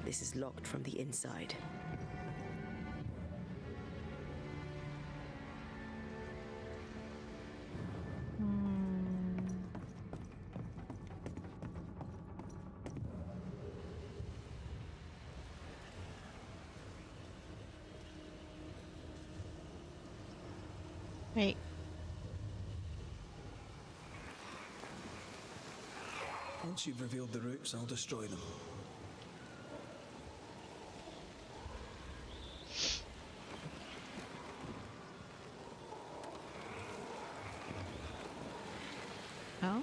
C: This is locked from the inside.
A: Wait.
B: Once you've revealed the roots, I'll destroy them.
A: Oh.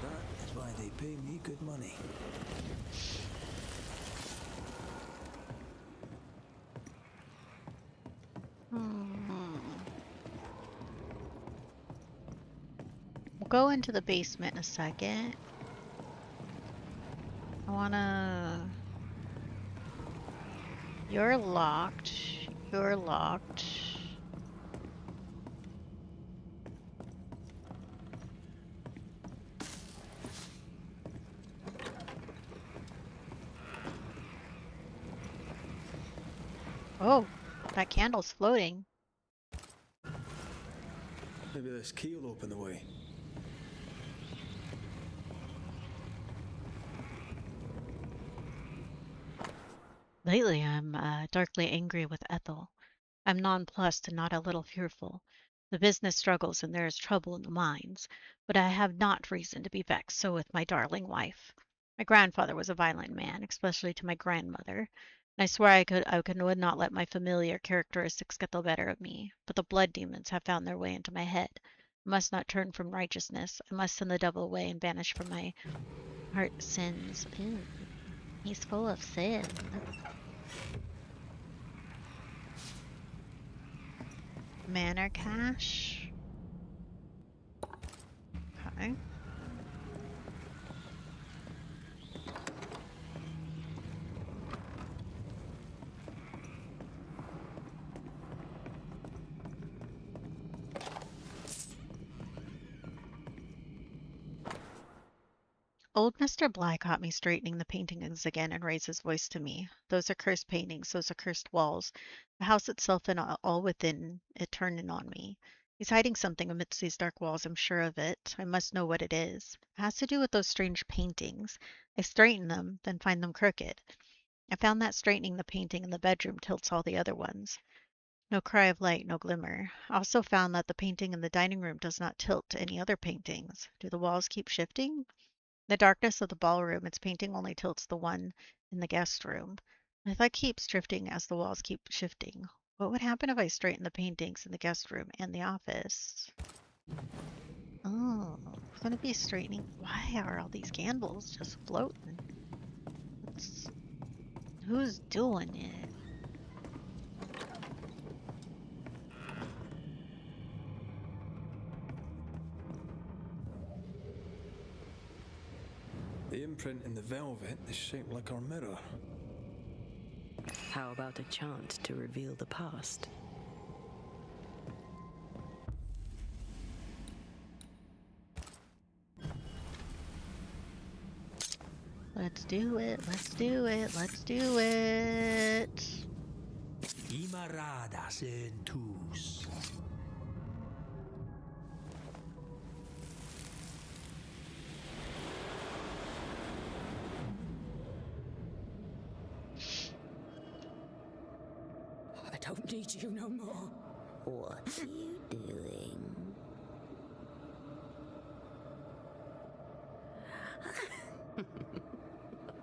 B: That is why they pay me good money.
A: We'll go into the basement in a second. I wanna... You're locked. You're locked. Oh, that candle's floating.
B: Maybe this key will open the way.
A: Lately, I'm darkly angry with Ethel. I'm nonplussed and not a little fearful. The business struggles and there is trouble in the mines, but I have not reason to be vexed so with my darling wife. My grandfather was a violent man, especially to my grandmother, and I swear would not let my familiar characteristics get the better of me, but the blood demons have found their way into my head. I must not turn from righteousness. I must send the devil away and banish from my heart sins. Ew. He's full of sin. Manor cache. Okay. Old Mr. Bly caught me straightening the paintings again and raised his voice to me. Those accursed paintings, those accursed walls, the house itself and all within it turned in on me. He's hiding something amidst these dark walls, I'm sure of it. I must know what it is. It has to do with those strange paintings. I straighten them, then find them crooked. I found that straightening the painting in the bedroom tilts all the other ones. No cry of light, no glimmer. I also found that the painting in the dining room does not tilt to any other paintings. Do the walls keep shifting? The darkness of the ballroom, its painting only tilts the one in the guest room. If I keeps drifting as the walls keep shifting, what would happen if I straighten the paintings in the guest room and the office? Oh, it's gonna be straightening. Why are all these candles just floating? Who's doing it?
B: The imprint in the velvet is shaped like our mirror.
C: How about a chant to reveal the past?
A: Let's do it, let's do it, let's do it.
B: Imaradas entus.
P: I don't need you no more.
Q: What are you doing?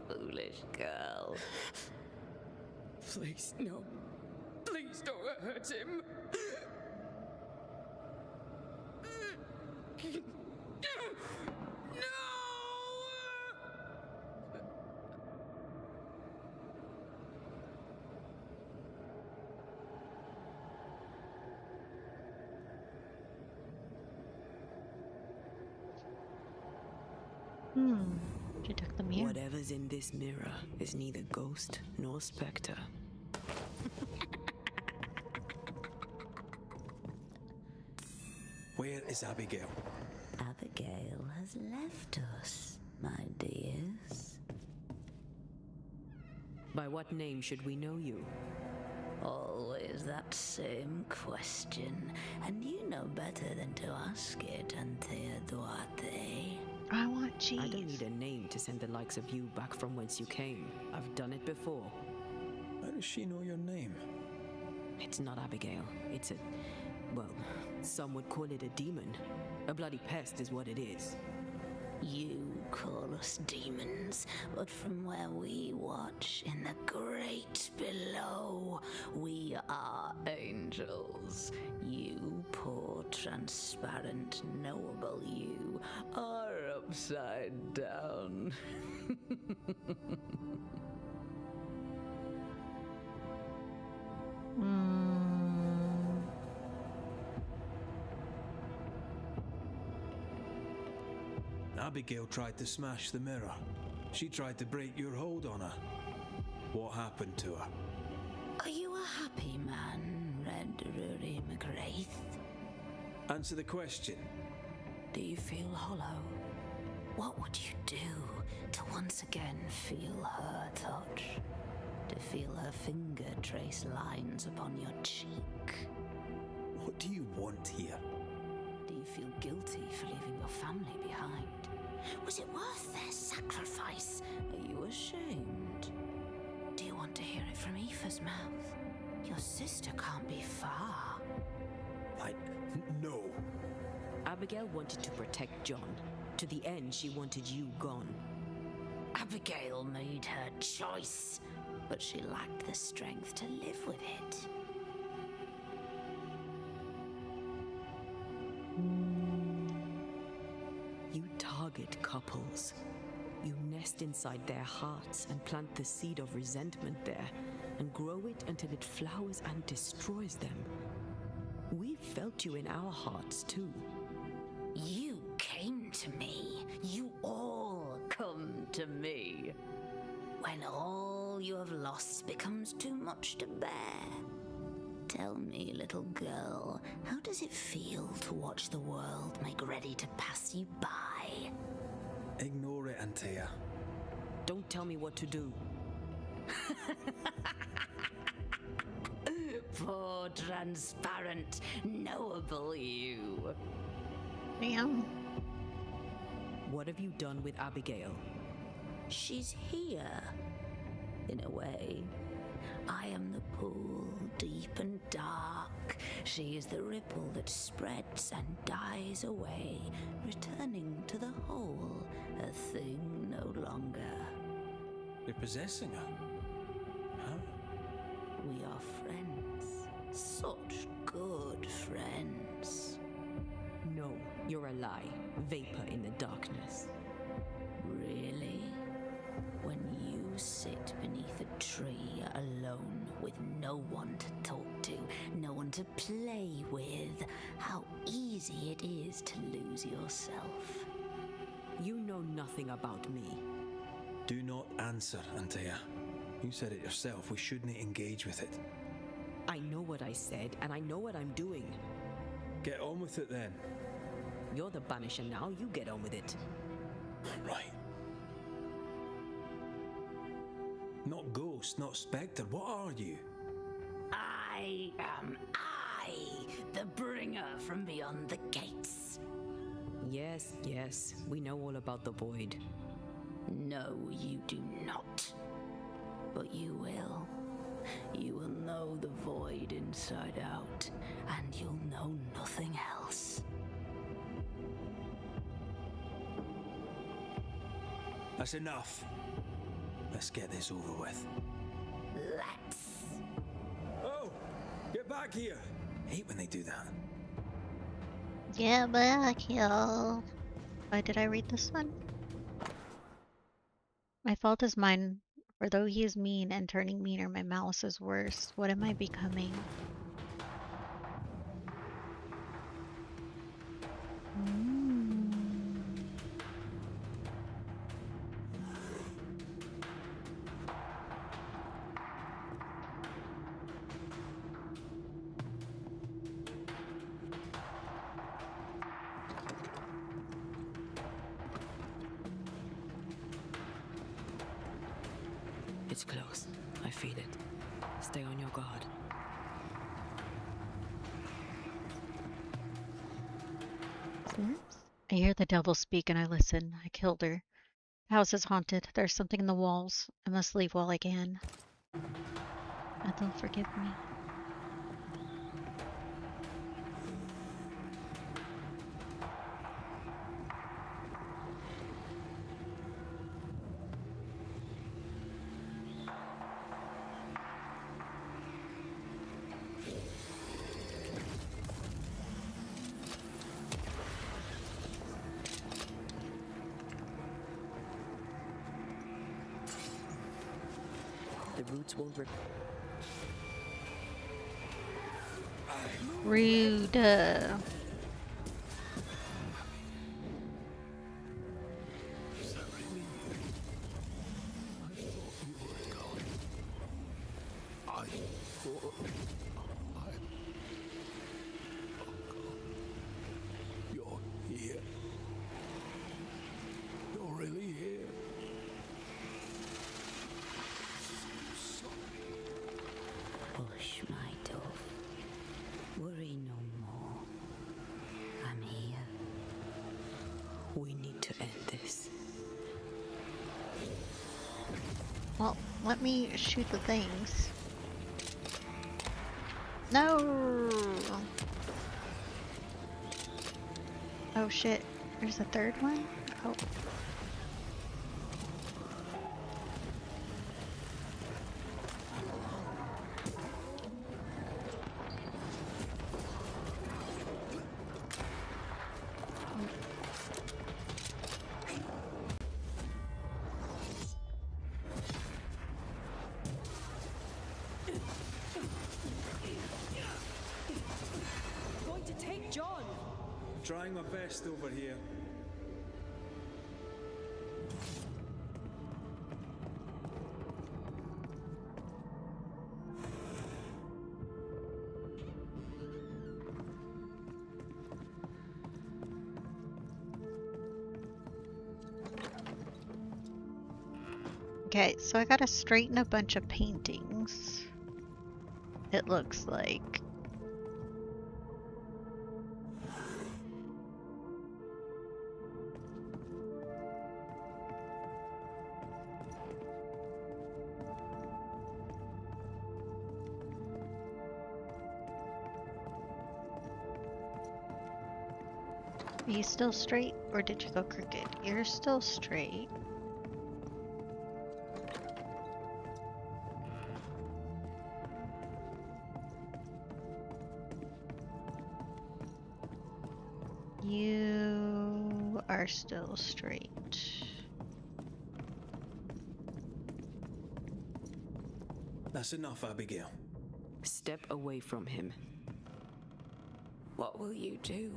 Q: Foolish girl.
P: Please, no. Please don't hurt him.
A: She took the mirror.
C: Whatever's in this mirror is neither ghost nor specter.
B: Where is Abigail?
Q: Abigail has left us, my dears.
C: By what name should we know you?
Q: Always that same question, and you know better than to ask it, Antea Duarte.
A: I want cheese.
C: I don't need a name to send the likes of you back from whence you came. I've done it before.
B: How does she know your name?
C: It's not Abigail. It's a... well, some would call it a demon. A bloody pest is what it is.
Q: You call us demons, but from where we watch in the great below, we are angels. You poor, transparent, knowable you are upside down.
B: Abigail tried to smash the mirror. She tried to break your hold on her. What happened to her?
Q: Are you a happy man, Red Rory McGrath?
B: Answer the question.
Q: Do you feel hollow? What would you do to once again feel her touch? To feel her finger trace lines upon your cheek?
B: What do you want here?
Q: Do you feel guilty for leaving your family behind? Was it worth their sacrifice? Are you ashamed? Do you want to hear it from Aoife's mouth? Your sister can't be far.
B: No.
C: Abigail wanted to protect John. To the end, she wanted you gone.
Q: Abigail made her choice, but she lacked the strength to live with it.
C: You target couples. You nest inside their hearts and plant the seed of resentment there and grow it until it flowers and destroys them. We felt you in our hearts too.
Q: You came to me. You all come to me. When all you have lost becomes too much to bear. Tell me, little girl, how does it feel to watch the world make ready to pass you by?
B: Ignore it, Antea.
C: Don't tell me what to do.
Q: Poor, transparent, knowable you.
A: Damn.
C: What have you done with Abigail?
Q: She's here. In a way. I am the pool, deep and dark. She is the ripple that spreads and dies away, returning to the whole, a thing no longer.
B: You're possessing her? How?
Q: We are friends. Such good friends.
C: No, you're a lie. Vapor in the darkness.
Q: Really? When you sit beneath a tree alone with no one to talk to, no one to play with, how easy it is to lose yourself.
C: You know nothing about me.
B: Do not answer, Antea. You said it yourself. We shouldn't engage with it.
C: I know what I said, and I know what I'm doing.
B: Get on with it then.
C: You're the Banisher now. You get on with it.
B: Right. Not Ghost, not Spectre. What are you?
Q: I am I, the bringer from beyond the gates.
C: Yes, yes. We know all about the void.
Q: No, you do not. But you will. You will know the void inside out, and you'll know nothing else.
B: That's enough. Let's get this over with.
Q: Let's.
B: Oh! Get back here! I hate when they do that.
A: Get back here. Why did I read this one? My fault is mine, for though he is mean and turning meaner, my malice is worse. What am I becoming?
C: It's close. I feel it. Stay on your guard.
A: I hear the devil speak and I listen. I killed her. The house is haunted. There's something in the walls. I must leave while I can. Ethel, forgive me.
C: The roots won't rip.
A: Rude.
F: You're here. You're really here.
Q: Hush, my dove. Worry no more. I'm here.
C: We need to end this.
A: Well, let me shoot the things. No! Oh shit, there's a third one? Oh.
N: Going to take John.
B: Trying my best over here.
A: Okay, so I gotta straighten a bunch of paintings. It looks like. Are you still straight, or did you go crooked? You're still straight. You are still straight.
B: That's enough, Abigail.
C: Step away from him.
R: What will you do?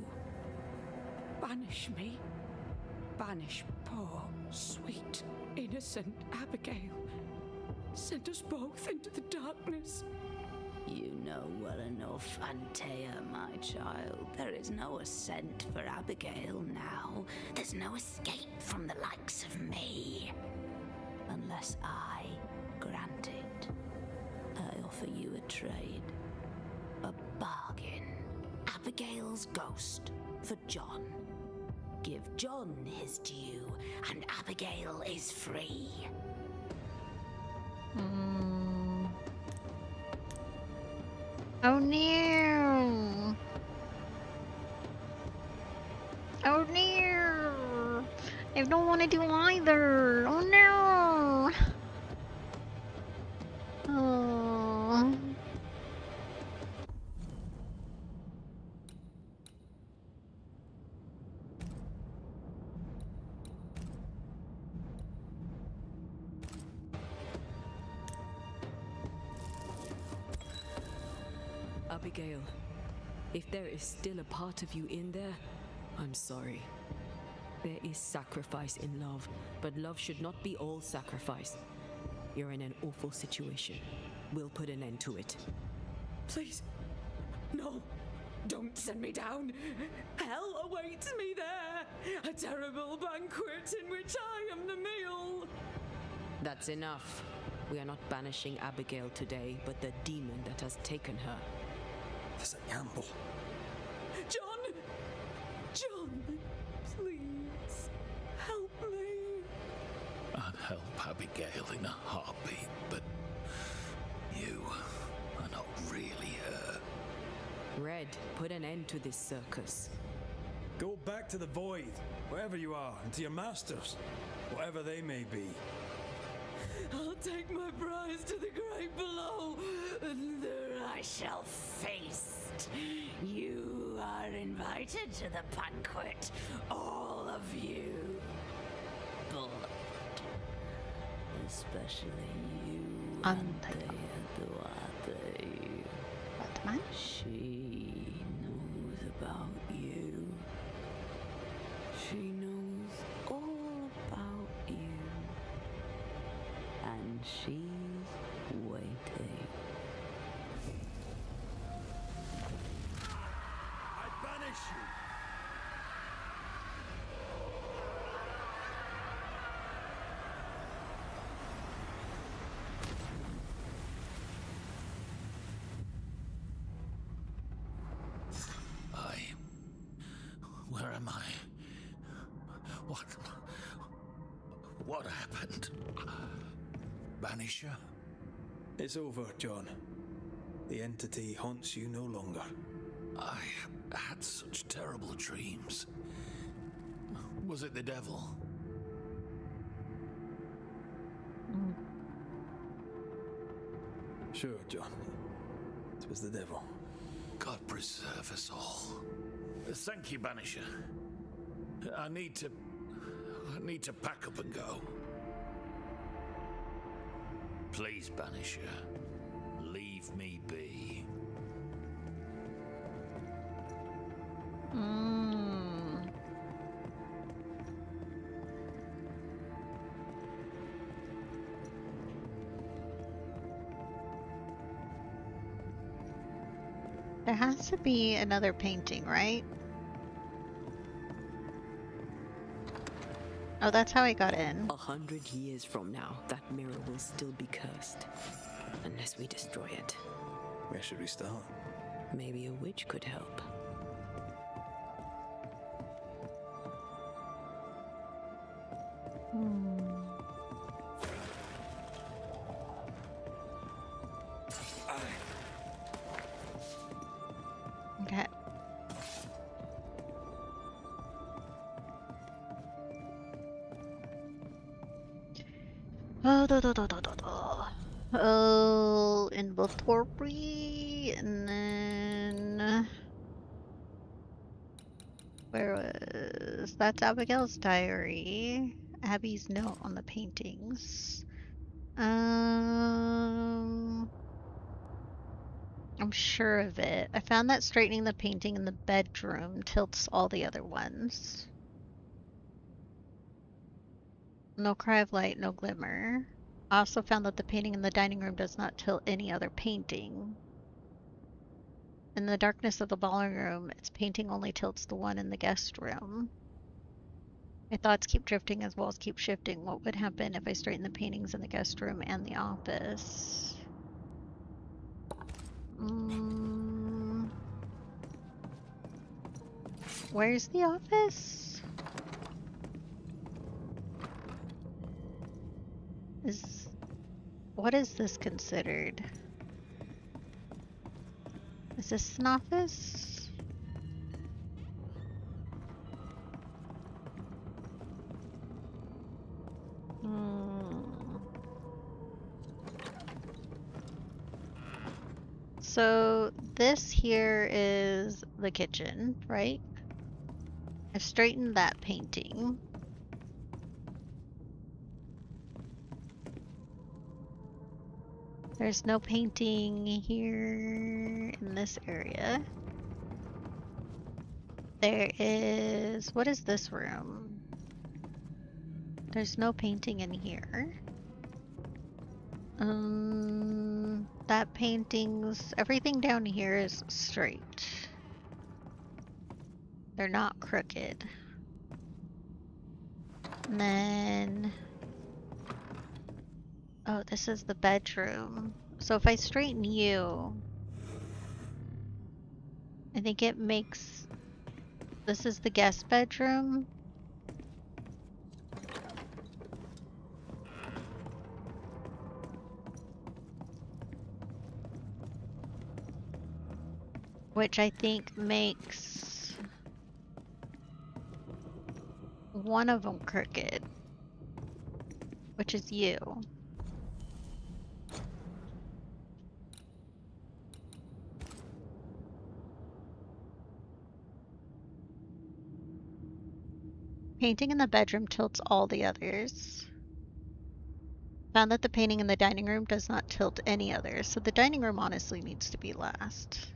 R: Banish me? Banish poor, sweet, innocent Abigail? Send us both into the darkness?
Q: You know well enough, Antea, my child. There is no ascent for Abigail now. There's no escape from the likes of me. Unless I grant it. I offer you a trade. A bargain. Abigail's ghost for John. Give John his due, and Abigail is free.
A: Oh no! Oh no! I don't want to do either! Oh no! Oh.
C: Abigail, if there is still a part of you in there, I'm sorry. There is sacrifice in love, but love should not be all sacrifice. You're in an awful situation. We'll put an end to it.
R: Please, no, don't send me down. Hell awaits me there. A terrible banquet in which I am the meal.
C: That's enough. We are not banishing Abigail today, but the demon that has taken her.
B: There's a gamble.
R: John! John, please, help me.
O: I'd help Abigail in a heartbeat, but you are not really her.
C: Red, put an end to this circus.
B: Go back to the void, wherever you are, and to your masters, whatever they may be.
R: I'll take my prize to the great below, and there I shall feast. You are invited to the banquet, all of you. But especially you, Antea Duarte.
A: Batman?
R: She knows about you. She knows all about you. And she's waiting.
B: I banish you!
O: Where am I? What happened? Banisher?
B: It's over, John. The entity haunts you no longer.
O: I had such terrible dreams. Was it the devil?
B: Sure, John. It was the devil.
O: God preserve us all. Thank you, Banisher. I need to pack up and go. Please, Banisher, leave me be.
A: There has to be another painting, right? Oh, that's how I got in.
C: 100 years from now, that mirror will still be cursed. Unless we destroy it.
B: Where should we start?
C: Maybe a witch could help.
A: Okay. Oh, inventory, and then where was that's Abigail's diary, Abby's note on the paintings. I'm sure of it. I found that straightening the painting in the bedroom tilts all the other ones. No cry of light, no glimmer. I also found that the painting in the dining room does not tilt any other painting. In the darkness of the ballroom room, its painting only tilts the one in the guest room. My thoughts keep drifting as walls keep shifting. What would happen if I straightened the paintings in the guest room and the office? Where's the office? What is this considered? Is this an office? So this here is the kitchen, right? I've straightened that painting. There's no painting here in this area. There is... What is this room? There's no painting in here. That painting's... Everything down here is straight. They're not crooked. And then... Oh, this is the bedroom. So if I straighten you, I think it makes... This is the guest bedroom. Which I think makes one of them crooked, which is you. Painting in the bedroom tilts all the others. Found that the painting in the dining room does not tilt any others, so the dining room honestly needs to be last.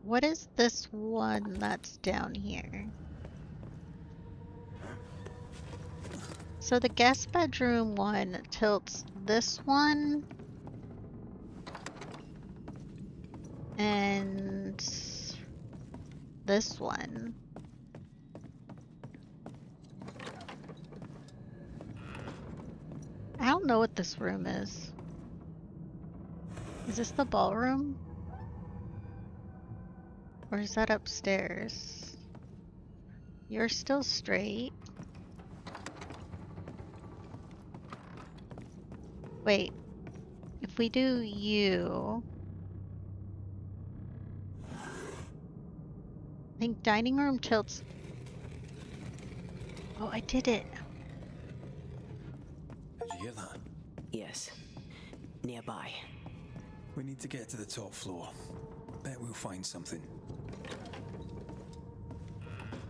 A: What is this one that's down here? So the guest bedroom one tilts this one and this one. I don't know what this room is. Is this the ballroom? Or is that upstairs? You're still straight. Wait. If we do you... I think dining room tilts... Oh, I did it.
B: Did you hear that?
C: Yes. Nearby.
B: We need to get to the top floor. Bet we'll find something.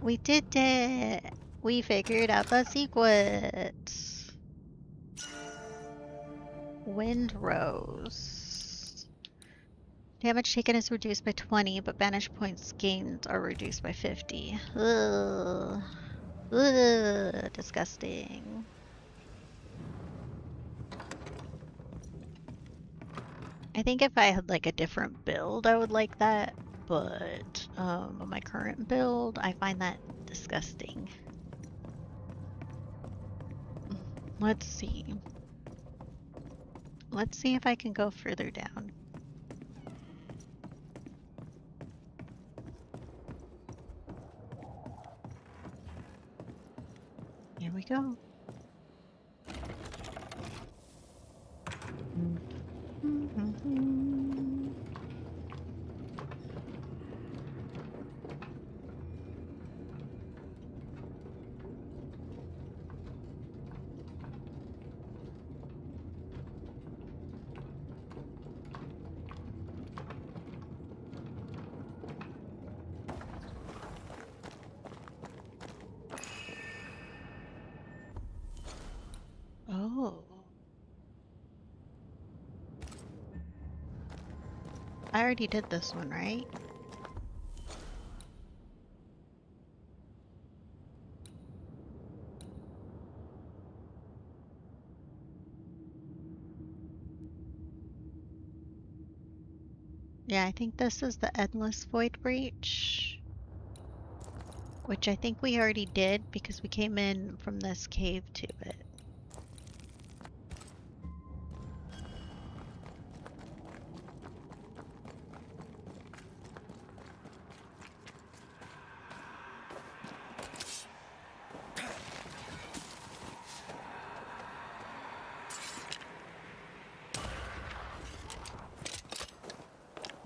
A: We did it! We figured out the secret! Windrose. Damage taken is reduced by 20, but banish points gained are reduced by 50. Ugh. Ugh, disgusting. I think if I had like a different build, I would like that. But on my current build, I find that disgusting. Let's see. Let's see if I can go further down. Here we go. Oh. I already did this one, right? Yeah, I think this is the Endless Void Breach, which I think we already did because we came in from this cave to it.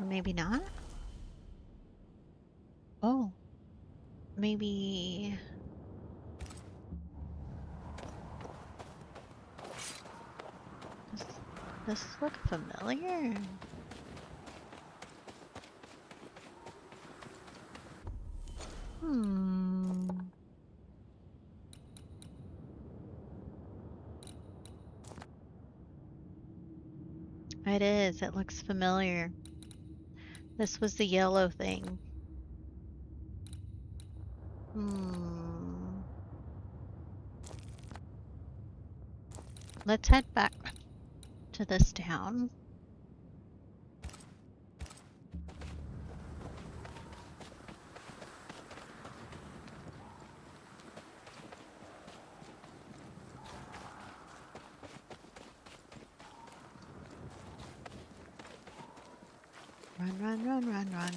A: Or maybe not? Oh. Maybe... Does this look familiar? Hmm... It is. It looks familiar. This was the yellow thing. Hmm... Let's head back to this town. Run, run, run, run, run.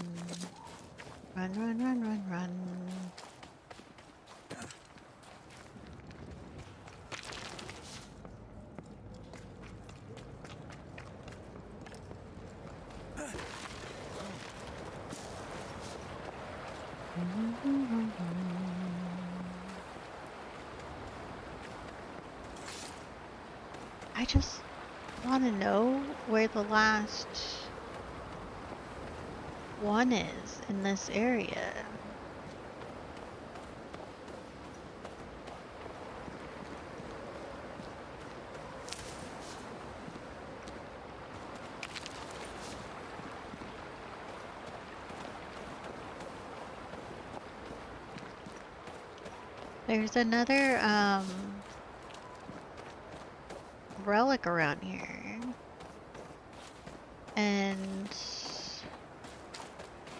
A: Run, run, run, run, run. I just want to know where the last one is in this area. There's another relic around here, and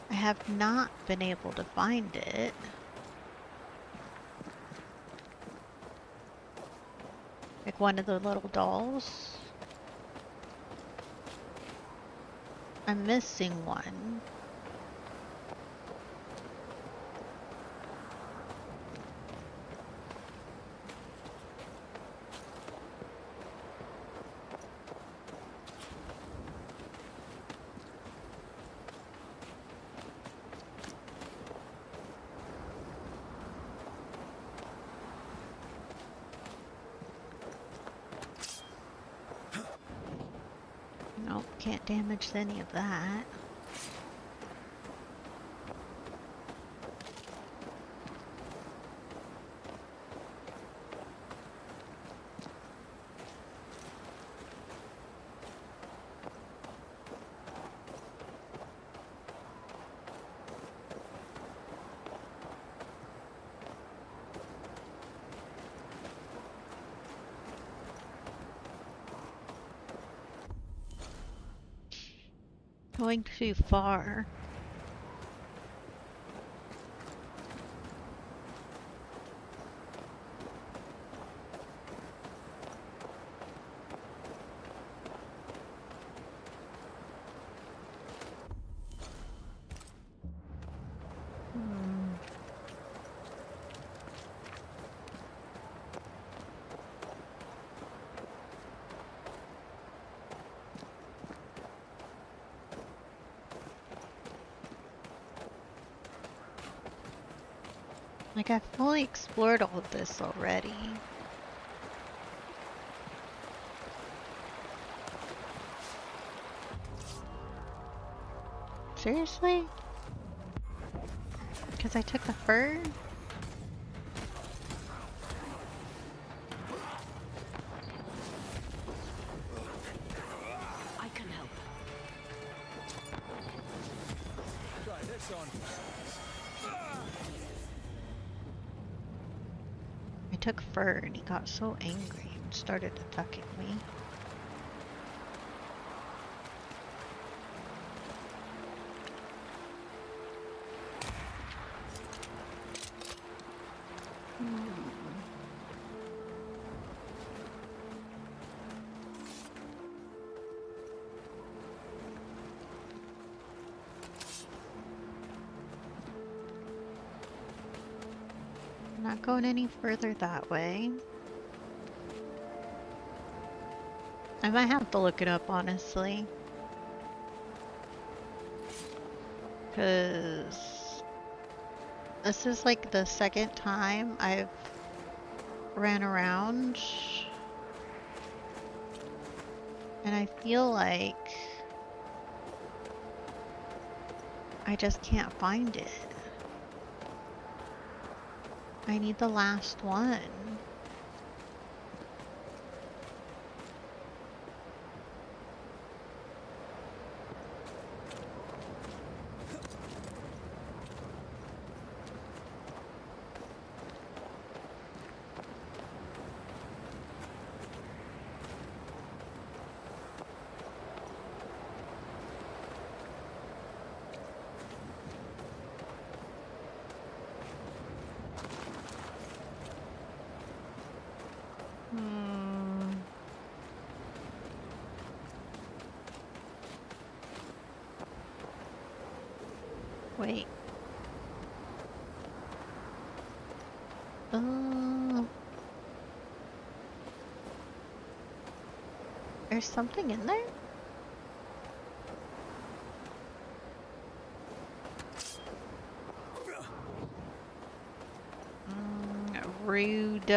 A: I have not been able to find it. Like one of the little dolls. I'm missing one. Nope, can't damage any of that. Going too far. Like, I've fully explored all of this already. Seriously? Because I took the fur?
C: I can help.
B: Try this on.
A: I took fur and he got so angry and started attacking me. Not going any further that way. I might have to look it up, honestly. Because this is like the second time I've ran around. And I feel like I just can't find it. I need the last one. Wait. There's something in there? Rude.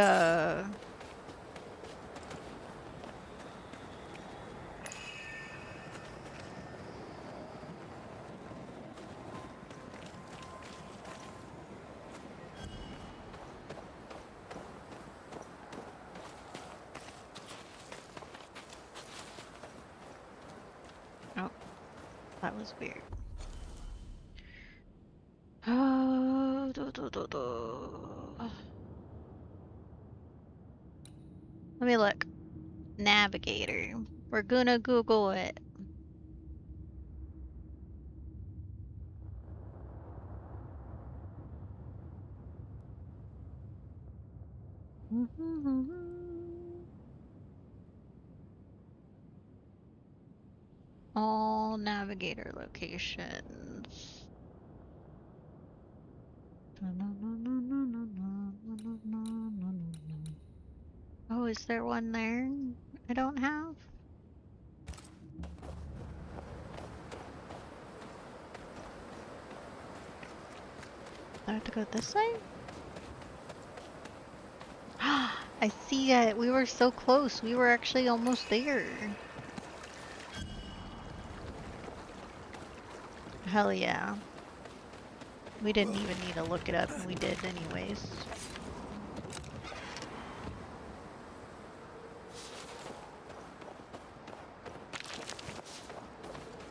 A: Oh, that was weird. Oh, Let me look. Navigator. We're gonna Google it. All navigator locations. Oh, is there one there I don't have? I have to go this way? I see it. We were so close. We were actually almost there. Hell yeah. We didn't even need to look it up, and we did anyways.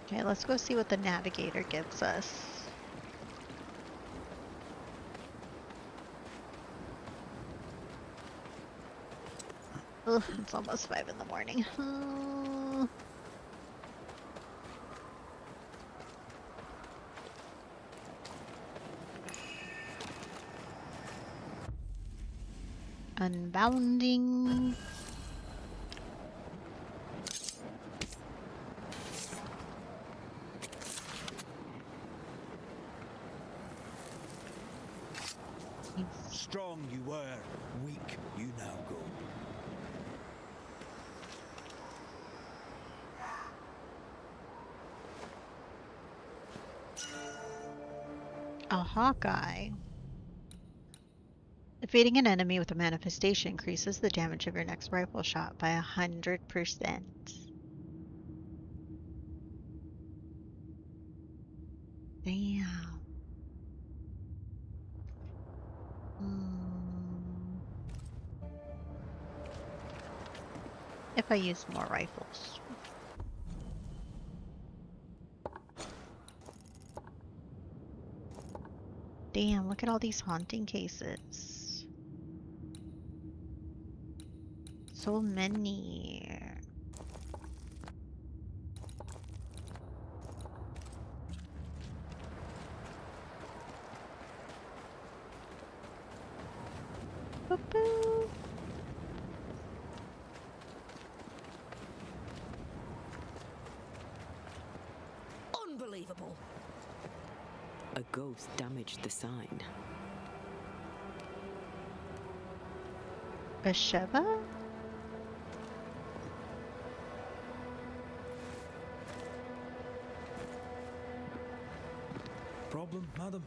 A: Okay, let's go see what the navigator gives us. Ugh, it's almost 5 in the morning. Unbounding.
B: Strong you were, weak you now go.
A: A Hawkeye. Defeating an enemy with a manifestation increases the damage of your next rifle shot by 100%. Damn. If I use more rifles. Damn, look at all these haunting cases. So many. Boop-boop.
I: Unbelievable.
C: A ghost damaged the sign.
A: Bathsheba?
B: Problem, madam?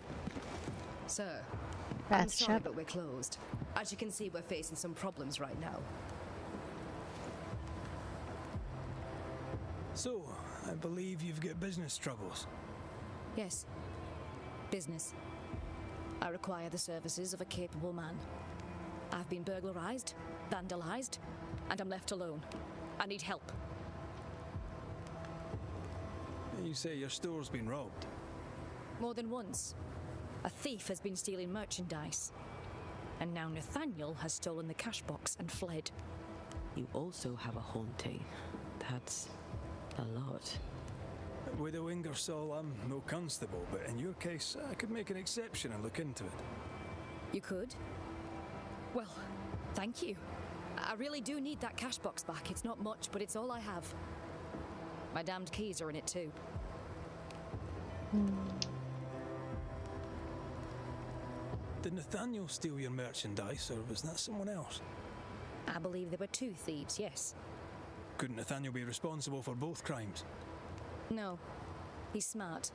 N: Sir, I'm sorry,
A: Bathsheba.
N: but we're closed. As you can see, we're facing some problems right now.
B: So, I believe you've got business troubles.
N: Yes. Business. I require the services of a capable man. I've been burglarized, vandalized, and I'm left alone. I need help.
B: You say your store's been robbed.
N: More than once. A thief has been stealing merchandise. And now Nathaniel has stolen the cash box and fled.
C: You also have a haunting. That's a lot.
B: Widow Ingersoll, I'm no constable, but in your case, I could make an exception and look into it.
N: You could? Well, thank you. I really do need that cash box back. It's not much, but it's all I have. My damned keys are in it too.
B: Did Nathaniel steal your merchandise, or was that someone else?
N: I believe there were two thieves, yes.
B: Couldn't Nathaniel be responsible for both crimes?
N: No. He's smart.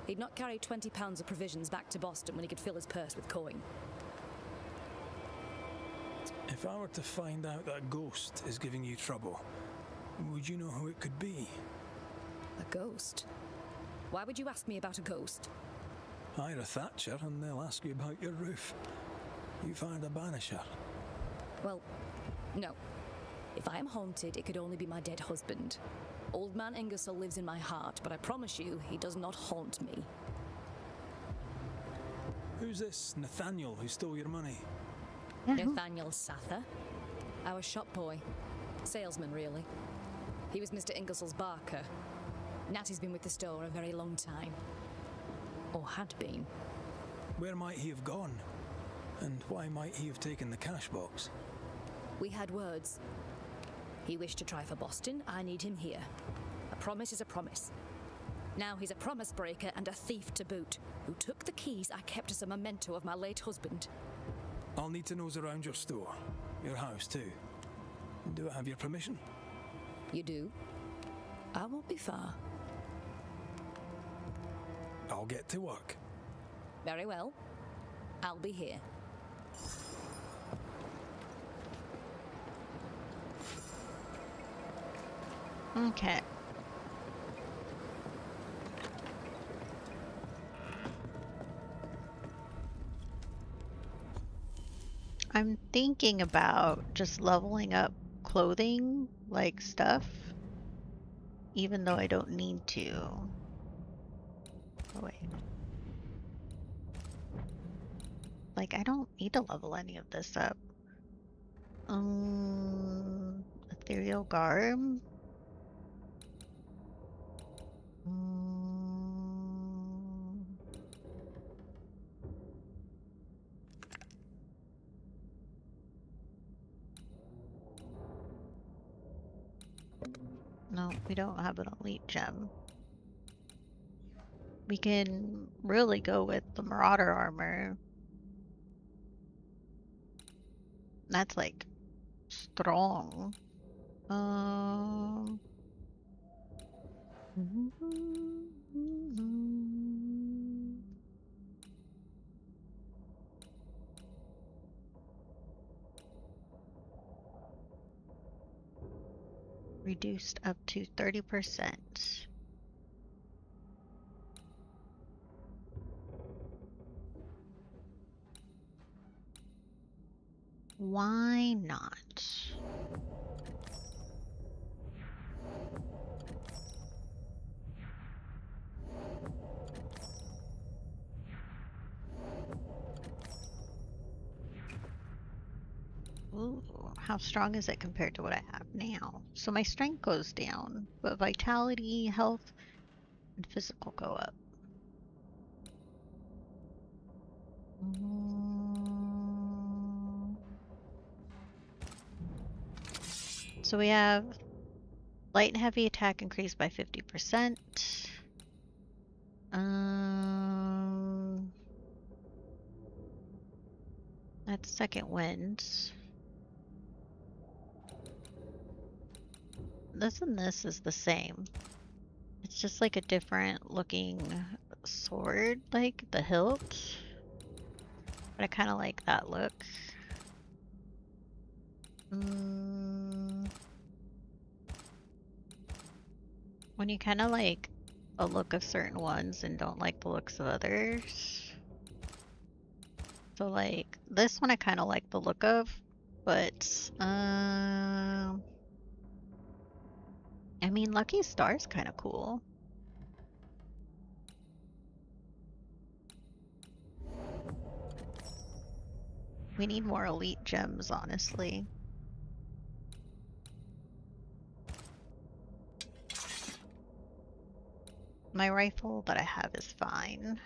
N: He'd not carry 20 pounds of provisions back to Boston when he could fill his purse with coin.
B: If I were to find out that ghost is giving you trouble, would you know who it could be?
N: A ghost? Why would you ask me about a ghost?
B: Hire a Thatcher and they'll ask you about your roof. You find a Banisher.
N: Well, no. If I am haunted, it could only be my dead husband. Old man Ingersoll lives in my heart, but I promise you, he does not haunt me.
B: Who's this Nathaniel who stole your money?
N: Nathaniel Sather. Our shop boy. Salesman, really. He was Mr. Ingersoll's barker. Natty's been with the store a very long time. Or had been.
B: Where might he have gone? And why might he have taken the cash box?
N: We had words. He wished to try for Boston. I need him here. A promise is a promise. Now he's a promise breaker and a thief to boot, who took the keys I kept as a memento of my late husband.
B: I'll need to nose around your store. Your house, too. Do I have your permission?
N: You do? I won't be far.
B: I'll get to work.
N: Very well. I'll be here.
A: Okay. I'm thinking about just leveling up clothing, like stuff, even though I don't need to. Oh, wait. Like, I don't need to level any of this up. Ethereal garb. No, we don't have an elite gem. We can really go with the Marauder armor. That's like strong. Reduced up to 30%. Why not? Ooh, how strong is it compared to what I have now? So my strength goes down, but vitality, health, and physical go up. So we have light and heavy attack increased by 50%. That's second wind. This and this is the same. It's just like a different looking sword, like the hilt. But I kind of like that look. When you kind of like a look of certain ones and don't like the looks of others. So like this one I kind of like the look of, but I mean Lucky Star's kind of cool. We need more elite gems, honestly. My rifle that I have is fine.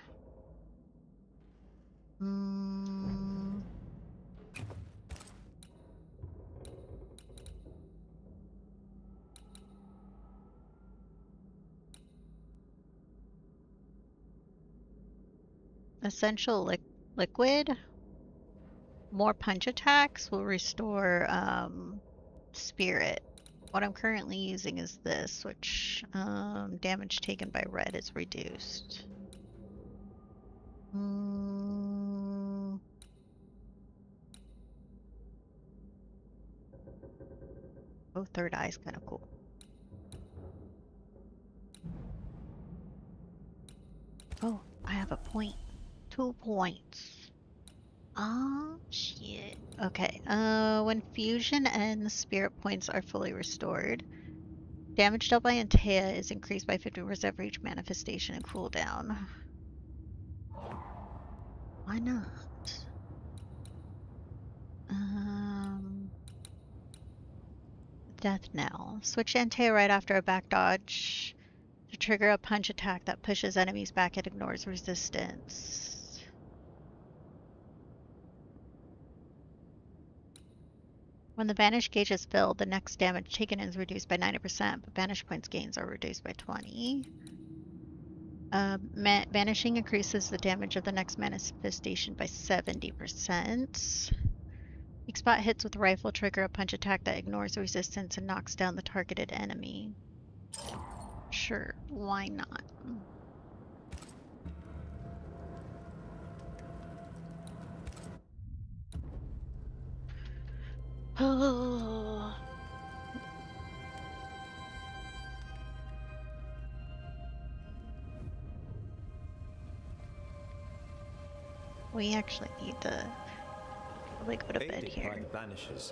A: Essential liquid. More punch attacks will restore spirit. What I'm currently using is this, which damage taken by red is reduced. Oh, third eye's kind of cool. Oh, I have a point. 2 points. Oh, shit. Okay, when fusion and spirit points are fully restored, damage dealt by Antea is increased by 50% for each manifestation and cooldown. Why not? Death Knell. Switch Antea right after a back dodge to trigger a punch attack that pushes enemies back and ignores resistance. When the banish gauge is filled, the next damage taken is reduced by 90%, but banish points gains are reduced by 20. Banishing increases the damage of the next manifestation by 70%. Weak spot hits with rifle trigger a punch attack that ignores resistance and knocks down the targeted enemy. Sure, why not? Oh. We actually need to probably go to bed here.
S: By the Banishers,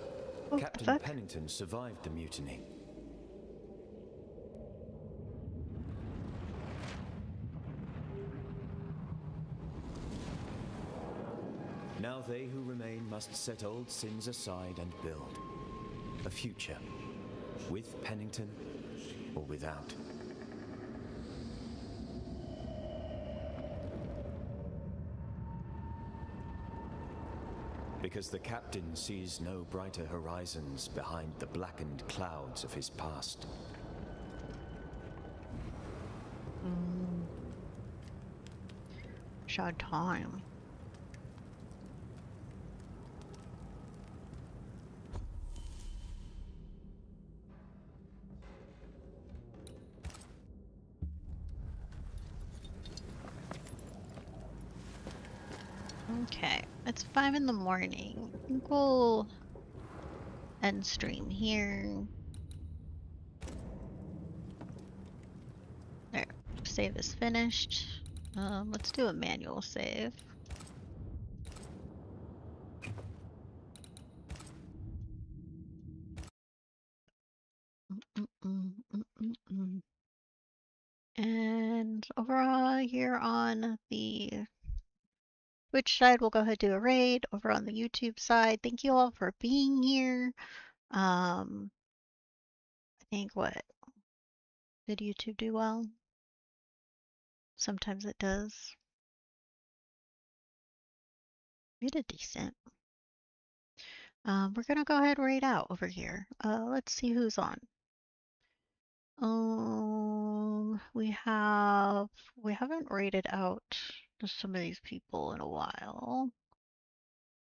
A: Oh,
S: Captain Pennington survived the mutiny. Now they who remain must set old sins aside and build a future, with Pennington or without. Because the captain sees no brighter horizons behind the blackened clouds of his past.
A: wish I had time. Okay, it's 5 in the morning. I think we'll end stream here. There, save is finished. Let's do a manual save. And overall, here on the Twitch side, we'll go ahead and do a raid. Over on the YouTube side, thank you all for being here. I think what? Did YouTube do well? Sometimes it does. We did decent. We're gonna go ahead and raid out over here. Let's see who's on. We haven't rated out some of these people in a while.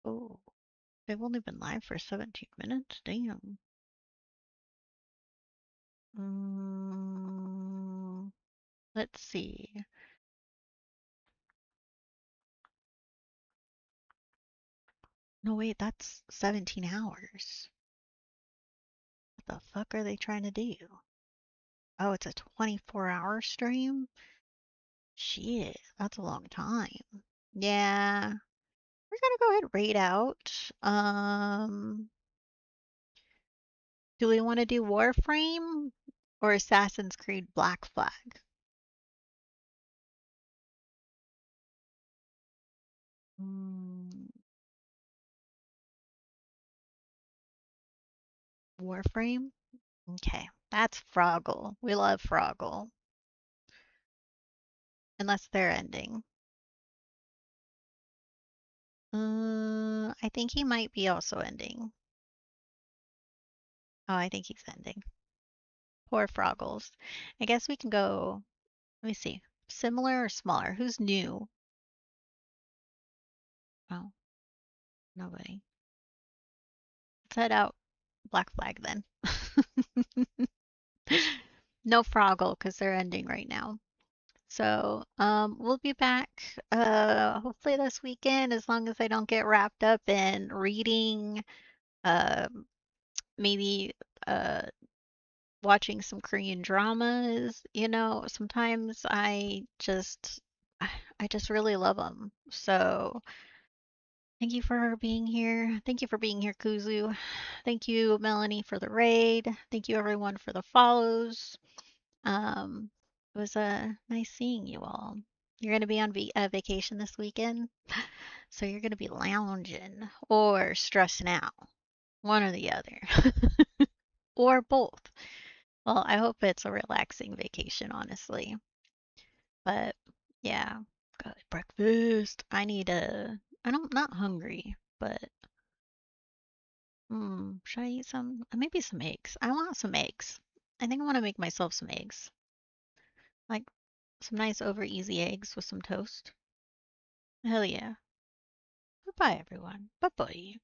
A: Oh, they've only been live for 17 minutes. Damn. Let's see. No, wait, that's 17 hours. What the fuck are they trying to do? Oh, it's a 24-hour stream? Shit, that's a long time. Yeah, we're gonna go ahead and raid out. Do we want to do Warframe or Assassin's Creed Black Flag? Warframe? Okay, that's Froggle. We love Froggle. Unless they're ending. I think he might be also ending. Oh, I think he's ending. Poor Froggles. I guess we can go, let me see. Similar or smaller? Who's new? Oh, nobody. Let's head out Black Flag then. No Froggle because they're ending right now. So, we'll be back hopefully this weekend as long as I don't get wrapped up in reading, maybe watching some Korean dramas. You know, sometimes I just really love them. So, thank you for being here. Thank you for being here, Kuzu. Thank you, Melanie, for the raid. Thank you, everyone, for the follows. It was nice seeing you all. You're going to be on vacation this weekend, so you're going to be lounging or stressing out, one or the other, or both. Well, I hope it's a relaxing vacation, honestly. But yeah, good breakfast. I'm not hungry, but should I eat some? Maybe some eggs. I want some eggs. I think I want to make myself some eggs. Like some nice over easy eggs with some toast. Hell yeah. Goodbye, everyone. Bye bye.